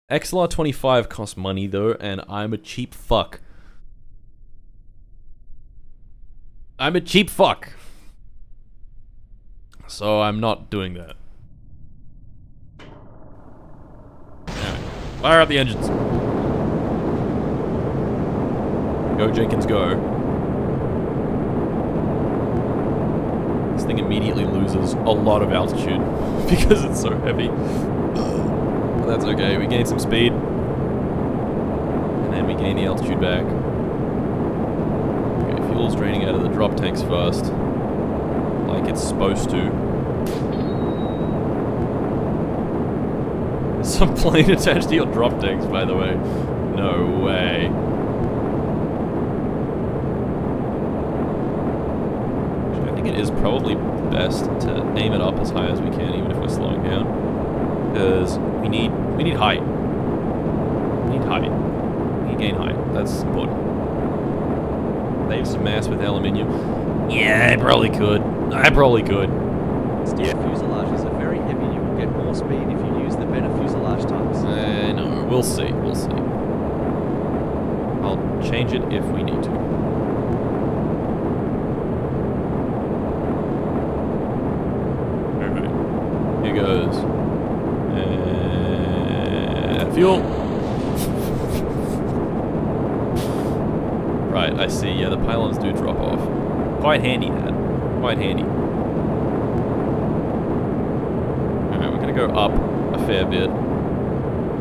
XLR25 costs money, though, and I'm a cheap fuck. I'm a cheap fuck. So I'm not doing that. Alright. Fire up the engines. Go, Jenkins, go. This thing immediately loses a lot of altitude because it's so heavy. But that's okay, we gain some speed. And then we gain the altitude back. Okay, fuel's draining out of the drop tanks first. Like it's supposed to. There's some plane attached to your drop tanks, by the way. No way. It is probably best to aim it up as high as we can, even if we're slowing down, because we need height. We need height. We need gain height. That's important. Save some mass with aluminium. Yeah, I probably could. Steel fuselages are very heavy. You will get more speed if you use the better fuselage types. No, we'll see. We'll see. I'll change it if we need to. Here goes. And fuel. Right, I see. Yeah, the pylons do drop off. Quite handy, that. Quite handy. Alright, we're gonna go up a fair bit.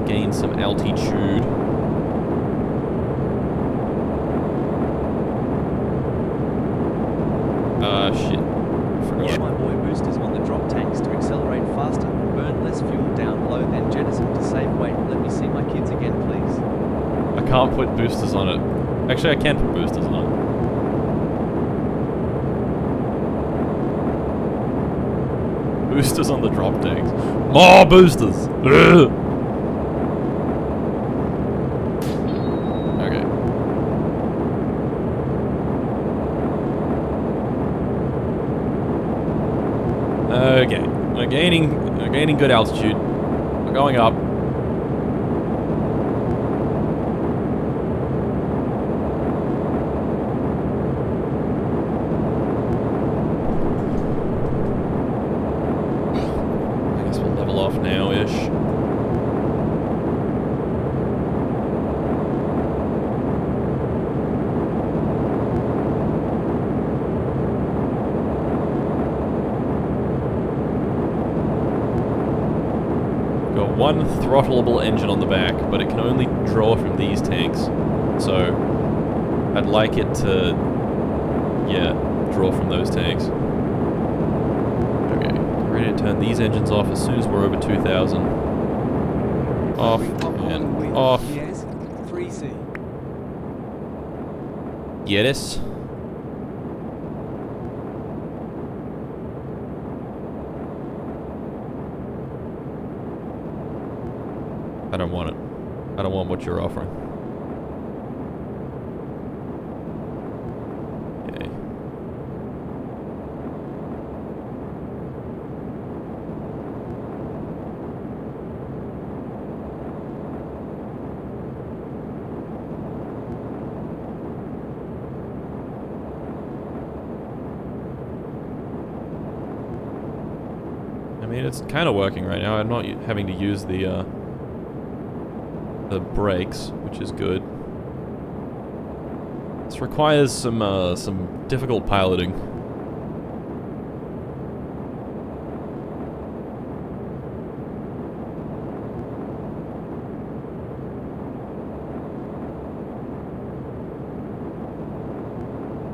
Gain some altitude. Shit. Use my boy boosters on the drop tanks to accelerate faster and burn less fuel down low, then jettison to save weight. Let me see my kids again, please. can't put boosters on it. Actually, I can put boosters on it. Boosters on the drop tanks. More boosters! Ugh. Okay. Okay. We're gaining good altitude. We're going up. Now-ish. Got one throttleable engine on the back, but it can only draw from these tanks. So I'd like it to, yeah, draw from those tanks. Ready to turn these engines off as soon as we're over 2,000. Off and off. Yes, 3C. Yes. I don't want it. I don't want what you're offering. Okay. I mean, it's kind of working right now. I'm not having to use the brakes, which is good. This requires some difficult piloting.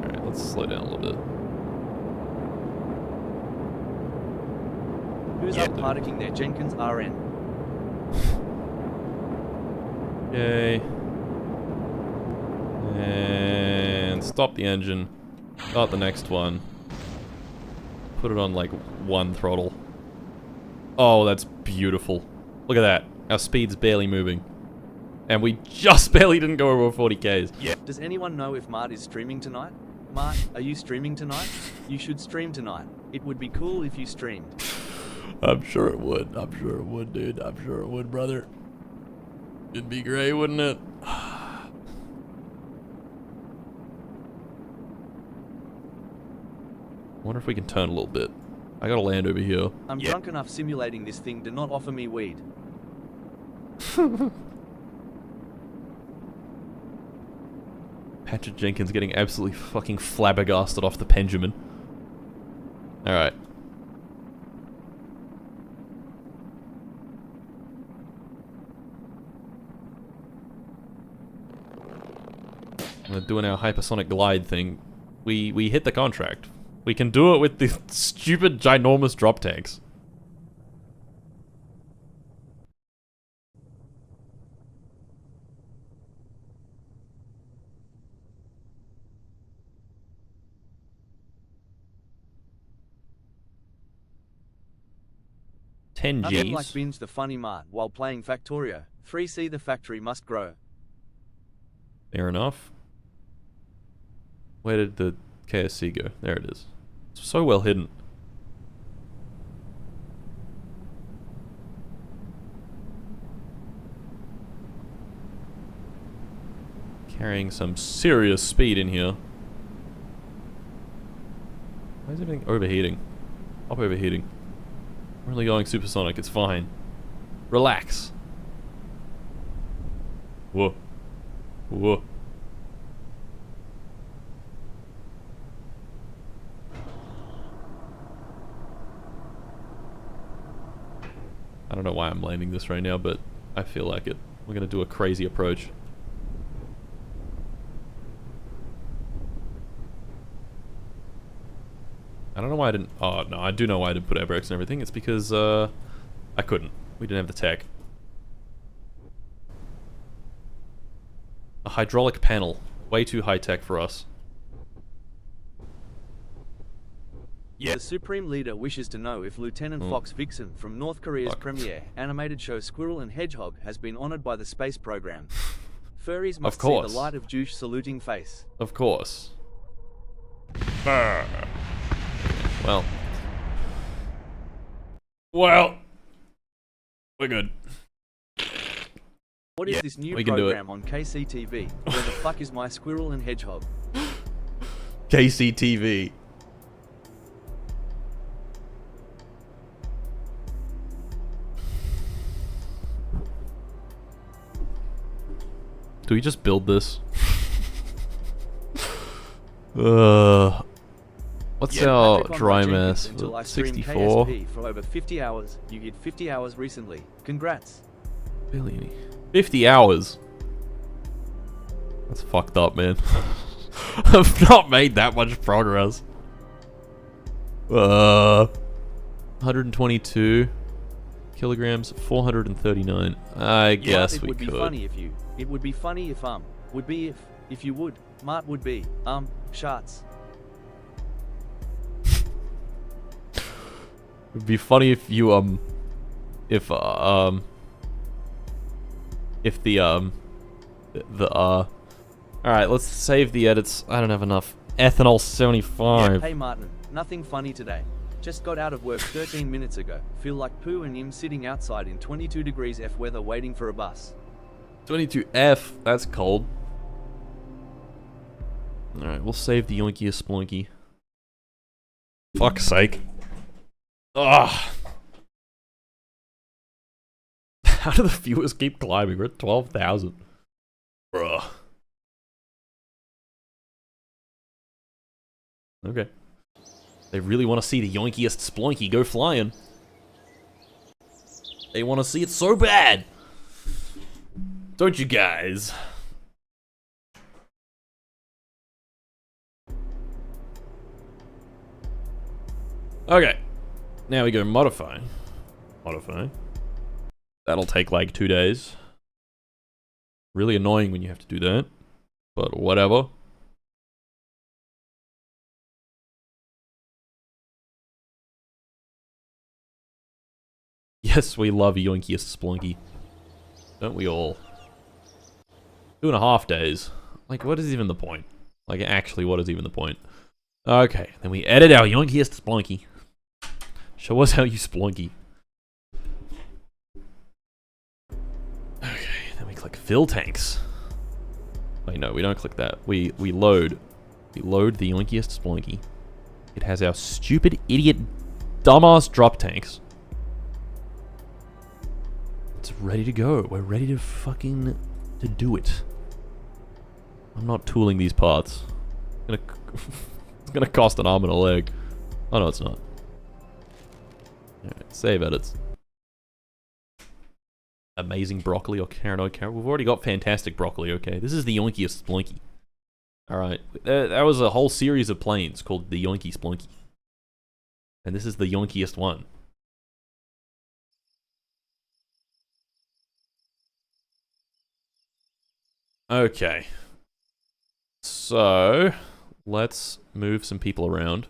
Alright, let's slow down a little bit. Who's up parking there? Jenkins RN. Okay. And stop the engine. Start the next one. Put it on like one throttle. Oh, that's beautiful. Look at that. Our speed's barely moving. And we just barely didn't go over 40 Ks. Yeah. Does anyone know if Mart is streaming tonight? Mart, are you streaming tonight? You should stream tonight. It would be cool if you streamed. I'm sure it would. I'm sure it would, dude. I'm sure it would, brother. It'd be great, wouldn't it? Wonder if we can turn a little bit. I gotta land over here. I'm drunk enough simulating this thing to not offer me weed. Patrick Jenkins getting absolutely fucking flabbergasted off the Benjamin. Alright. We're doing our hypersonic glide thing. We hit the contract. We can do it with the stupid ginormous drop tanks. Nothing like G's. binge the funny Mart while playing Factorio. 3C the factory must grow. Fair enough. Where did the KSC go? There it is. It's so well hidden. Carrying some serious speed in here. Why is everything overheating? Stop overheating. We're only going supersonic, it's fine. Relax. Whoa. Whoa. I don't know why I'm landing this right now, but I feel like it. We're gonna do a crazy approach. I don't know why I didn't... Oh, no, I do know why I didn't put air brakes and everything. It's because, I couldn't. We didn't have the tech. A hydraulic panel. Way too high-tech for us. The Supreme Leader wishes to know if Lieutenant Fox Vixen from North Korea's premiere animated show Squirrel and Hedgehog has been honored by the space program. Furries must see the light of douche saluting face. Of course. Well. Well. We're good. What is this new program on KCTV? Where the fuck is my Squirrel and Hedgehog? KCTV. Do we just build this? What's our dry mass? 64? KSP for over 50 hours. You hit 50 hours recently. Congrats. 50 hours? That's fucked up, man. I've not made that much progress. 122 kilograms, 439. I guess we could. It would be funny if you. It would be funny if would be if you would. Mart would be shots. It'd be funny if you if the alright, let's save the edits. I don't have enough. Ethanol 75. Yeah, hey Martin, nothing funny today. Just got out of work 13 minutes ago. Feel like poo and I'm sitting outside in 22 degrees F weather waiting for a bus. 22F, that's cold. Alright, we'll save the yoinkiest splunky. Fuck's sake. Ugh. How do the viewers keep climbing? We're at 12,000. Bruh. Okay. They really want to see the yoinkiest splunky go flying. They want to see it so bad. Don't you guys? Okay. Now we go modify. Modify. That'll take like 2 days. Really annoying when you have to do that. But whatever. Yes, we love yoinkiest splunky. Don't we all? 2.5 days. Like, what is even the point? Like, actually, what is even the point? Okay, then we edit our yoinkiest splunky. Show us how you splunky. Okay, then we click fill tanks. Wait, no, we don't click that. We load. We load the yoinkiest splunky. It has our stupid, idiot, dumbass drop tanks. It's ready to go. We're ready to fucking do it. I'm not tooling these parts. It's gonna cost an arm and a leg. Oh no, it's not. Alright, save edits. Amazing broccoli or carrot. We've already got fantastic broccoli, okay? This is the yoinkiest splunky. Alright, that was a whole series of planes called the Yoinky Splunky. And this is the yoinkiest one. Okay. So, let's move some people around.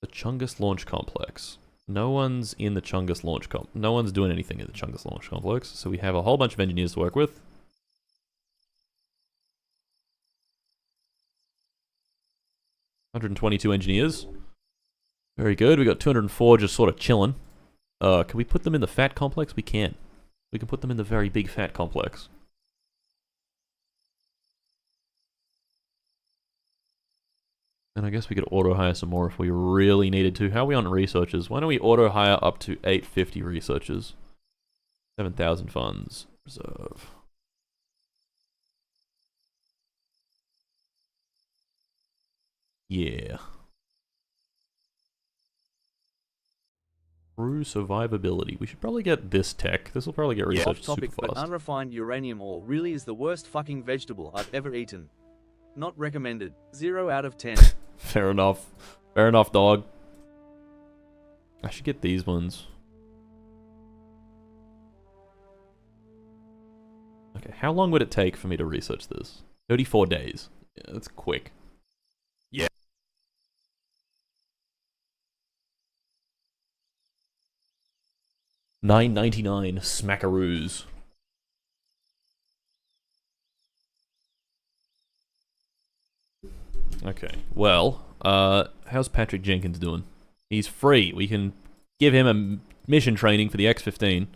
The Chungus Launch Complex. No one's in the Chungus Launch No one's doing anything in the Chungus Launch Complex, so we have a whole bunch of engineers to work with. $122 engineers. Very good. We got 204 just sort of chilling. Can we put them in the Fat Complex? We can. We can put them in the very big Fat Complex. And I guess we could auto-hire some more if we really needed to. How are we on researchers? Why don't we auto-hire up to 850 researchers? 7,000 funds. Reserve. Yeah. True survivability. We should probably get this tech. This will probably get researched super fast. But unrefined uranium ore really is the worst fucking vegetable I've ever eaten. Not recommended. 0 out of 10. Fair enough. Fair enough, dog. I should get these ones. I Okay, how long would it take for me to research this? 34 days. Yeah, that's quick. Yeah. $9.99 smackaroos. Okay, well, how's Patrick Jenkins doing? He's free. We can give him a mission training for the X-15.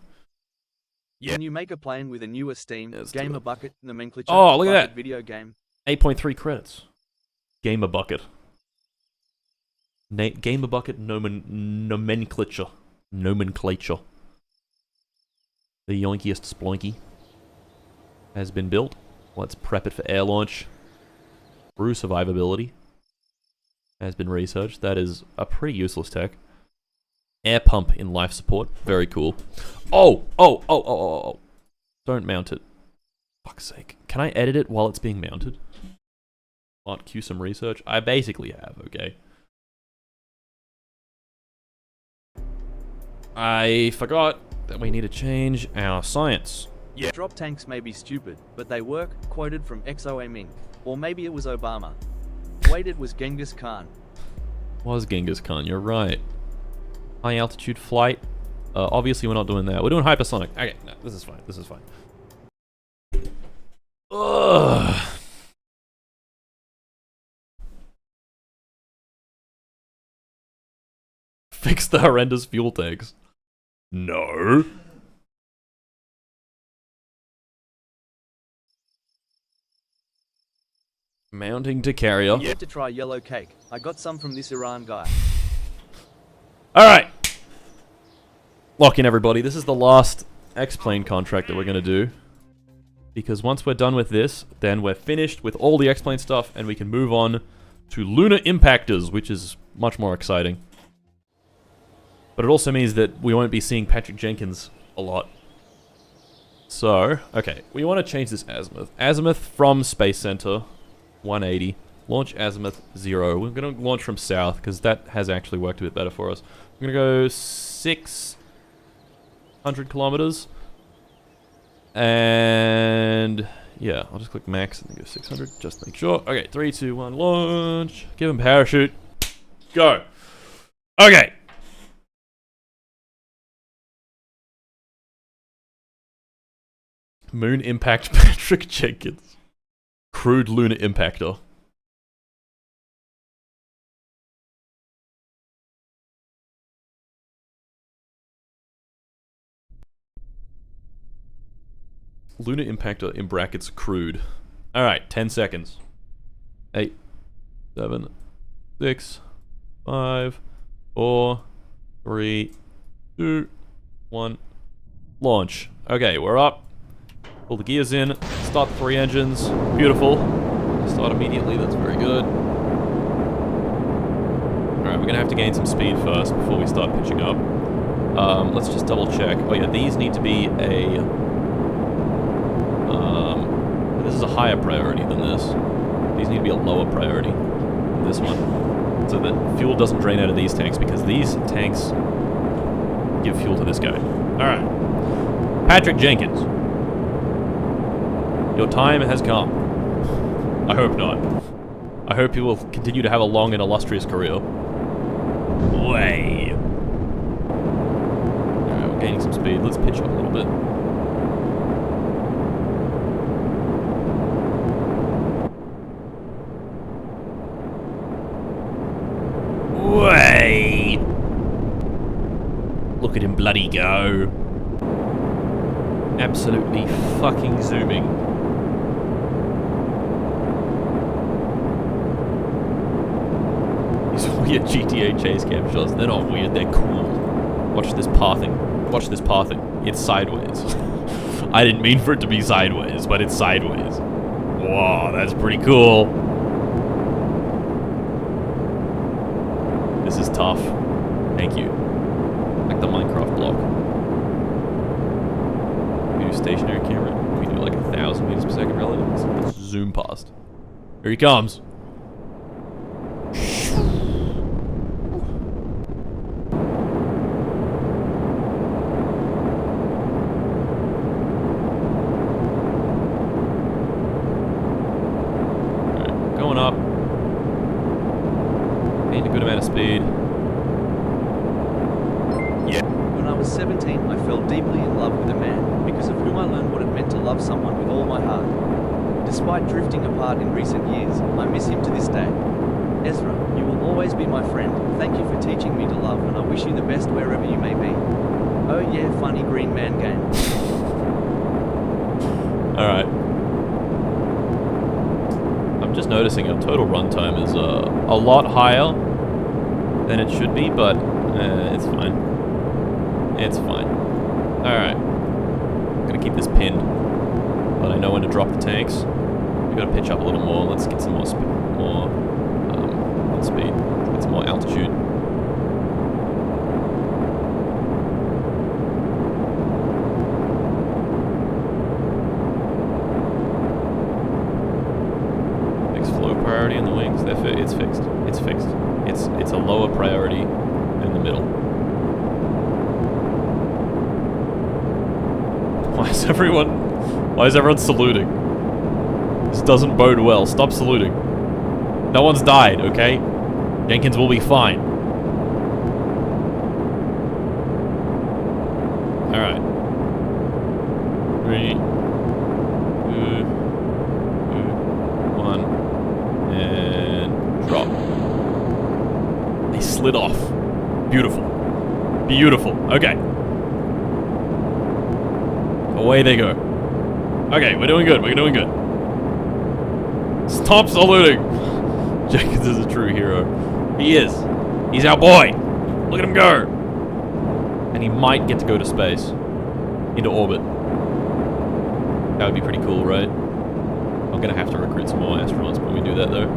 Yeah. Can you make a plane with a new esteemed Gamer Bucket nomenclature? Oh, look at that. Video game. 8.3 credits. Gamer Bucket. Gamer Bucket nomenclature. Nomenclature. The yoinkiest sploinky has been built. Let's prep it for air launch. Through survivability has been researched. That is a pretty useless tech. Air pump in life support. Very cool. Oh. Don't mount it. Fuck's sake. Can I edit it while it's being mounted? Can't cue some research? I basically have, okay. I forgot that we need to change our science. Yeah. Drop tanks may be stupid, but they work, quoted from XOM Inc. Or maybe it was Obama. Wait, it was Genghis Khan. Was Genghis Khan, you're right. High altitude flight. Obviously we're not doing that. We're doing hypersonic. Okay, no, this is fine. This is fine. Ugh. Fix the horrendous fuel tanks. No. Mounting to carrier. You have to try yellow cake. I got some from this Iran guy. Alright. Lock in, everybody. This is the last X-Plane contract that we're going to do. Because once we're done with this, then we're finished with all the X-Plane stuff, and we can move on to Lunar Impactors, which is much more exciting. But it also means that we won't be seeing Patrick Jenkins a lot. So, okay. We want to change this azimuth. Azimuth from Space Center. 180. Launch azimuth 0. We're going to launch from south because that has actually worked a bit better for us. We're going to go 600 kilometers. And yeah, I'll just click max and then go 600 just to make sure. Okay, 3, 2, 1, launch. Give him parachute. Go. Okay. Moon impact Patrick Jenkins. Crude lunar impactor. Lunar impactor in brackets crude. Alright, 10 seconds. 8, 7, 6, 5, 4, 3, 2, 1. Launch. Okay, we're up. Pull the gears in. Start the 3 engines. Beautiful. Start immediately. That's very good. Alright, we're going to have to gain some speed first before we start pitching up. Let's just double check. Oh yeah, these need to be a... this is a higher priority than this. These need to be a lower priority than this one. So that fuel doesn't drain out of these tanks, because these tanks give fuel to this guy. Alright. Patrick Jenkins. Your time has come. I hope not. I hope you will continue to have a long and illustrious career. Way. Alright, we're gaining some speed. Let's pitch up a little bit. Way. Look at him bloody go. Absolutely fucking zooming. These weird GTA chase cam shots, they're not weird, they're cool. Watch this pathing. Watch this pathing. It's sideways. I didn't mean for it to be sideways, but it's sideways. Whoa, that's pretty cool. This is tough. Thank you. Like the Minecraft block. We do stationary camera. We do like 1,000 meters per second relative. Let's zoom past. Here he comes. meant to love someone with all my heart. Despite drifting apart in recent years, I miss him to this day. Ezra, you will always be my friend. Thank you for teaching me to love, and I wish you the best wherever you may be. Oh yeah, funny green man game. Alright. I'm just noticing our total runtime is a lot higher than it should be, but it's fine. It's fine. Alright. I'm gonna keep this pinned, but I know when to drop the tanks. We gotta pitch up a little more. Let's get some more speed. Let's get some more altitude. Priority in the wings. It's fixed. It's fixed. It's a lower priority in the middle. Why is everyone saluting? This doesn't bode well. Stop saluting. No one's died, okay? Jenkins will be fine. Alright. 3, 2, 1. And drop. They slid off. Beautiful. Beautiful. Okay. Away they go. Okay, we're doing good. We're doing good. Stop saluting. Jenkins is a true hero. He is. He's our boy. Look at him go. And he might get to go to space. Into orbit. That would be pretty cool, right? I'm gonna have to recruit some more astronauts when we do that, though.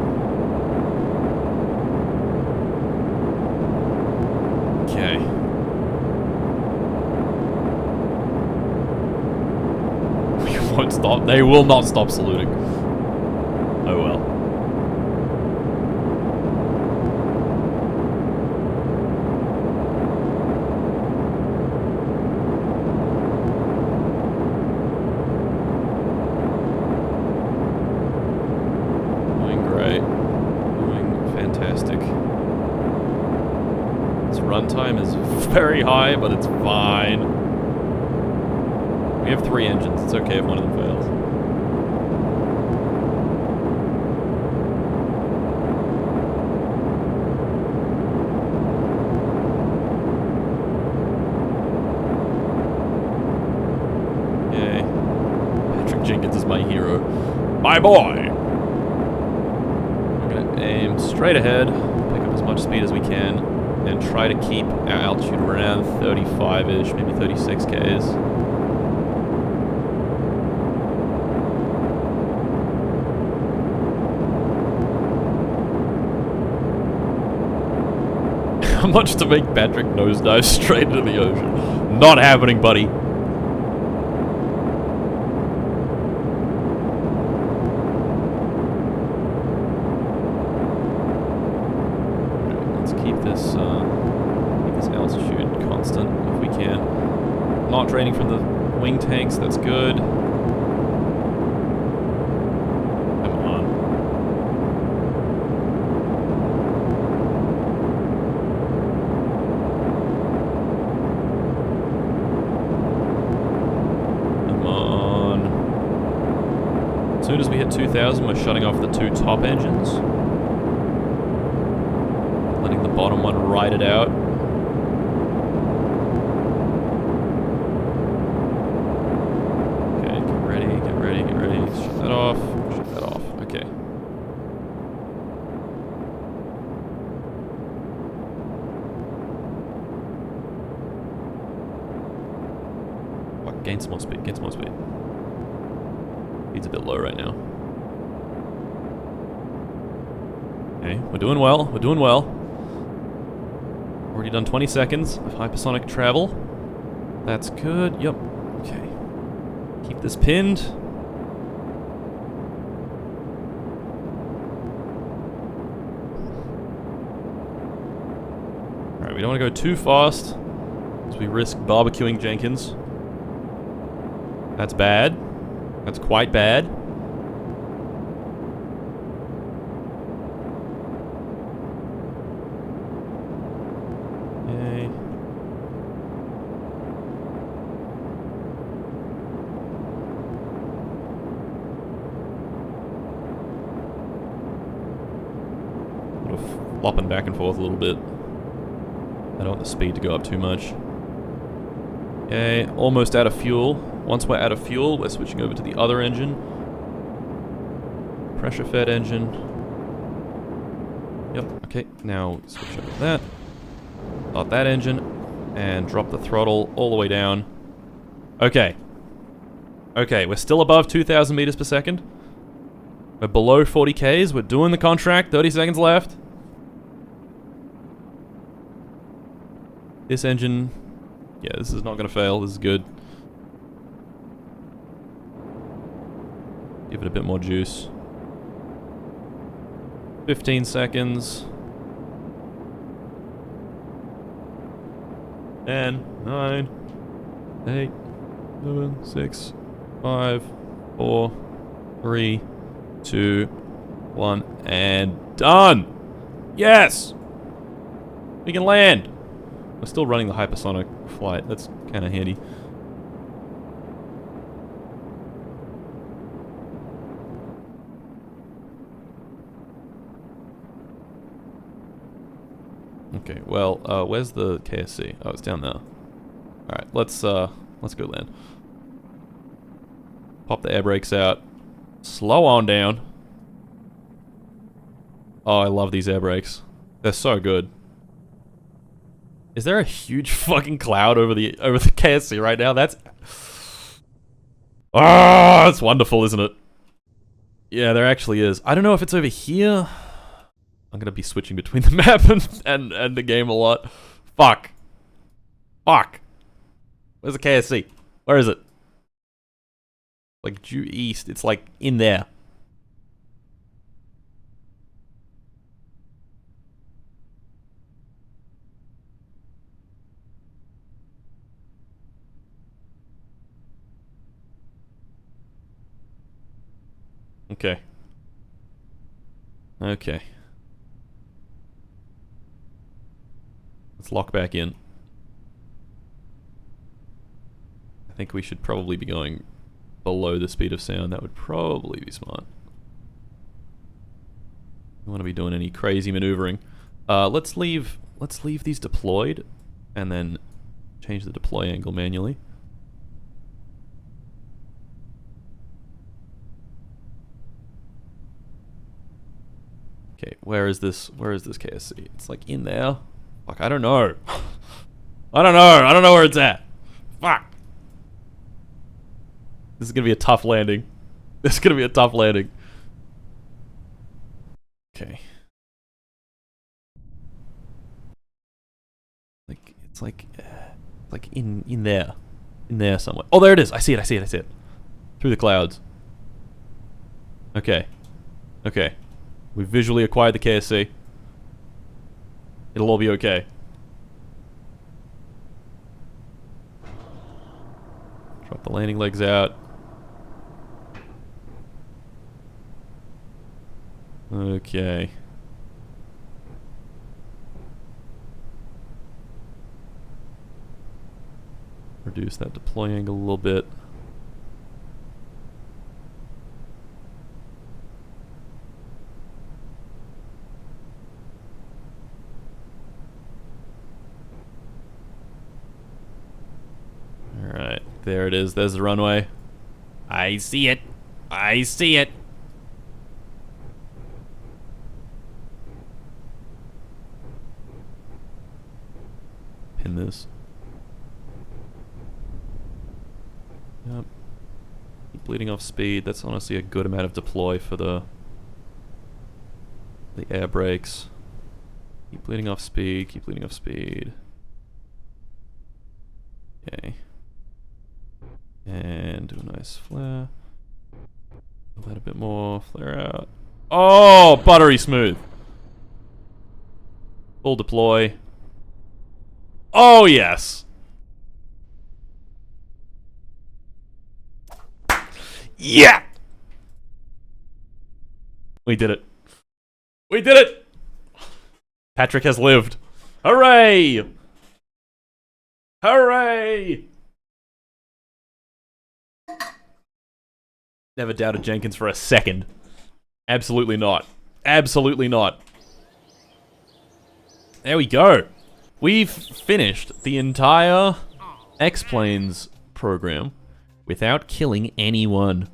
Okay. We won't stop. They will not stop saluting. Oh well. Runtime is very high, but it's fine. We have 3 engines. It's okay if one of them fails. Yay. Patrick Jenkins is my hero. My boy! We're gonna aim straight ahead, pick up as much speed as we can, and try to keep our altitude around 35-ish, maybe 36 Ks. How much to make Patrick nosedive straight into the ocean? Not happening, buddy. Altitude constant if we can. Not draining from the wing tanks, that's good. Come on. Come on. As soon as we hit 2,000, we're shutting off the 2 top engines. Letting the bottom one ride it out. Shut that off. Shut that off. Okay. What? Gain some more speed. Gain some more speed. Speed's a bit low right now. Okay, we're doing well. We're doing well. Already done 20 seconds of hypersonic travel. That's good. Yep. Okay. Keep this pinned. We don't want to go too fast, because we risk barbecuing Jenkins. That's bad. That's quite bad. Yay. flopping back and forth a little bit. I don't want the speed to go up too much. Okay, almost out of fuel. Once we're out of fuel, we're switching over to the other engine. Pressure-fed engine. Yep, okay, now switch over to that. Start that engine, and drop the throttle all the way down. Okay. Okay, we're still above 2,000 meters per second. We're below 40 Ks, we're doing the contract, 30 seconds left. This engine, yeah, this is not gonna fail, this is good. Give it a bit more juice. 15 seconds. 10, 9, 8, 7, 6, 5, 4, 3, 2, 1, and done! Yes! We can land! We're still running the hypersonic flight, that's kinda handy. Okay, well, where's the KSC? Oh, it's down there. Alright, let's go land. Pop the air brakes out. Slow on down. Oh, I love these air brakes. They're so good. Is there a huge fucking cloud over the KSC right now? That's... Ah, that's wonderful, isn't it? Yeah, there actually is. I don't know if it's over here. I'm gonna be switching between the map and the game a lot. Fuck. Fuck. Where's the KSC? Where is it? Like due east. It's like in there. Okay. Okay. Let's lock back in. I think we should probably be going below the speed of sound. That would probably be smart. Don't want to be doing any crazy maneuvering. Let's leave these deployed and then change the deploy angle manually. Okay, where is this KSC? It's like in there. Fuck, I don't know. I don't know where it's at. Fuck. This is gonna be a tough landing. This is gonna be a tough landing. Okay. Like, it's like in there. In there somewhere. Oh, there it is. I see it. Through the clouds. Okay. Okay. We visually acquired the KSC. It'll all be okay. Drop the landing legs out. Okay. Reduce that deploy angle a little bit. Alright, there it is. There's the runway. I see it. I see it. Pin this. Yep. Keep bleeding off speed. That's honestly a good amount of deploy for the air brakes. Keep bleeding off speed. Keep bleeding off speed. Okay. And do a nice flare. Let a bit more flare out. Oh, buttery smooth. Full deploy. Oh, yes. Yeah! We did it. We did it! Patrick has lived. Hooray! Hooray! Never doubted Jenkins for a second. Absolutely not. Absolutely not. There we go. We've finished the entire X-Planes program without killing anyone.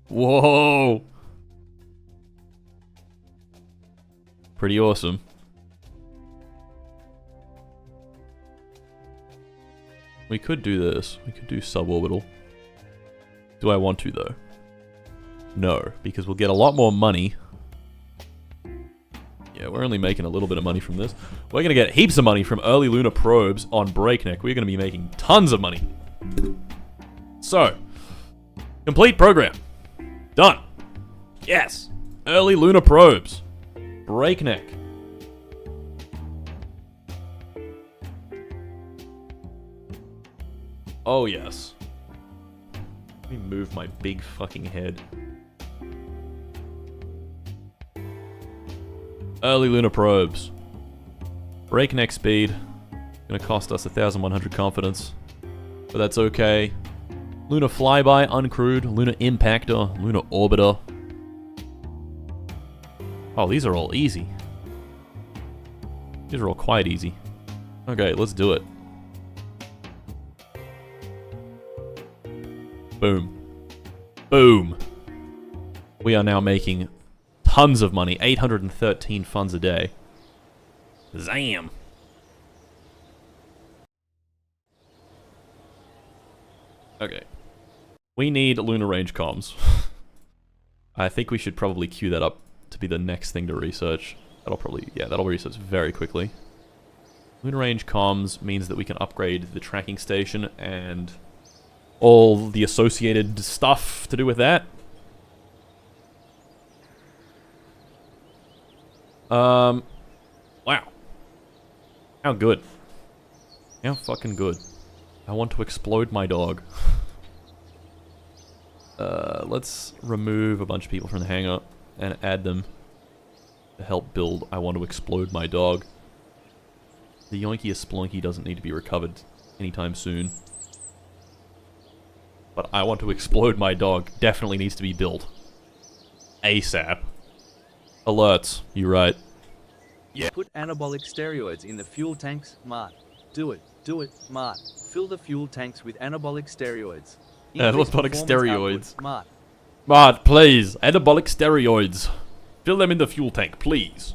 Whoa. Pretty awesome. We could do this. We could do suborbital. Do I want to, though? No, because we'll get a lot more money. Yeah, we're only making a little bit of money from this. We're going to get heaps of money from early lunar probes on Breakneck. We're going to be making tons of money. So, complete program. Done. Yes. Early lunar probes. Breakneck. Oh, yes. Let me move my big fucking head. Early lunar probes. Breakneck speed. Gonna cost us 1,100 confidence. But that's okay. Lunar flyby, uncrewed. Lunar impactor. Lunar orbiter. Oh, these are all easy. These are all quite easy. Okay, let's do it. Boom. Boom. We are now making tons of money. 813 funds a day. Zam. Okay. We need lunar range comms. I think we should probably queue that up to be the next thing to research. That'll research very quickly. Lunar range comms means that we can upgrade the tracking station and all the associated stuff to do with that. Wow. How good. How fucking good. I want to explode my dog. Let's remove a bunch of people from the hangar and add them to help build I want to explode my dog. The Yoinkiest Splunky doesn't need to be recovered anytime soon. But I want to explode my dog definitely needs to be built. ASAP. Alerts, you right. Yeah. Put anabolic steroids in the fuel tanks, Mart. Do it, Mart. Fill the fuel tanks with anabolic steroids. Anabolic steroids. Mart. Mart, please. Anabolic steroids. Fill them in the fuel tank, please.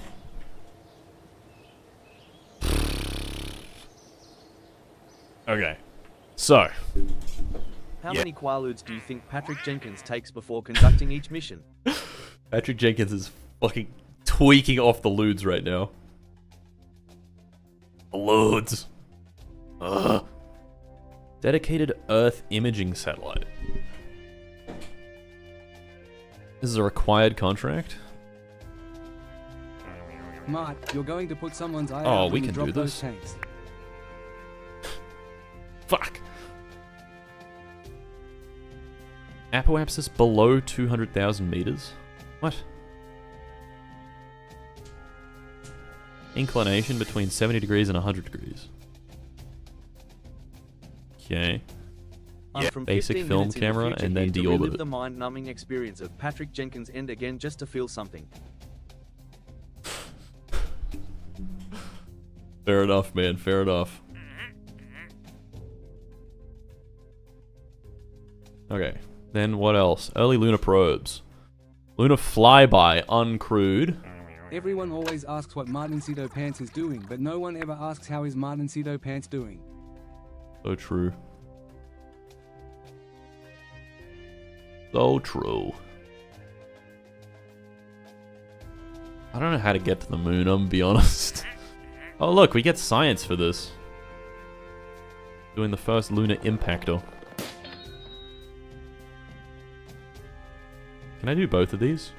Okay. So. How many Quaaludes do you think Patrick Jenkins takes before conducting each mission? Patrick Jenkins is fucking tweaking off the ludes right now. Ludes. Ugh. Dedicated Earth imaging satellite. This is a required contract? Mart, you're going to put someone's eye Oh, out we when you can drop do those this. tanks. Fuck. Apoapsis below 200,000 meters? What? Inclination between 70 degrees and 100 degrees. Okay. From Basic 15 film minutes in the camera future and here then to deorbit relive it. the mind-numbing experience of Patrick Jenkins end again just to feel something. Fair enough, man. Fair enough. Okay. Then what else? Early lunar probes. Lunar flyby, uncrewed. Everyone always asks what Martincito Pants is doing, but no one ever asks how is Martincito Pants doing. So true. So true. I don't know how to get to the moon, I'm gonna be honest. Oh look, we get science for this. Doing the first lunar impactor. Can I do both of these?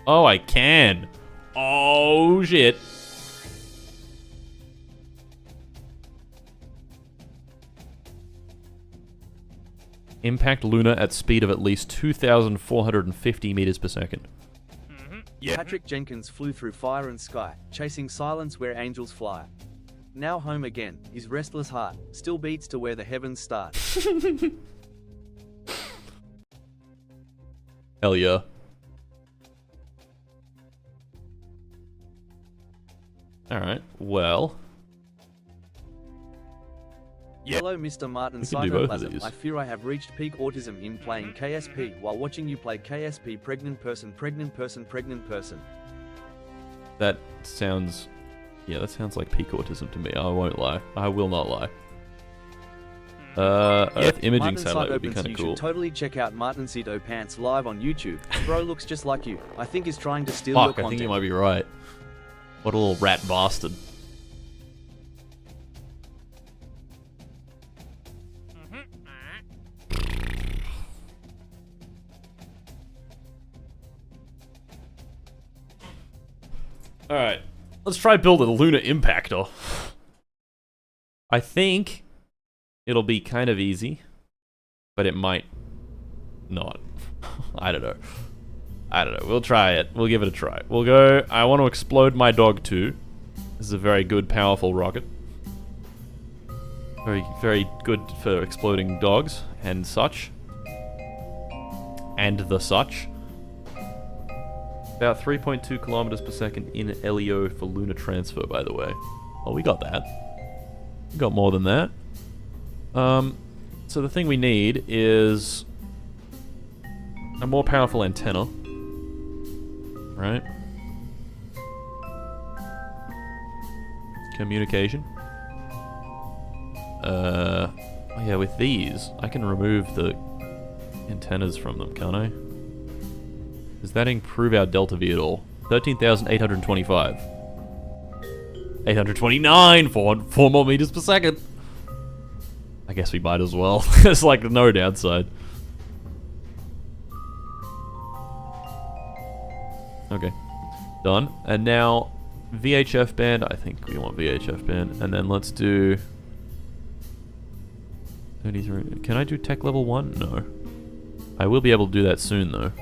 Oh, I can! Oh, shit. Impact Luna at speed of at least 2,450 meters per second. Patrick Jenkins flew through fire and sky, chasing silence where angels fly. Now home again, his restless heart still beats to where the heavens start. Hell yeah. Alright, well. Hello, Mr. Martin We can do both of Cytoplasm. these. I fear I have reached peak autism in playing KSP while watching you play KSP pregnant person, pregnant person, pregnant person. That sounds... Yeah, that sounds like peak autism to me. I won't lie. I will not lie. Earth imaging Martin satellite would be Cytopants, kind of you cool. should totally check out Martin Cito Pants live on YouTube. Bro looks just like you. I think he's trying to steal your Fuck, content. I think you might be right. What a little rat bastard. Alright, let's try building a lunar impactor. I think it'll be kind of easy, but it might not. I don't know. We'll try it. We'll give it a try. We'll go, I want to explode my dog too. This is a very good, powerful rocket. Very, very good for exploding dogs and such. And the such. About 3.2 kilometers per second in LEO for lunar transfer, by the way. Oh, we got that. We got more than that. So the thing we need is a more powerful antenna. Right? Communication. Oh yeah, with these, I can remove the antennas from them, can't I? Does that improve our delta V at all? 13,825. 829! 4 more meters per second! I guess we might as well. There's like no downside. Okay. Done. And now, VHF band. I think we want VHF band. And then let's do... 33. Can I do tech level 1? No. I will be able to do that soon though.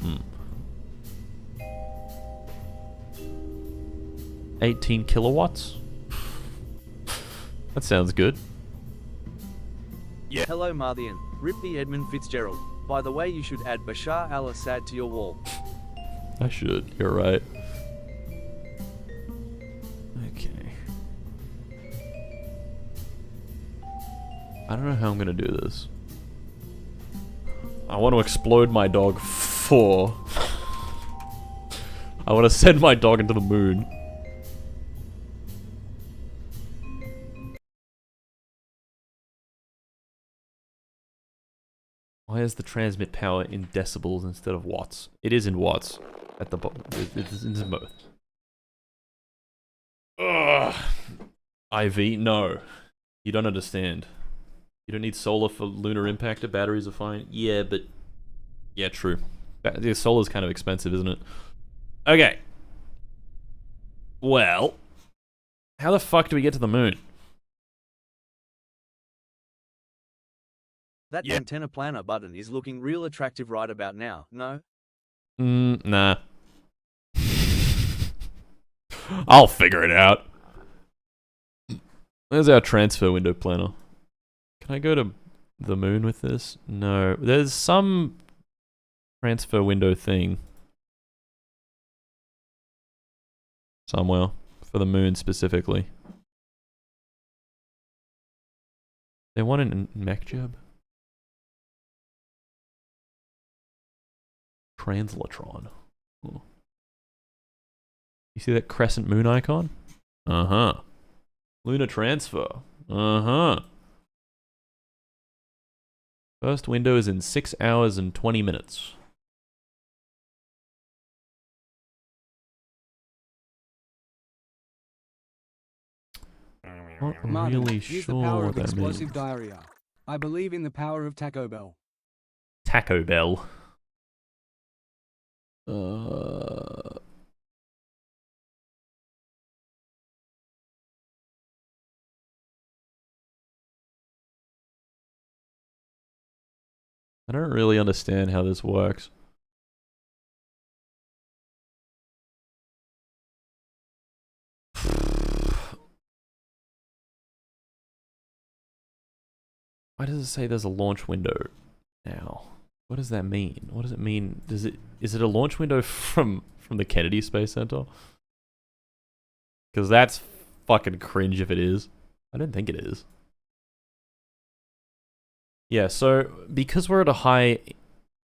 Hmm. 18 kilowatts? That sounds good. Yeah. Hello, Marthian. Rip the Edmund Fitzgerald. By the way, you should add Bashar al-Assad to your wall. I should. You're right. Okay. I don't know how I'm gonna do this. I want to explode my dog 4. I want to send my dog into the moon. Why is the transmit power in decibels instead of watts? It is in watts at the bottom. It's in both. Ugh. IV? No. You don't understand. You don't need solar for lunar impactor. Batteries are fine. Yeah, but... Yeah, true. The solar's kind of expensive, isn't it? Okay. Well... How the fuck do we get to the moon? That antenna planner button is looking real attractive right about now, no? Nah. I'll figure it out. There's our transfer window planner. Can I go to the moon with this? No. There's some transfer window thing somewhere for the moon specifically. They want an MechJeb? Translatron. Oh. You see that crescent moon icon? Uh-huh. Lunar transfer. Uh-huh. First window is in 6 hours and 20 minutes. Not Martin, really use the sure power what of that explosive means. diarrhea. I believe in the power of Taco Bell. Taco Bell. I don't really understand how this works. Why does it say there's a launch window now? What does that mean? What does it mean? Is it a launch window from the Kennedy Space Center? Because that's fucking cringe if it is. I don't think it is. Yeah, so because we're at a high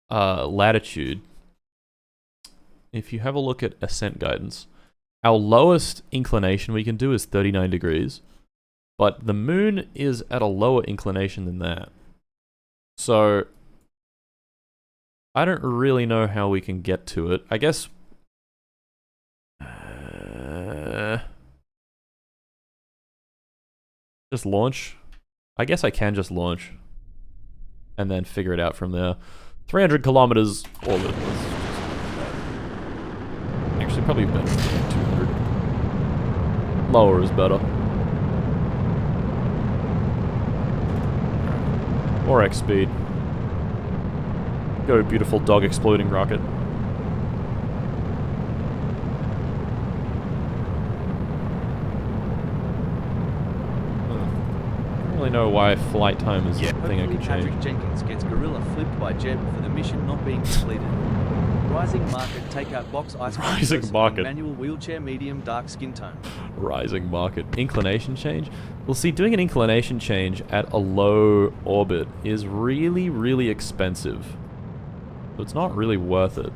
latitude, if you have a look at ascent guidance, our lowest inclination we can do is 39 degrees, but the moon is at a lower inclination than that. So I don't really know how we can get to it. I guess just launch. I guess I can just launch and then figure it out from there. 300 kilometers orbit. Actually, probably better than 200. Lower is better. 4x speed. Go, beautiful dog exploding rocket. I don't really know why flight time is a thing I could change. Patrick Jenkins gets gorilla flipped by Jeb for the mission not being completed. Rising market takeout box ice cream. Rising market. Manual wheelchair medium dark skin tone. Rising market. Inclination change? Well, see, doing an inclination change at a low orbit is really, really expensive. So it's not really worth it.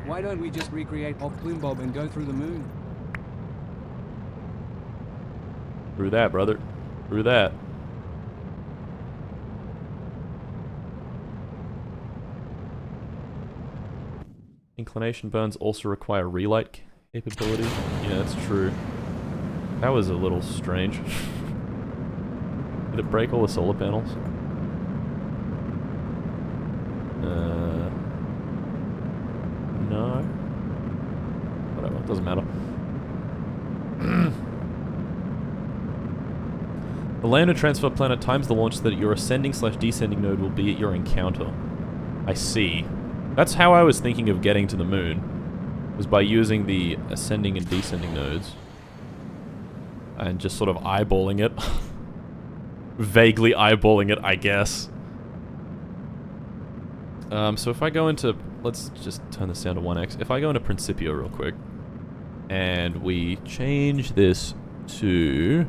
Why don't we just recreate Op Bob and go through the moon? Through that, brother. Through that. Inclination burns also require relight capability. Yeah, that's true. That was a little strange. Did it break all the solar panels? No. Whatever, it doesn't matter. The lander transfer planet times the launch so that your ascending/descending node will be at your encounter. I see. That's how I was thinking of getting to the moon, was by using the ascending and descending nodes. And just sort of eyeballing it. Vaguely eyeballing it, I guess. So if I go into... Let's just turn this down to 1x. If I go into Principia real quick, and we change this to...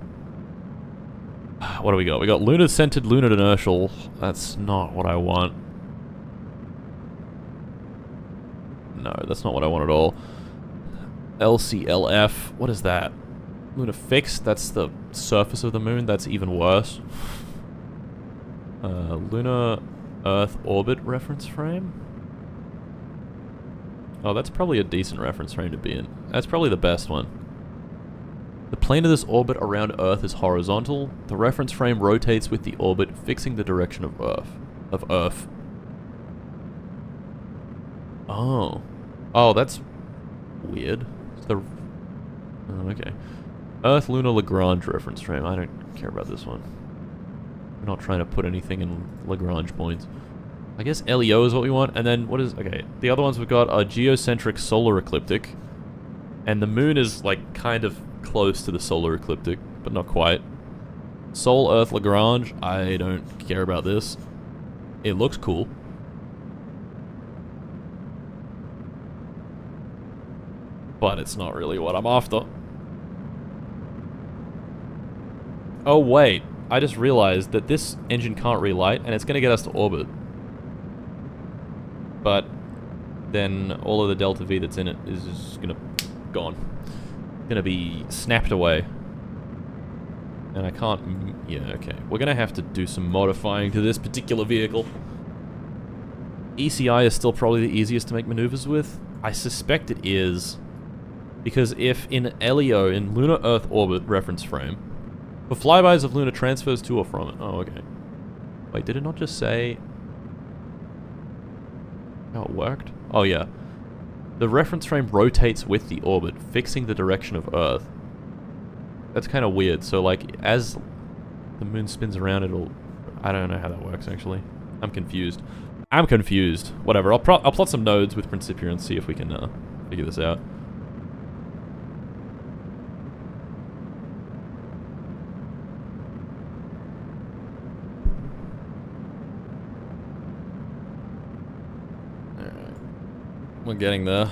What do we got? We got lunar-centered, lunar inertial. That's not what I want. No, that's not what I want at all. LCLF. What is that? Lunar fixed? That's the surface of the moon? That's even worse. Lunar Earth orbit reference frame? Oh, that's probably a decent reference frame to be in. That's probably the best one. The plane of this orbit around Earth is horizontal. The reference frame rotates with the orbit, fixing the direction of Earth. Oh. Oh, that's weird. It's the... Oh, okay. Earth Lunar Lagrange reference frame. I don't care about this one. We're not trying to put anything in Lagrange points. I guess LEO is what we want, and then what is... Okay, the other ones we've got are geocentric solar ecliptic. And the moon is, like, kind of close to the solar ecliptic, but not quite. Sol Earth Lagrange, I don't care about this. It looks cool. But it's not really what I'm after. Oh wait, I just realized that this engine can't relight, and it's going to get us to orbit. But then all of the delta V that's in it is just going to... gone. Going to be snapped away. And I can't... Yeah, okay. We're going to have to do some modifying to this particular vehicle. ECI is still probably the easiest to make maneuvers with. I suspect it is. Because if in LEO, in Lunar Earth Orbit reference frame, for flybys of lunar transfers to or from it. Oh, okay. Wait, did it not just say how it worked? Oh, yeah. The reference frame rotates with the orbit, fixing the direction of Earth. That's kind of weird. So, like, as the moon spins around, it'll... I don't know how that works, actually. I'm confused. I'm confused. Whatever. I'll plot some nodes with Principia and see if we can figure this out. We're getting there.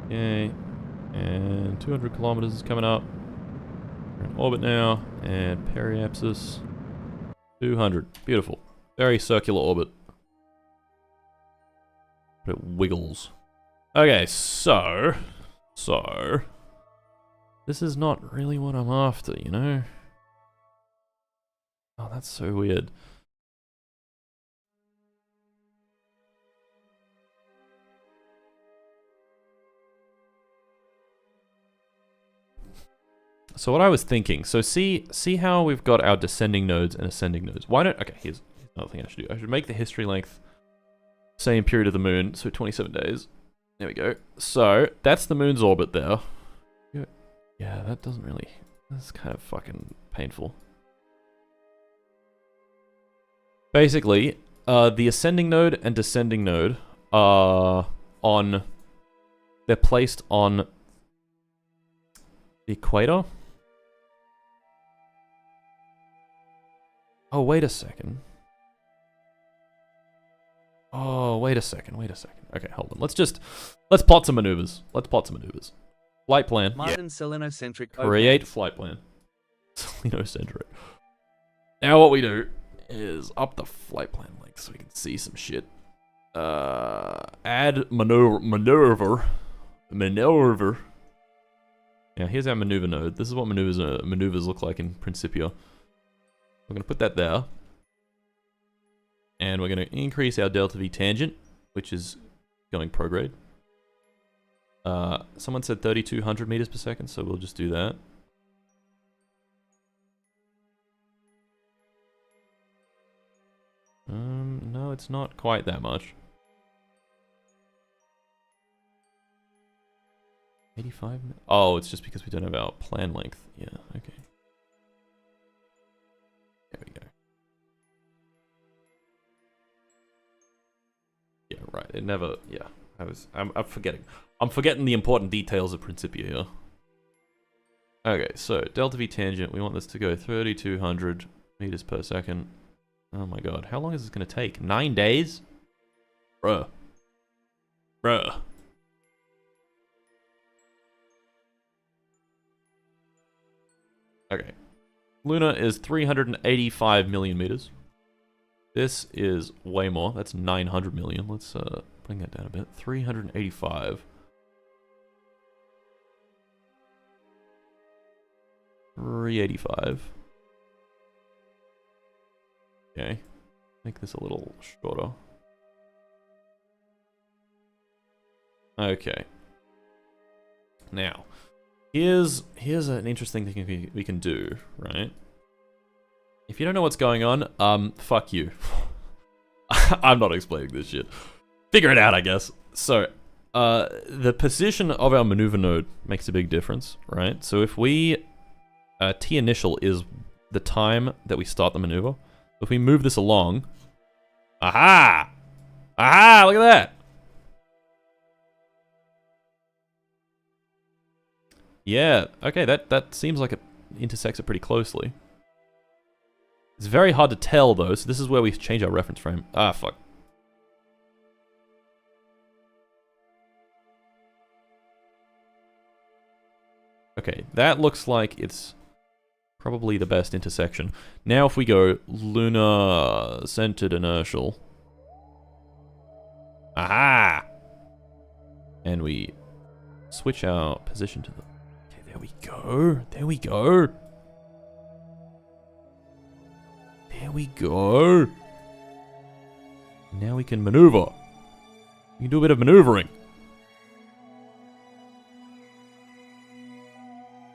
Okay, and 200 kilometers is coming up. We're in orbit now, and periapsis 200. Beautiful. Very circular orbit. But it wiggles. Okay, so this is not really what I'm after, you know? Oh, that's so weird. So what I was thinking, so see how we've got our descending nodes and ascending nodes. Why don't, okay, here's another thing I should do. I should make the history length same period of the moon, so 27 days. There we go. So that's the moon's orbit there. Yeah, that doesn't really, that's kind of fucking painful. Basically, the ascending node and descending node are they're placed on the equator. Oh, wait a second. Oh, wait a second. Okay, hold on. Let's plot some maneuvers. Flight plan. Martin selenocentric. Create flight plan. Selenocentric. Now what we do is up the flight plan length so we can see some shit. Add maneuver. Now here's our maneuver node. This is what maneuvers look like in Principia. We're gonna put that there. And we're gonna increase our delta V tangent, which is going prograde. Someone said 3,200 meters per second, so we'll just do that. No, it's not quite that much. 85? Oh, it's just because we don't have our plan length. Yeah, okay. There we go. Yeah, right. It never, yeah. I'm forgetting. I'm forgetting the important details of Principia here. Okay, so delta V tangent, we want this to go 3,200 meters per second. Oh my god, how long is this gonna take? 9 days? Bruh. Okay. Luna is 385 million meters. This is way more. That's 900 million. Let's bring that down a bit. 385. 385. Okay. Make this a little shorter. Okay. Now, here's an interesting thing we can do, right? If you don't know what's going on, fuck you. I'm not explaining this shit. Figure it out, I guess. So, the position of our maneuver node makes a big difference, right? So if we, T initial is the time that we start the maneuver. If we move this along, aha! Aha, look at that! Yeah, okay, that seems like it intersects it pretty closely. It's very hard to tell though, so this is where we change our reference frame. Ah, fuck. Okay, that looks like it's probably the best intersection. Now if we go lunar centered inertial. Aha! And we switch our position to the... Okay, there we go. There we go. There we go. Now we can maneuver. We can do a bit of maneuvering.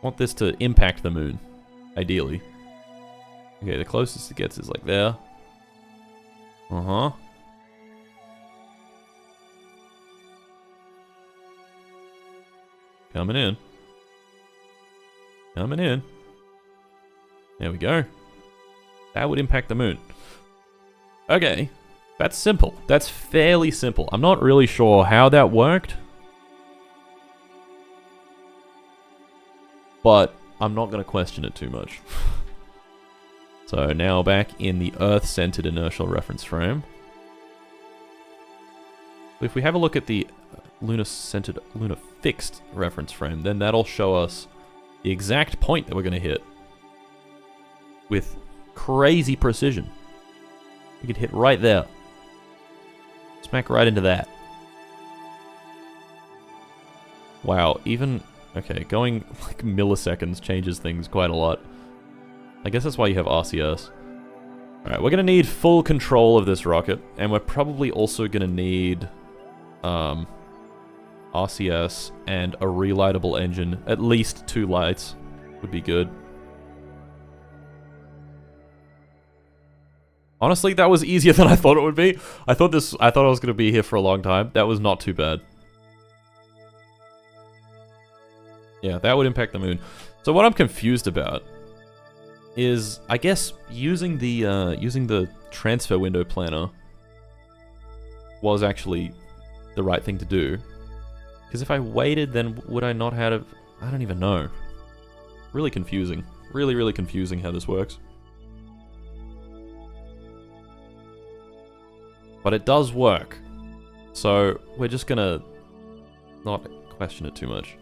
Want this to impact the moon, ideally. Okay, the closest it gets is like there. Uh-huh. Coming in. Coming in. There we go. That would impact the moon. Okay. That's simple. That's fairly simple. I'm not really sure how that worked. But I'm not going to question it too much. So now back in the Earth-centered inertial reference frame. If we have a look at the lunar-centered, lunar-fixed reference frame, then that'll show us the exact point that we're going to hit with crazy precision. We could hit right there. Smack right into that. Wow, even... Okay, going like milliseconds changes things quite a lot. I guess that's why you have RCS. Alright, we're going to need full control of this rocket, and we're probably also going to need RCS and a relightable engine. At least 2 lights would be good. Honestly, that was easier than I thought it would be. I thought I was going to be here for a long time. That was not too bad. Yeah, that would impact the moon. So what I'm confused about is, I guess, using the transfer window planner was actually the right thing to do. Because if I waited, then would I not have... I don't even know. Really confusing. Really, really confusing how this works. But it does work. So we're just gonna not question it too much.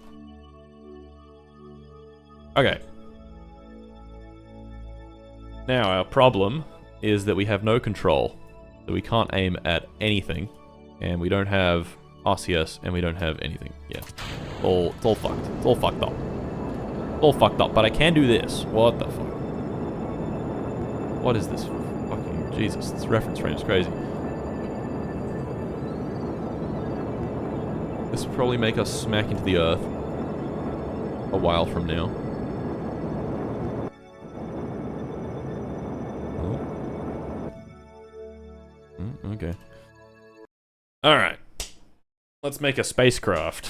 Okay. Now our problem is that we have no control. So we can't aim at anything. And we don't have RCS and we don't have anything. Yeah. It's all fucked. It's all fucked up. It's all fucked up. But I can do this. What the fuck? What is this? Fucking Jesus. This reference frame is crazy. This will probably make us smack into the Earth a while from now. Okay. Alright. Let's make a spacecraft.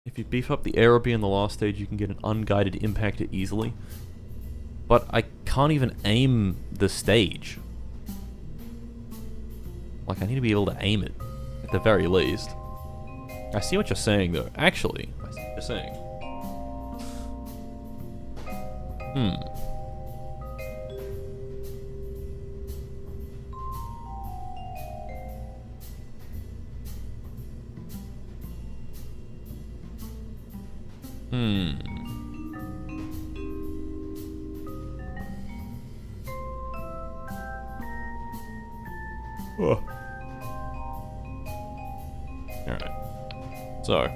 If you beef up the aerobee in the last stage, you can get an unguided impactor easily. But I can't even aim the stage. Like, I need to be able to aim it, at the very least. I see what you're saying, though. Actually, I see what you're saying. Oh. Alright. So,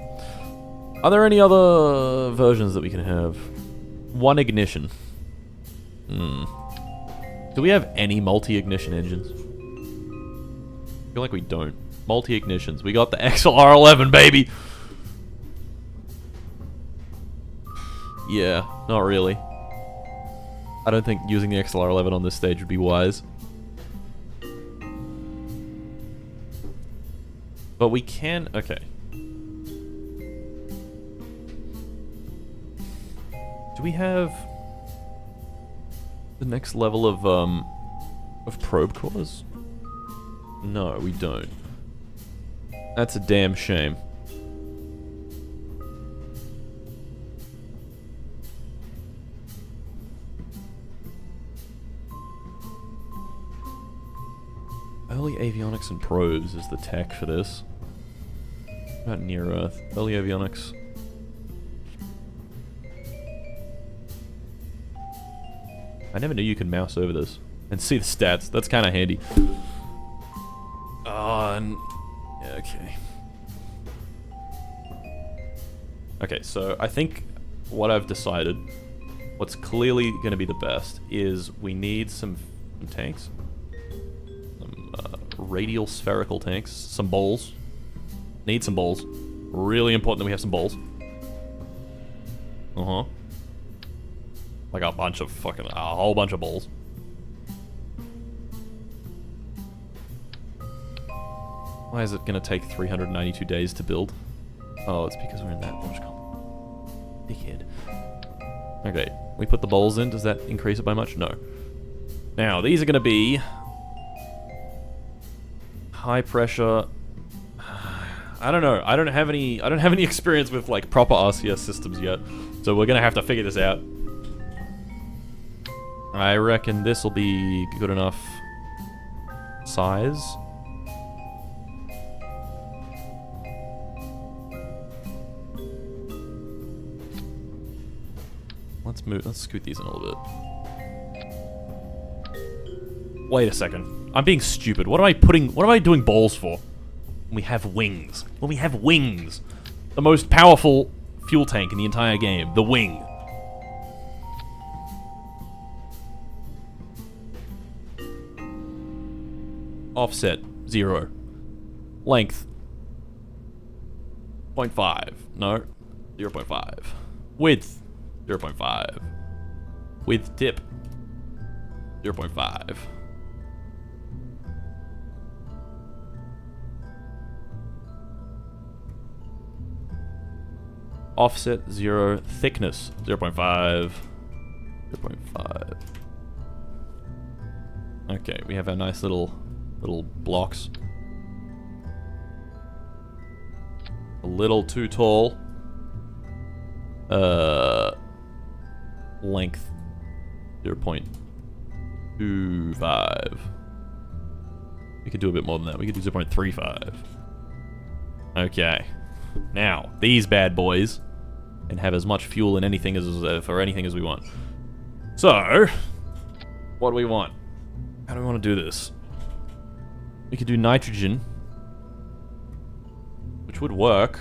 are there any other versions that we can have? One ignition. Do we have any multi-ignition engines? I feel like we don't. Multi-ignitions. We got the XLR11, baby! Yeah, not really. I don't think using the XLR11 on this stage would be wise. But we can... Okay. Do we have the next level of probe cores? No, we don't. That's a damn shame. Early avionics and probes is the tech for this. Not near Earth. Early avionics. I never knew you could mouse over this and see the stats. That's kind of handy. Yeah, okay. Okay, so I think what I've decided, what's clearly going to be the best, is we need some tanks. Some radial spherical tanks. Some bowls. Need some bowls. Really important that we have some bowls. Like a bunch of fucking... a whole bunch of bowls. Why is it gonna take 392 days to build? Oh, it's because we're in that launch comp. Dickhead. Okay, we put the bowls in. Does that increase it by much? No. Now, these are going to be high pressure. I don't know. I don't have any experience with like proper RCS systems yet. So we're going to have to figure this out. I reckon this will be good enough size. Let's scoot these in a little bit. Wait a second. I'm being stupid. What am I doing balls for? When we have wings. When we have wings. The most powerful fuel tank in the entire game. The wing. Offset, 0. Length, 0.5. No, 0.5. Width, 0.5. Width tip, 0.5. Offset, 0. Thickness, 0.5. 0.5. Okay, we have our nice little blocks. A little too tall. Length 0.25. We could do a bit more than that. We could do 0.35. Okay. Now, these bad boys can have as much fuel in anything as for anything as we want. So, what do we want? How do we want to do this? We could do nitrogen, which would work.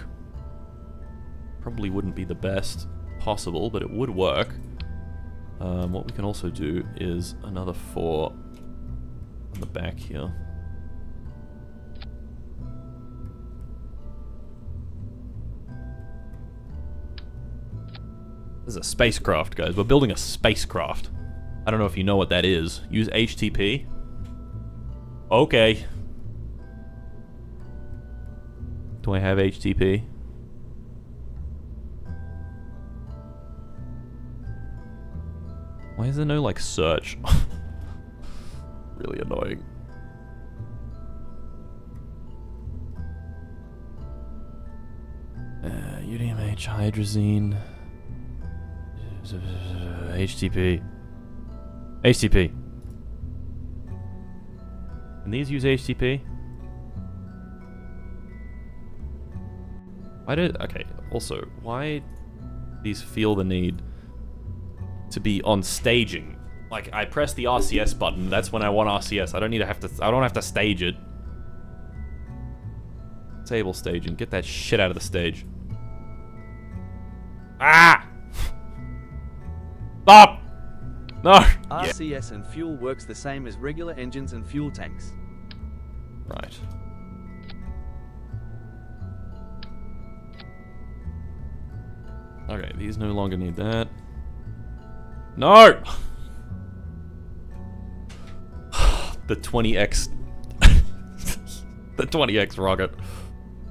Probably wouldn't be the best possible, but it would work. What we can also do is another 4 on the back here. This is a spacecraft, guys. We're building a spacecraft. I don't know if you know what that is. Use HTP. Okay. Do I have HTP? Why is there no, like, search? Really annoying. UDMH, hydrazine. HTP. HTP. Can these use HTP? Okay, also, why these feel the need to be on staging? Like, I press the RCS button, that's when I want RCS. I don't have to stage it. Disable staging, get that shit out of the stage. Ah! Stop! No! RCS and fuel works the same as regular engines and fuel tanks. Right. Okay, these no longer need that. No! The 20x... the 20x rocket.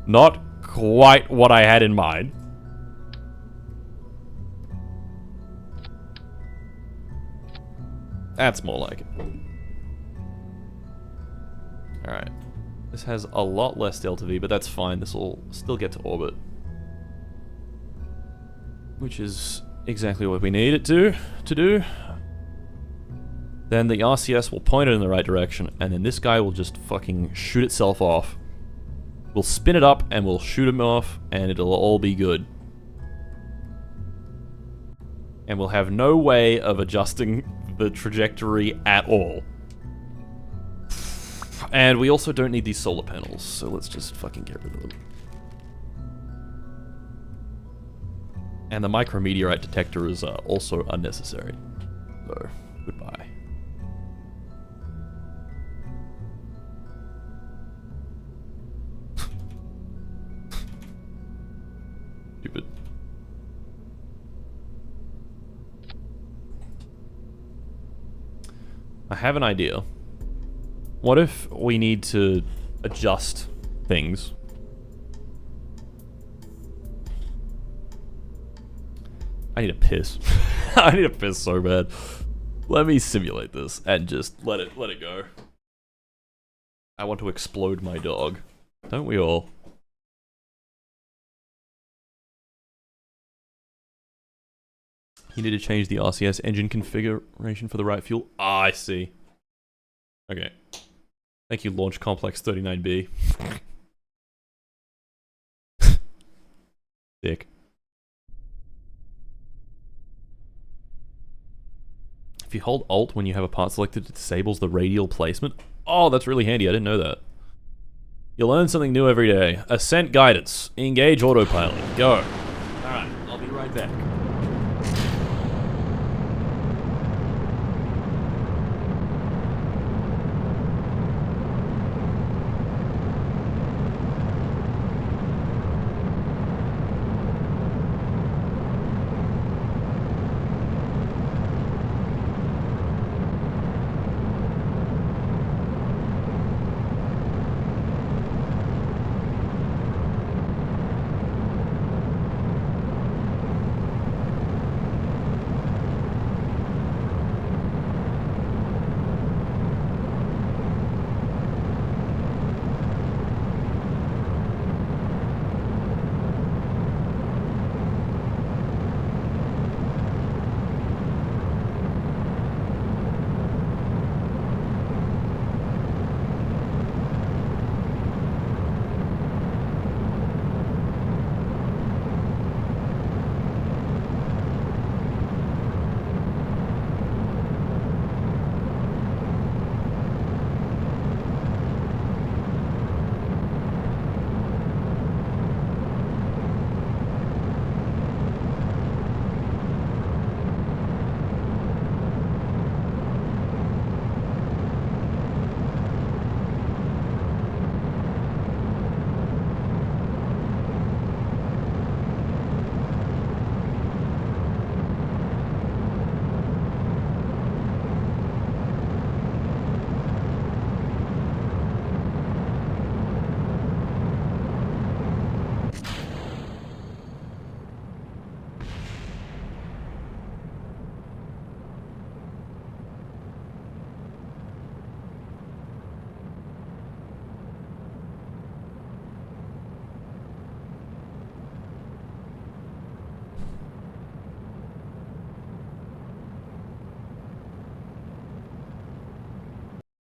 Not quite what I had in mind. That's more like it. Alright. This has a lot less delta V, but that's fine. This will still get to orbit. Which is exactly what we need it to do. Then the RCS will point it in the right direction, and then this guy will just fucking shoot itself off. We'll spin it up, and we'll shoot him off, and it'll all be good. And we'll have no way of adjusting the trajectory at all. And we also don't need these solar panels, so let's just fucking get rid of them. And the micrometeorite detector is also unnecessary. So, goodbye. Stupid. I have an idea. What if we need to adjust things? I need a piss. I need to piss so bad. Let me simulate this and just let it go. I want to explode my dog. Don't we all? You need to change the RCS engine configuration for the right fuel. Ah, I see. Okay. Thank you, Launch Complex 39B. Dick. If you hold Alt when you have a part selected, it disables the radial placement. Oh, that's really handy. I didn't know that. You learn something new every day. Ascent guidance. Engage autopilot. Go. Alright, I'll be right back.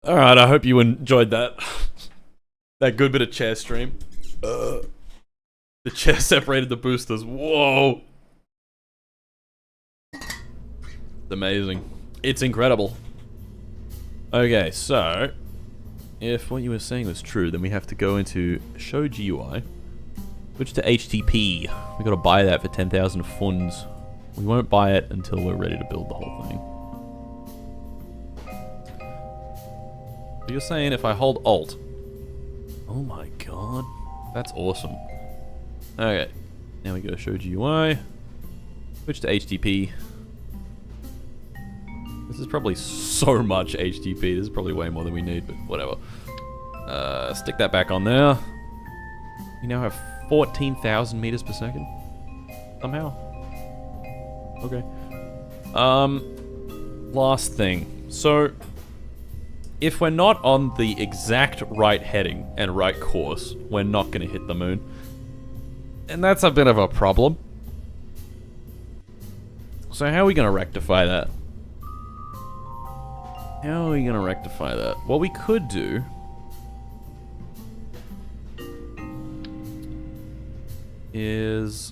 Alright, I hope you enjoyed that. That good bit of chair stream. The chair separated the boosters. Whoa! It's amazing. It's incredible. Okay, so if what you were saying was true, then we have to go into Show GUI, switch to HTTP. We gotta buy that for 10,000 funds. We won't buy it until we're ready to build the whole thing. So you're saying if I hold Alt... Oh my god. That's awesome. Okay. Now we go to Show GUI. Switch to HTTP. This is probably so much HTTP. This is probably way more than we need, but whatever. Stick that back on there. We now have 14,000 meters per second. Somehow. Okay. Last thing. So... if we're not on the exact right heading and right course, we're not going to hit the moon. And that's a bit of a problem. So how are we going to rectify that? How are we going to rectify that? What we could do... is...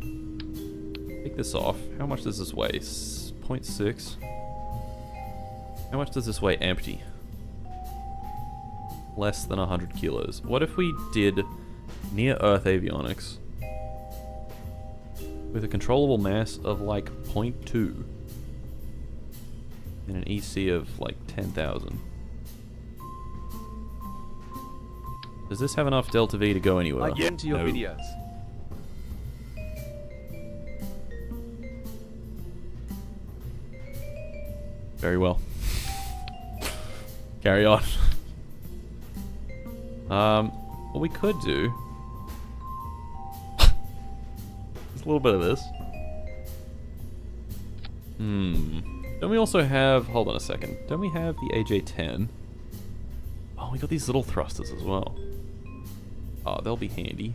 take this off. How much does this weigh? 0.6. How much does this weigh empty? Less than 100 kilos. What if we did near-Earth avionics with a controllable mass of like 0.2 and an EC of like 10,000? Does this have enough delta V to go anywhere? Get into your videos. Very well. Carry on. What we could do... just a little bit of this. Don't we also have... Hold on a second. Don't we have the AJ-10? Oh, we got these little thrusters as well. Oh, they'll be handy.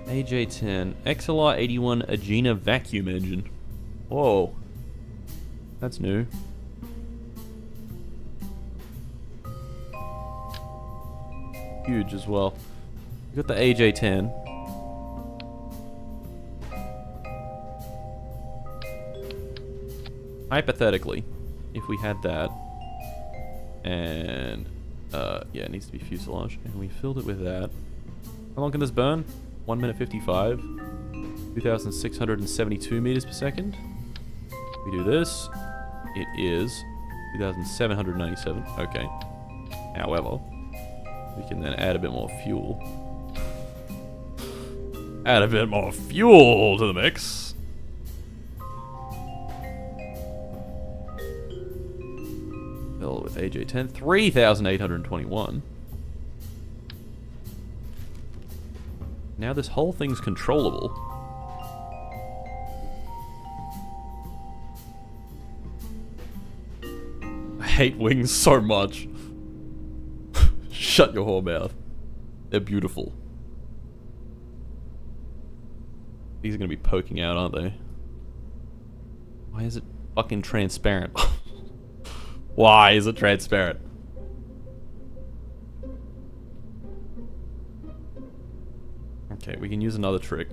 AJ-10. XLR-81 Agena vacuum engine. Whoa. That's new. Huge as well. We got the AJ-10. Hypothetically, if we had that, and yeah, it needs to be fuselage, and we filled it with that. How long can this burn? 1 minute 55. 2,672 meters per second. We do this. It is 2,797. Okay. However, we can then add a bit more fuel. Add a bit more fuel to the mix. Fill with AJ-10. 3,821. Now this whole thing's controllable. I hate wings so much. Shut your whore mouth. They're beautiful. These are gonna be poking out, aren't they? Why is it fucking transparent? Why is it transparent? Okay, we can use another trick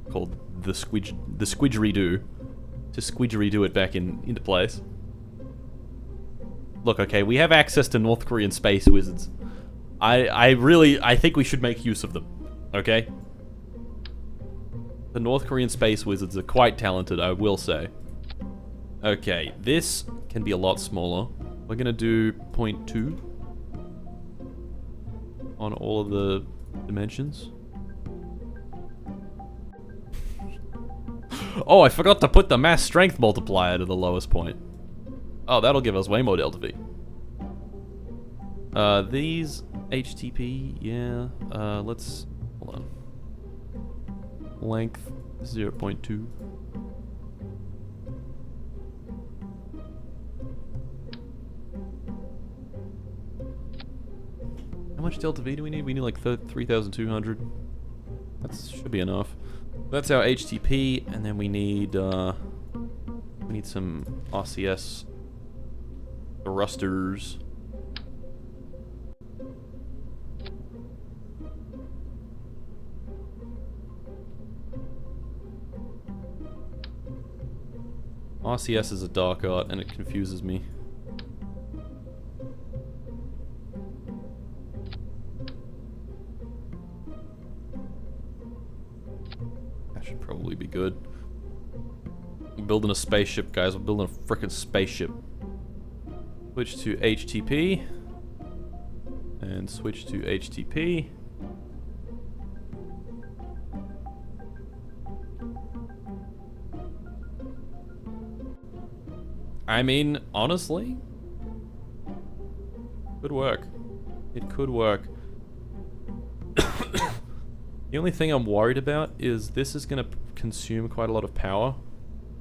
called the squidgeridoo to squidgeridoo it back into place. Look, okay, we have access to North Korean space wizards. I think we should make use of them. Okay? The North Korean space wizards are quite talented, I will say. Okay, this can be a lot smaller. We're gonna do 0.2 on all of the dimensions. Oh, I forgot to put the mass strength multiplier to the lowest point. Oh, that'll give us way more delta V. These HTP, yeah. Let's hold on. Length 0.2. How much delta V do we need? We need like 3,200. That should be enough. That's our HTP, and then we need some RCS thrusters. RCS is a dark art, and it confuses me. Should probably be good. We're building a spaceship, guys. We're building a frickin' spaceship. Switch to HTP. And switch to HTP. I mean, honestly, could work. It could work. The only thing I'm worried about is this is going to consume quite a lot of power.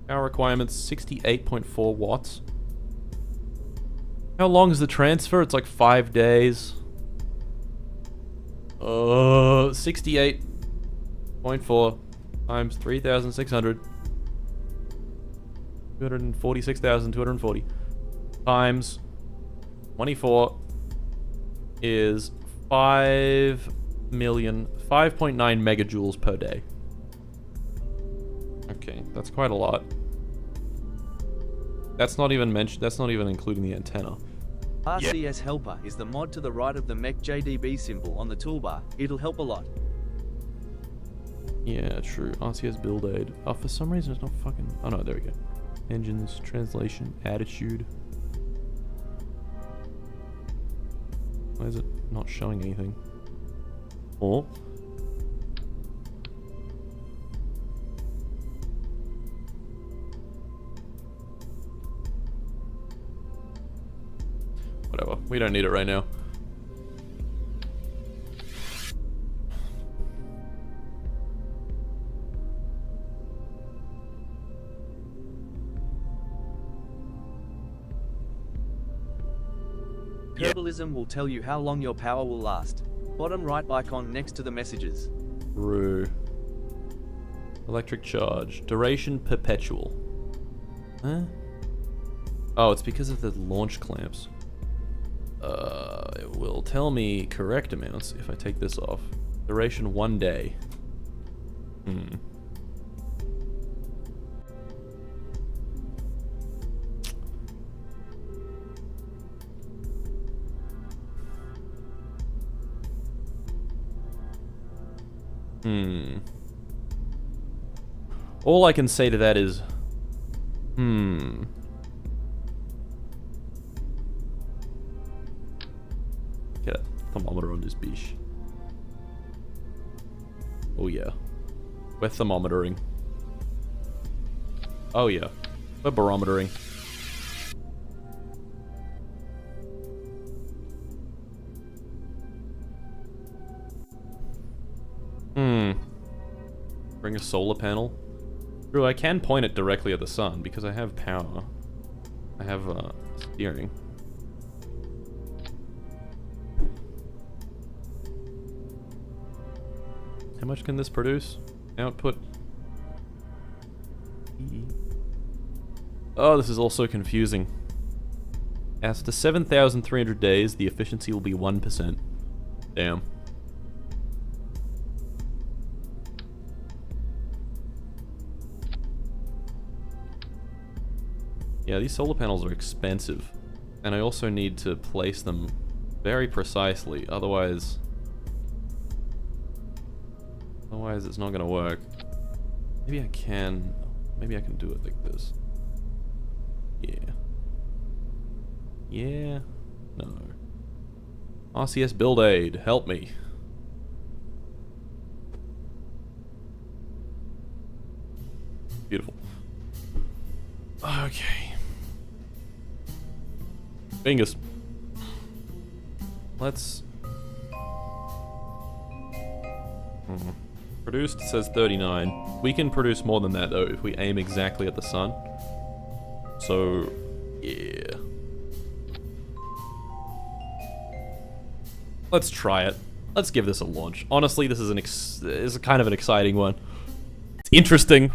Power requirements, 68.4 watts. How long is the transfer? It's like 5 days. 68.4 times 3,600. 246,240 times 24 is 5.9 megajoules per day. Okay, that's quite a lot. That's not even including the antenna. RCS Helper is the mod to the right of the mech JDB symbol on the toolbar. It'll help a lot. Yeah, true. RCS build aid. Oh, for some reason it's not fucking... Oh no, there we go. Engines, translation, attitude. Why is it not showing anything? Or... whatever. We don't need it right now. Herbalism will tell you how long your power will last. Bottom right icon next to the messages. True. Electric charge. Duration perpetual. Huh? Oh, it's because of the launch clamps. It will tell me correct amounts if I take this off. Duration 1 day. All I can say to that is, Get a thermometer on this bitch. Oh yeah. We're thermometering. Oh yeah. We're barometering. Bring a solar panel. True, I can point it directly at the sun because I have power. I have steering. How much can this produce? Output. Oh, this is also confusing. After 7,300 days, the efficiency will be 1%. Damn. Yeah, these solar panels are expensive. And I also need to place them very precisely, otherwise it's not gonna work. Maybe I can do it like this. Yeah. No. RCS build aid, help me. Beautiful. Okay. Fingers. Let's... Produced says 39. We can produce more than that though if we aim exactly at the sun. So, yeah. Let's try it. Let's give this a launch. Honestly, this is kind of an exciting one. It's interesting.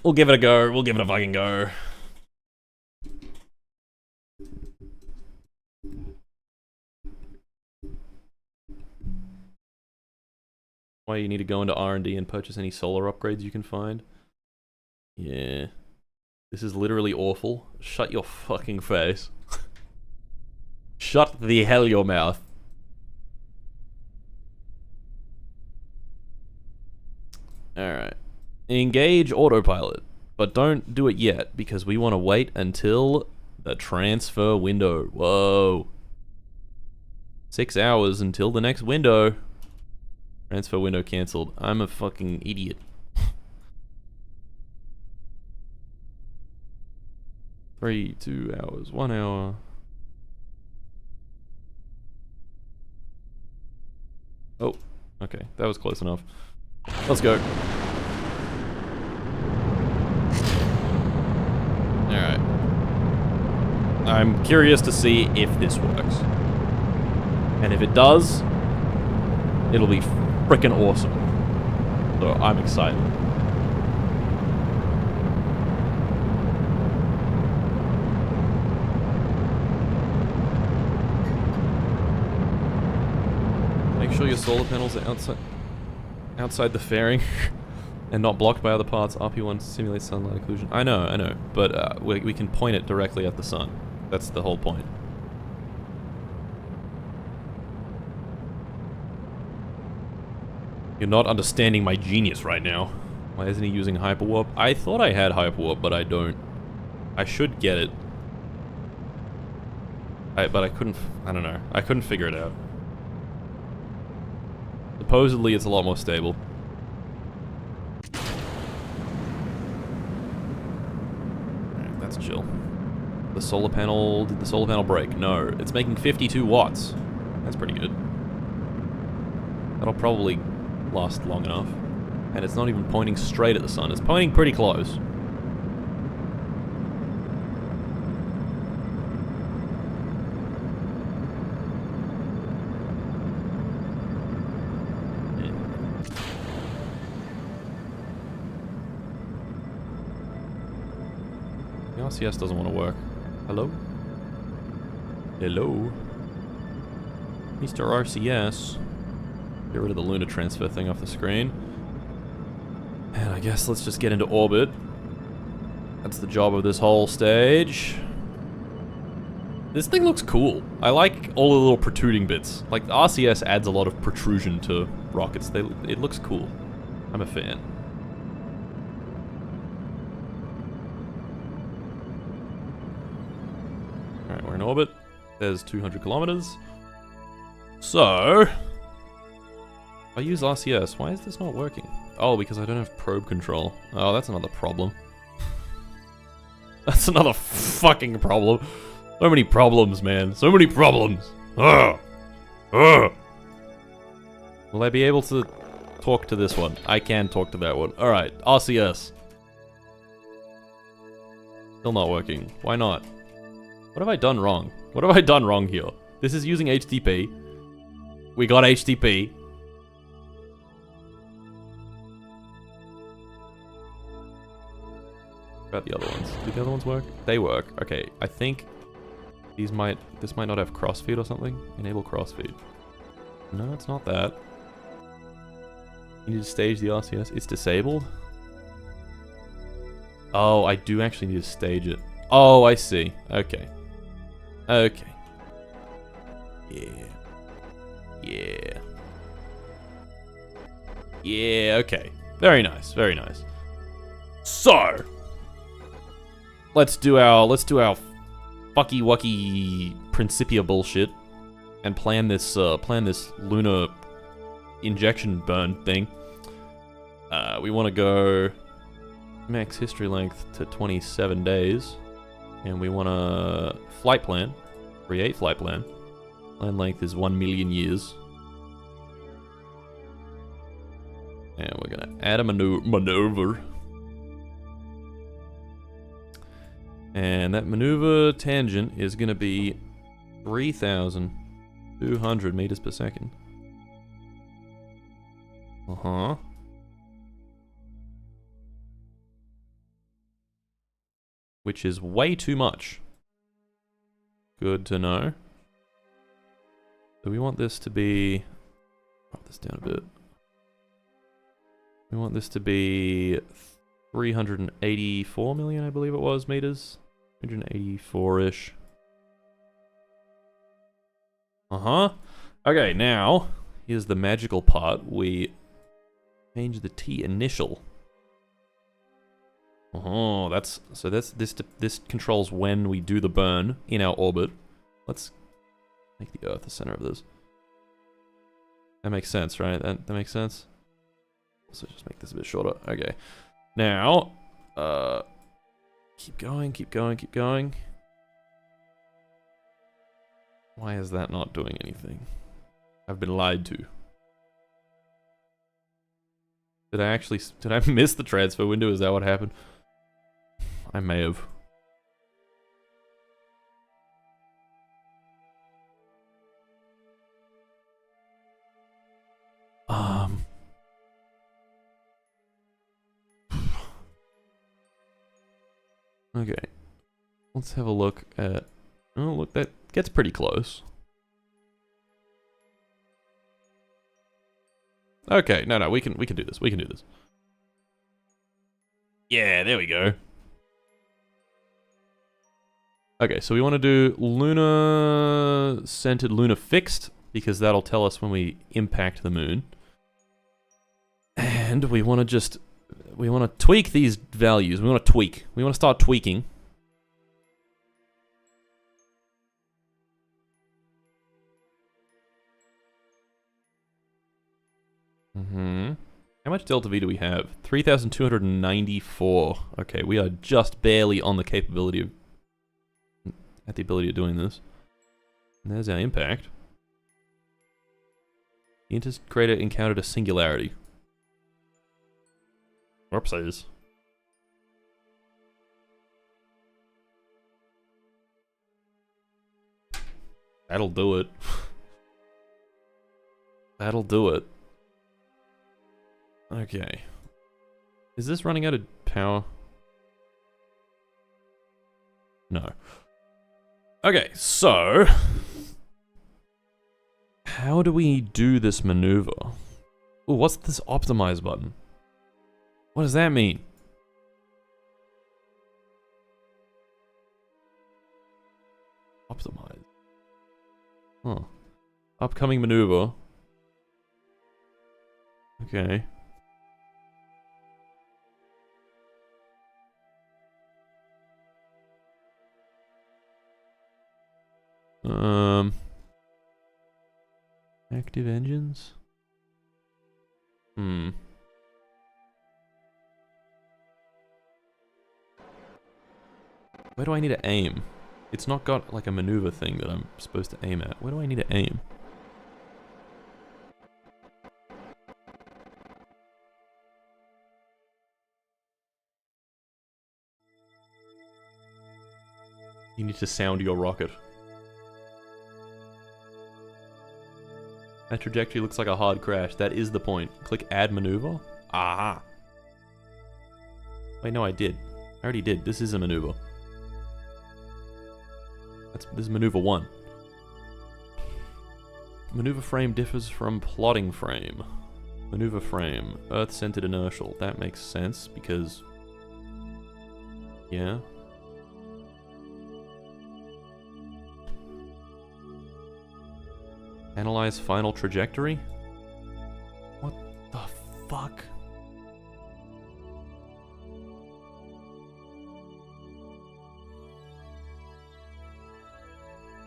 We'll give it a go. We'll give it a fucking go. Why you need to go into R&D and purchase any solar upgrades you can find. Yeah. This is literally awful. Shut your fucking face. Shut the hell your mouth. Alright. Engage autopilot. But don't do it yet, because we want to wait until the transfer window. Whoa. 6 hours until the next window. Transfer window cancelled. I'm a fucking idiot. 3, 2 hours, 1 hour. Oh, okay. That was close enough. Let's go. Alright. I'm curious to see if this works. And if it does, it'll be freaking awesome. So I'm excited. Make sure your solar panels are outside the fairing and not blocked by other parts. RP1 simulates sunlight occlusion. I know, but we can point it directly at the sun. That's the whole point. You're not understanding my genius right now. Why isn't he using Hyperwarp? I thought I had Hyperwarp, but I don't. I should get it. But I couldn't, I don't know. I couldn't figure it out. Supposedly it's a lot more stable. Alright, that's chill. Did the solar panel break? No. It's making 52 watts. That's pretty good. That'll probably last long enough. And it's not even pointing straight at the sun. It's pointing pretty close. RCS doesn't want to work. Hello? Hello? Mr. RCS. Get rid of the lunar transfer thing off the screen. And I guess let's just get into orbit. That's the job of this whole stage. This thing looks cool. I like all the little protruding bits. Like, the RCS adds a lot of protrusion to rockets. It looks cool. I'm a fan. Alright, we're in orbit. There's 200 kilometers. So... if I use RCS, why is this not working? Oh, because I don't have probe control. Oh, that's another problem. That's another fucking problem. So many problems, man. So many problems. Ugh. Ugh. Will I be able to talk to this one? I can talk to that one. Alright, RCS. Still not working. Why not? What have I done wrong? What have I done wrong here? This is using HTTP. We got HTTP. What about the other ones? Do the other ones work? They work. Okay, I think this might not have crossfeed or something. Enable crossfeed. No, it's not that. You need to stage the RCS. It's disabled. Oh, I do actually need to stage it. Oh, I see. Okay. Okay. Yeah. Yeah. Yeah, okay. Very nice, very nice. So, let's do our fucky wucky Principia bullshit and plan this lunar injection burn thing. We want to go max history length to 27 days, and we want a flight plan, create flight plan. Plan length is 1 million years. And we're gonna add a maneuver. And that maneuver tangent is gonna be 3,200 meters per second. Uh-huh. Which is way too much. Good to know. So we want this to be... drop this down a bit. We want this to be 384 million, I believe it was, meters. 384-ish. Uh-huh. Okay, now, here's the magical part. We change the T initial. Oh, this controls when we do the burn in our orbit. Let's make the Earth the center of this. That makes sense, right? That makes sense? So just make this a bit shorter. Okay. Now, keep going, keep going, keep going. Why is that not doing anything? I've been lied to. Did I miss the transfer window? Is that what happened? I may have. Okay. Let's have a look at... oh, look, that gets pretty close. Okay, no, we can do this. We can do this. Yeah, there we go. Okay, so we want to do lunar centered, lunar fixed, because that'll tell us when we impact the moon. And we want to tweak these values. We want to start tweaking. How much delta V do we have? 3,294. Okay, we are just barely on the capability of... at the ability of doing this. And there's our impact. The integrator encountered a singularity. Whoopsies. That'll do it. That'll do it. Okay. Is this running out of power? No. Okay, so... how do we do this maneuver? Ooh, what's this optimize button? What does that mean? Optimize. Huh. Upcoming maneuver. Okay. Active engines? Where do I need to aim? It's not got like a maneuver thing that I'm supposed to aim at. Where do I need to aim? You need to sound your rocket. That trajectory looks like a hard crash. That is the point. Click add maneuver. Aha. Wait, no, I did. I already did. This is a maneuver. This is maneuver 1. Maneuver frame differs from plotting frame. Maneuver frame. Earth-centered inertial. That makes sense because... yeah. Analyze final trajectory? What the fuck?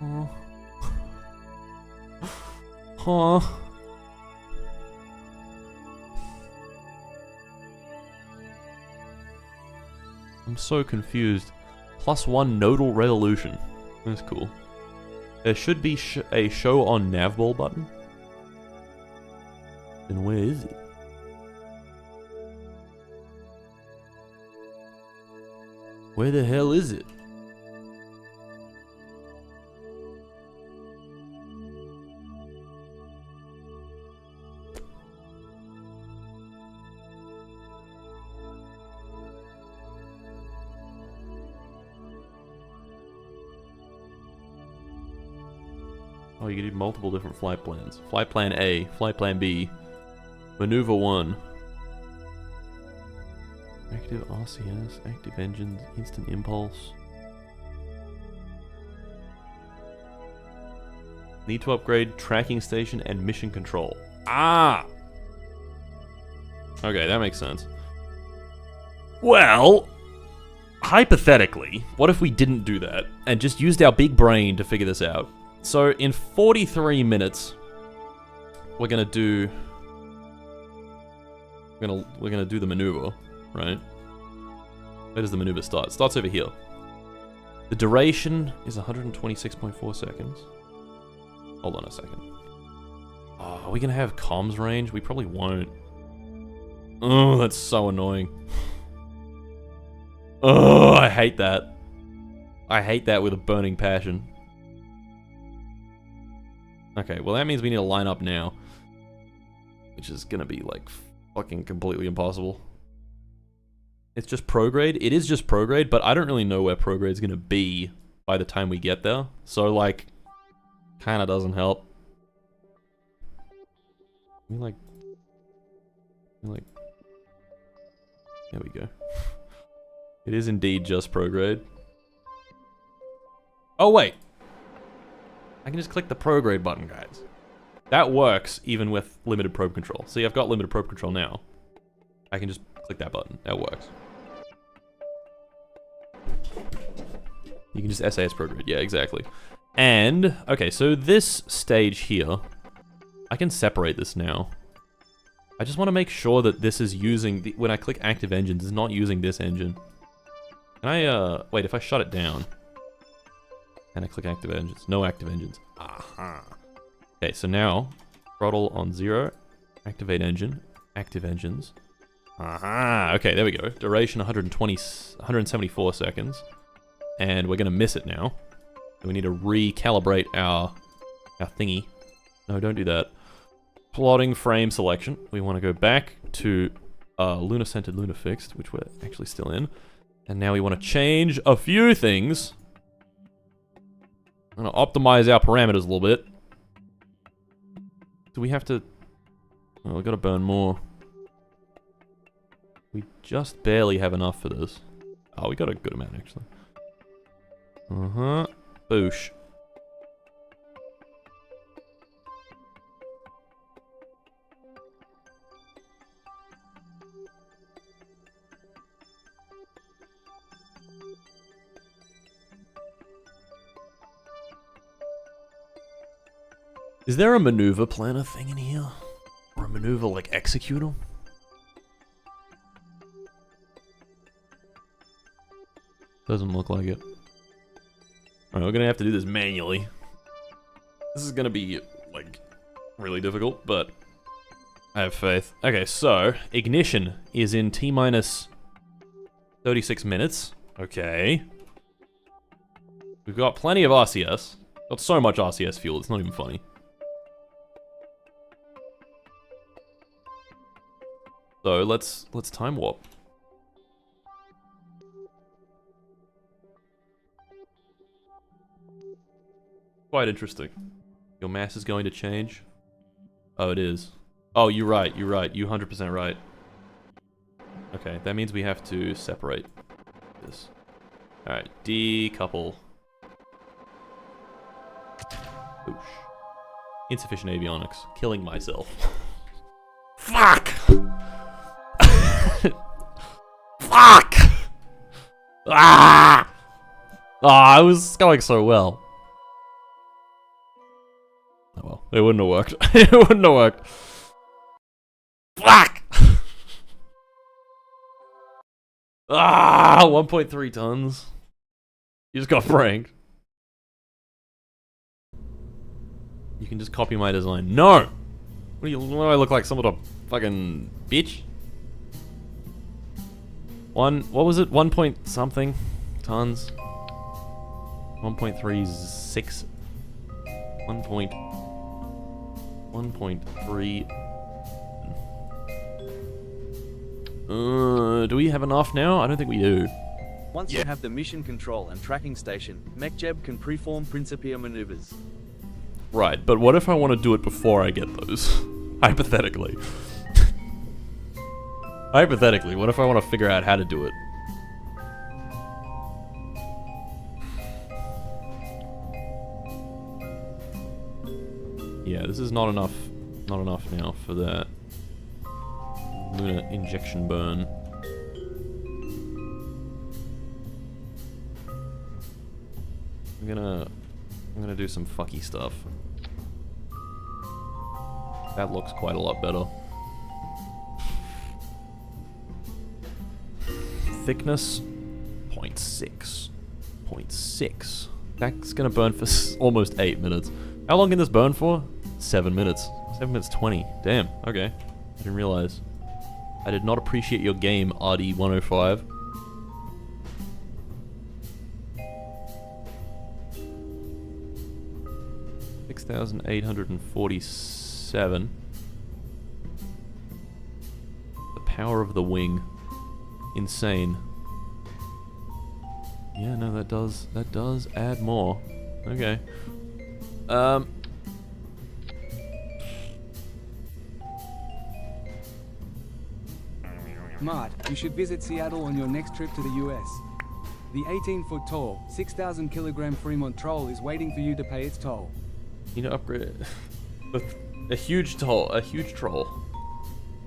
Oh. Huh. I'm so confused. +1 nodal resolution. That's cool. There should be a show on navball button. Then where is it? Where the hell is it? Oh, you can do multiple different flight plans. Flight plan A, flight plan B, maneuver 1. Active RCS, active engines, instant impulse. Need to upgrade tracking station and mission control. Ah! Okay, that makes sense. Well, hypothetically, what if we didn't do that and just used our big brain to figure this out? So in 43 minutes, we're gonna do the maneuver, right? Where does the maneuver start? It starts over here. The duration is 126.4 seconds. Hold on a second. Oh, are we gonna have comms range? We probably won't. Oh, that's so annoying. Oh, I hate that. I hate that with a burning passion. Okay, well that means we need to line up now. Which is gonna be like fucking completely impossible. It's just prograde. It is just prograde, but I don't really know where prograde's gonna be by the time we get there. So like, kinda doesn't help. I mean like, there we go. It is indeed just prograde. Oh wait! I can just click the prograde button, guys. That works even with limited probe control. See, I've got limited probe control now. I can just click that button. That works. You can just SAS prograde. Yeah, exactly. And, okay, so this stage here, I can separate this now. I just want to make sure that this is using, when I click active engines, it's not using this engine. Can I, wait, if I shut it down, and I click active engines. No active engines. Aha. Okay, so now, throttle on 0, activate engine, active engines. Aha. Okay, there we go. Duration 174 seconds. And we're gonna miss it now. So we need to recalibrate our thingy. No, don't do that. Plotting frame selection. We want to go back to lunar centered, lunar fixed, which we're actually still in. And now we want to change a few things. I'm gonna optimize our parameters a little bit. Do we have to... Oh, we gotta burn more. We just barely have enough for this. Oh, we got a good amount, actually. Uh-huh. Boosh. Is there a maneuver planner thing in here? Or a maneuver, like, executor? Doesn't look like it. Alright, we're gonna have to do this manually. This is gonna be, like, really difficult, but I have faith. Okay, so, ignition is in T-minus 36 minutes. Okay. We've got plenty of RCS. Got so much RCS fuel, it's not even funny. So, let's time warp. Quite interesting. Your mass is going to change? Oh, it is. Oh, you're right, you're 100% right. Okay, that means we have to separate this. Alright, decouple. Oosh. Insufficient avionics. Killing myself. Fuck! Fuck! Ah! Ah, it was going so well. Oh well, it wouldn't have worked. It wouldn't have worked. Fuck! Ah, 1.3 tons. You just got pranked. You can just copy my design. No! What do I look like? Some sort of fucking bitch? What was it? 1 point something tons? 1.36. 1.3. Do we have enough now? I don't think we do. Once you have the mission control and tracking station, MechJeb can preform Principia maneuvers. Right, but what if I want to do it before I get those? Hypothetically. Hypothetically, what if I want to figure out how to do it? Yeah, this is not enough now for that lunar injection burn. I'm gonna do some fucky stuff. That looks quite a lot better. Thickness 0.6. 0.6. That's gonna burn for almost 8 minutes. How long can this burn for? 7 minutes. 7 minutes 20. Damn, okay. I didn't realize. I did not appreciate your game, RD105. $6,847. The power of the wing. Insane. Yeah, no, that does add more. Okay. Mart, you should visit Seattle on your next trip to the US. The 18-foot tall, 6,000 kilogram Fremont Troll is waiting for you to pay its toll. You know, upgrade it. A huge troll.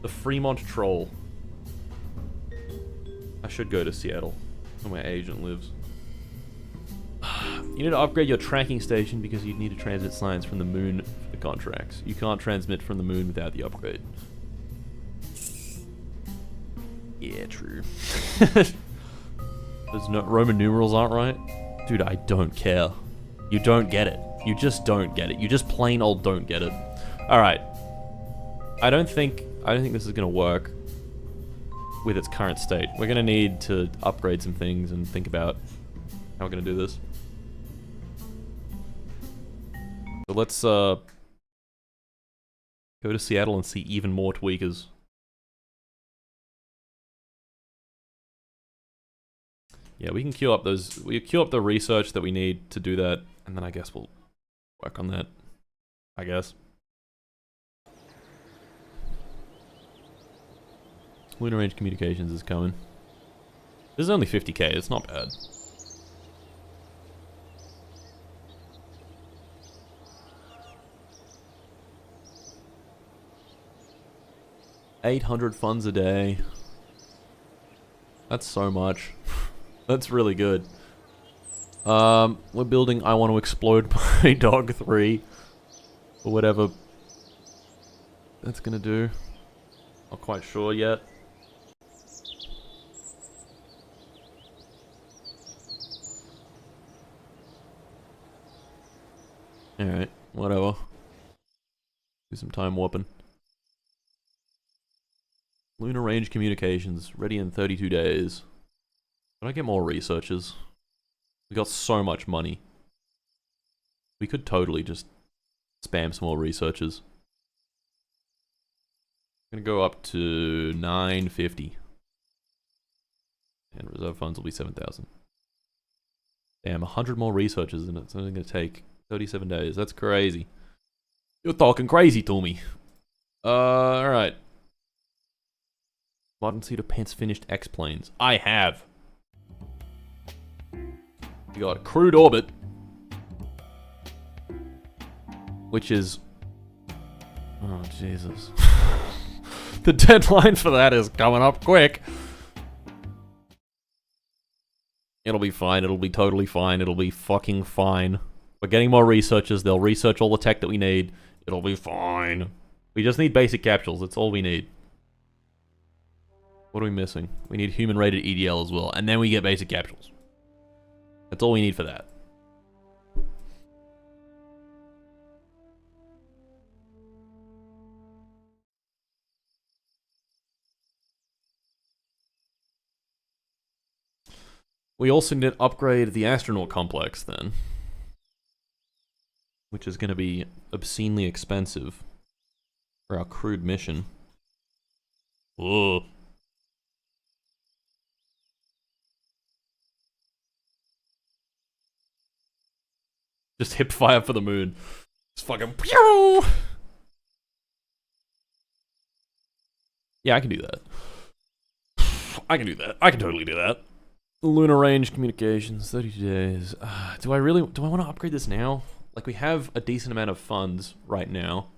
The Fremont Troll. I should go to Seattle, where my agent lives. You need to upgrade your tracking station because you need to transmit science from the moon for the contracts. You can't transmit from the moon without the upgrade. Yeah, true. There's no Roman numerals aren't right? Dude, I don't care. You don't get it. You just don't get it. You just plain old don't get it. Alright. I don't think this is gonna work with its current state. We're gonna need to upgrade some things and think about how we're gonna do this. So let's go to Seattle and see even more tweakers. Yeah, we can queue up those. We queue up the research that we need to do that And then I guess we'll work on that. I guess. Lunar Range Communications is coming. This is only 50k, it's not bad. $800 funds a day. That's so much. That's really good. We're building I Want to Explode My Dog 3. Or whatever that's gonna do. Not quite sure yet. Alright, whatever. Do some time warping. Lunar Range Communications, ready in 32 days. Can I get more researchers? We got so much money. We could totally just spam some more researchers. I'm gonna go up to 950. And reserve funds will be 7,000. Damn, 100 more researchers and it's only gonna take 37 days. That's crazy. You're talking crazy to me. Alright. Modern Cedar Pants finished X-Planes. I have. We got Crude Orbit. Which is... Oh, Jesus. The deadline for that is coming up quick. It'll be fine. It'll be totally fine. It'll be fucking fine. We're getting more researchers. They'll research all the tech that we need. It'll be fine. We just need basic capsules. That's all we need. What are we missing? We need human-rated EDL as well. And then we get basic capsules. That's all we need for that. We also need to upgrade the astronaut complex then. Which is going to be obscenely expensive for our crewed mission. Ugh. Just hip fire for the moon. Just fucking pew! Yeah, I can do that. I can do that. I can totally do that. Lunar Range Communications, 32 days. Do I want to upgrade this now? Like, we have a decent amount of funds right now.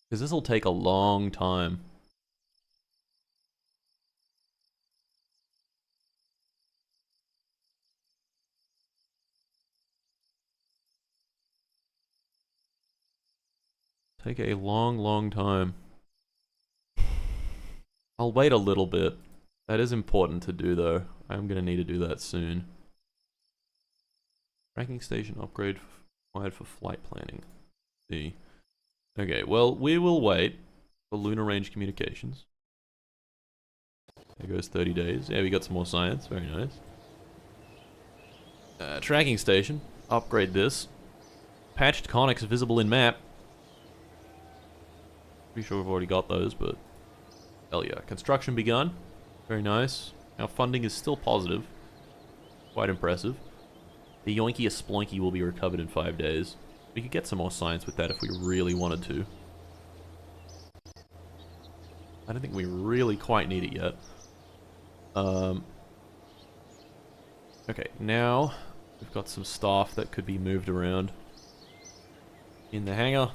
Because this will take a long time. Take a long, long time. I'll wait a little bit. That is important to do, though. I'm going to need to do that soon. Tracking station upgrade required for flight planning. See. Okay, well, we will wait for Lunar Range Communications. There goes 30 days. Yeah, we got some more science. Very nice. Tracking station. Upgrade this. Patched conics visible in map. Pretty sure we've already got those, but... Hell yeah. Construction begun. Very nice. Our funding is still positive. Quite impressive. The Yoinky Sploinky will be recovered in 5 days. We could get some more science with that if we really wanted to. I don't think we really quite need it yet. Okay, now we've got some staff that could be moved around. In the hangar.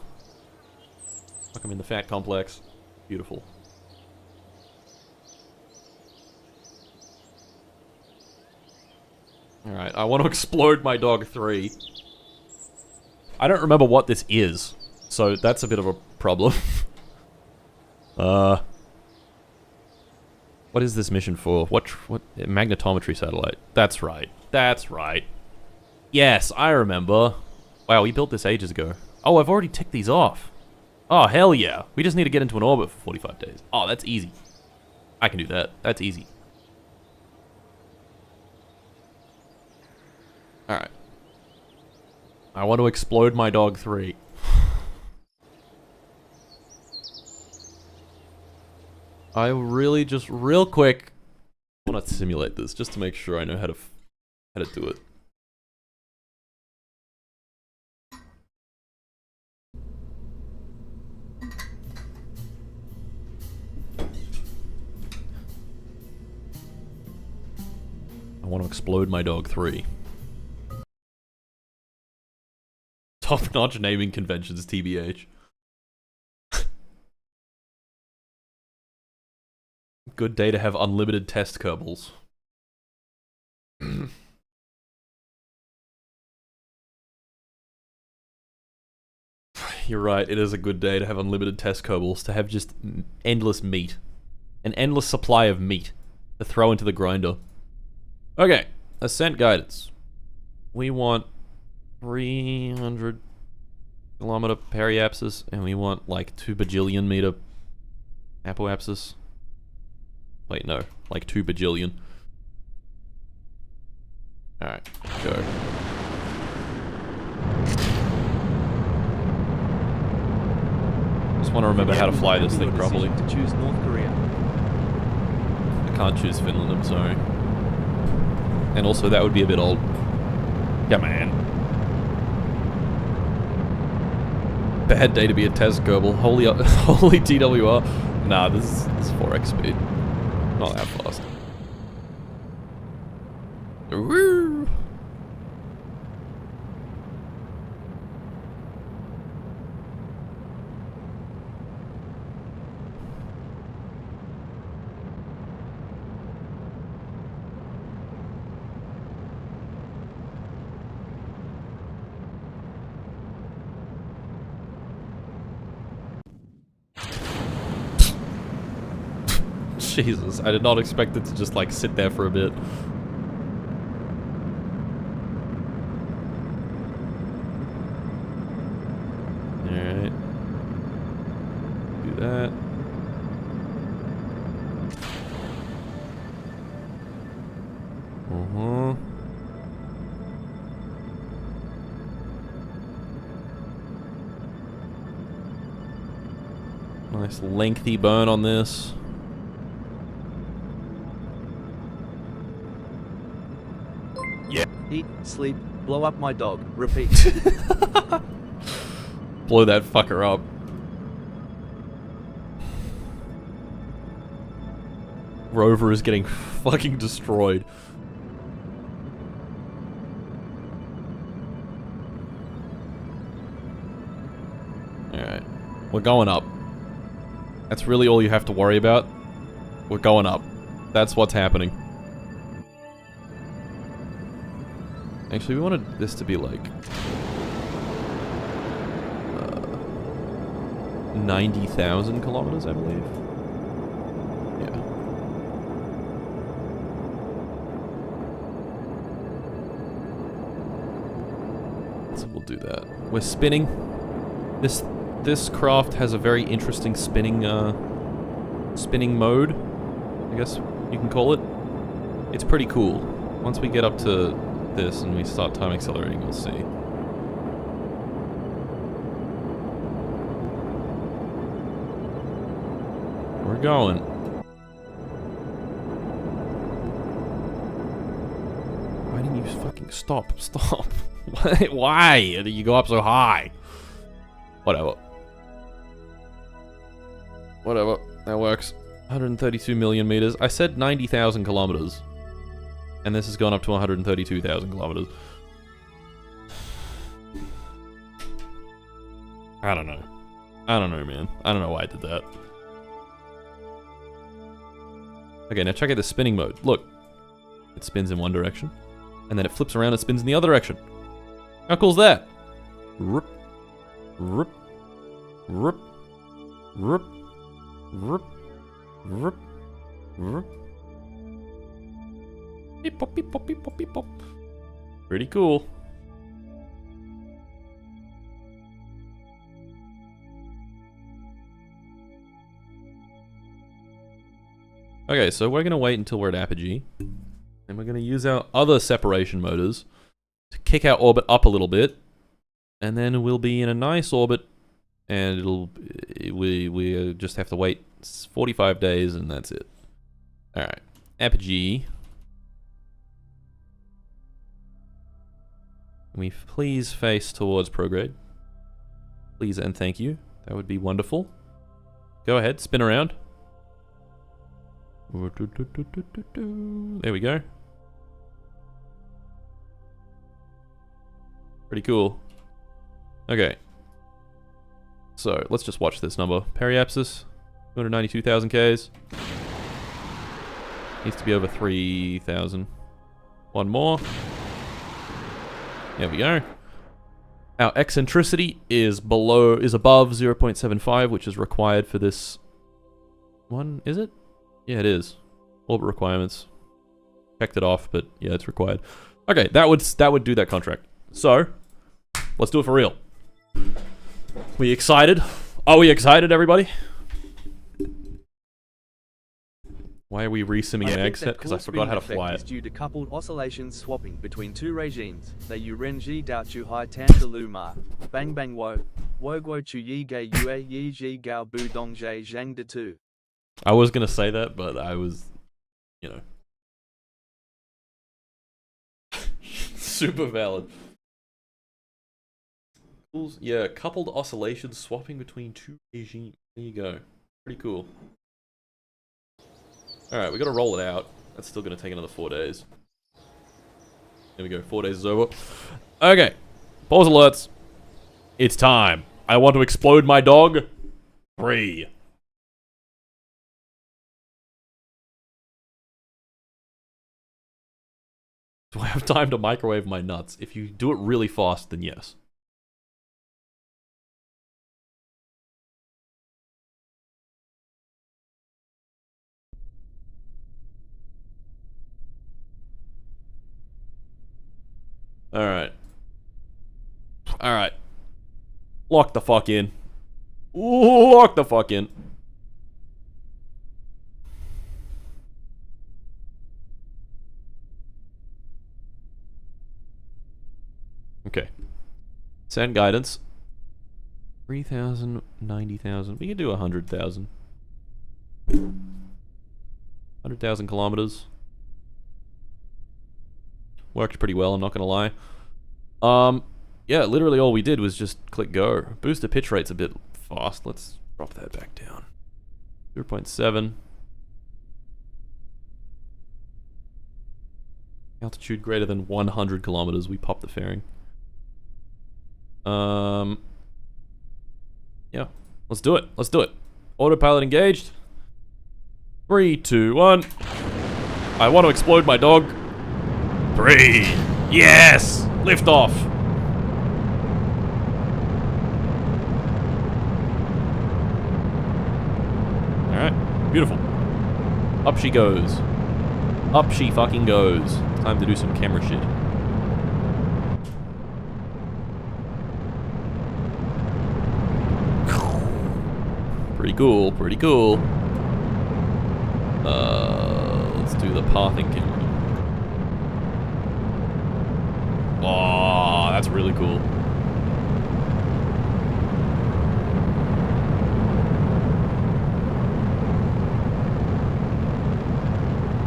Fuck, I'm in the fat complex. Beautiful. Alright, I want to explode my dog 3. I don't remember what this is, so that's a bit of a problem. What is this mission for? What magnetometry satellite? That's right. That's right. Yes, I remember. Wow, we built this ages ago. Oh, I've already ticked these off. Oh, hell yeah. We just need to get into an orbit for 45 days. Oh, that's easy. I can do that. That's easy. Alright. I want to explode my dog 3. I really just, real quick, want to simulate this just to make sure I know how to how to do it. I want to explode my dog 3. Top-notch naming conventions, TBH. Good day to have unlimited test kerbals. You're right, it is a good day to have unlimited test kerbals, to have just endless meat. An endless supply of meat to throw into the grinder. Okay, ascent guidance. We want 300 kilometer periapsis, and we want like 2 bajillion meter apoapsis. Wait, no, like 2 bajillion. Alright, go. Just want to remember how to fly this thing properly. To choose North Korea. I can't choose Finland, I'm sorry. And also, that would be a bit old. Come on. Bad day to be a test Kerbal. Holy TWR. Nah, this is 4x speed. Not that fast. Woo! Jesus, I did not expect it to just like sit there for a bit. Alright. Do that. Nice lengthy burn on this. Eat, sleep, blow up my dog. Repeat. Blow that fucker up. Rover is getting fucking destroyed. Alright. We're going up. That's really all you have to worry about. We're going up. That's what's happening. Actually, we wanted this to be like 90,000 kilometers, I believe. Yeah. So we'll do that. We're spinning. This craft has a very interesting spinning mode, I guess you can call it. It's pretty cool. Once we get up to this and we start time accelerating, we'll see. We're going. Why didn't you fucking stop? Stop. Why did you go up so high? Whatever. Whatever. That works. 132 million meters. I said 90,000 kilometers. And this has gone up to 132,000 kilometers. I don't know. I don't know, man. I don't know why I did that. Okay, now check out the spinning mode. Look. It spins in one direction. And then it flips around and spins in the other direction. How cool is that? Rup. Rup. Rup. Rup. Rup. Rup. Rup. Beep pop, beep pop, beep pop, beep pop. Pretty cool. Okay, so we're going to wait until we're at apogee. And we're going to use our other separation motors to kick our orbit up a little bit. And then we'll be in a nice orbit. And we just have to wait 45 days and that's it. Alright. Apogee. Can we please face towards prograde? Please and thank you. That would be wonderful. Go ahead, spin around. There we go. Pretty cool. Okay. So, let's just watch this number. Periapsis, 292,000 Ks. Needs to be over 3,000. One more. There we go. Our eccentricity is above 0.75, which is required for this one, is it? Yeah, it is. Orbit requirements. Checked it off, but yeah, it's required. Okay, that would do that contract. So, let's do it for real. We excited? Are we excited, everybody? Why are we re-simming an egg set? Because I forgot how to fly it. Due to coupled oscillations swapping between two regimes. They yu ren ji dao chu hai tan de lu ma. Bang bang wo. Wo guo chu yi ge yue yi ji gao bu dong jie zhang de tu. I was gonna say that, but I was, you know. Super valid. Yeah, coupled oscillations swapping between two regimes. There you go. Pretty cool. Alright, we gotta roll it out. That's still gonna take another 4 days. There we go, 4 days is over. Okay. Pause alerts. It's time. I want to explode my dog. 3. Do I have time to microwave my nuts? If you do it really fast, then yes. Alright. Alright. Lock the fuck in. Lock the fuck in. Okay. Send guidance. 3,000, 90,000. We can do 100,000. 100,000 kilometers. Worked pretty well, I'm not gonna lie. Yeah, literally all we did was just click go. Booster pitch rate's a bit fast. Let's drop that back down. 0.7. Altitude greater than 100 kilometers. We pop the fairing. Yeah, let's do it. Let's do it. Autopilot engaged. 3, 2, 1. I want to explode my dog. 3. Yes! Lift off. Alright, beautiful. Up she goes. Up she fucking goes. Time to do some camera shit. Pretty cool, pretty cool. Let's do the pathing camera. Oh, that's really cool.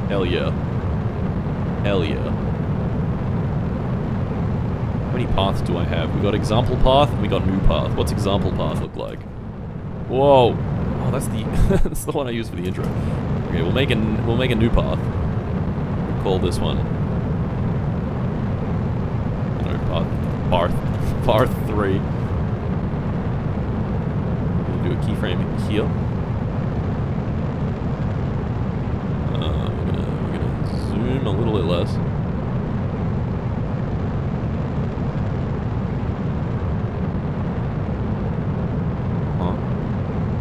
Hell yeah. Hell yeah. How many paths do I have? We got example path and we got new path. What's example path look like? Whoa. Oh, that's the that's the one I use for the intro. Okay, we'll make a new path. We'll call this one. Path 3. We'll do a keyframe here. We're gonna zoom a little bit less.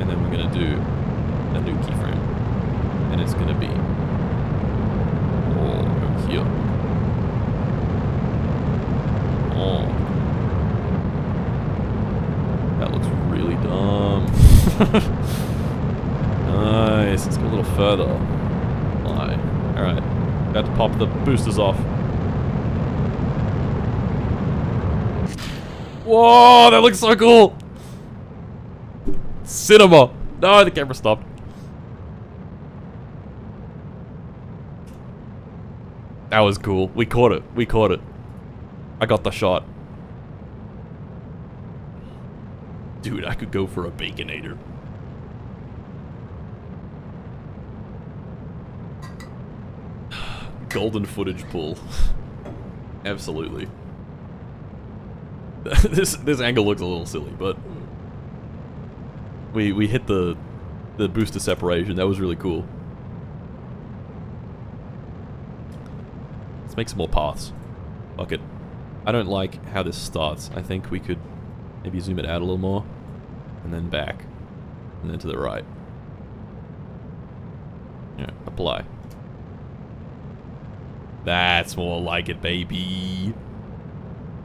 And then we're gonna do a new keyframe, and it's gonna be here. Oh, that looks really dumb. Nice. Let's go a little further. Alright. About to pop the boosters off. Whoa, that looks so cool. Cinema. No, the camera stopped. That was cool. We caught it. We caught it. I got the shot. Dude, I could go for a Baconator. Golden footage pull. Absolutely. This angle looks a little silly, but we hit the booster separation. That was really cool. Let's make some more paths. Fuck it. I don't like how this starts. I think we could maybe zoom it out a little more, and then back, and then to the right. Yeah, apply. That's more like it, baby.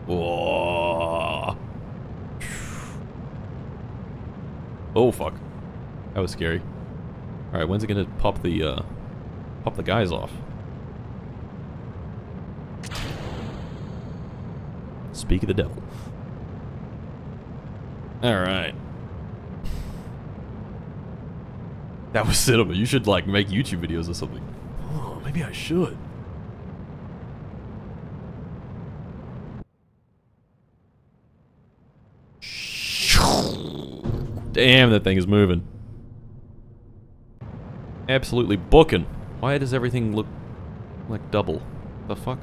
Whoa. Oh fuck, that was scary. All right, when's it gonna pop the guys off? Speak of the devil. All right. That was cinema. You should like make YouTube videos or something. Oh, maybe I should. Damn, that thing is moving. Absolutely booking. Why does everything look like double? The fuck?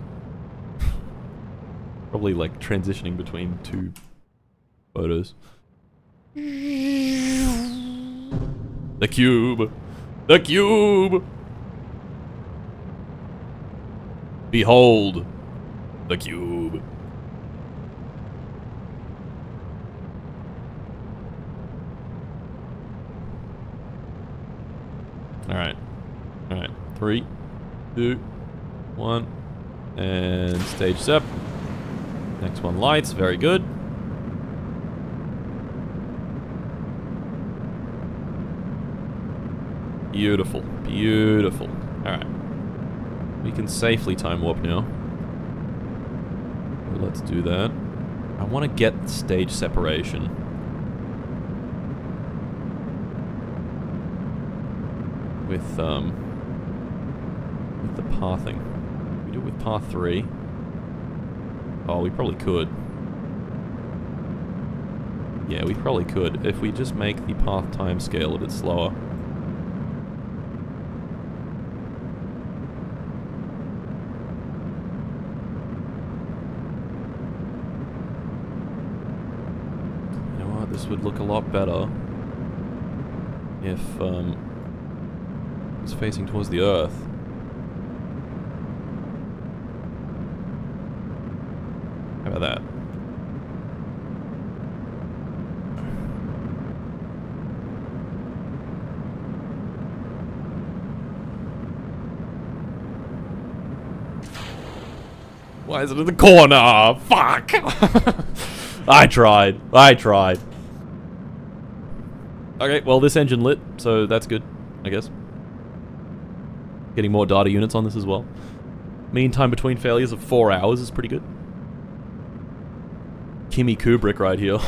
Probably like transitioning between two photos. The cube! The cube! Behold! The cube. Alright. Alright. 3, 2, 1. And stage sep. Next one lights. Very good. Beautiful. Beautiful. Alright. We can safely time warp now. Let's do that. I want to get stage separation. With the pathing. We do it with path 3. Oh, we probably could. Yeah, we probably could if we just make the path time scale a bit slower. You know what? This would look a lot better if it was facing towards the Earth. How about that? Why is it in the corner? Fuck! I tried. Okay, well this engine lit, so that's good, I guess. Getting more data units on this as well. Mean time between failures of 4 hours is pretty good. Kimmy Kubrick right here.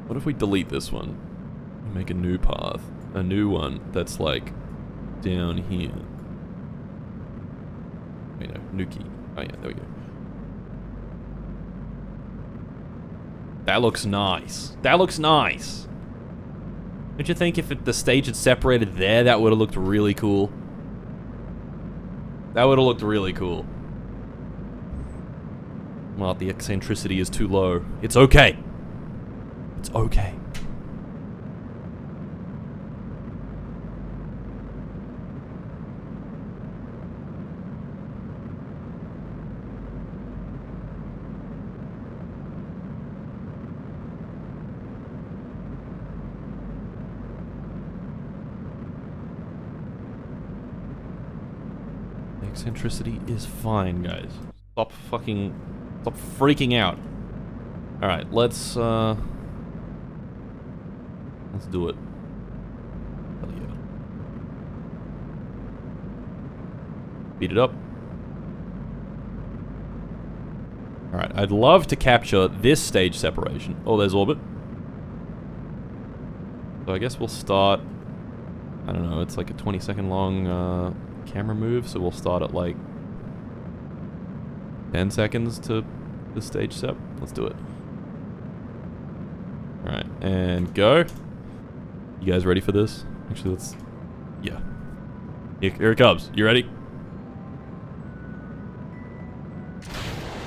What if we delete this one? We make a new path. A new one that's like down here. Wait, no, new key. Oh yeah, there we go. That looks nice. That looks nice. Don't you think if the stage had separated there, that would have looked really cool? That would have looked really cool. Well, the eccentricity is too low. It's okay. It's okay. Eccentricity is fine, guys. Stop freaking out. Alright, let's do it. Hell yeah. Beat it up. Alright, I'd love to capture this stage separation. Oh, there's orbit. So I guess we'll start, I don't know, it's like a 20-second long camera move, so we'll start at like 10 seconds to the stage step. Let's do it. Alright, and go. You guys ready for this? Actually, let's... Yeah. Here it comes. You ready?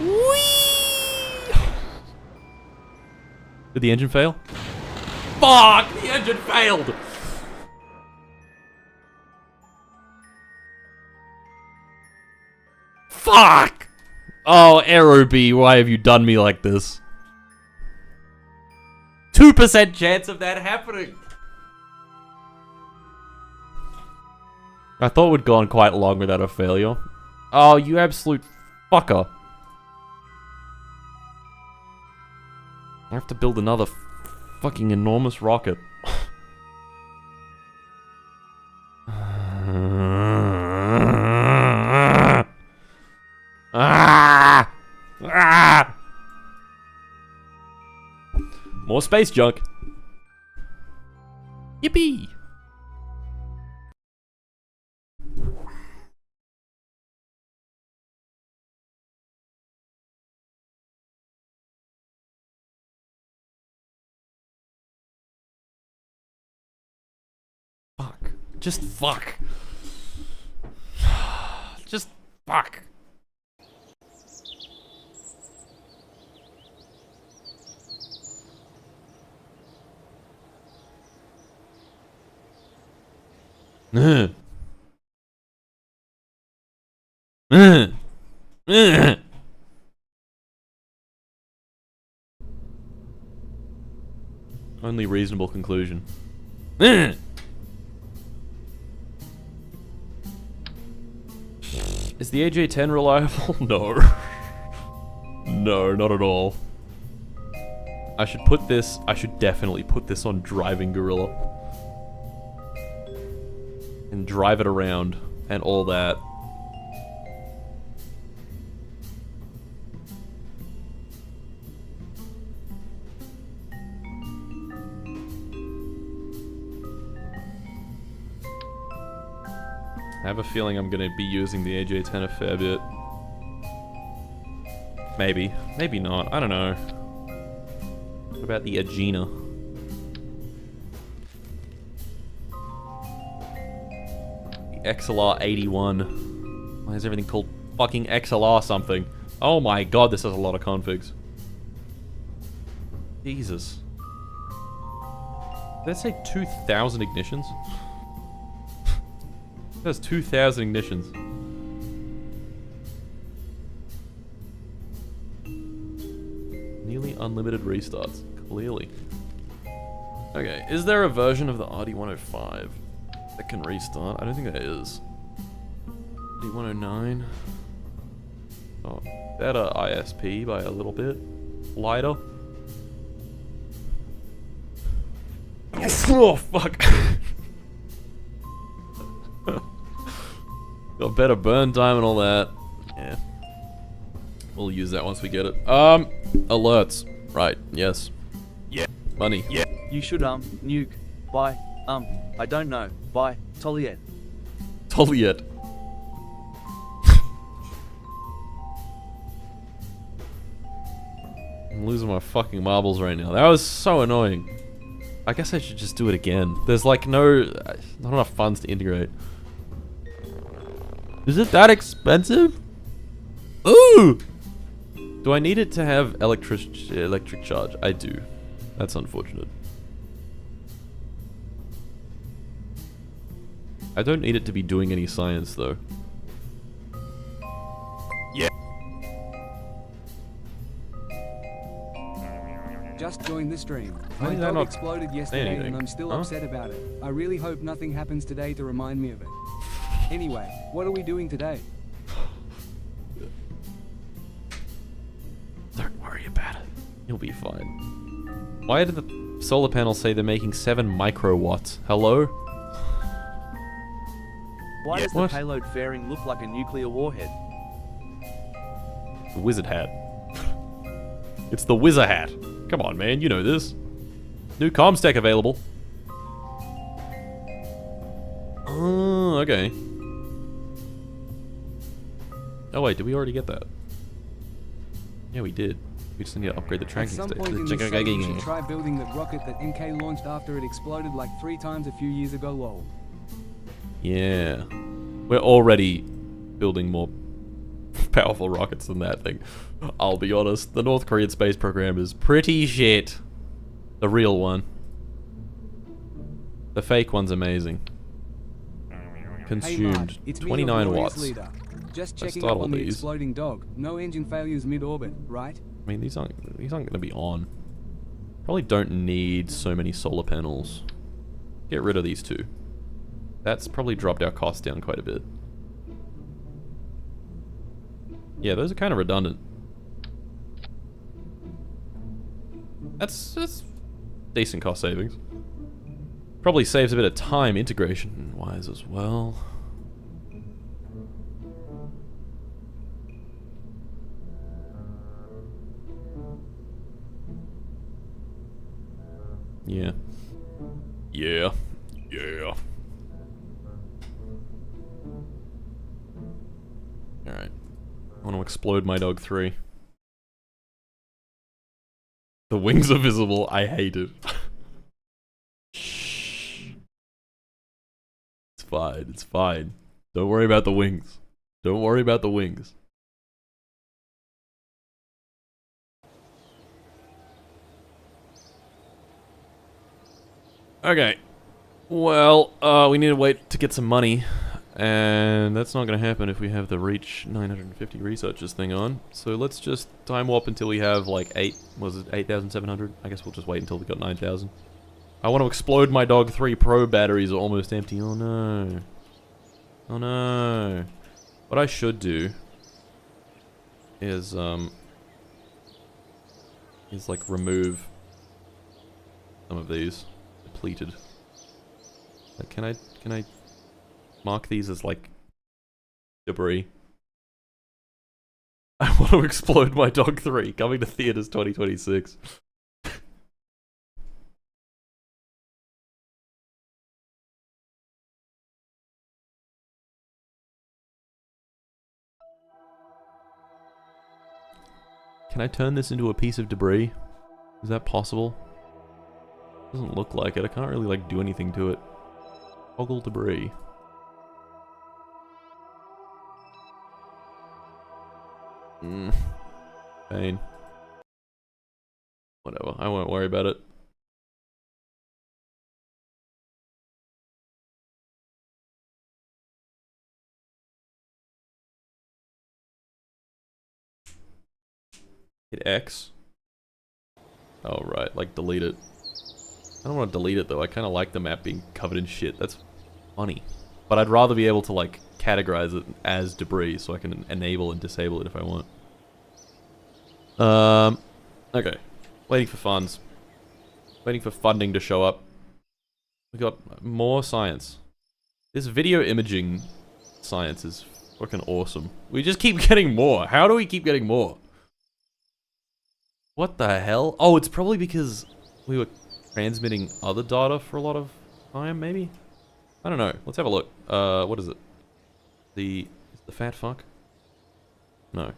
Whee! Did the engine fail? Fuck! The engine failed! Fuck! Oh, Aerobee, why have you done me like this? 2% chance of that happening! I thought we'd gone quite long without a failure. Oh, you absolute fucker. I have to build another fucking enormous rocket. More space junk. Yippee! Fuck. Just fuck. Just fuck. Only reasonable conclusion. Is the AJ-10 reliable? No. No, not at all. I should definitely put this on Driving Gorilla. And drive it around, and all that. I have a feeling I'm gonna be using the AJ-10 a fair bit. Maybe. Maybe not. I don't know. What about the Agena? The XLR 81. Why is everything called fucking XLR something? Oh my god, this has a lot of configs. Jesus. Did that say 2,000 ignitions? That's 2,000 ignitions. Nearly unlimited restarts, clearly. Okay, is there a version of the RD105 that can restart? I don't think there is. RD109. Oh, better ISP by a little bit. Lighter. Oh, fuck. Got better burn time and all that. Yeah. We'll use that once we get it. Alerts. Right, yes. Yeah. Money. Yeah. You should, nuke. Buy, I don't know. Buy, Toliet. Toliet. I'm losing my fucking marbles right now. That was so annoying. I guess I should just do it again. There's like not enough funds to integrate. Is it that expensive? Ooh! Do I need it to have electric charge? I do. That's unfortunate. I don't need it to be doing any science though. Yeah. Just joined the stream. Why My did I dog not exploded say yesterday anything? and I'm still Huh? upset about it. I really hope nothing happens today to remind me of it. Anyway, what are we doing today? Don't worry about it. You'll be fine. Why did the solar panels say they're making 7 microwatts? Hello? Why does What? the payload fairing look like a nuclear warhead? The wizard hat. It's the wizard hat. Come on, man. You know this. New comms tech available. Oh, okay. Oh wait, did we already get that? Yeah, we did. We just need to upgrade the At tracking some station. point in this show, you should try building the rocket that NK launched after it exploded like 3 times a few years ago, lol. Yeah. We're already building more powerful rockets than that thing. I'll be honest, the North Korean space program is pretty shit. The real one. The fake one's amazing. Consumed 29 watts. Leader. Just Let's checking start up all on the these. exploding dog. No engine failures mid-orbit, right? I mean, these aren't going to be on. Probably don't need so many solar panels. Get rid of these two. That's probably dropped our costs down quite a bit. Yeah, those are kind of redundant. That's decent cost savings. Probably saves a bit of time integration wise as well. Yeah. Yeah. Yeah. Alright. I want to explode my dog 3. The wings are visible. I hate it. Shh. It's fine. It's fine. Don't worry about the wings. Don't worry about the wings. Okay. Well, we need to wait to get some money. And that's not going to happen if we have the Reach 950 researchers thing on. So let's just time warp until we have like 8,700? I guess we'll just wait until we got 9,000. I want to explode my Dog 3 Pro batteries are almost empty. Oh no. Oh no. What I should do is like remove some of these depleted. Like, can I mark these as like debris? I want to explode my Dog 3, coming to theaters 2026. Can I turn this into a piece of debris? Is that possible? Doesn't look like it. I can't really like do anything to it. Toggle debris. Pain. Whatever. I won't worry about it. Hit X. Oh, right. Like, delete it. I don't want to delete it, though. I kind of like the map being covered in shit. That's funny. But I'd rather be able to, like, categorize it as debris so I can enable and disable it if I want. Okay. Waiting for funds. Waiting for funding to show up. We got more science. This video imaging science is fucking awesome. We just keep getting more. How do we keep getting more? What the hell? Oh, it's probably because we were transmitting other data for a lot of time, maybe? I don't know. Let's have a look. What is it? Is the fat fuck? No.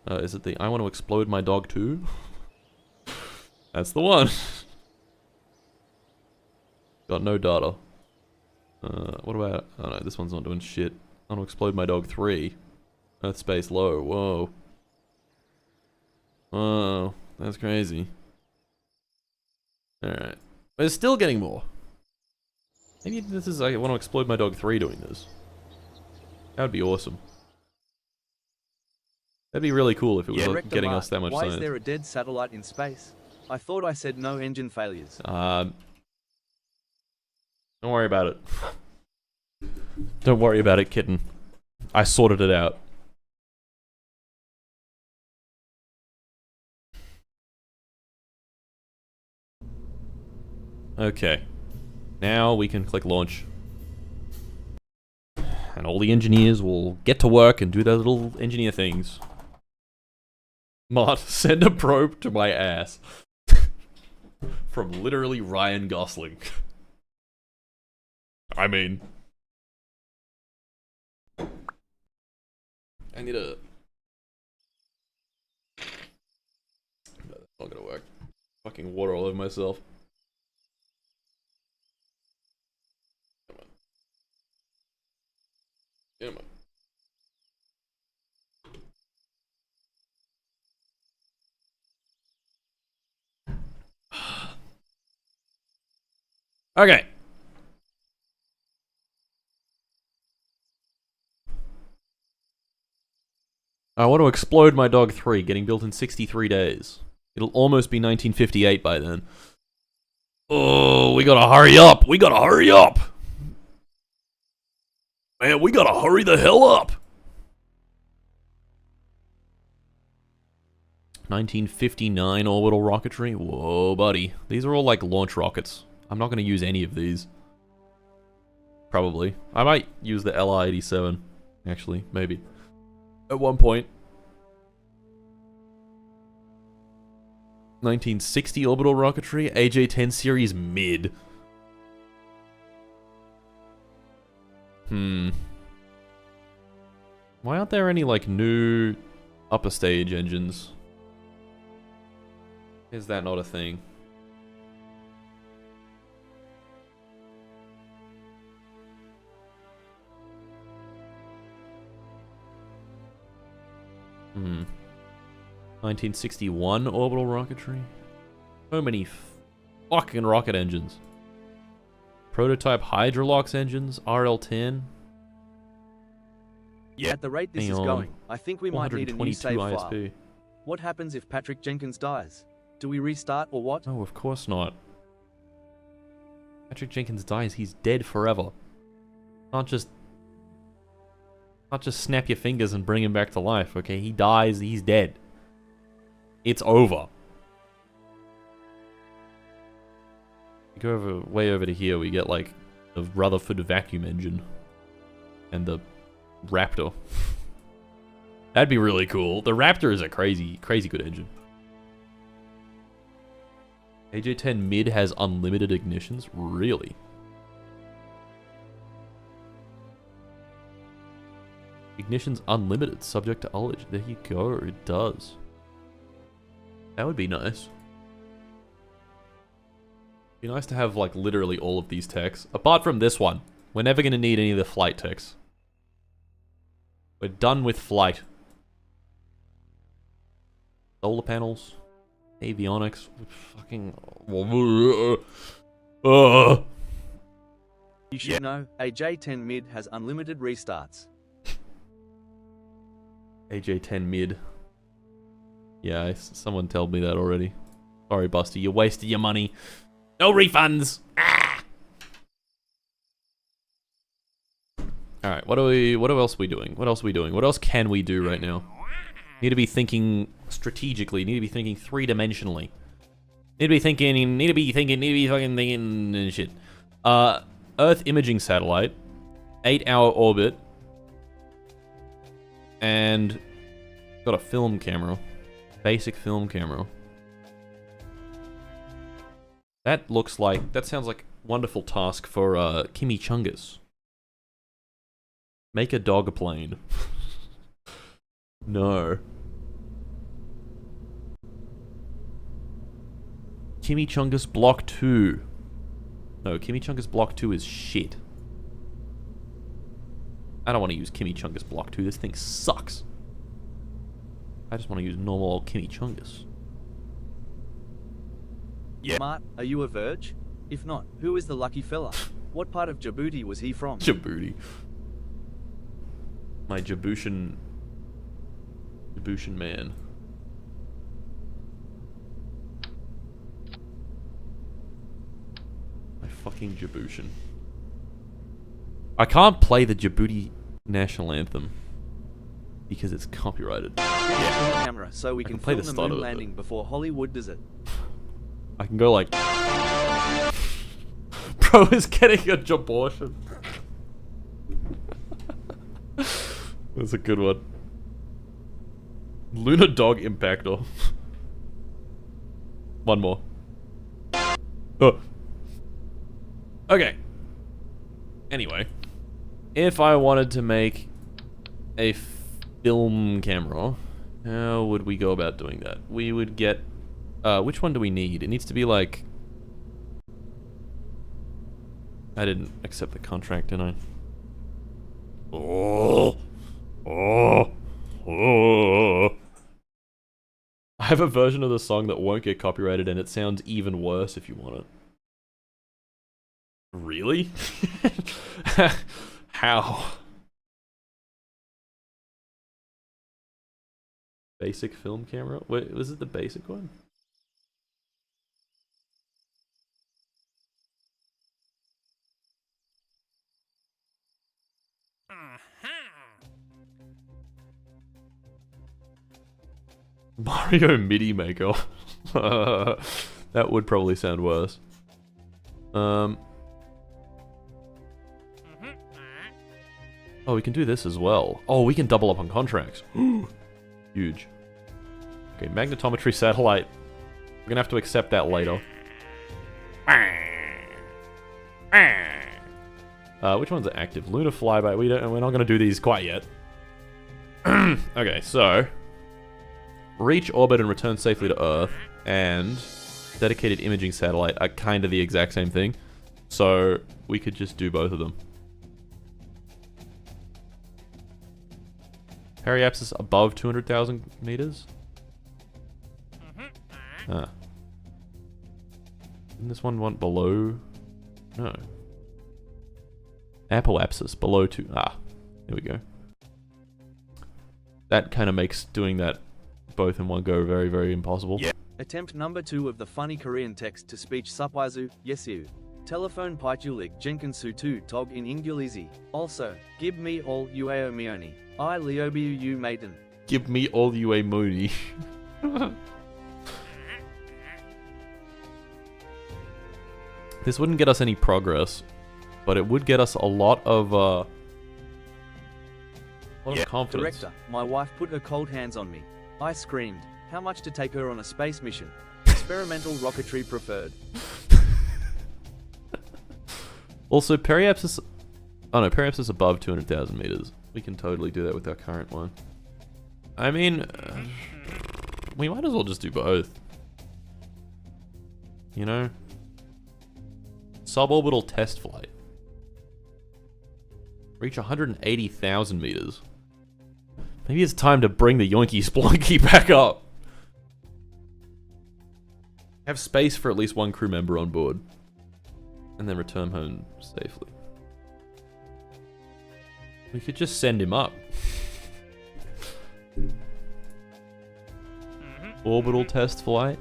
Is it the I want to explode my dog too? That's the one. Got no data. What about... Oh no, this one's not doing shit. I want to explode my dog 3. Earth space low. Whoa. Whoa. That's crazy. Alright. But it's still getting more. Maybe this is... I want to explode my dog 3 doing this. That would be awesome. That'd be really cool if it was getting us that much science. Why is there a dead satellite in space? I thought I said no engine failures. Don't worry about it. Don't worry about it, kitten. I sorted it out. Okay. Now we can click launch. And all the engineers will get to work and do their little engineer things. Mott, send a probe to my ass. From literally Ryan Gosling. I mean... I need a... Not gonna work. Fucking water all over myself. Come on. Come on. Okay. I want to explode my dog 3, getting built in 63 days. It'll almost be 1958 by then. Oh, we gotta hurry up! We gotta hurry up! Man, we gotta hurry the hell up! 1959 orbital rocketry? Whoa, buddy. These are all like launch rockets. I'm not gonna use any of these. Probably. I might use the LR-87. Actually, maybe. At one point. 1960 orbital rocketry, AJ-10 series mid. Why aren't there any like new upper stage engines? Is that not a thing? Hmm. 1961 orbital rocketry? So many fucking rocket engines. Prototype Hydrolox engines, RL-10. Yeah. At the rate this is going, I think we might need a new save file. ISP. What happens if Patrick Jenkins dies? Do we restart or what? No, of course not. Patrick Jenkins dies, he's dead forever. Not just snap your fingers and bring him back to life, okay? He dies, he's dead. It's over. You go over, way over to here, we get like the Rutherford vacuum engine. And the Raptor. That'd be really cool. The Raptor is a crazy, crazy good engine. AJ-10 mid has unlimited ignitions? Really? Ignition's unlimited, subject to ullage. There you go, it does. That would be nice. Be nice to have, like, literally all of these techs. Apart from this one. We're never going to need any of the flight techs. We're done with flight. Solar panels. Avionics. Fucking... You should know, AJ-10 mid has unlimited restarts. AJ-10 mid. Yeah, someone told me that already. Sorry, Buster, you wasted your money. No refunds! Ah! Alright, what else are we doing? What else are we doing? What else can we do right now? Need to be thinking strategically. Need to be thinking three-dimensionally. Need to be fucking thinking and shit. Earth imaging satellite. 8-hour orbit. And got a film camera. Basic film camera. That sounds like a wonderful task for Kimmy Chungus. Make a dog plane. No. Kimmy Chungus Block 2. No, Kimmy Chungus Block 2 is shit. I don't want to use Kimmy Chungus Block 2. This thing sucks. I just want to use normal old Kimmy Chungus. Yeah. Mart, are you a Verge? If not, who is the lucky fella? What part of Djibouti was he from? Djibouti. My Djiboutian man. My fucking Djiboutian. I can't play the Djibouti national anthem because it's copyrighted. Yeah, camera, so we can play film the the start moon of it. landing before Hollywood does it. I can go like... Bro is getting a abortion. That's a good one. Lunar Dog Impactor. One more. Oh. Okay. Anyway. If I wanted to make a film camera, how would we go about doing that? We would get Which one do we need? It needs to be like... I didn't accept the contract, did I? Oh. I have a version of the song that won't get copyrighted and it sounds even worse if you want it. Really? How? Basic film camera? Wait, was it the basic one? Mario MIDI Maker. That would probably sound worse. Oh, we can do this as well. Oh, we can double up on contracts. Huge. Okay, magnetometry satellite. We're gonna have to accept that later. Which one's active? Lunar flyby. We're not gonna do these quite yet. Okay, so reach orbit and return safely to Earth, and dedicated imaging satellite are kind of the exact same thing. So we could just do both of them. Periapsis above 200,000 meters? Ah. Didn't this one want below? No. Apoapsis below 2. Ah, there we go. That kind of makes doing that both in one go very, very impossible. Yeah. Attempt number 2 of the funny Korean text-to-speech Supaizu, Yesiu. Telephone Paitulik Jenkinsu 2 Tog in Ingulisi. Also, give me all Uao Mioni. I Leobiu you maiden. Give me all you a moody. This wouldn't get us any progress, but it would get us a lot of confidence. Director, my wife put her cold hands on me. I screamed. How much to take her on a space mission? Experimental rocketry preferred. Also, periapsis... Oh no, periapsis above 200,000 meters. We can totally do that with our current one. I mean... we might as well just do both. You know? Suborbital test flight. Reach 180,000 meters. Maybe it's time to bring the Yoinky Splunky back up. Have space for at least one crew member on board. And then return home safely. We could just send him up. Orbital test flight.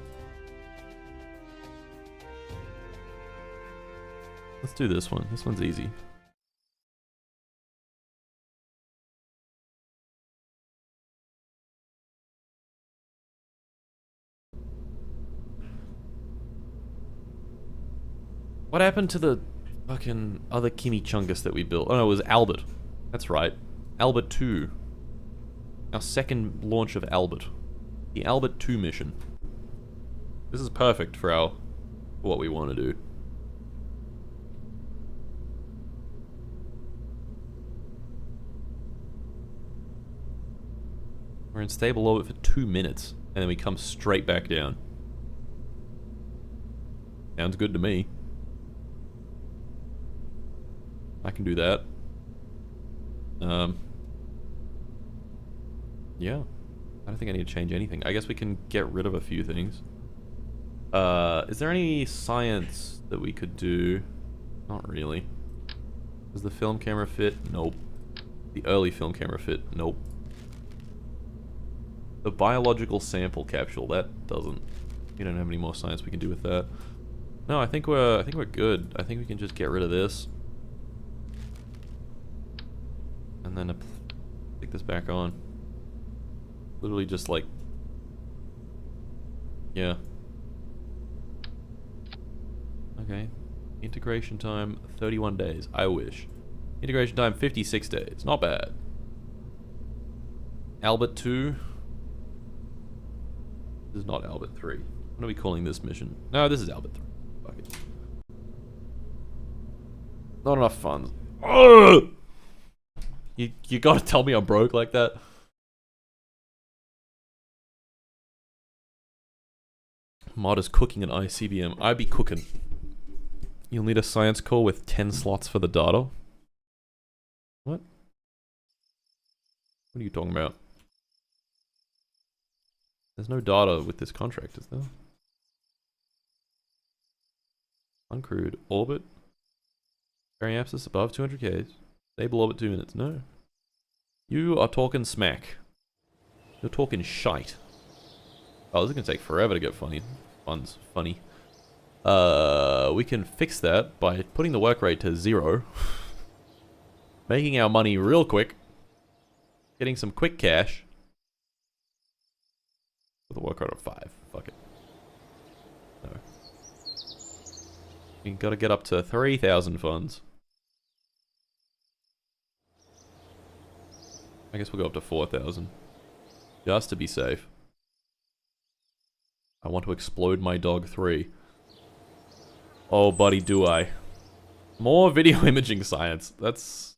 Let's do this one. This one's easy. What happened to the fucking other Chimichungus that we built? Oh no, it was Albert. That's right. Albert 2. Our second launch of Albert. The Albert 2 mission. This is perfect for what we want to do. We're in stable orbit for 2 minutes, and then we come straight back down. Sounds good to me. I can do that. Yeah. I don't think I need to change anything. I guess we can get rid of a few things. Is there any science that we could do? Not really. Does the film camera fit? Nope. The early film camera fit? Nope. The biological sample capsule, that doesn't. We don't have any more science we can do with that. No, I think we're good. I think we can just get rid of this. And then stick this back on. Literally just like, yeah. Okay. Integration time 31 days. I wish. Integration time 56 days. Not bad. Albert 2. This is not Albert 3. What are we calling this mission? No, this is Albert 3. Fuck it. Not enough funds. Ugh! You gotta tell me I'm broke like that. Mod is cooking an ICBM. I be cooking. You'll need a science core with 10 slots for the data. What? What are you talking about? There's no data with this contract, is there? Uncrewed. Orbit. Carrying abscess above 200 Ks. Stable orbit 2 minutes. No. You are talking smack. You're talking shite. Oh, this is gonna take forever to get funny. Funny. We can fix that by putting the work rate to 0. Making our money real quick. Getting some quick cash. With a work rate of 5. Fuck it. No. We gotta get up to 3,000 funds. I guess we'll go up to 4,000. Just to be safe. I want to explode my dog 3. Oh, buddy, do I. More video imaging science. That's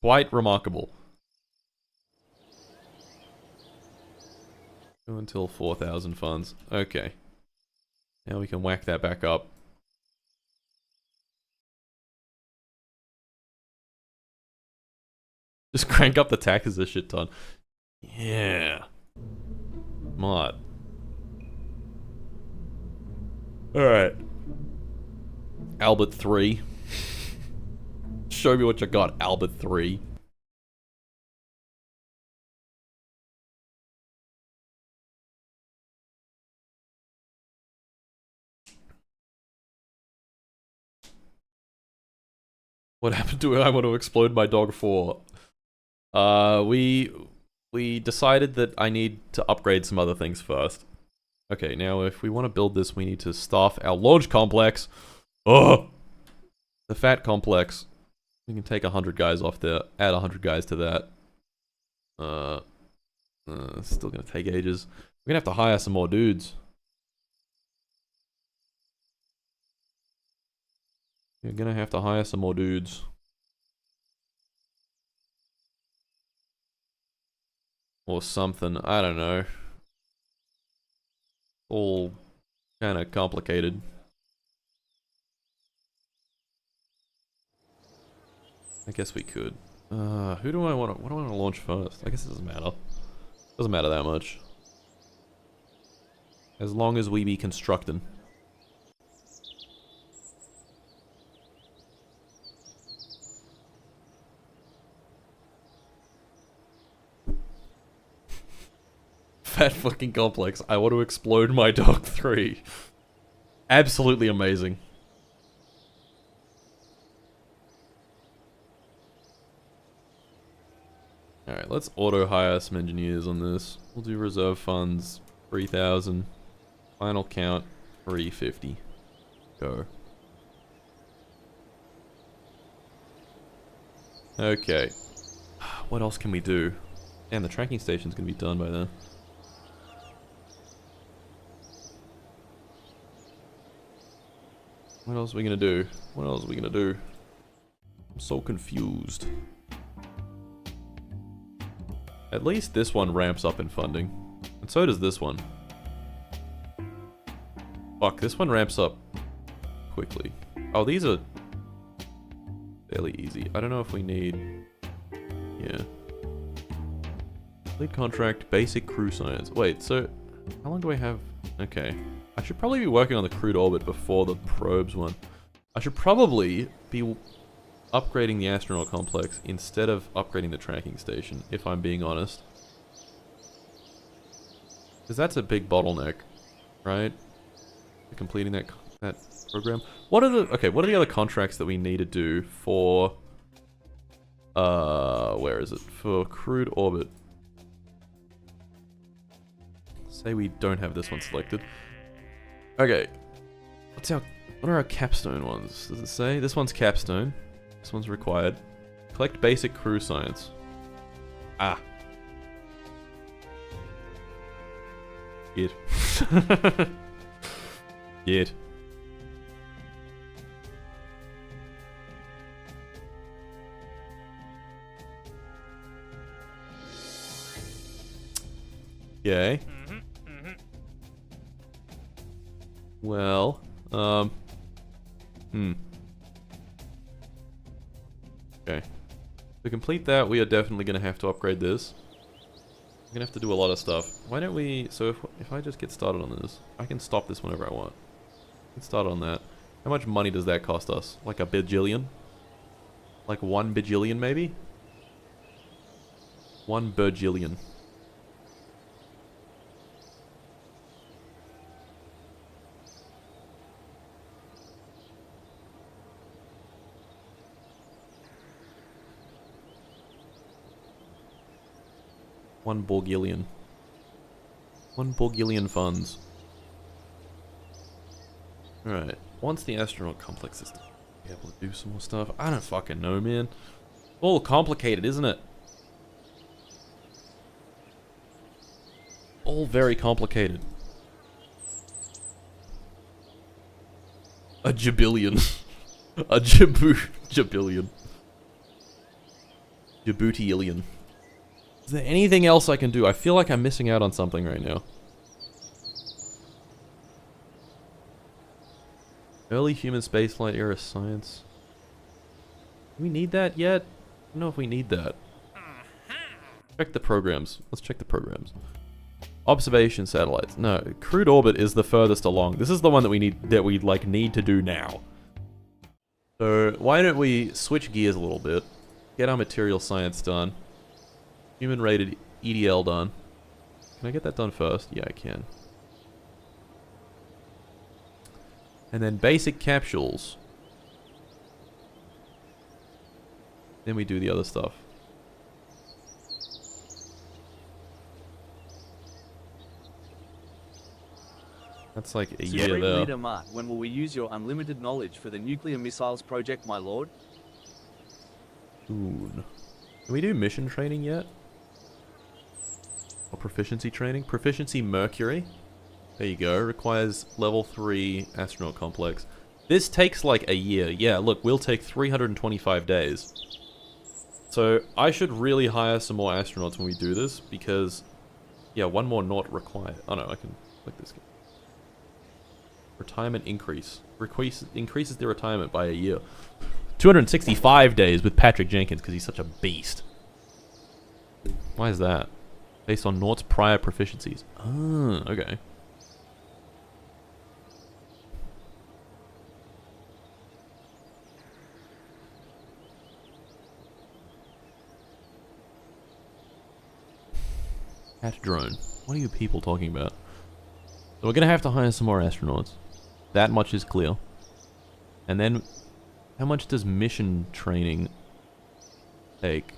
quite remarkable. Go until 4,000 funds. Okay. Now we can whack that back up. Just crank up the taxes a shit ton. Yeah. Mod. Alright. Albert 3. Show me what you got, Albert 3. What happened to it? I want to explode my dog 4. We decided that I need to upgrade some other things first. Okay, now if we want to build this, we need to staff our launch complex. Oh! The fat complex. We can take 100 guys off there, add 100 guys to that. Still gonna take ages. We're gonna have to hire some more dudes. You're gonna have to hire some more dudes. Or something, I don't know. All kind of complicated. I guess we could. Who do I want to? What do I want to launch first? I guess it doesn't matter. Doesn't matter that much. As long as we be constructing. Fat fucking complex. I want to explode my dog 3. Absolutely amazing. Alright, let's auto hire some engineers on this. We'll do reserve funds 3,000. Final count 350. Go. Okay. What else can we do? Damn, the tracking station's gonna be done by then. What else are we gonna do? What else are we gonna do? I'm so confused. At least this one ramps up in funding. And so does this one. Fuck, this one ramps up quickly. Oh, these are fairly easy. I don't know if we need... Yeah. Lead contract, basic crew science. Wait, so... How long do I have? Okay. I should probably be working on the crewed orbit before the probes one. I should probably be upgrading the astronaut complex instead of upgrading the tracking station, if I'm being honest. Because that's a big bottleneck, right? Completing that program. What are the other contracts that we need to do for where is it? For crewed orbit. Say we don't have this one selected. Okay. What are our capstone ones? Does it say? This one's capstone. This one's required. Collect basic crew science. Ah. Get. Get. Yay. Well, Okay. To complete that, we are definitely going to have to upgrade this. We're going to have to do a lot of stuff. Why don't we... So if I just get started on this, I can stop this whenever I want. Get started on that. How much money does that cost us? Like a bajillion? Like 1 bajillion, maybe? 1 bajillion. One Borgillion. 1 Borgillion funds. Alright. Once the astronaut complex is be able to do some more stuff. I don't fucking know, man. All complicated, isn't it? All very complicated. A jabillion. A jabillion. Djibouti-illion. Is there anything else I can do? I feel like I'm missing out on something right now. Early human spaceflight era science. Do we need that yet? I don't know if we need that. Check the programs. Let's check the programs. Observation satellites. No, crude orbit is the furthest along. This is the one that we need need to do now. So why don't we switch gears a little bit? Get our material science done. Human rated EDL done. Can I get that done first? Yeah, I can. And then basic capsules. Then we do the other stuff. That's like a year there. Leader Mart, when will we use your unlimited knowledge for the nuclear missiles project, my lord? Soon. Can we do mission training yet? Or proficiency training? Proficiency Mercury. There you go. Requires level 3 astronaut complex. This takes like a year. Yeah, look, we'll take 325 days. So I should really hire some more astronauts when we do this because, yeah, 1 more naught required. Oh no, I can click this. Retirement increase. Increases the retirement by a year. 265 days with Patrick Jenkins because he's such a beast. Why is that? Based on Naught's prior proficiencies. Ah, okay. Cat drone. What are you people talking about? So we're gonna have to hire some more astronauts. That much is clear. And then, how much does mission training take?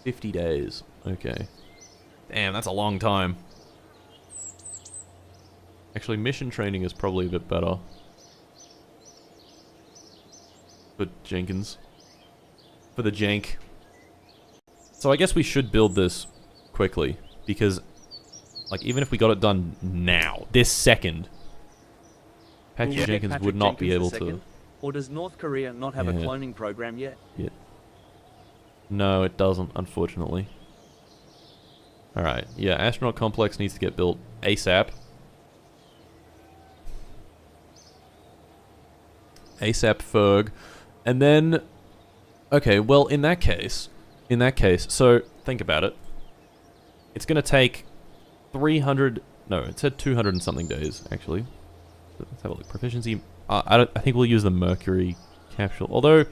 50 days. Okay. Damn, that's a long time. Actually, mission training is probably a bit better. For Jenkins. For the jank. So I guess we should build this quickly. Because, like, even if we got it done now, this second, Patrick Jenkins would not be able to... Or does North Korea not have a cloning program yet? Yeah. No, it doesn't, unfortunately. Alright, yeah, astronaut complex needs to get built ASAP. ASAP Ferg. And then... Okay, well, in that case, so, think about it. It's going to take 300... No, it said 200 and something days, actually. Let's have a look. Proficiency... I think we'll use the Mercury capsule. Although,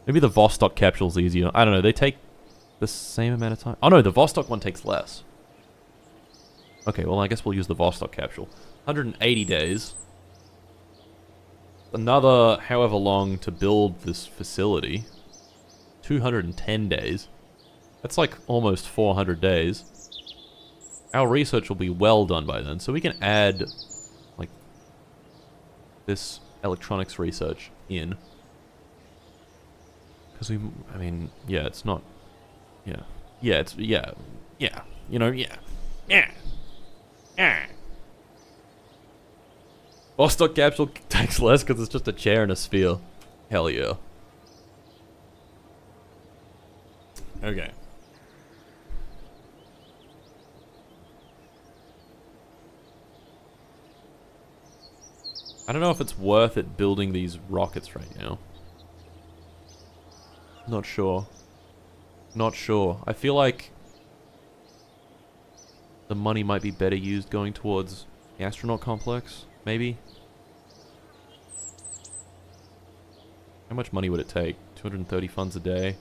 maybe the Vostok capsule's easier. I don't know. They take the same amount of time. Oh no, the Vostok one takes less. Okay, well I guess we'll use the Vostok capsule. 180 days. Another however long to build this facility. 210 days. That's like almost 400 days. Our research will be well done by then, so we can add like this electronics research in. Because I mean, yeah, it's not, yeah, it's, yeah, you know, yeah. Vostok capsule takes less because it's just a chair and a sphere. Hell yeah. Okay. I don't know if it's worth it building these rockets right now. Not sure. Not sure. I feel like the money might be better used going towards the astronaut complex, maybe? How much money would it take? 230 funds a day.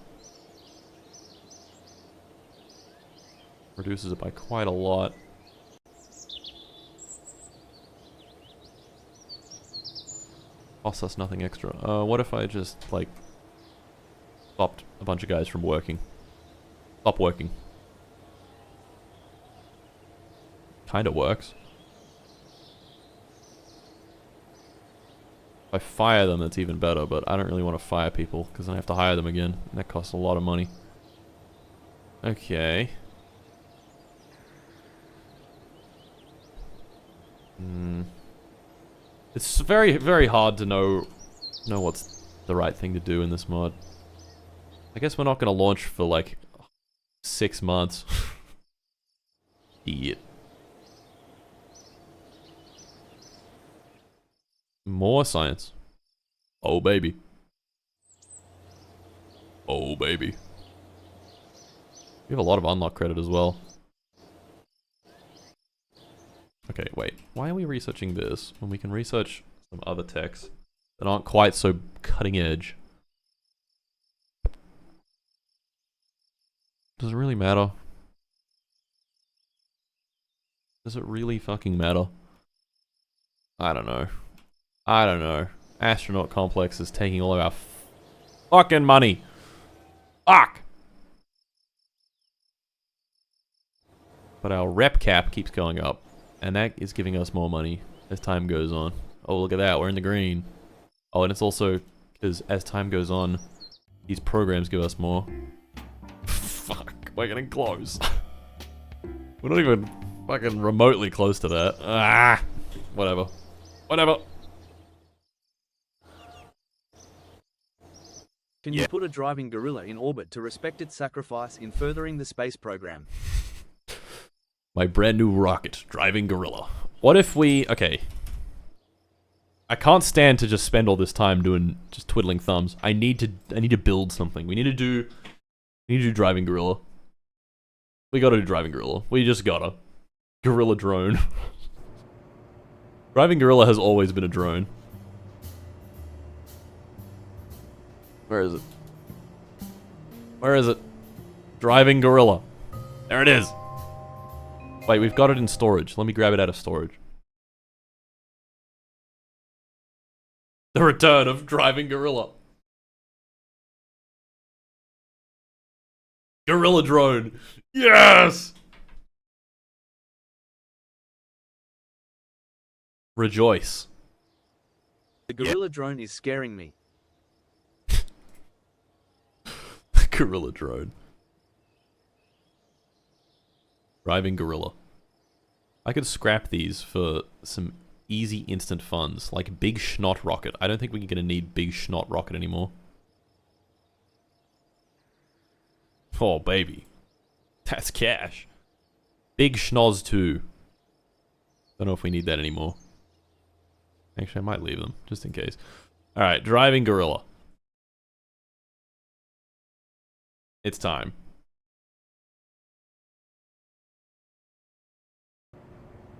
Reduces it by quite a lot. Costs us nothing extra. What if I just, like, stopped a bunch of guys from working? Stop working. Kinda works. If I fire them, that's even better, but I don't really want to fire people, because then I have to hire them again, and that costs a lot of money. Okay. It's very, very hard to know what's the right thing to do in this mod. I guess we're not going to launch for like 6 months. Idiot. More science. Oh baby. Oh baby. We have a lot of unlock credit as well. Okay, wait. Why are we researching this when we can research some other techs that aren't quite so cutting edge? Does it really matter? Does it really fucking matter? I don't know. I don't know. Astronaut complex is taking all of our fucking money. Fuck! But our rep cap keeps going up. And that is giving us more money as time goes on. Oh, look at that. We're in the green. Oh, and it's also because as time goes on, these programs give us more. Fuck. We're getting close. We're not even fucking remotely close to that. Ah! Whatever. Whatever. Can you put a driving gorilla in orbit to respect its sacrifice in furthering the space program? My brand new rocket, driving gorilla. What if we... Okay. I can't stand to just spend all this time doing... just twiddling thumbs. I need to build something. We need to do driving gorilla. We gotta do driving gorilla. We just gotta. Gorilla drone. Driving gorilla has always been a drone. Where is it? Where is it? Driving gorilla. There it is. Wait, we've got it in storage. Let me grab it out of storage. The return of driving gorilla. Gorilla drone. Yes! Rejoice. The gorilla drone is scaring me. Gorilla drone. Driving gorilla. I could scrap these for some easy instant funds, like big schnot rocket. I don't think we're gonna need big schnot rocket anymore. Oh baby. That's cash. Big schnoz 2. Don't know if we need that anymore. Actually, I might leave them, just in case. Alright, driving gorilla. It's time.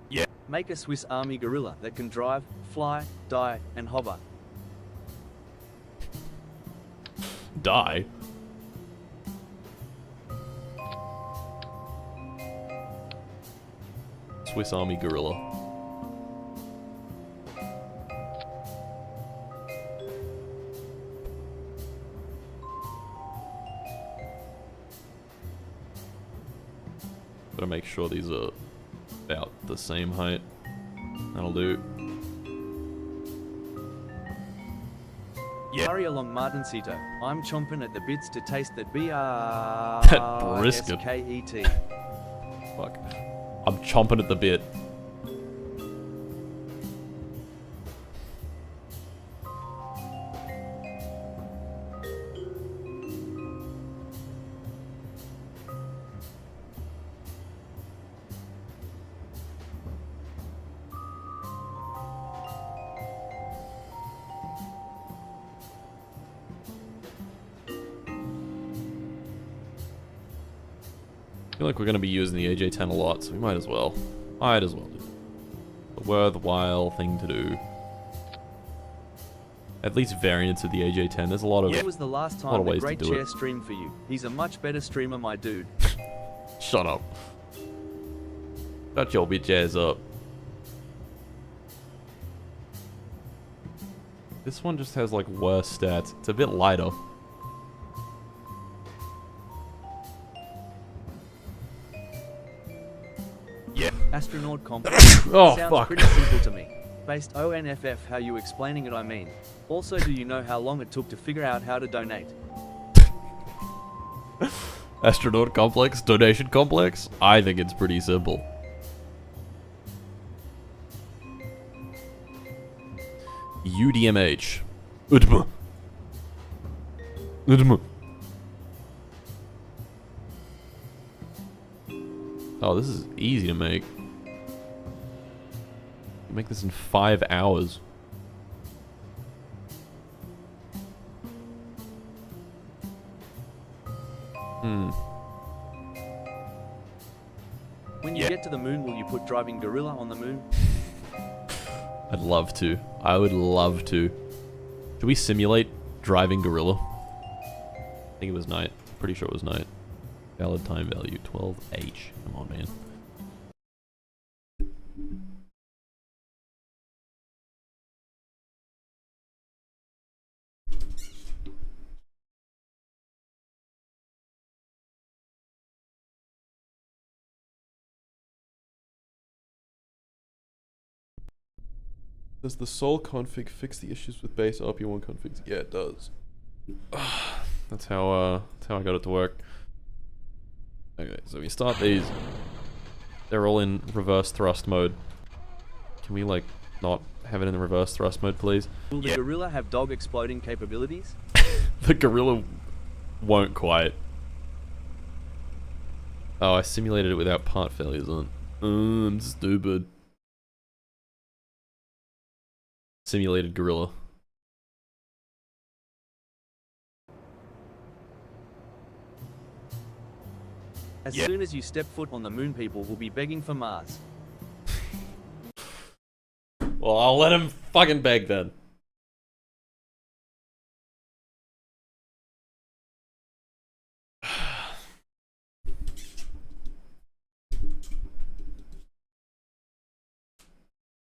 Yeah. Make a Swiss Army gorilla that can drive, fly, die, and hover. Die? Swiss Army gorilla. Gotta make sure these are about the same height. That'll do. Yeah. Hurry along, Martincito. I'm chomping at the bits to taste that brisket. B-R-S-K-E-T. Fuck. I'm chomping at the bit. feel like we're going to be using the AJ-10 a lot, so we might as well. Might as well do it. A worthwhile thing to do. At least variants of the AJ-10. There's a lot of. When was the last time the Great Chair streamed for you? He's a much better streamer, my dude. Shut up. Shut your bitch ass up. This one just has like worse stats. It's a bit lighter. Yeah. Astronaut Kompacted. Oh, sounds fuck. pretty simple to me. Based ONFF, how you explaining it, I mean. Also, do you know how long it took to figure out how to donate? Astronaut complex? Donation complex? I think it's pretty simple. UDMH. Udma. Udma. Oh, this is easy to make. Make this in 5 hours. When you get to the moon, will you put driving gorilla on the moon? I'd love to. I would love to. Should we simulate driving gorilla? I think it was night. Pretty sure it was night. Valid time value 12H. Come on, man. Does the Sol config fix the issues with base RP1 configs? Yeah, it does. That's how I got it to work. Okay, so we start these. They're all in reverse thrust mode. Can we like not have it in the reverse thrust mode, please? Will the gorilla have dog exploding capabilities? The gorilla won't quite. Oh, I simulated it without part failures on. I'm stupid. Simulated gorilla. As soon as you step foot on the moon, people will be begging for Mars. Well, I'll let him fucking beg then.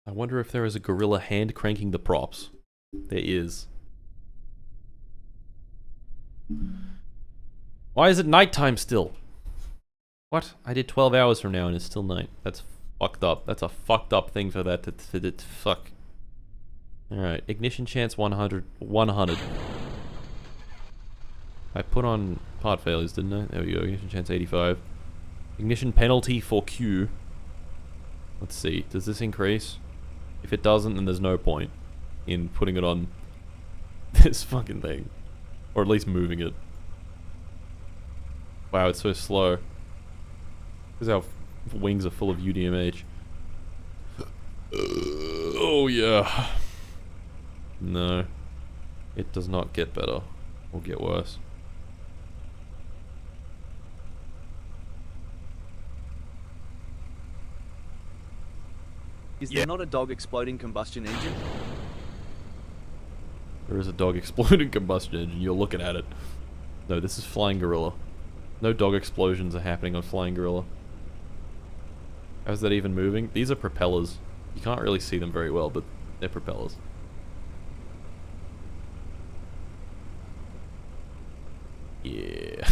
I wonder if there is a gorilla hand cranking the props. There is. Why is it nighttime still? What? I did 12 hours from now and it's still night. That's fucked up. That's a fucked up thing for that to fuck. Alright, ignition chance 100. 100. I put on part failures, didn't I? There we go, ignition chance 85. Ignition penalty for Q. Let's see, does this increase? If it doesn't, then there's no point in putting it on this fucking thing. Or at least moving it. Wow, it's so slow. Because our wings are full of UDMH. Oh yeah. No. It does not get better. Or get worse. Is there not a dog exploding combustion engine? There is a dog exploding combustion engine. You're looking at it. No, this is Flying Gorilla. No dog explosions are happening on Flying Gorilla. How's that even moving? These are propellers. You can't really see them very well, but they're propellers. Yeah.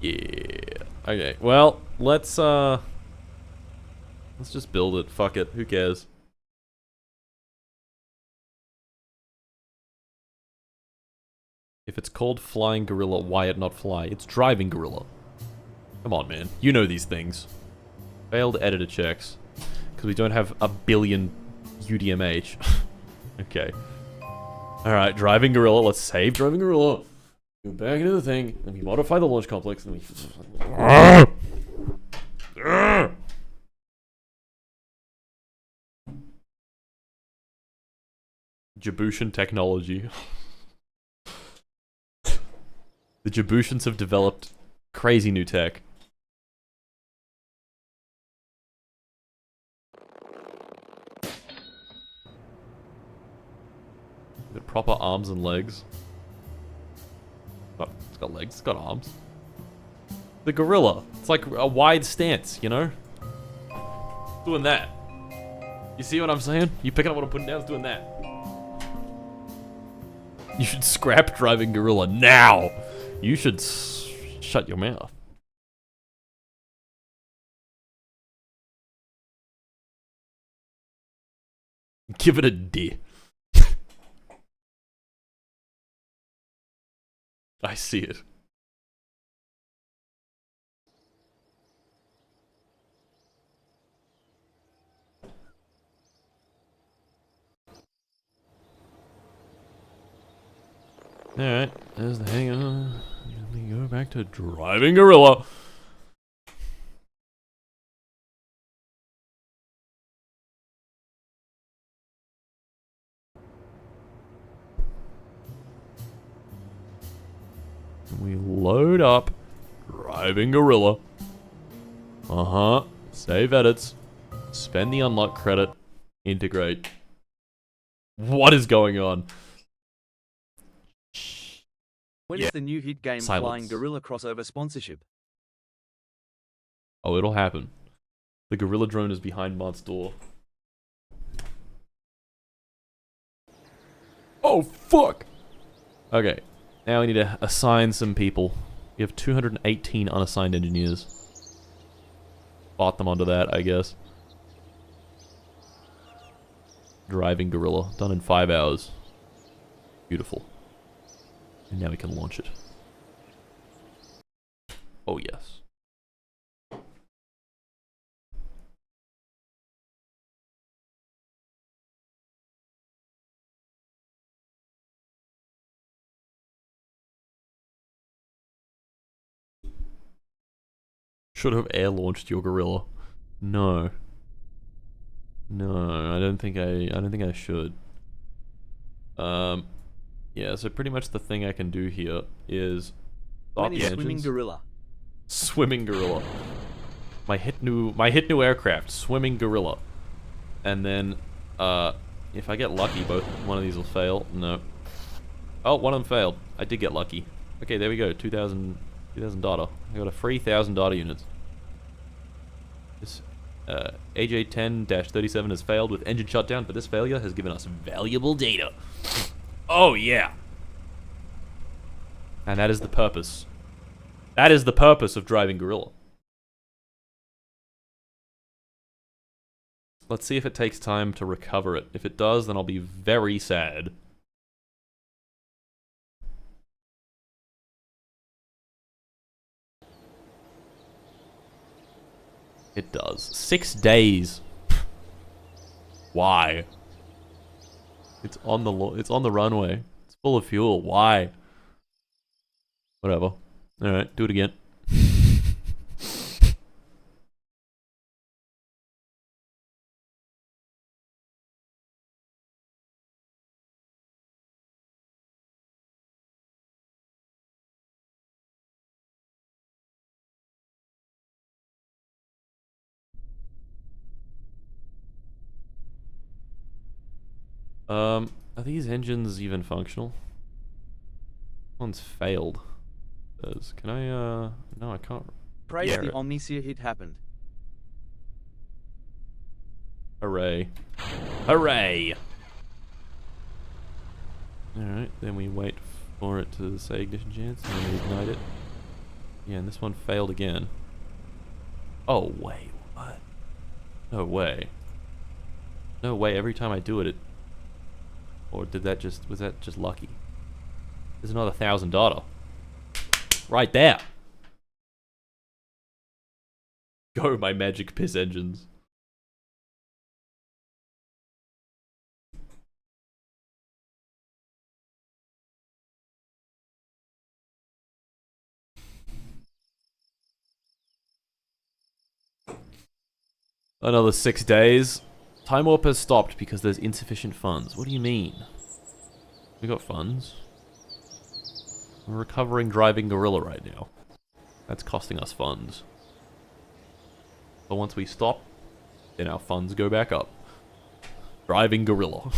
Yeah. Okay, well, let's just build it. Fuck it. Who cares? If it's called Flying Gorilla, why it not fly? It's Driving Gorilla. Come on, man. You know these things. Failed editor checks. Because we don't have a billion UDMH. Okay. Alright, Driving Gorilla. Let's save Driving Gorilla. Go back into the thing. Then we modify the launch complex. Then we... Djiboutian technology. The Djiboutians have developed crazy new tech. Got proper arms and legs. Oh, it's got legs, it's got arms. The gorilla. It's like a wide stance, you know? Doing that. You see what I'm saying? You picking up what I'm putting down? It's doing that. You should scrap driving gorilla now. You should shut your mouth. Give it a D. I see it. Alright, there's the hangar. Let me go back to driving gorilla. We load up driving gorilla. Save edits. Spend the unlock credit. Integrate. What is going on? When is the new hit game Silence. Flying Gorilla crossover sponsorship? Oh, it'll happen. The gorilla drone is behind Mart's door. Oh, fuck! Okay, now we need to assign some people. We have 218 unassigned engineers. Bought them onto that, I guess. Driving gorilla, done in 5 hours. Beautiful. And now we can launch it. Oh, yes. Should have air launched your gorilla. No. No, I don't think I should. Yeah, so pretty much the thing I can do here is stop the engines. Swimming gorilla. Swimming gorilla. My hit new aircraft, swimming gorilla. And then if I get lucky, one of these will fail. No. Oh, one of them failed. I did get lucky. Okay, there we go. 2,000 data. I got a free 1,000 data units. This AJ10-37 has failed with engine shutdown, but this failure has given us valuable data. Oh yeah. And that is the purpose. That is the purpose of driving gorilla. Let's see if it takes time to recover it. If it does, then I'll be very sad. It does. 6 days. Why? It's on the runway. It's full of fuel. Why? Whatever. Alright, do it again. Are these engines even functional? One's failed. Can I, no, I can't. Praise the Omnicia hit happened. Hooray. Hooray! Alright, then we wait for it to say ignition chance, and then we ignite it. Yeah, and this one failed again. Oh, wait, what? No way. No way, every time I do it, or was that just lucky? There's another 1,000 data. Right there. Go, my magic piss engines. Another 6 days. Time Warp has stopped because there's insufficient funds. What do you mean? We got funds. We're recovering driving gorilla right now. That's costing us funds. But once we stop, then our funds go back up. Driving gorilla.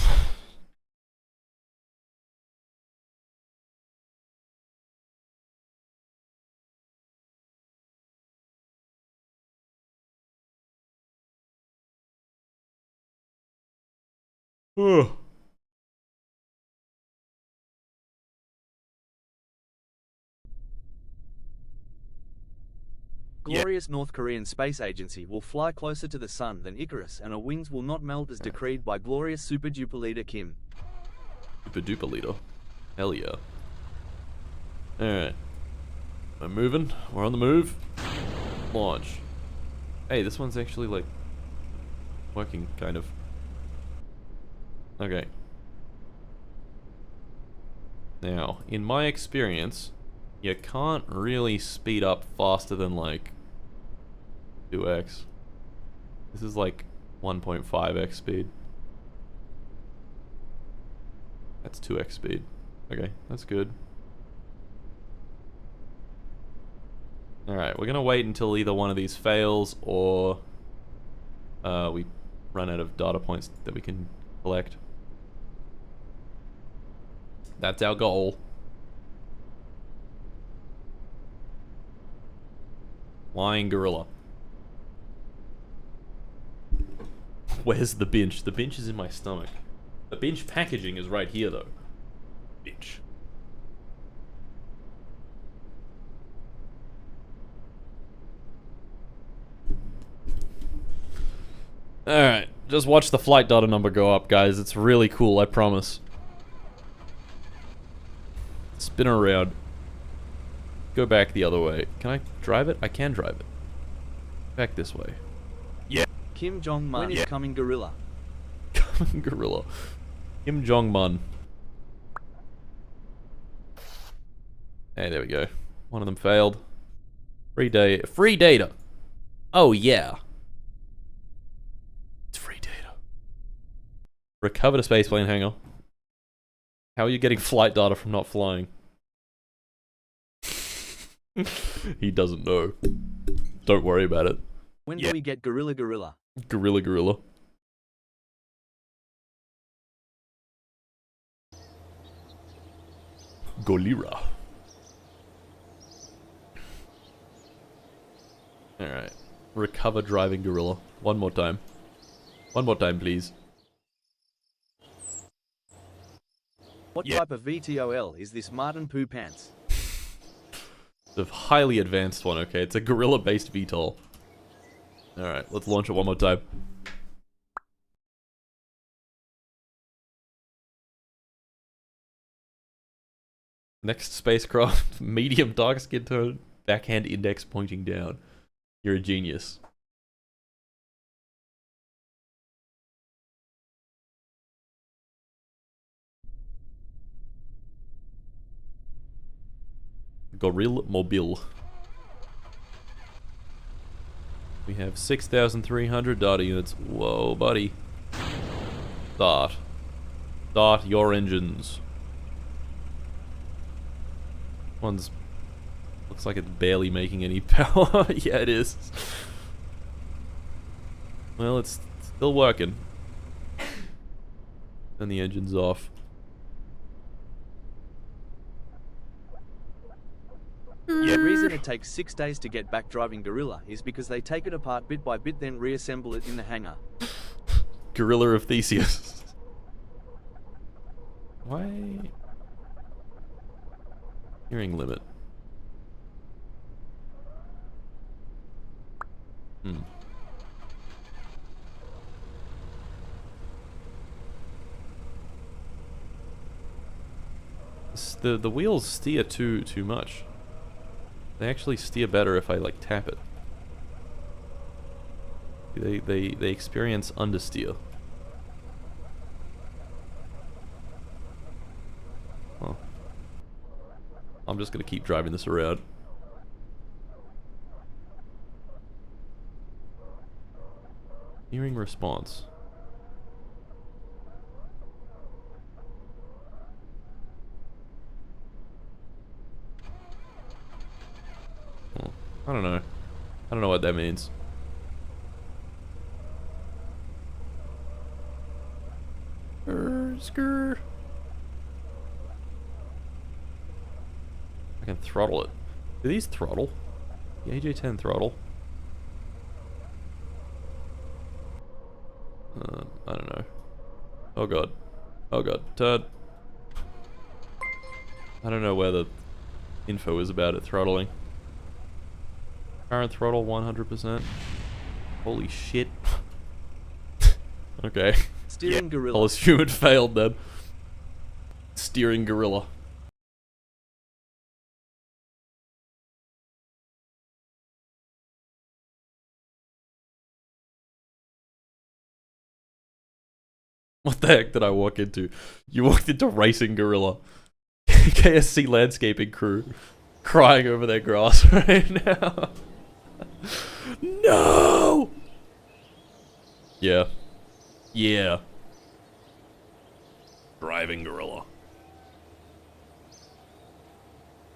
Ugh. Glorious North Korean Space Agency will fly closer to the sun than Icarus, and our wings will not melt as decreed by glorious super duper leader Kim. Super duper leader. Hell yeah. Alright. I'm moving. We're on the move. Launch. Hey, this one's actually like working, kind of. Okay. Now, in my experience, you can't really speed up faster than like 2x. This is like 1.5x speed. That's 2x speed. Okay, that's good. Alright, we're gonna wait until either one of these fails or we run out of data points that we can collect. That's our goal. Flying gorilla. Where's the bench? The bench is in my stomach. The bench packaging is right here though. Bench. Alright, just watch the flight data number go up, guys. It's really cool, I promise. Spin around. Go back the other way. Can I drive it? I can drive it. Back this way. Yeah. Kim Jong-un is coming gorilla. Coming gorilla. Kim Jong-un. Hey, there we go. One of them failed. Free data. Oh yeah. It's free data. Recovered a spaceplane hangar. How are you getting flight data from not flying? He doesn't know. Don't worry about it. When do we get gorilla? Gorilla. Golira. Alright. Recover driving gorilla. One more time. One more time, please. What type of VTOL is this Martin Poo Pants? The highly advanced one, okay? It's a gorilla-based VTOL. Alright, let's launch it one more time. Next spacecraft, medium dark skin tone, backhand index pointing down. You're a genius. Gorilla Mobile. We have 6,300 data units. Whoa, buddy. Start. Start your engines. One's... looks like it's barely making any power. Yeah, it is. Well, it's still working. And the engine's off. The reason it takes 6 days to get back driving gorilla is because they take it apart bit by bit, then reassemble it in the hangar. Gorilla of Theseus. Why? Hearing limit. The wheels steer too much. They actually steer better if I like tap it. They experience understeer. Huh. I'm just gonna keep driving this around. Hearing response. I don't know. I don't know what that means. Skrr. I can throttle it. Do these throttle? The AJ-10 throttle? I don't know. Oh god. Oh god. Turd. I don't know where the info is about it throttling. Current throttle 100%. Holy shit. Okay. Steering gorilla. I'll assume it failed then. Steering gorilla. What the heck did I walk into? You walked into Racing Gorilla. KSC landscaping crew. Crying over their grass right now. No! Yeah. Yeah. Driving Gorilla.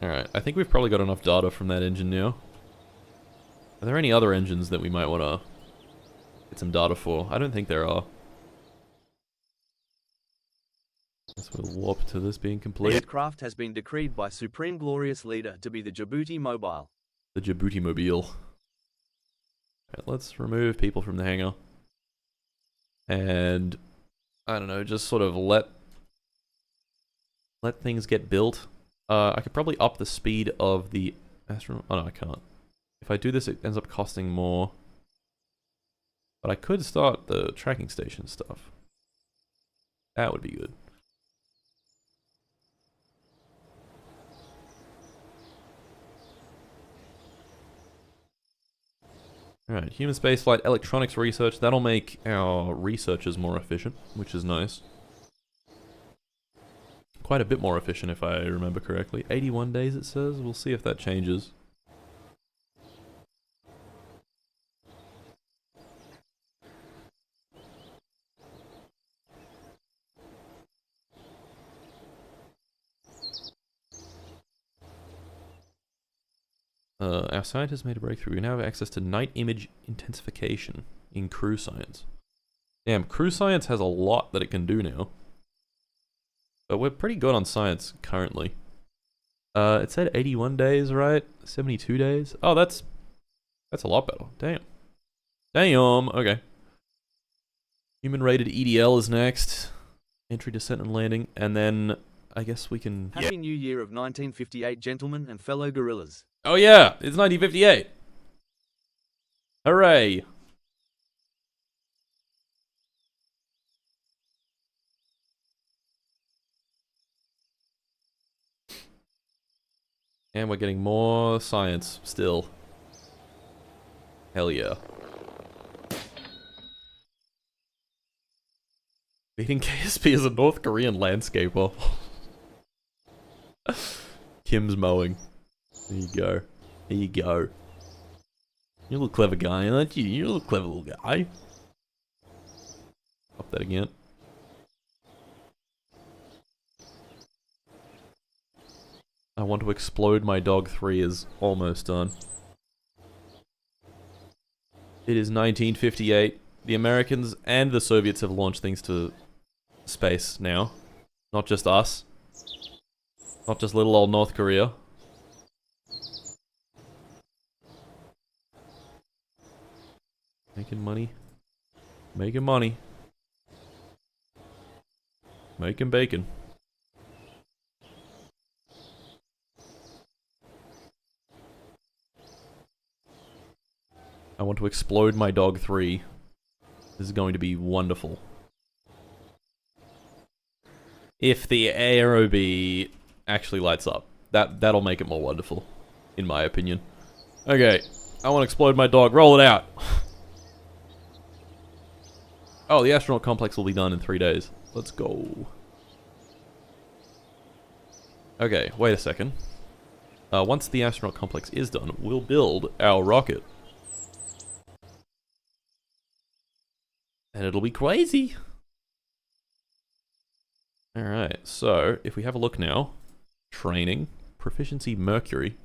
Alright, I think we've probably got enough data from that engine now. Are there any other engines that we might want to get some data for? I don't think there are. Guess we'll warp to this being complete. The aircraft has been decreed by Supreme Glorious Leader to be the Djibouti Mobile. The Djibouti Mobile. Right, let's remove people from the hangar. And I don't know, just sort of let things get built. I could probably up the speed of the astronaut. Oh no, I can't. If I do this, it ends up costing more. But I could start the tracking station stuff. That would be good. Alright, human spaceflight electronics research. That'll make our researchers more efficient, which is nice. Quite a bit more efficient if I remember correctly. 81 days it says. We'll see if that changes. Our scientists made a breakthrough. We now have access to night image intensification in crew science. Damn, crew science has a lot that it can do now. But we're pretty good on science currently. It said 81 days, right? 72 days? Oh, that's a lot better. Damn. Damn, okay. Human rated EDL is next. Entry, descent, and landing. And then I guess we can... Happy New Year of 1958, gentlemen and fellow gorillas. Oh yeah, it's 1958. Hooray. And we're getting more science still. Hell yeah. Beating KSP as a North Korean landscaper. Kim's mowing. There you go. There you go. You're a little clever guy, aren't you? You're a little clever little guy. Up that again. I want to explode my dog 3 is almost done. It is 1958. The Americans and the Soviets have launched things to space now. Not just us. Not just little old North Korea. Making money. Making money. Making bacon. I want to explode my dog 3. This is going to be wonderful. If the AROB actually lights up. That'll make it more wonderful. In my opinion. Okay. I want to explode my dog. Roll it out. Oh, the astronaut complex will be done in 3 days. Let's go. Okay, wait a second. Once the astronaut complex is done, we'll build our rocket. And it'll be crazy. Alright, so if we have a look now. Training. Proficiency Mercury.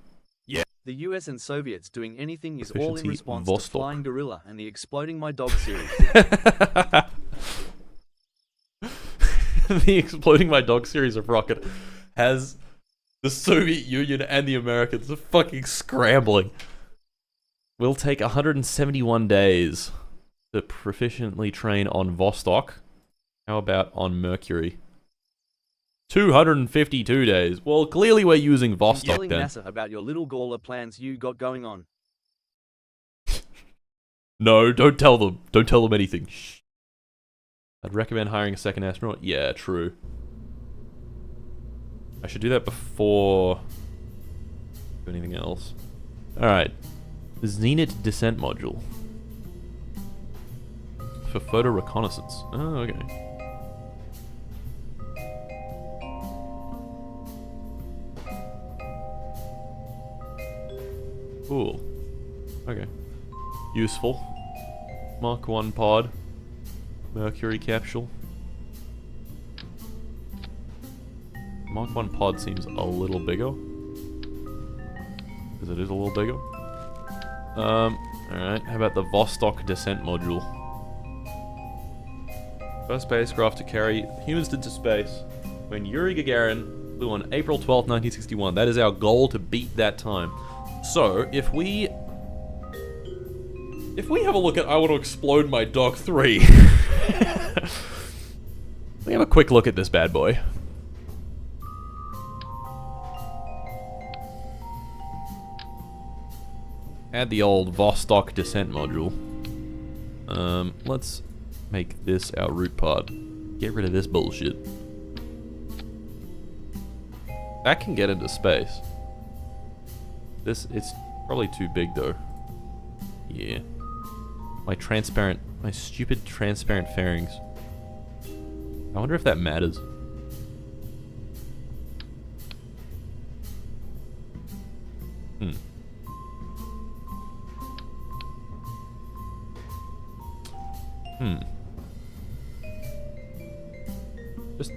Yeah. The US and Soviets doing anything is all in Proficiency response Vostok. to Flying Gorilla and the Exploding My Dog series. The Exploding My Dog series of rocket has the Soviet Union and the Americans fucking scrambling. We'll take 171 days to proficiently train on Vostok How about on Mercury? 252 days. Well, clearly we're using Vostok Yelling then. NASA about your little Gawler plans you got going on. No, don't tell them. Don't tell them anything. Shh. I'd recommend hiring a second astronaut. Yeah, true. I should do that before do anything else. Alright. The Zenit Descent Module. For photo reconnaissance. Oh, okay. Cool. Okay. Useful. Mark 1 pod. Mercury capsule. Mark 1 pod seems a little bigger. Because it is a little bigger. Alright, how about the Vostok Descent Module? First spacecraft to carry humans into space when Yuri Gagarin flew on April 12, 1961. That is our goal, to beat that time. So, if we have a look at I Want to Explode My Dog 3. Let me have a quick look at this bad boy. Add the old Vostok Descent Module. Let's make this our root pod. Get rid of this bullshit. That can get into space. It's probably too big though. Yeah. My stupid transparent fairings. I wonder if that matters.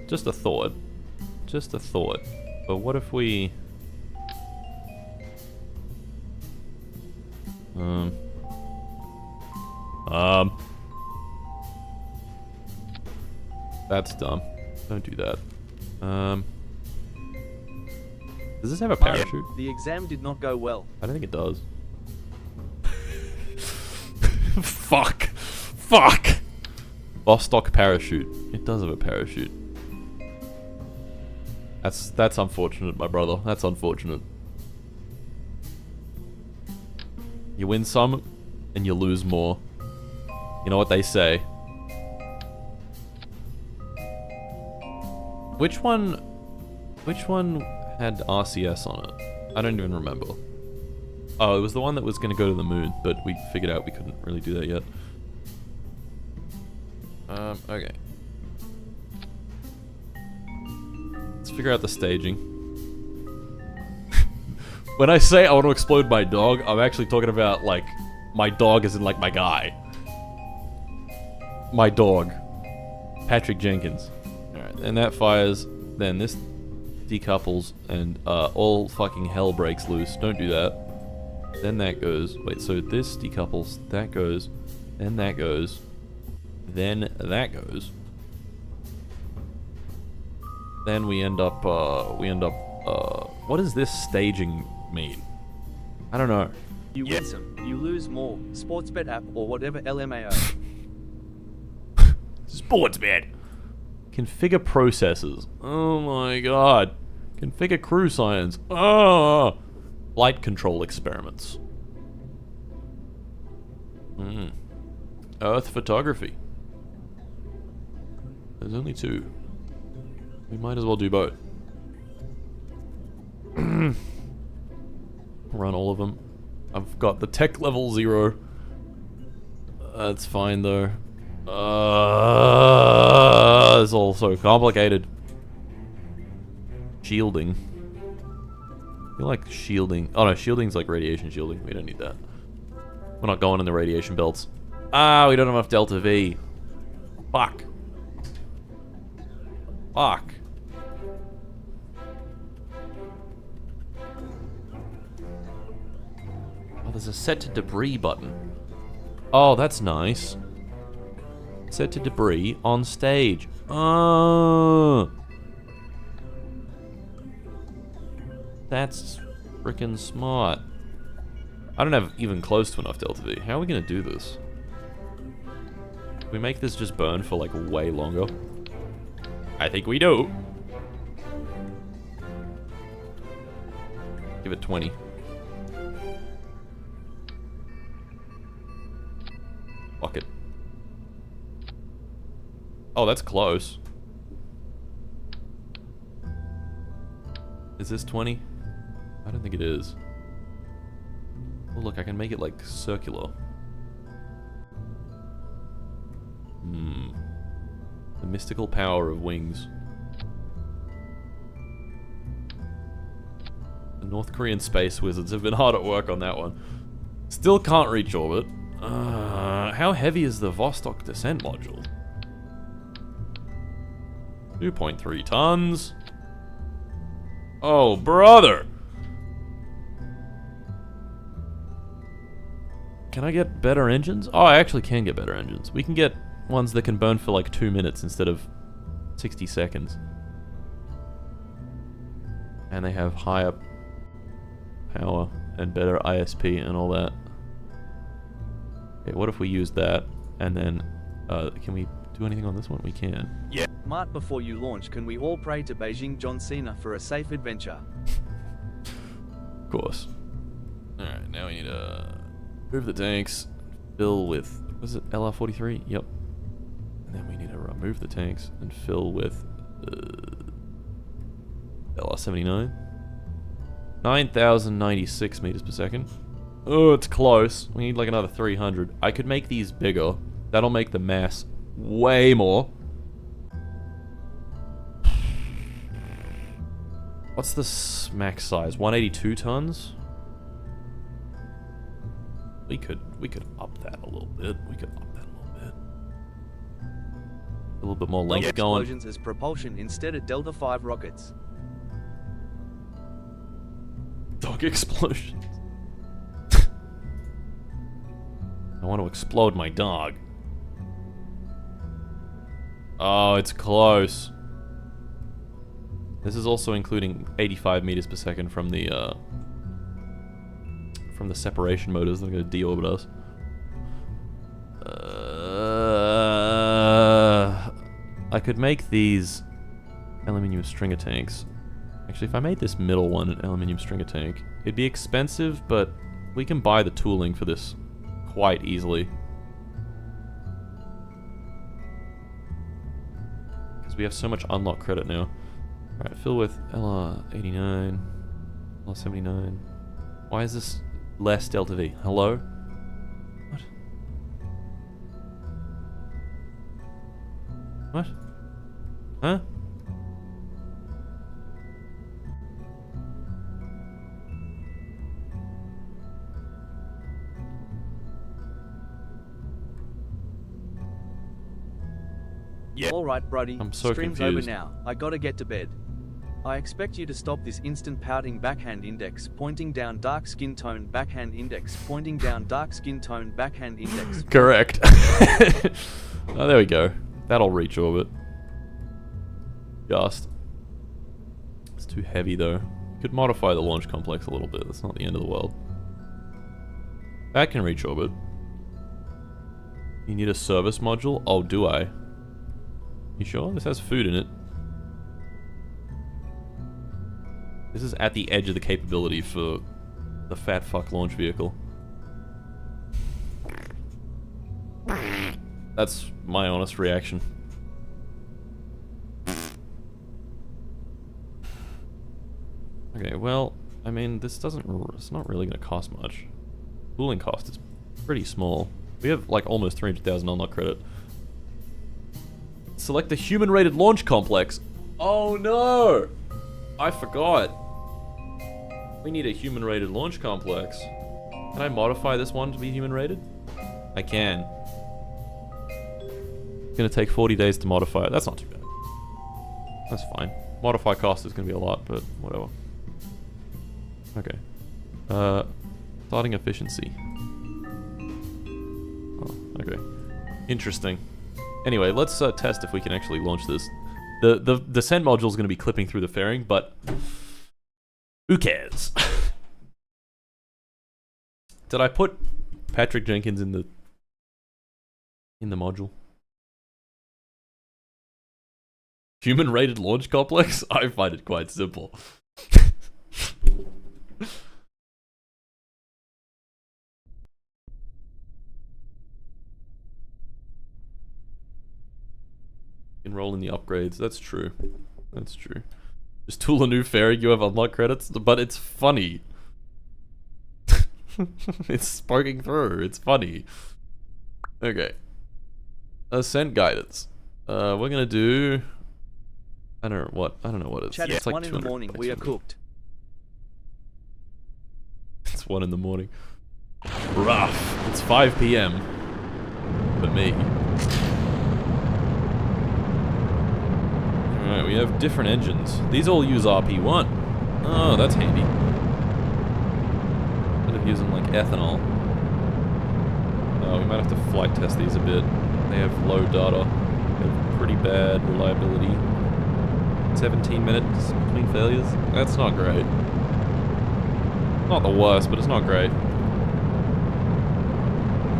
Just a thought. Just a thought. But what if we... That's dumb. Don't do that. Does this have a parachute? The exam did not go well. I don't think it does. Fuck. Fuck! Vostok parachute. It does have a parachute. That's unfortunate, my brother. That's unfortunate. You win some, and you lose more. You know what they say. Which one had RCS on it? I don't even remember. Oh, it was the one that was going to go to the moon, but we figured out we couldn't really do that yet. Okay. Let's figure out the staging. When I say I want to explode my dog, I'm actually talking about, like, my dog as in, like, my guy. My dog. Patrick Jenkins. Alright, and that fires, then this decouples, and all fucking hell breaks loose. Don't do that. Then that goes. Wait, so this decouples, that goes, then that goes, then that goes. Then we end up, what does this staging mean? I don't know. You win some, you lose more. Sportsbet app or whatever LMAO. Sportsbet. Configure processes. Oh my god. Configure crew science. Oh. Flight control experiments. Earth photography. There's only 2. We might as well do both. Run all of them. I've got the tech level 0. That's fine though. It's all so complicated. Shielding. I feel like shielding. Oh no, shielding's like radiation shielding. We don't need that. We're not going in the radiation belts. Ah, we don't have enough Delta V. Fuck. Fuck. Oh, there's a set to debris button. Oh, that's nice. Set to debris on stage. Oh. That's freaking smart. I don't have even close to enough Delta V. How are we gonna do this? Can we make this just burn for like way longer? I think we do. Give it 20. Fuck it. Oh, that's close. Is this 20? I don't think it is. Oh, look, I can make it like circular. The mystical power of wings. The North Korean space wizards have been hard at work on that one. Still can't reach orbit. How heavy is the Vostok descent module? 2.3 tons. Oh, brother! Can I get better engines? Oh, I actually can get better engines. We can get ones that can burn for like 2 minutes instead of 60 seconds. And they have higher power and better ISP and all that. Okay, what if we use that and then, can we do anything on this one? We can. Yeah. Mart, before you launch, can we all pray to Beijing John Cena for a safe adventure? Of course. Alright, now we need to move the tanks, fill with, was it LR43? Yep. And then we need to remove the tanks and fill with LR79. 9,096 meters per second. Oh, it's close. We need like another 300. I could make these bigger. That'll make the mass way more. What's the max size? 182 tons? We could up that a little bit. We could up that a little bit. A little bit more length going. Explosions as propulsion instead of Delta V rockets. Dog explosions. I want to explode my dog. Oh, it's close. This is also including 85 meters per second from the separation motors that are going to deorbit us. I could make these aluminium stringer tanks. Actually, if I made this middle one an aluminium stringer tank, it'd be expensive, but we can buy the tooling for this quite easily. Because we have so much unlock credit now. Alright, fill with LR89, LR79. Why is this less Delta V? Hello? What? What? Huh? Yeah. Alright, Brody. I'm so Stream's confused. over now. I gotta get to bed. I expect you to stop this instant pouting backhand index pointing down dark skin tone backhand index pointing down dark skin tone backhand index. Correct. Oh, there we go. That'll reach orbit. Just. It's too heavy though. Could modify the launch complex a little bit. That's not the end of the world. That can reach orbit. You need a service module? Oh, do I? You sure? This has food in it. This is at the edge of the capability for the fat fuck launch vehicle. That's my honest reaction. Okay, well, I mean, this doesn't, it's not really going to cost much. Cooling cost is pretty small. We have like almost 300,000 unlock credit. Select the human-rated launch complex. Oh no! I forgot. We need a human-rated launch complex. Can I modify this one to be human-rated? I can. It's gonna take 40 days to modify it. That's not too bad. That's fine. Modify cost is gonna be a lot, but whatever. Okay. Starting efficiency. Oh, okay. Interesting. Anyway, let's test if we can actually launch this. The descent module is going to be clipping through the fairing, but who cares? Did I put Patrick Jenkins in the module? Human-rated launch complex? I find it quite simple. Enroll in the upgrades. That's true. That's true. Just tool a new fairy, you have unlock credits, but it's funny. It's sparking through. It's funny. Okay. Ascent guidance. We're gonna do. I don't know what. I don't know what it's. Chat, Yeah, it's like 1 in the morning. like We are 200. cooked. It's 1 in the morning. Rough. It's 5 p.m. for me. Alright, we have different engines. These all use RP1. Oh, that's handy. Instead of using like ethanol. We might have to flight test these a bit. They have low data. They have pretty bad reliability. 17 minutes between failures. That's not great. Not the worst, but it's not great.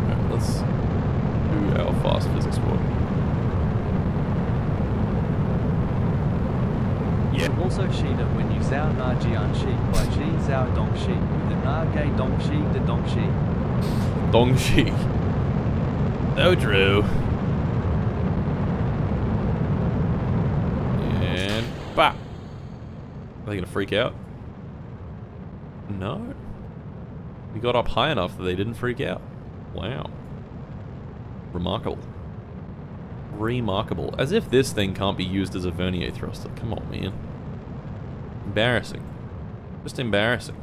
Alright, let's do our fast physics work. Yeah. Also Sheeta when you Zhao Na Jian Shi by Ji Zhao Dong Shi with the Na Gay Dong Shi the Dong Shi. Dong Shi. So true. And bah. Are they gonna freak out? No. We got up high enough that they didn't freak out. Wow. Remarkable. Remarkable. As if this thing can't be used as a vernier thruster. Come on, man. Embarrassing. Just embarrassing.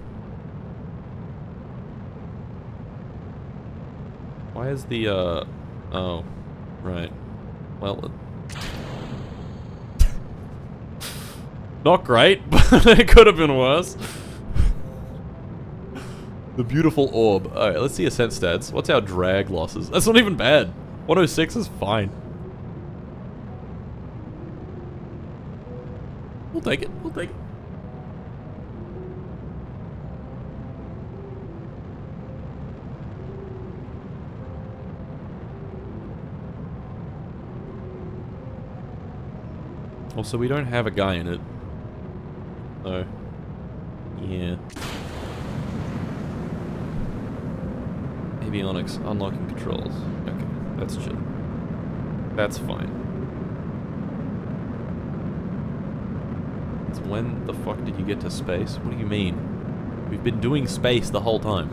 Why is the, oh. Right. Well, not great, but it could have been worse. The beautiful orb. Alright, let's see ascent stats. What's our drag losses? That's not even bad. 106 is fine. We'll take it. We'll take it. Also, we don't have a guy in it. So, yeah. Avionics, unlocking controls. Okay, that's chill. That's fine. So when the fuck did you get to space? What do you mean? We've been doing space the whole time.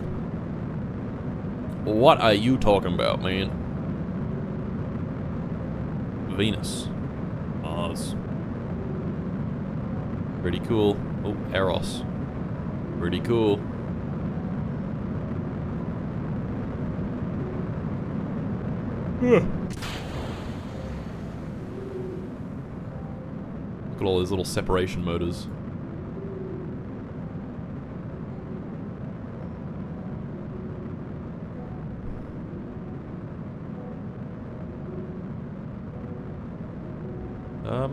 What are you talking about, man? Venus. Mars. Pretty cool. Oh, Eros. Pretty cool. Look at all those little separation motors.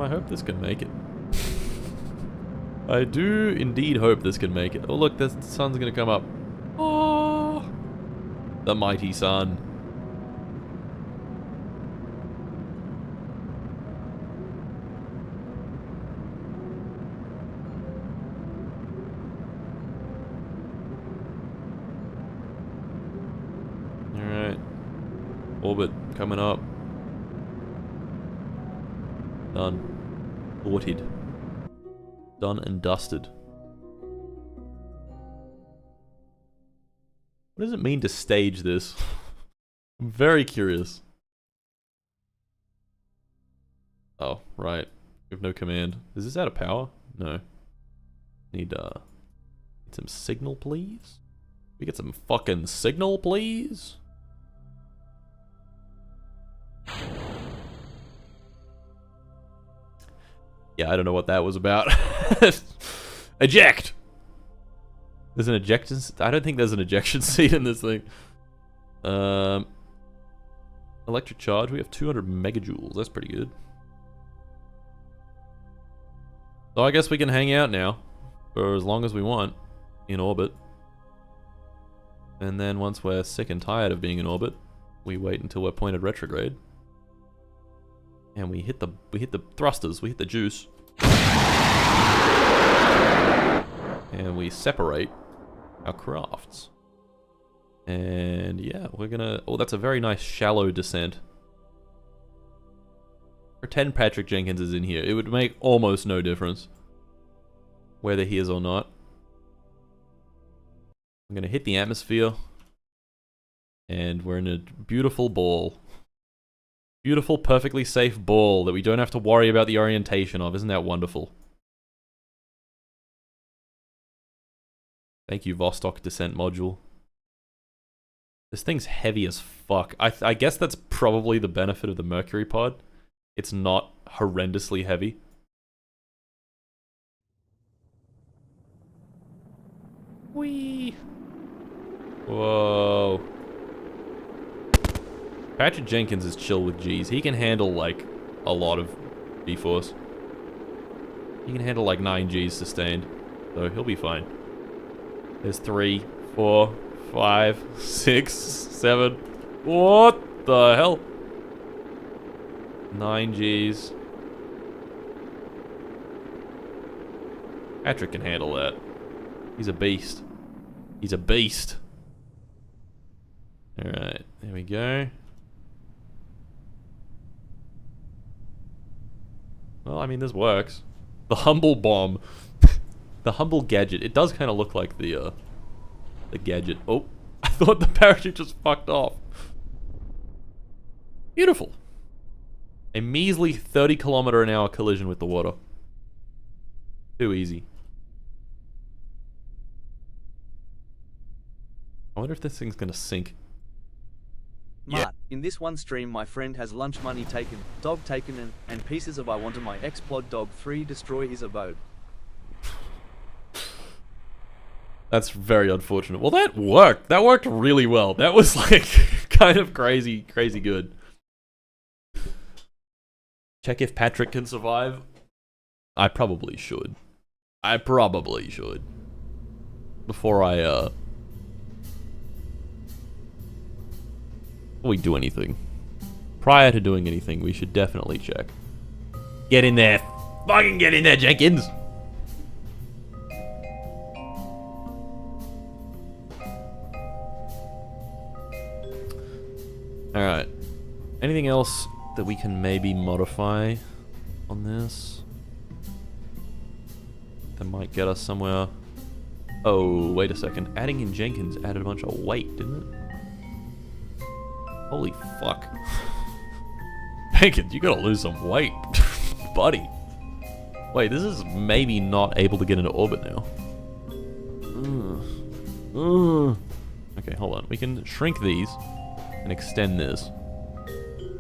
I hope this can make it. I do indeed hope this can make it. Oh look, the sun's gonna come up. Oh, the mighty sun. Alright. Orbit coming up. Done. Aborted. Done and dusted. What does it mean to stage this? I'm very curious. Oh, right. We have no command. Is this out of power? No. Need some signal, please? We get some fucking signal, please? Yeah, I don't know what that was about. Eject! There's an ejection... I don't think there's an ejection seat in this thing. Electric charge. We have 200 megajoules. That's pretty good. So I guess we can hang out now. For as long as we want. In orbit. And then once we're sick and tired of being in orbit, we wait until we're pointed retrograde. And we hit the thrusters, we hit the juice. And we separate our crafts. And yeah, we're gonna... Oh, that's a very nice shallow descent. Pretend Patrick Jenkins is in here. It would make almost no difference whether he is or not. I'm gonna hit the atmosphere. And we're in a beautiful ball. Beautiful, perfectly safe ball that we don't have to worry about the orientation of. Isn't that wonderful? Thank you, Vostok Descent Module. This thing's heavy as fuck. I guess that's probably the benefit of the Mercury pod. It's not horrendously heavy. Whee! Whoa. Patrick Jenkins is chill with G's. He can handle, like, a lot of G-force. He can handle, like, 9 G's sustained. So he'll be fine. There's 3, 4, 5, 6, 7. What the hell? 9 G's. Patrick can handle that. He's a beast. He's a beast. Alright, there we go. Well, I mean, this works. The humble bomb. The humble gadget. It does kind of look like the gadget. Oh, I thought the parachute just fucked off. Beautiful. A measly 30km/h collision with the water. Too easy. I wonder if this thing's gonna sink. Mart, in this one stream my friend has lunch money taken, dog taken and pieces of I wanted my X-Plod Dog 3 destroy his abode. That's very unfortunate. Well, that worked. That worked really well. That was like kind of crazy good. Check if Patrick can survive. I probably should. Before we do anything. Prior to doing anything, we should definitely check. Get in there. Fucking get in there, Jenkins. Alright. Anything else that we can maybe modify on this? That might get us somewhere. Oh, wait a second. Adding in Jenkins added a bunch of weight, didn't it? Holy fuck. Jenkins, you gotta lose some weight, buddy. Wait, this is maybe not able to get into orbit now. Okay, hold on. We can shrink these and extend this.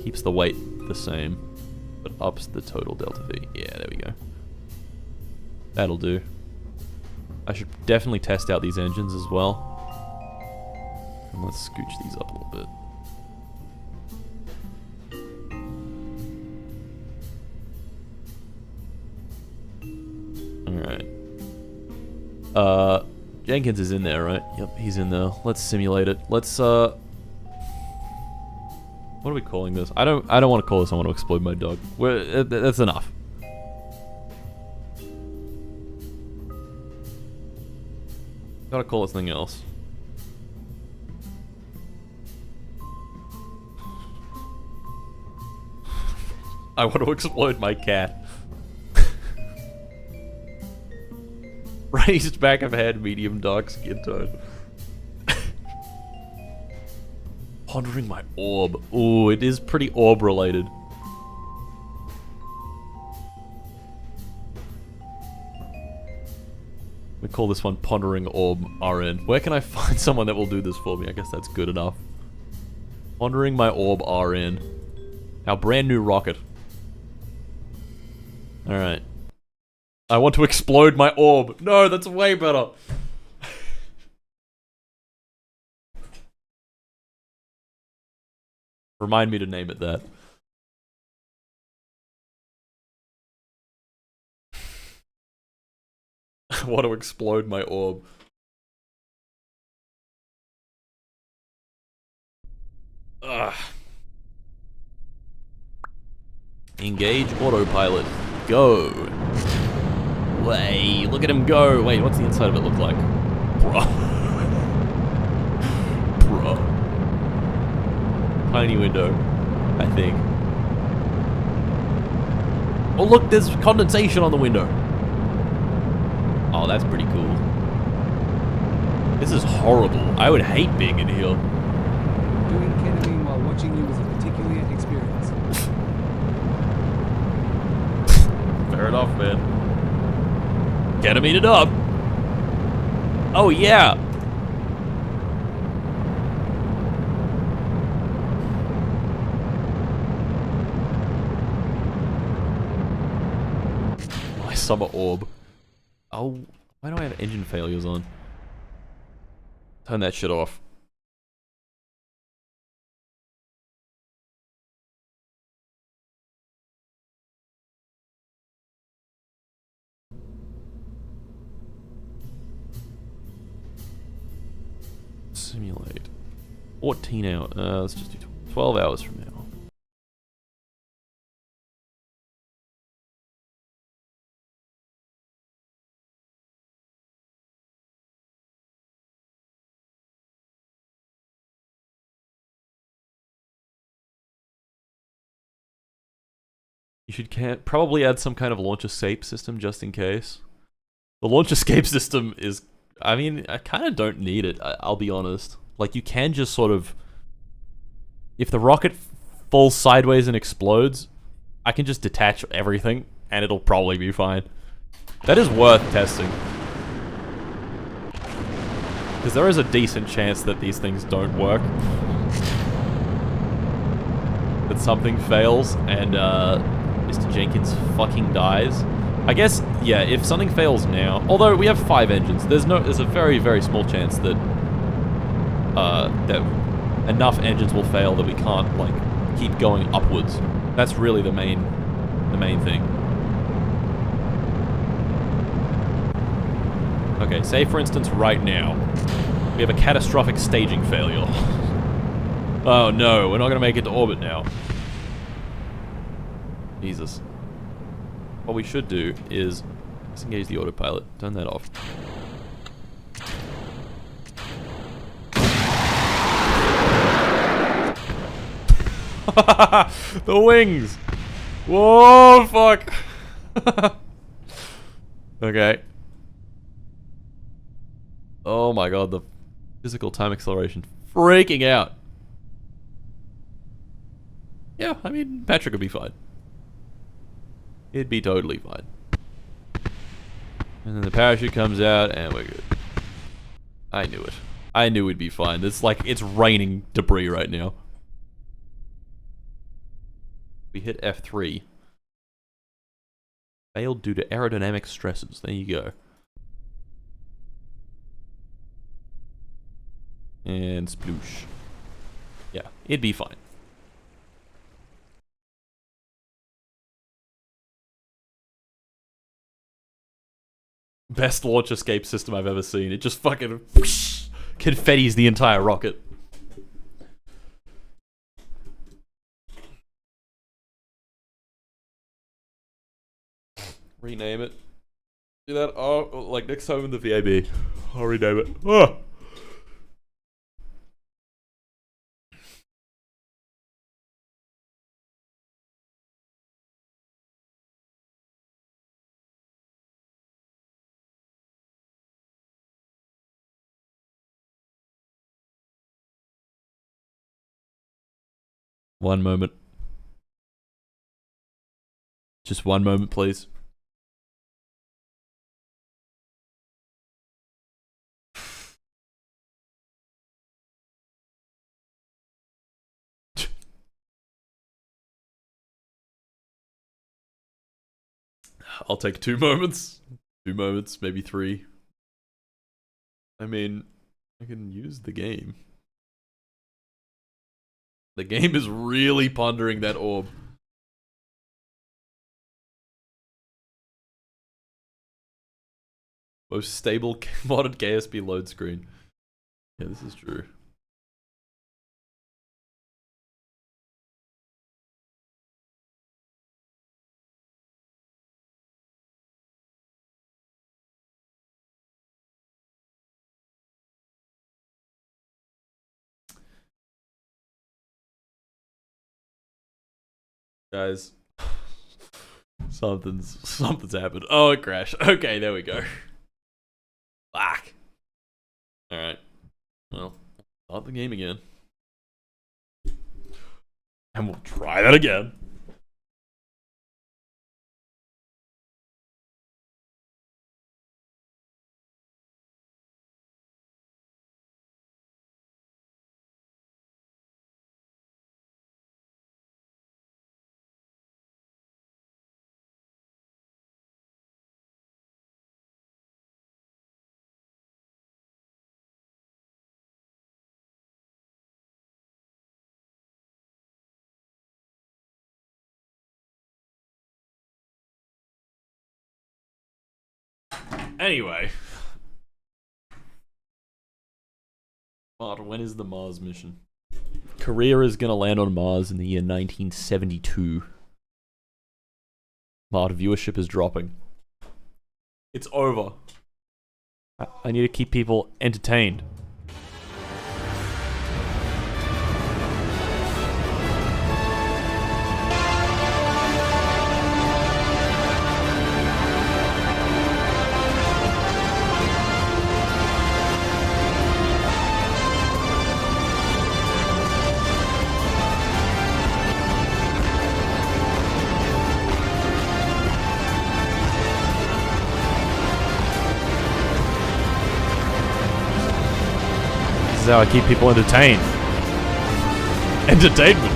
Keeps the weight the same, but ups the total delta V. Yeah, there we go. That'll do. I should definitely test out these engines as well. And let's scooch these up a little bit. Alright. Jenkins is in there, right? Yep, he's in there. Let's simulate it. Let's, what are we calling this? I don't want to call this I want to explode my dog. That's enough. Gotta call it something else. I want to explode my cat. Raised back of head, medium dark skin tone. Pondering my orb. Ooh, it is pretty orb related. We call this one Pondering Orb RN. Where can I find someone that will do this for me? I guess that's good enough. Pondering my orb RN. Our brand new rocket. Alright. I want to explode my orb. No, that's way better. Remind me to name it that. I want to explode my orb. Ugh. Engage autopilot. Go. Way, look at him go. Wait, what's the inside of it look like? Bruh. Bruh. Tiny window, I think. Oh look, there's condensation on the window. Oh, that's pretty cool. This is horrible. I would hate being in here. Doing ketamine while watching you is a particularly experience. Fair enough, man. Ketamine it up. Oh yeah. My summer orb. Oh, why do I have engine failures on? Turn that shit off. Simulate. 14 hours. Let's just do 12 hours from now. You should probably add some kind of launch escape system just in case. The launch escape system is... I mean, I kind of don't need it, I'll be honest. Like, you can just sort of... If the rocket falls sideways and explodes, I can just detach everything, and it'll probably be fine. That is worth testing. Because there is a decent chance that these things don't work. That something fails, and Mr. Jenkins fucking dies. I guess, yeah, if something fails now, although we have 5 engines, there's a very, very small chance that that enough engines will fail that we can't, like, keep going upwards. That's really the main thing. Okay, say for instance right now, we have a catastrophic staging failure. Oh no, we're not gonna make it to orbit now. Jesus. What we should do is disengage the autopilot, turn that off. The wings! Whoa, fuck! Okay. Oh my god, the physical time acceleration. Freaking out! Yeah, I mean, Patrick would be fine. It'd be totally fine. And then the parachute comes out, and we're good. I knew it. I knew we'd be fine. It's like, it's raining debris right now. We hit F3. Failed due to aerodynamic stresses. There you go. And sploosh. Yeah, it'd be fine. Best launch escape system I've ever seen. It just fucking whoosh, confettis the entire rocket. Rename it. Do that. Oh, like next time in the VAB, I'll rename it. Oh. One moment. Just one moment, please. I'll take 2 moments. 2 moments, maybe 3. I mean, I can use the game. The game is really pondering that orb. Most stable modded KSP load screen. Yeah, this is true. Guys. Something's happened. Oh, it crashed. Okay, there we go. Fuck. Alright. Well, start the game again. And we'll try that again. Anyway. Martin, when is the Mars mission? Korea is gonna land on Mars in the year 1972. Martin, viewership is dropping. It's over. I need to keep people entertained. This is how I keep people entertained. Entertainment.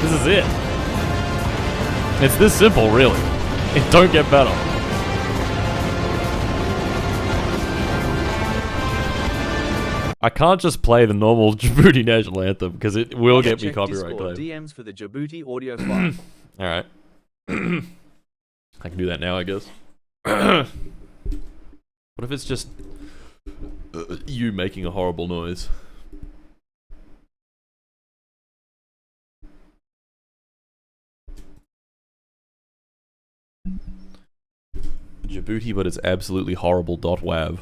This is it. It's this simple, really. It don't get better. I can't just play the normal Djibouti national anthem because it will get me copyright claim. DMs for the Djibouti audio file. All right. I can do that now, I guess. What if it's just you making a horrible noise? Djibouti, but it's absolutely horrible. .wav.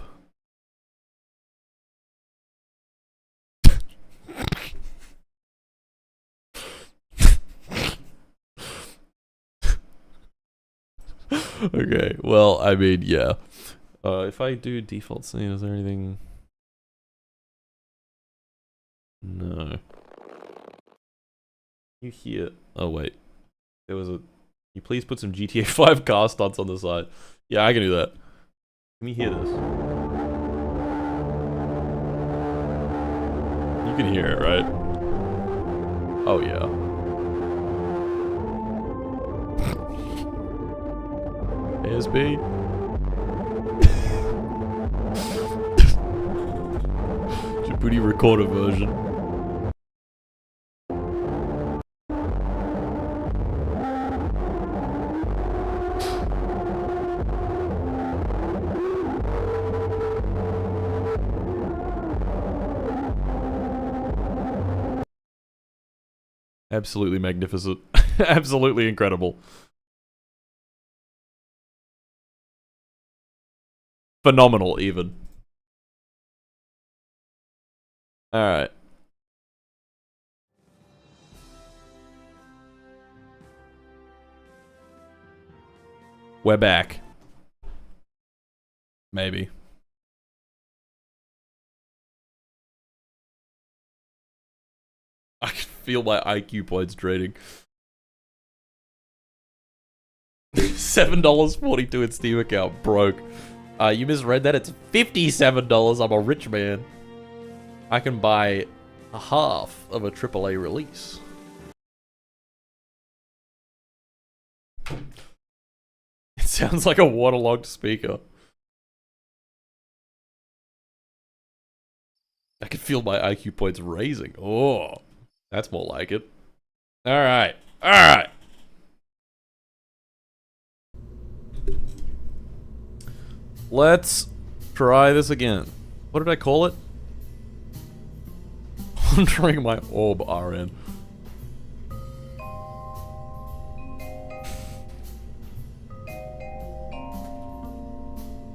Okay, well, I mean, yeah. If I do default scene, is there anything? No. You hear? Oh wait, there was a. Can you please put some GTA 5 car stunts on the side? Yeah, I can do that. Let me hear this. You can hear it, right? Oh yeah. KSP. Djibouti recorder version. Absolutely magnificent. Absolutely incredible. Phenomenal, even. Alright. We're back. Maybe. I can feel my IQ points draining. $7.42 in Steam account broke. You misread that. It's $57. I'm a rich man. I can buy a half of a AAA release. It sounds like a waterlogged speaker. I can feel my IQ points raising. Oh, that's more like it. Alright. Alright. Let's try this again. What did I call it? Launching my orb RN.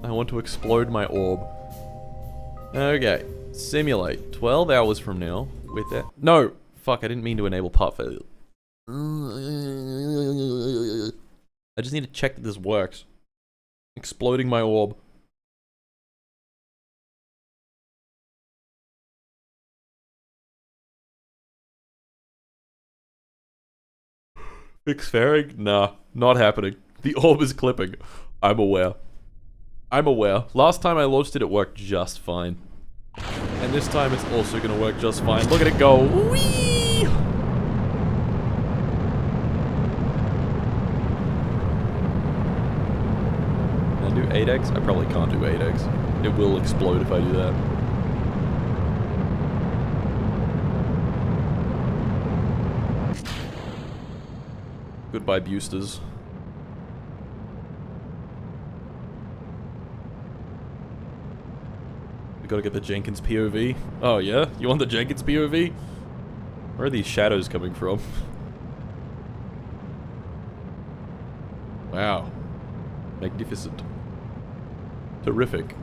I want to explode my orb. Okay. Simulate. 12 hours from now with that. No. fuck, I didn't mean to enable part failure. I just need to check that this works. Exploding my orb. Fix fairing? Nah, not happening. The orb is clipping. I'm aware. I'm aware. Last time I launched it, it worked just fine. And this time it's also gonna work just fine. Look at it go. Whee! Can I do 8x? I probably can't do 8x. It will explode if I do that. Goodbye, boosters. We gotta get the Jenkins POV. Oh yeah? You want the Jenkins POV? Where are these shadows coming from? Wow. Magnificent. Terrific.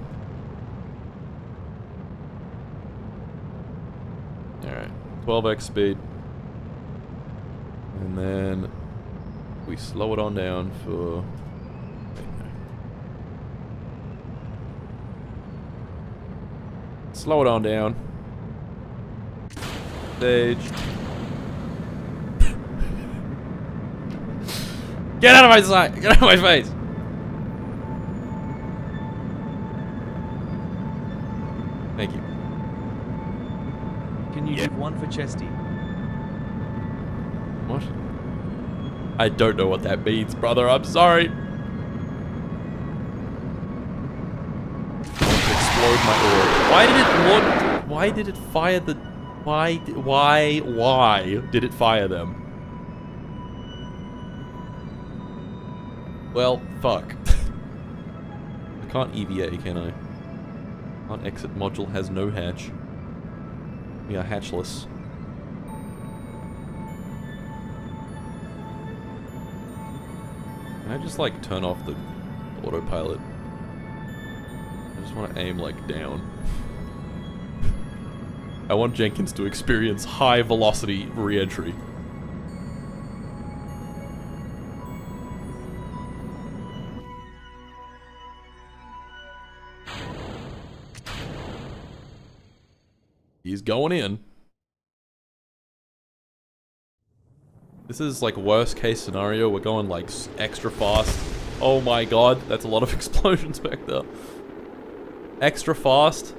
Alright. 12x speed. And then we slow it on down for... Slow it on down. Stage. Get out of my sight! Get out of my face! Thank you. Can you give one for Chesty? What? I don't know what that means, brother. I'm sorry. Explode my orb. Why did it launch? Why did it fire the? Why did it fire them? Well, fuck. I can't EVA, can I? Can't exit module has no hatch. We are hatchless. Can I just like turn off the autopilot? I just want to aim like down. I want Jenkins to experience high velocity re-entry. He's going in. This is like worst case scenario. We're going like extra fast. Oh my god, that's a lot of explosions back there. Extra fast.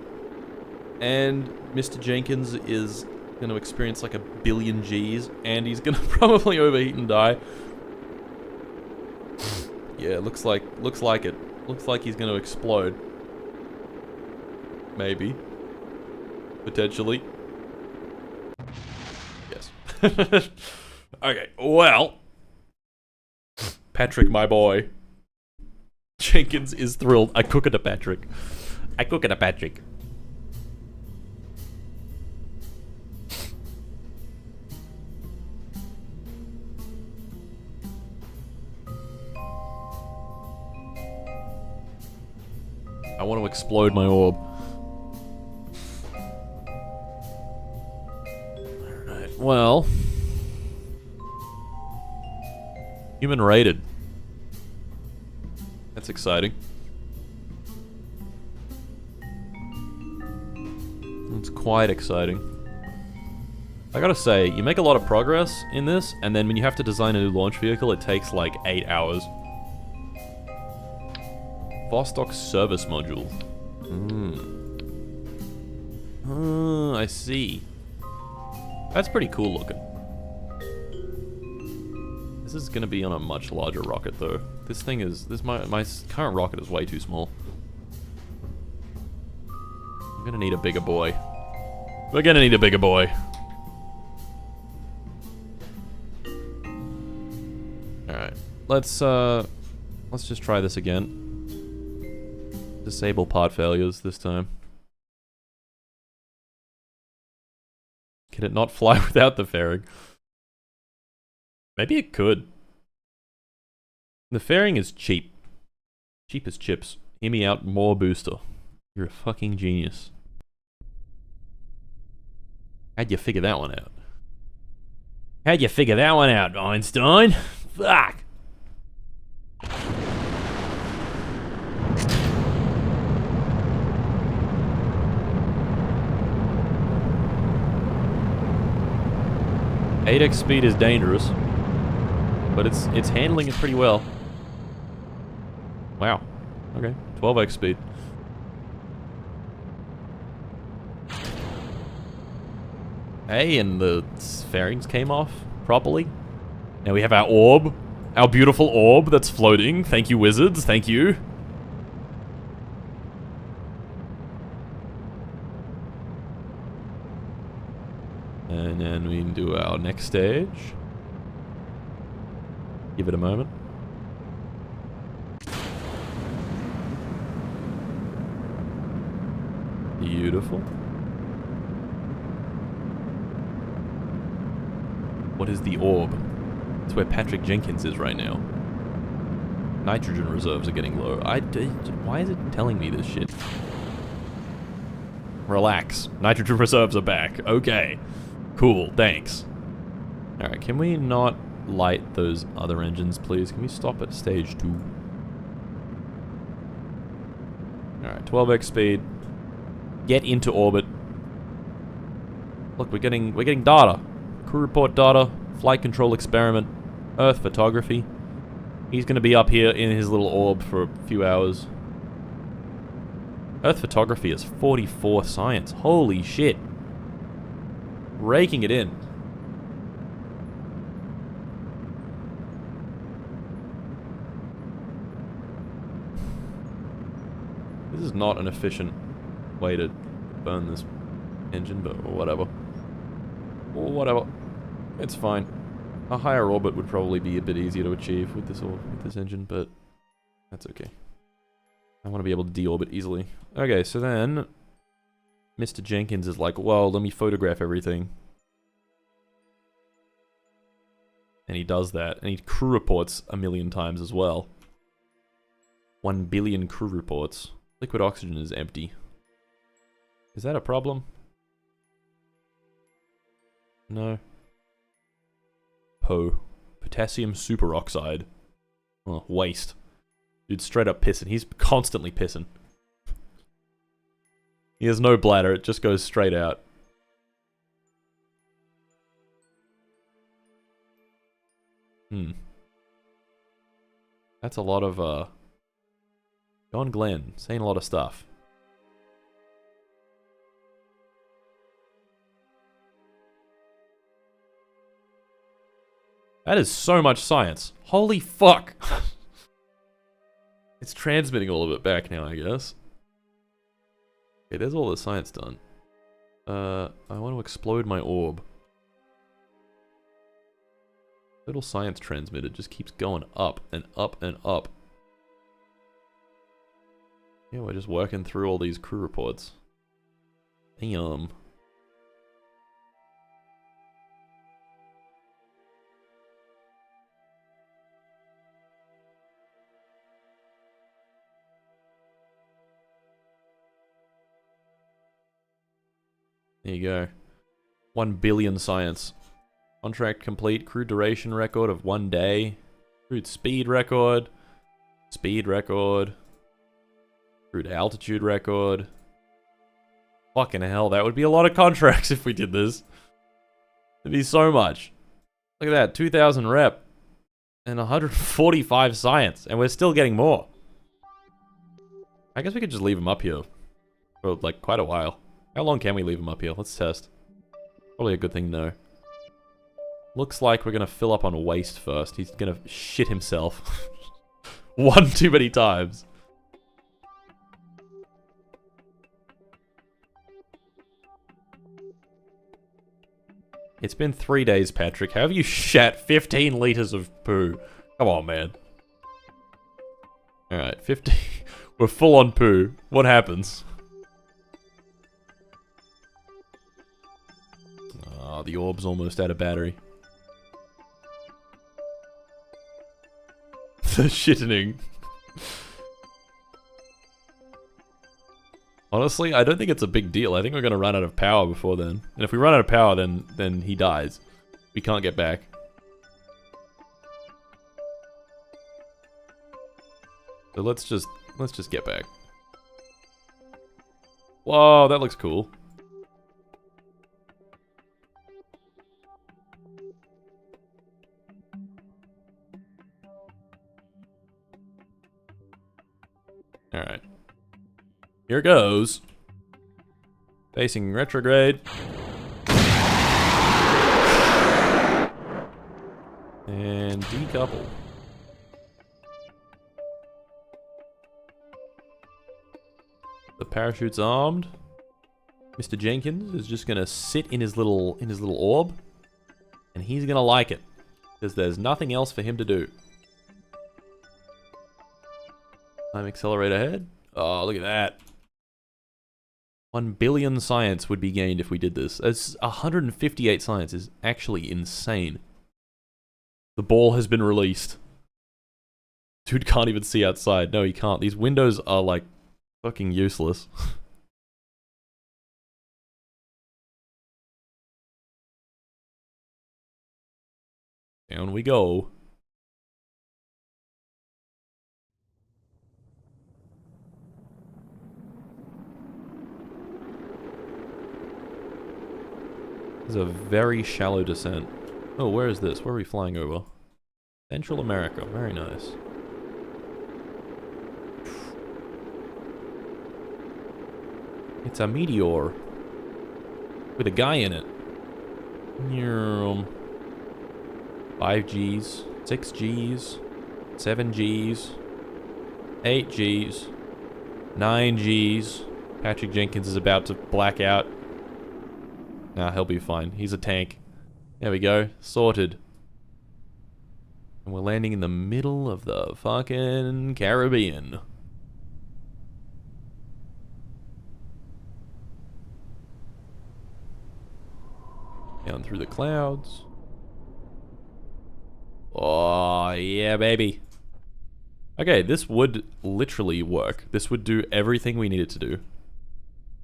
And Mr. Jenkins is going to experience like 1 billion Gs. And he's going to probably overheat and die. Yeah, looks like it. Looks like he's going to explode. Maybe. Potentially. Yes. Okay, well. Patrick, my boy. Jenkins is thrilled. I cook it a Patrick. I cook it a Patrick. I want to explode my orb. Alright, well. Human rated. That's exciting. It's quite exciting. I gotta say, you make a lot of progress in this, and then when you have to design a new launch vehicle, it takes like 8 hours. Vostok service module. I see. That's pretty cool looking. This is gonna be on a much larger rocket though. This thing is, my current rocket is way too small. I'm gonna need a bigger boy. We're gonna need a bigger boy. Alright. Let's just try this again. Disable part failures this time. Can it not fly without the fairing? Maybe it could. The fairing is cheap. Cheap as chips. Hear me out, more booster. You're a fucking genius. How'd you figure that one out? How'd you figure that one out, Einstein? Fuck. X speed is dangerous, but it's handling it pretty well. Wow. Okay, 12x speed. Hey, and the fairings came off properly. Now we have our orb. Our beautiful orb that's floating. Thank you, wizards. Thank you. And then we can do our next stage. Give it a moment. Beautiful. What is the orb? It's where Patrick Jenkins is right now. Nitrogen reserves are getting low. Why is it telling me this shit? Relax. Nitrogen reserves are back. Okay. Cool. Thanks. Alright, can we not light those other engines, please? Can we stop at stage 2? Alright, 12x speed. Get into orbit. Look, we're getting data. Crew report data, flight control experiment, Earth photography. He's going to be up here in his little orb for a few hours. Earth photography is 44 science. Holy shit. Raking it in. This is not an efficient way to burn this engine, but whatever. Whatever. It's fine. A higher orbit would probably be a bit easier to achieve with this engine, but that's okay. I want to be able to deorbit easily. Okay, so then Mr. Jenkins is like, well, let me photograph everything. And he does that, and he crew reports a million times as well. 1 billion crew reports. Liquid oxygen is empty. Is that a problem? No. Potassium superoxide. Oh, waste. Dude, straight up pissing. He's constantly pissing. He has no bladder, it just goes straight out. That's a lot of, John Glenn, saying a lot of stuff. That is so much science. Holy fuck. It's transmitting all of it back now, I guess. Okay, there's all the science done. I want to explode my orb. Little science transmitter just keeps going up and up and up. Yeah, we're just working through all these crew reports. Damn. There you go. 1 billion science. Contract complete. Crew duration record of 1 day. Crude speed record. Speed record. Crude altitude record. Fucking hell, that would be a lot of contracts if we did this. It'd be so much. Look at that, 2,000 rep. And 145 science. And we're still getting more. I guess we could just leave them up here. For like quite a while. How long can we leave him up here? Let's test. Probably a good thing to know. Looks like we're going to fill up on waste first. He's going to shit himself. One too many times. It's been 3 days, Patrick. How have you shat 15 liters of poo? Come on, man. Alright, 15. We're full on poo. What happens? Oh, the orb's almost out of battery. The shittening. Honestly, I don't think it's a big deal. I think we're going to run out of power before then. And if we run out of power, then he dies. We can't get back. So let's just get back. Whoa, that looks cool. Alright. Here goes. Facing retrograde. And decouple. The parachute's armed. Mr. Jenkins is just gonna sit in his little orb, and he's gonna like it, because there's nothing else for him to do. Time accelerate ahead. Oh, look at that. 1 billion science would be gained if we did this. It's 158 science is actually insane. The ball has been released. Dude can't even see outside. No, he can't. These windows are like fucking useless. Down we go. This is a very shallow descent. Oh, where is this? Where are we flying over? Central America. Very nice. It's a meteor. With a guy in it. 5 Gs. 6 Gs. 7 Gs. 8 Gs. 9 Gs. Patrick Jenkins is about to black out. Nah, he'll be fine. He's a tank. There we go. Sorted. And we're landing in the middle of the fucking Caribbean. Down through the clouds. Oh, yeah, baby. Okay, this would literally work. This would do everything we need it to do.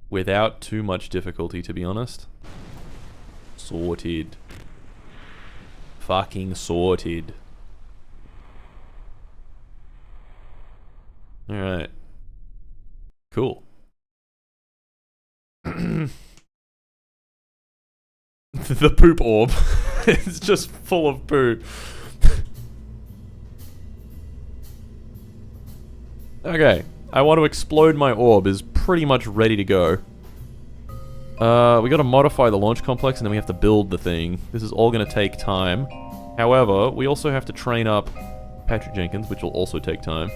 Without too much difficulty, to be honest. Sorted. Fucking sorted. Alright. Cool. The poop orb. It's just full of poo. Okay. I want to explode my orb is pretty much ready to go. We gotta modify the launch complex and then we have to build the thing. This is all gonna take time. However, we also have to train up Patrick Jenkins, which will also take time.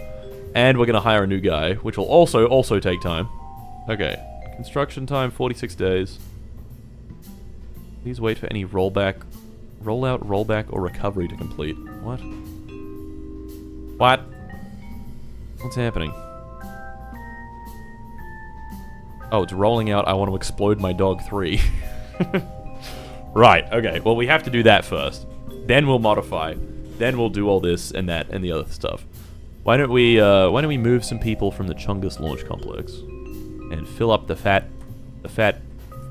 And we're gonna hire a new guy, which will also take time. Okay. Construction time, 46 days. Please wait for any rollout, rollback, or recovery to complete. What? What? What's happening? Oh, it's rolling out. I want to explode my dog 3. Right, okay. Well, we have to do that first. Then we'll modify. Then we'll do all this and that and the other stuff. Why don't we move some people from the Chungus launch complex and fill up the fat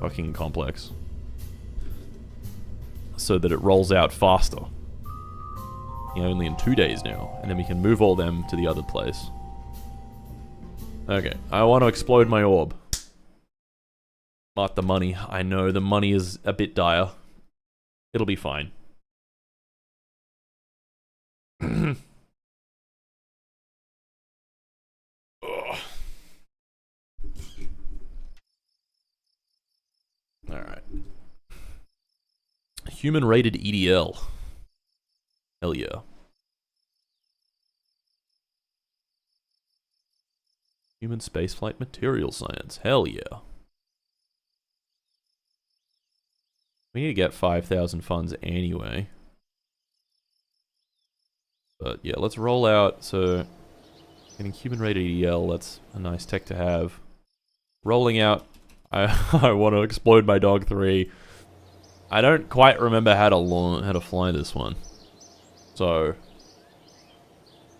fucking complex so that it rolls out faster. You know, only in 2 days now, and then we can move all them to the other place. Okay, I want to explode my orb. Not the money. I know the money is a bit dire. It'll be fine. Alright. Human rated EDL. Hell yeah. Human spaceflight material science. Hell yeah. We need to get 5,000 funds anyway. But yeah, let's roll out. So, getting human rated EDL, that's a nice tech to have. Rolling out. I want to explode my dog 3. I don't quite remember how to fly this one. So,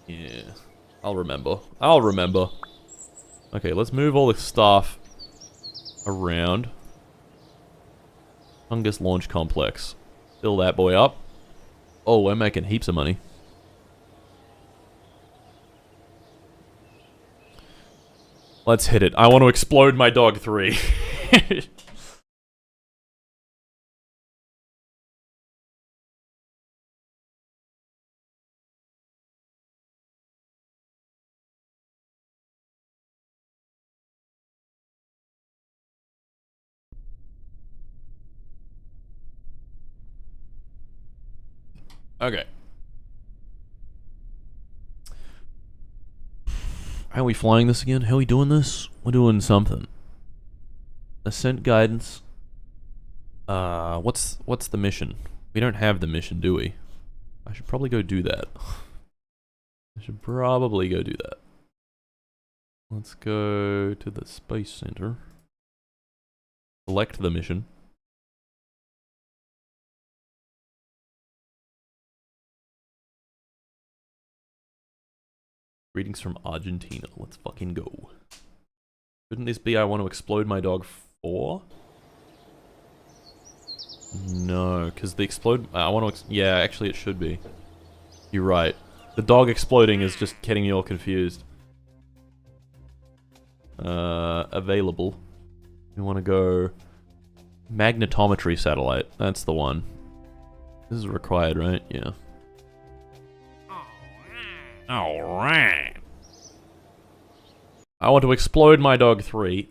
yeah. I'll remember. Okay, let's move all the stuff around. Chungus launch complex. Fill that boy up. Oh, we're making heaps of money. Let's hit it. I want to explode my dog 3. Okay. How are we flying this again? How are we doing this? We're doing something. Ascent guidance. What's the mission? We don't have the mission, do we? I should probably go do that. I should probably go do that. Let's go to the Space Center. Select the mission. Greetings from Argentina. Let's fucking go. Shouldn't this be I want to explode my dog 4? No, because the explode... I want to... yeah, actually it should be. You're right. The dog exploding is just getting me all confused. Available. We want to go... magnetometry satellite. That's the one. This is required, right? Yeah. Alright. I want to explode my dog 3.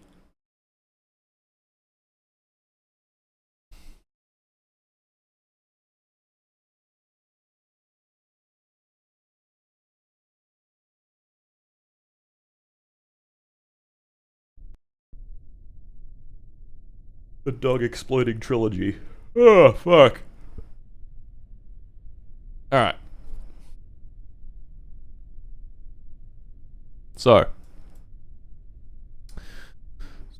The dog exploding trilogy. Oh, fuck. Alright.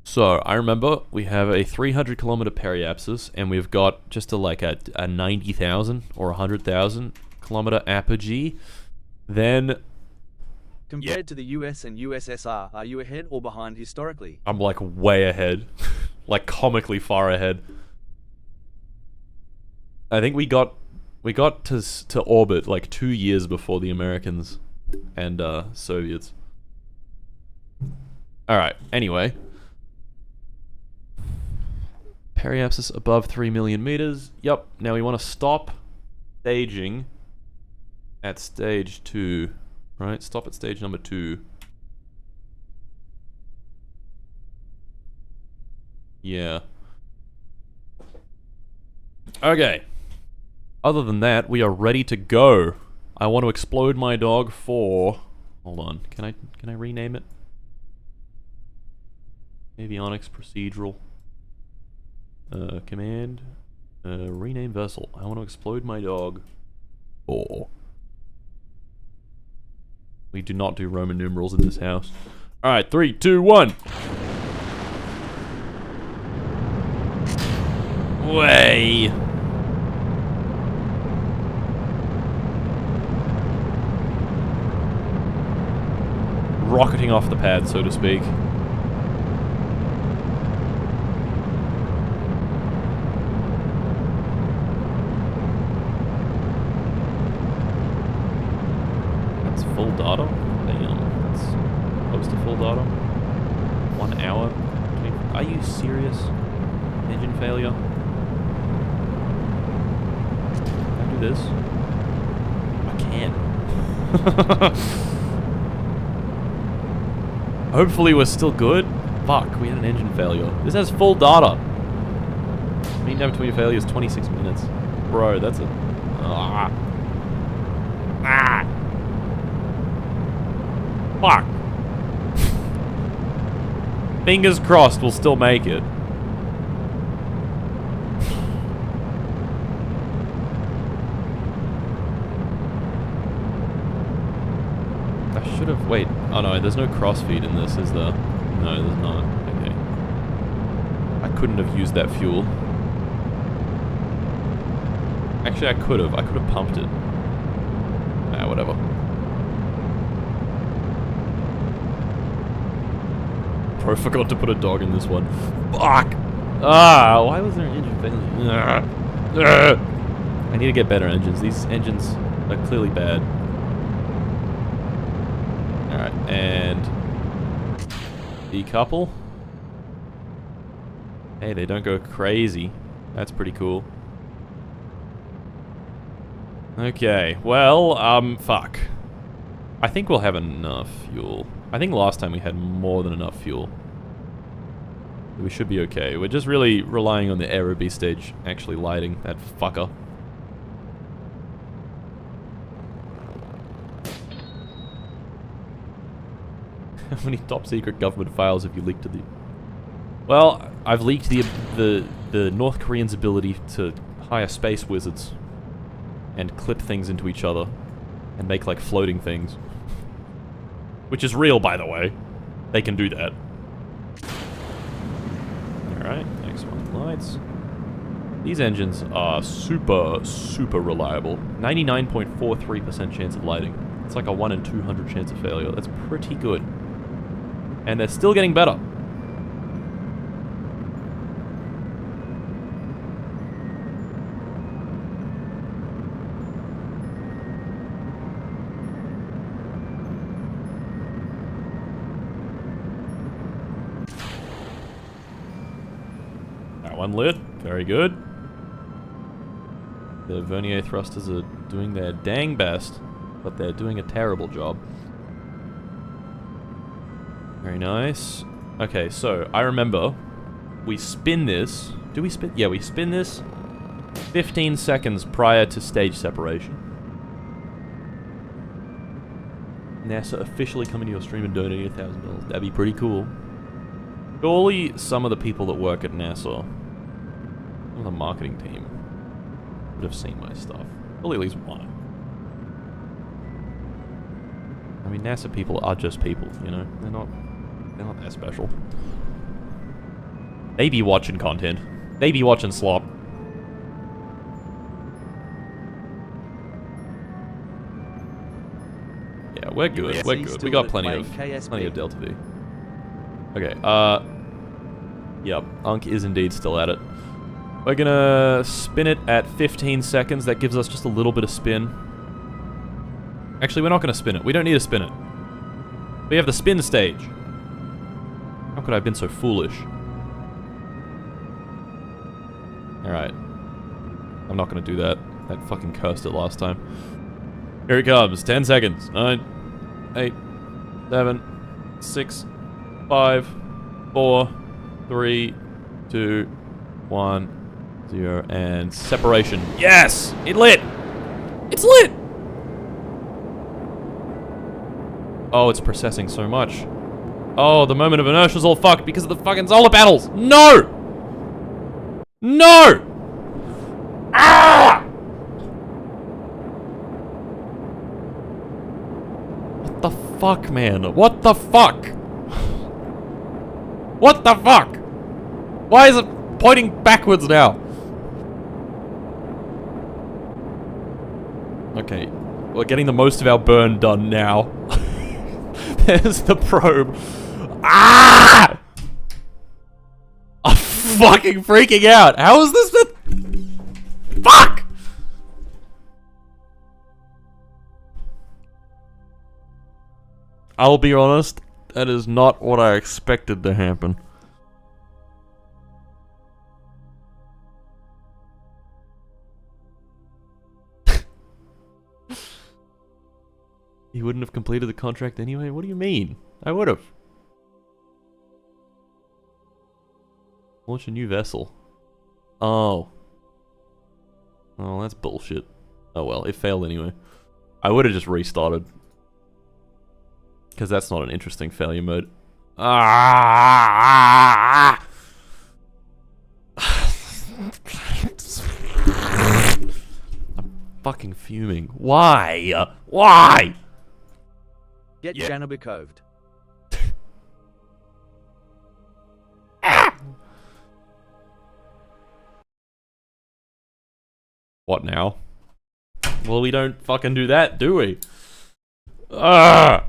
So I remember we have a 300 kilometer periapsis, and we've got just a 90,000 or 100,000 kilometer apogee. Then, compared to the US and USSR, are you ahead or behind historically? I'm like way ahead, like comically far ahead. I think we got to orbit like 2 years before the Americans and Soviets. All right. Anyway. Periapsis above 3 million meters. Yep. Now we want to stop staging at stage 2. Right? Stop at stage number 2. Yeah. Okay. Other than that, we are ready to go. I want to explode my dog 4. Hold on. Can I rename it? Avionics procedural. Command. Rename vessel. I want to explode my dog 4. We do not do Roman numerals in this house. Alright, 3, 2, 1. Way. Rocketing off the pad, so to speak. That's full data? Damn, that's close to full data. 1 hour. Are you serious? Engine failure? Can I do this? I can't. Hopefully we're still good. Fuck, we had an engine failure. This has full data. Mean time between failures 26 minutes. Bro, that's a... Fuck. Fingers crossed we'll still make it. I should have... Wait. Oh no, there's no crossfeed in this, is there? No, there's not. Okay. I couldn't have used that fuel. Actually, I could have. I could have pumped it. Ah, whatever. Bro, forgot to put a dog in this one. Fuck! Ah, why was there an engine failure? I need to get better engines. These engines are clearly bad. Alright, and... decouple. Hey, they don't go crazy. That's pretty cool. Okay, well, fuck. I think we'll have enough fuel. I think last time we had more than enough fuel. We should be okay. We're just really relying on the aerobee stage actually lighting that fucker. How many top secret government files have you leaked to the... Well, I've leaked the North Koreans' ability to hire space wizards and clip things into each other and make like floating things. Which is real, by the way. They can do that. Alright, next one. Lights. These engines are super, super reliable. 99.43% chance of lighting. It's like a 1 in 200 chance of failure. That's pretty good. And they're still getting better. That one lit. Very good. The vernier thrusters are doing their dang best, but they're doing a terrible job. Very nice. Okay, so I remember we spin this. Do we spin? Yeah, we spin this 15 seconds prior to stage separation. NASA officially coming to your stream and donating $1,000. That'd be pretty cool. Surely some of the people that work at NASA, some of the marketing team, would have seen my stuff. Probably at least one. I mean, NASA people are just people, you know? They're not that special. They be watching content. They be watching slop. Yeah, we're good. We're good. We got plenty of Delta V. Okay, yep, Unk is indeed still at it. We're gonna spin it at 15 seconds. That gives us just a little bit of spin. Actually, we're not gonna spin it. We don't need to spin it. We have the spin stage. How could I have been so foolish? Alright. I'm not gonna do that. That fucking cursed it last time. Here it comes. 10 seconds. 9, 8, 7, 6, 5, 4, 3, 2, 1, 0, and separation. Yes! It lit! It's lit! Oh, it's processing so much. Oh, the moment of inertia's all fucked because of the fucking solar panels! No! No! Ah! What the fuck, man? What the fuck? What the fuck? Why is it pointing backwards now? Okay, we're getting the most of our burn done now. There's the probe. Ah! I'm fucking freaking out. How is this the... Fuck! I'll be honest, that is not what I expected to happen. You wouldn't have completed the contract anyway? What do you mean? I would have. Launch a new vessel. Oh. Oh, that's bullshit. Oh well, it failed anyway. I would have just restarted. Because that's not an interesting failure mode. Ah! I'm fucking fuming. Why? Why? Get Janitors. What now? Well, we don't fucking do that, do we? Ah!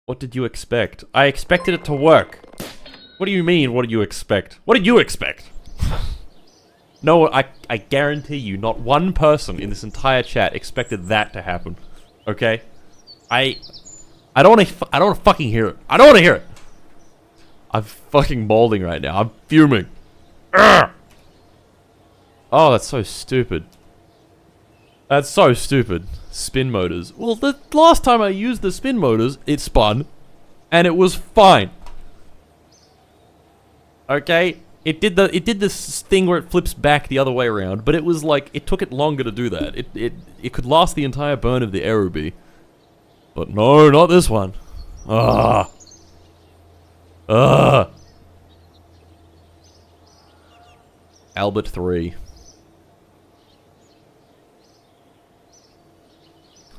What did you expect? I expected it to work. What do you mean, what did you expect? What did you expect? No, I guarantee you, not one person in this entire chat expected that to happen. Okay? I don't want to fucking hear it. I don't want to hear it. I'm fucking molding right now. I'm fuming. Urgh! Oh, that's so stupid. That's so stupid. Spin motors. Well, the last time I used the spin motors, it spun, and it was fine. Okay? It did this thing where it flips back the other way around, but it was like, it took it longer to do that. It could last the entire burn of the Aerobee. But no, not this one. Ah. Ah. Albert 3.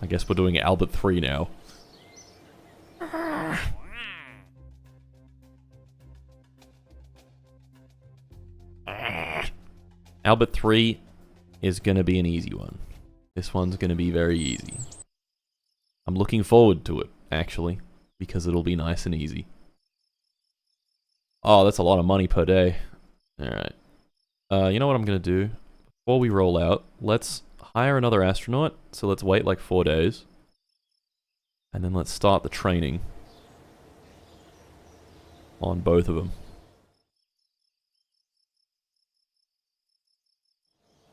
I guess we're doing Albert 3 now. Albert 3 is going to be an easy one. This one's going to be very easy. I'm looking forward to it, actually, because it'll be nice and easy. Oh, that's a lot of money per day. Alright. You know what I'm going to do? Before we roll out, let's hire another astronaut. So let's wait like 4 days. And then let's start the training on both of them.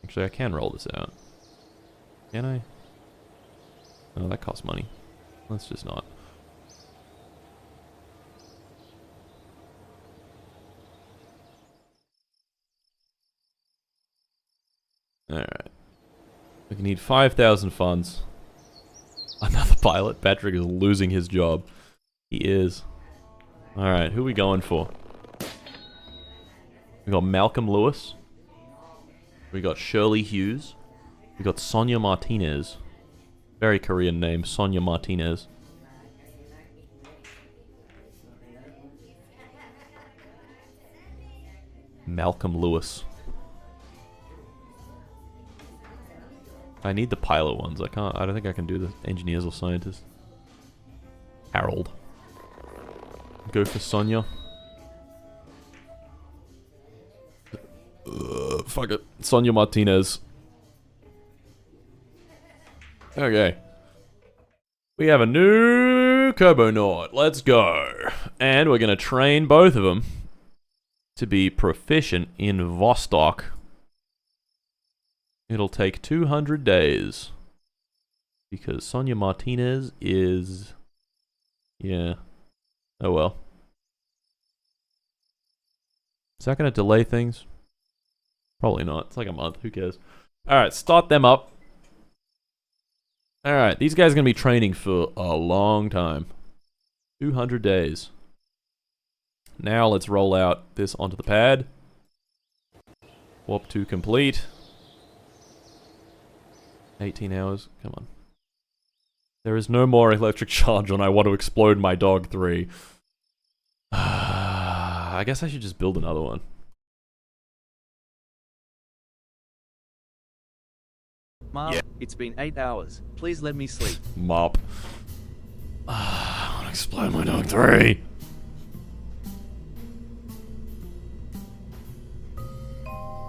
Actually, I can roll this out. Can I? Oh, that costs money. Let's just not. Alright. We can need 5,000 funds. Another pilot. Patrick is losing his job. He is. Alright, who are we going for? We got Malcolm Lewis. We got Shirley Hughes. We got Sonia Martinez. Very Korean name, Sonia Martinez. Malcolm Lewis. I need the pilot ones. I don't think I can do the engineers or scientists. Harold. Go for Sonia. Fuck it. Sonia Martinez. Okay. We have a new Kerbonaut. Let's go. And we're going to train both of them to be proficient in Vostok. It'll take 200 days. Because Sonia Martinez is... Yeah. Oh well. Is that going to delay things? Probably not. It's like a month. Who cares? Alright, start them up. Alright, these guys are going to be training for a long time. 200 days. Now let's roll out this onto the pad. Warp 2 complete. 18 hours. Come on. There is no more electric charge on I want to explode my dog 3. I guess I should just build another one. Mom, yeah. It's been 8 hours. Please let me sleep. Mop. I want to explode my dog 3.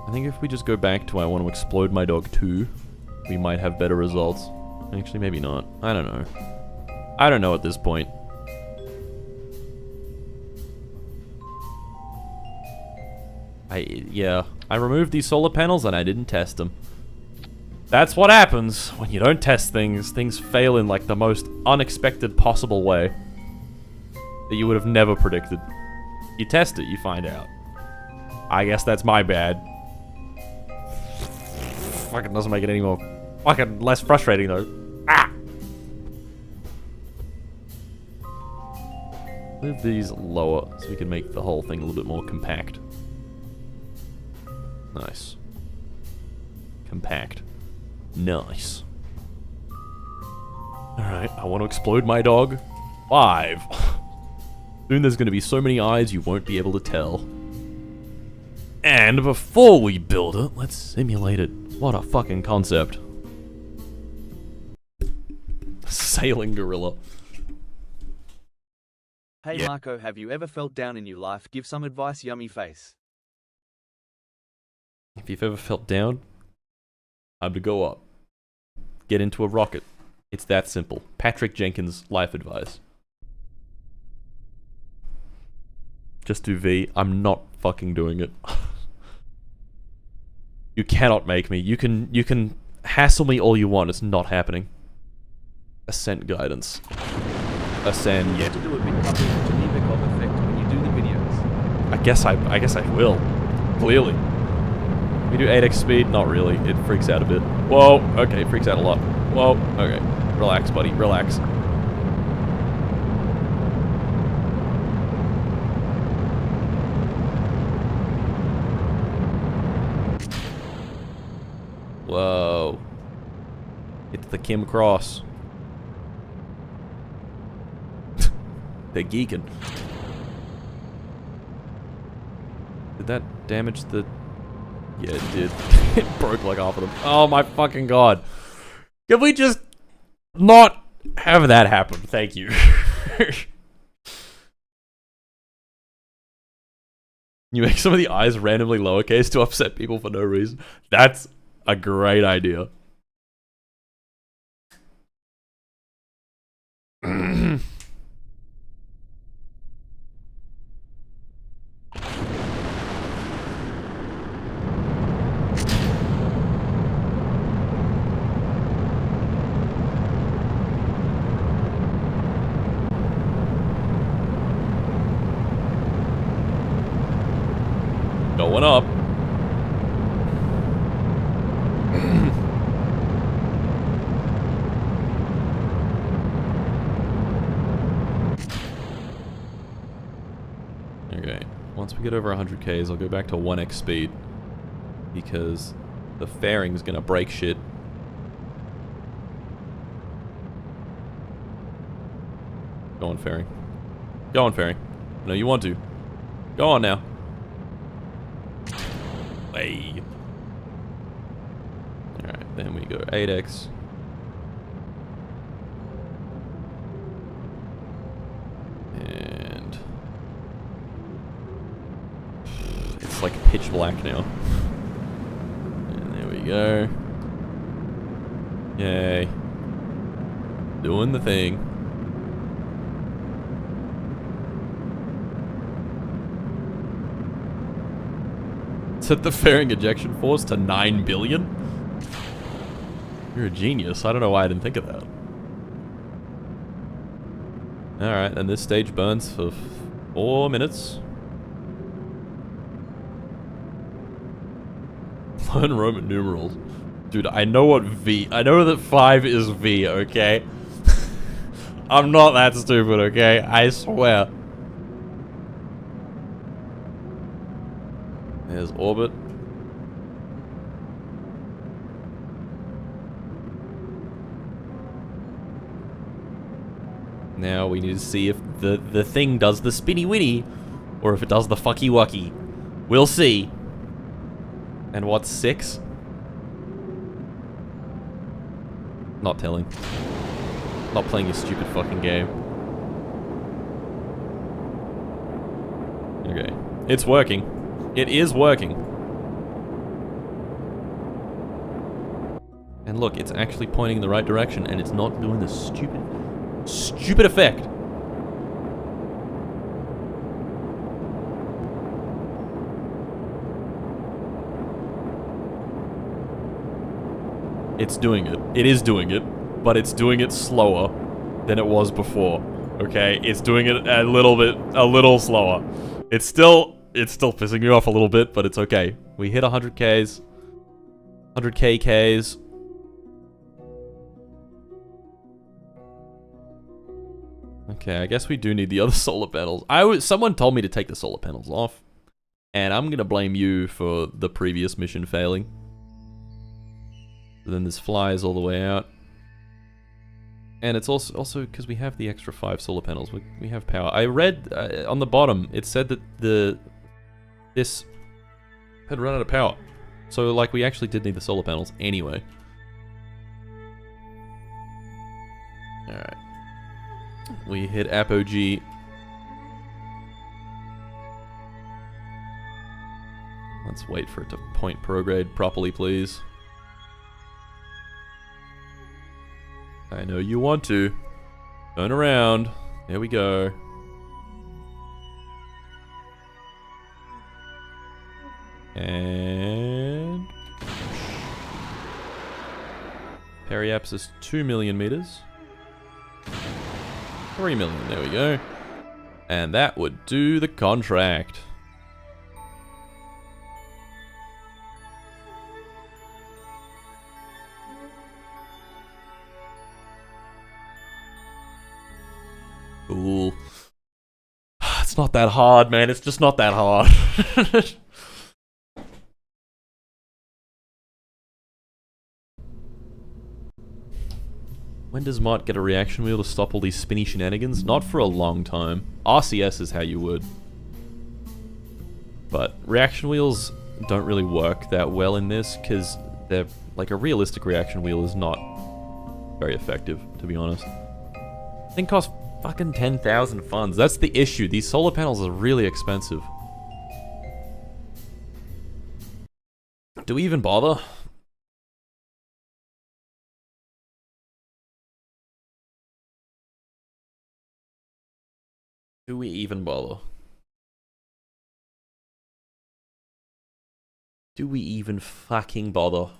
I think if we just go back to I want to explode my dog 2, we might have better results. Actually, maybe not. I don't know. I don't know at this point. Yeah. I removed these solar panels and I didn't test them. That's what happens when you don't test things. Things fail in like the most unexpected possible way that you would have never predicted. You test it, you find out. I guess that's my bad. Fucking doesn't make it any more fucking less frustrating though. Ah! Move these lower so we can make the whole thing a little bit more compact. Nice. Compact. Nice. Alright, I want to explode my dog. 5. Soon there's going to be so many eyes you won't be able to tell. And before we build it, let's simulate it. What a fucking concept. Sailing gorilla. Hey yeah. Marco, have you ever felt down in your life? Give some advice, yummy face. If you've ever felt down, time to go up. Get into a rocket. It's that simple. Patrick Jenkins' life advice. Just do V. I'm not fucking doing it. You cannot make me. You can hassle me all you want. It's not happening. Ascent guidance. Ascend. You have to do a bit copy of Geneva Cop effect when you do the videos. I guess I will. Clearly. We do 8x speed? Not really. It freaks out a bit. Whoa. Okay, freaks out a lot. Whoa. Okay. Relax, buddy. Relax. Whoa. It's the Kim Cross. They're geeking. Did that damage the... Yeah, it did. It broke like half of them. Oh my fucking god. Can we just not have that happen? Thank you. You make some of the eyes randomly lowercase to upset people for no reason. That's a great idea. Going up. Okay, once we get over 100Ks, I'll go back to 1x speed. Because the fairing's gonna break shit. Go on, fairing. Go on, fairing. No, you want to. Go on now. Hey. Alright, then we go 8x. And... it's like pitch black now. And there we go. Yay. Doing the thing. Set the fairing ejection force to 9 billion? You're a genius. I don't know why I didn't think of that. Alright, and this stage burns for 4 minutes. Learn Roman numerals. Dude, I know what V... I know that 5 is V, okay? I'm not that stupid, okay? I swear. There's orbit. Now we need to see if the thing does the spinny winny, or if it does the fucky wucky. We'll see. And what's 6? Not telling. Not playing your stupid fucking game. Okay. It's working. It is working. And look, it's actually pointing in the right direction, and it's not doing this stupid effect. It's doing it. It is doing it, but it's doing it slower than it was before. Okay? It's doing it a little slower. It's still pissing me off a little bit, but it's okay. We hit 100Ks. 100Ks. Okay, I guess we do need the other solar panels. Someone told me to take the solar panels off. And I'm gonna blame you for the previous mission failing. Then this flies all the way out. And it's also because we have the extra 5 solar panels. We have power. I read on the bottom, it said that this had run out of power. So, like, we actually did need the solar panels anyway. Alright. We hit apogee. Let's Let's wait for it to point prograde properly, please. I know you want to. Turn around. There we go. And... periapsis 2 million meters. 3 million, there we go. And that would do the contract. Cool. It's not that hard, man. It's just not that hard. When does Mott get a reaction wheel to stop all these spinny shenanigans? Not for a long time. RCS is how you would. But reaction wheels don't really work that well in this, because they're like a realistic reaction wheel is not very effective, to be honest. Thing costs fucking 10,000 funds. That's the issue. These solar panels are really expensive. Do we even bother? Do we even bother? Do we even fucking bother?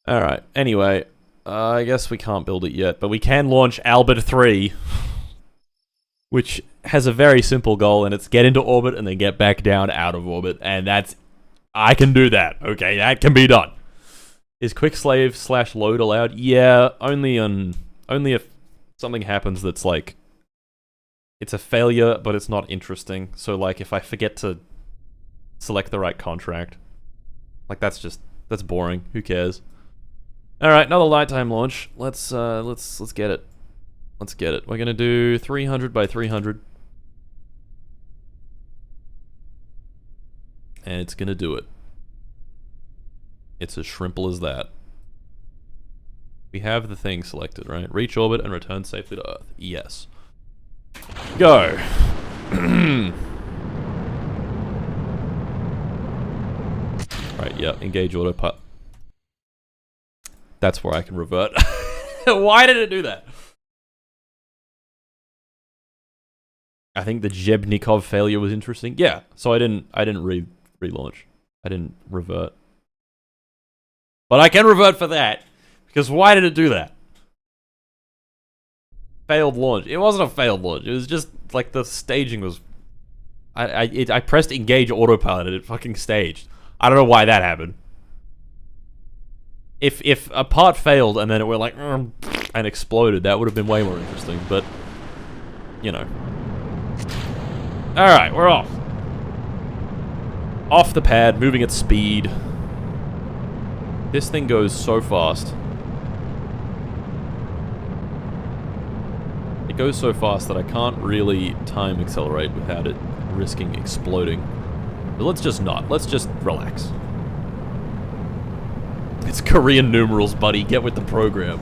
Alright, anyway, I guess we can't build it yet, but we can launch Albert 3, which has a very simple goal, and it's get into orbit and then get back down out of orbit, and that's... I can do that, okay? That can be done. Is quick slave / load allowed? Yeah, only if something happens that's like... it's a failure, but it's not interesting. So like, if I forget to select the right contract, like that's boring. Who cares? All right, another nighttime launch. Let's get it. Let's get it. We're gonna do 300 by 300, and it's gonna do it. It's as simple as that. We have the thing selected, right? Reach orbit and return safely to Earth. Yes. Go. Right. Yeah. Engage autopilot. That's where I can revert. Why did it do that? I think the Zhebnikov failure was interesting. Yeah, so I didn't relaunch. I didn't revert. But I can revert for that, because why did it do that? Failed launch. It wasn't a failed launch. It was just like the staging was. I pressed engage autopilot and it fucking staged. I don't know why that happened. If a part failed and then it went like and exploded, that would have been way more interesting. But you know. All right, we're off. Off the pad, moving at speed. This thing goes so fast. It goes so fast that I can't really time accelerate without it risking exploding. But let's just not. Let's just relax. It's Korean numerals, buddy. Get with the program.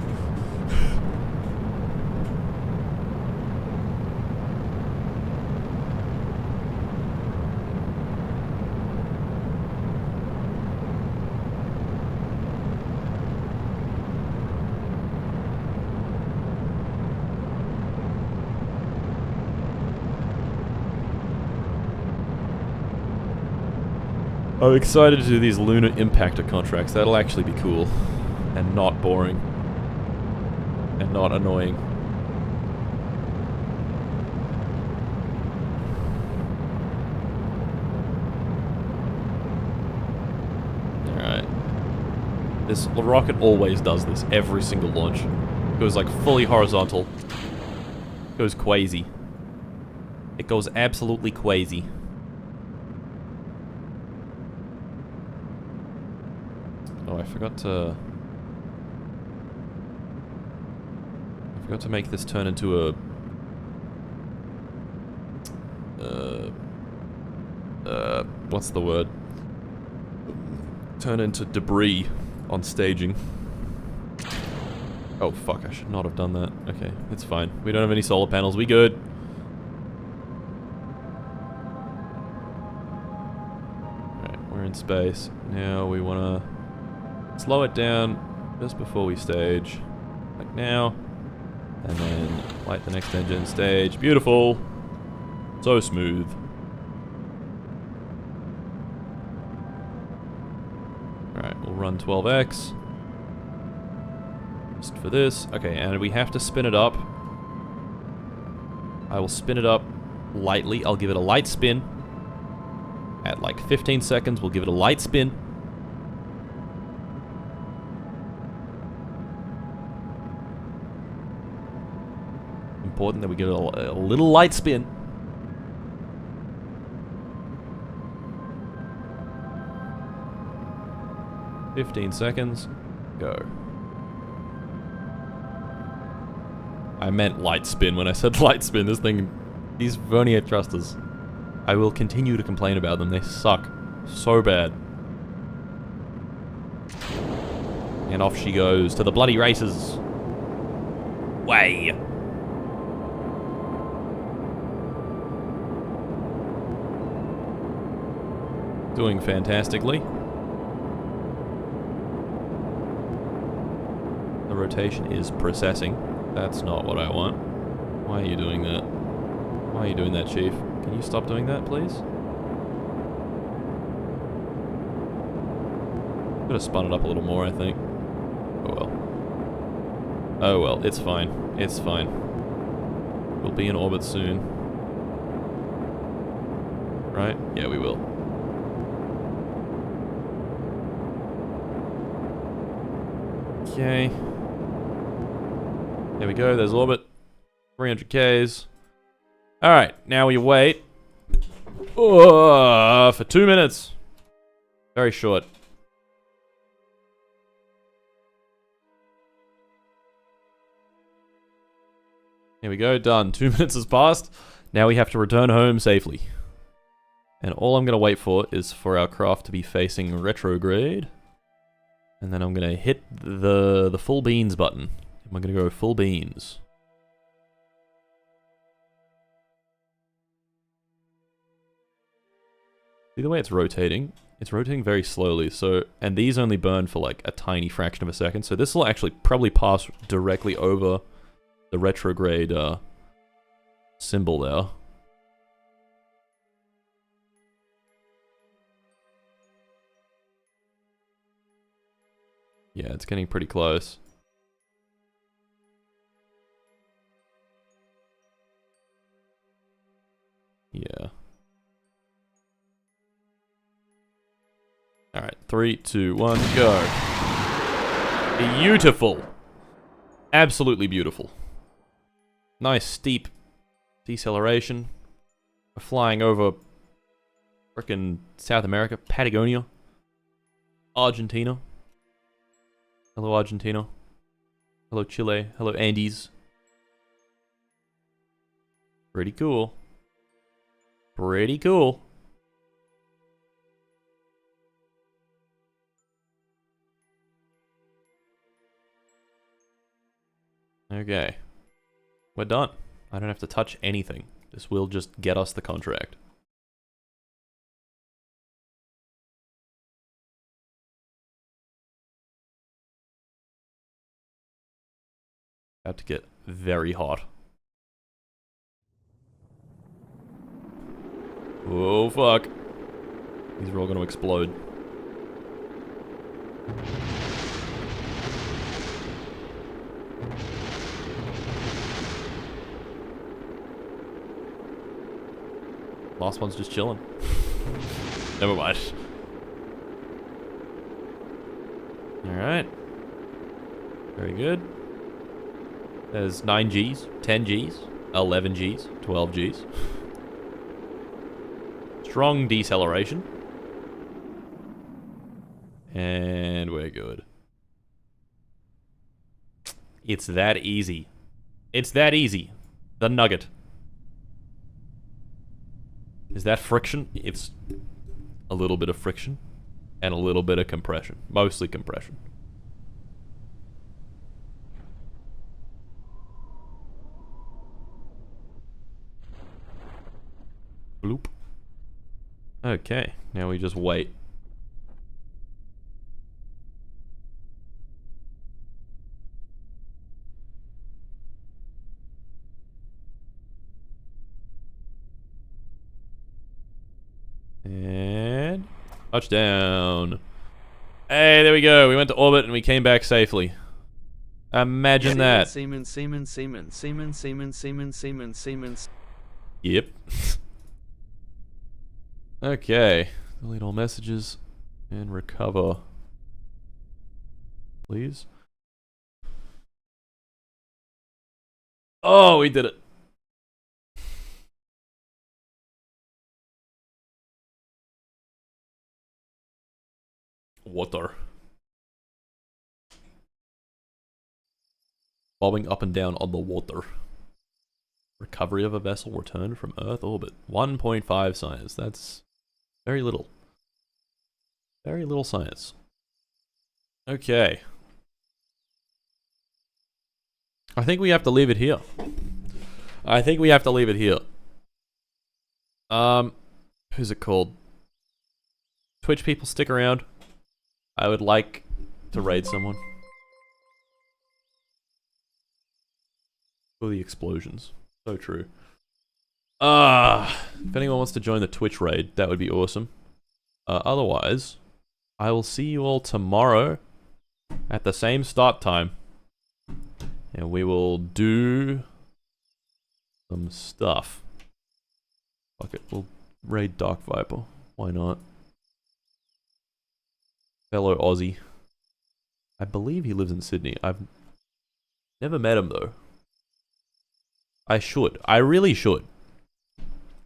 I'm excited to do these lunar impactor contracts. That'll actually be cool. And not boring. And not annoying. Alright. This rocket always does this. Every single launch. Goes like fully horizontal. Goes crazy. It goes absolutely crazy. Oh, I forgot to make this turn into a what's the word? Turn into debris on staging. Oh fuck, I should not have done that. Okay, it's fine. We don't have any solar panels, we good. Alright, we're in space. Now we wanna slow it down just before we stage. Like now. And then light the next engine, stage. Beautiful. So smooth. Alright, we'll run 12x. Just for this. Okay, and we have to spin it up. I will spin it up lightly. I'll give it a light spin. At like 15 seconds, we'll give it a light spin. Important that we give it a little light spin. "15 seconds. Go." I meant light spin when I said light spin. This thing, these vernier thrusters. I will continue to complain about them. They suck so bad. And off she goes to the bloody races. Way. Doing fantastically. The rotation is processing. That's not what I want. Why are you doing that? Why are you doing that, Chief? Can you stop doing that, please? Could have spun it up a little more, I think. Oh well. Oh well, it's fine. It's fine. We'll be in orbit soon. Right? Yeah, we will. Okay. There we go, there's orbit. 300 Ks. Alright, now we wait. For 2 minutes. Very short. Here we go, done. 2 minutes has passed. Now we have to return home safely. And all I'm going to wait for is for our craft to be facing retrograde. And then I'm going to hit the full beans button. I'm going to go full beans. See the way it's rotating? It's rotating very slowly, so... And these only burn for like a tiny fraction of a second, so this will actually probably pass directly over the retrograde symbol there. Yeah, it's getting pretty close. Yeah. Alright, 3, 2, 1, go. Beautiful. Absolutely beautiful. Nice steep deceleration. We're flying over frickin' South America, Patagonia, Argentina. Hello, Argentina. Hello, Chile. Hello, Andes. Pretty cool. Pretty cool. Okay. We're done. I don't have to touch anything. This will just get us the contract. About to get very hot. Oh fuck. These are all going to explode. Last one's just chilling. Never mind. Alright. Very good. There's 9 Gs, 10 Gs, 11 Gs, 12 Gs. Strong deceleration. And we're good. It's that easy. It's that easy. The nugget. Is that friction? It's a little bit of friction and a little bit of compression. Mostly compression. Bloop. Okay, now we just wait. And touchdown. Hey, there we go. We went to orbit and we came back safely. Imagine that. Siemens. Yep. Okay. Delete all messages and recover. Please. Oh, we did it. Water. Bobbing up and down on the water. Recovery of a vessel returned from Earth orbit. 1.5 science. That's very little. Very little science. Okay. I think we have to leave it here. Who's it called? Twitch people, stick around. I would like to raid someone. For the explosions. So true. If anyone wants to join the Twitch raid, that would be awesome. Otherwise, I will see you all tomorrow at the same start time. And we will do some stuff. Fuck it, we'll raid Dark Viper. Why not? Fellow Aussie. I believe he lives in Sydney. I've never met him though. I should. I really should.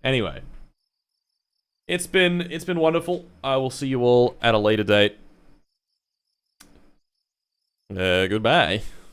Anyway. It's been wonderful. I will see you all at a later date. Goodbye.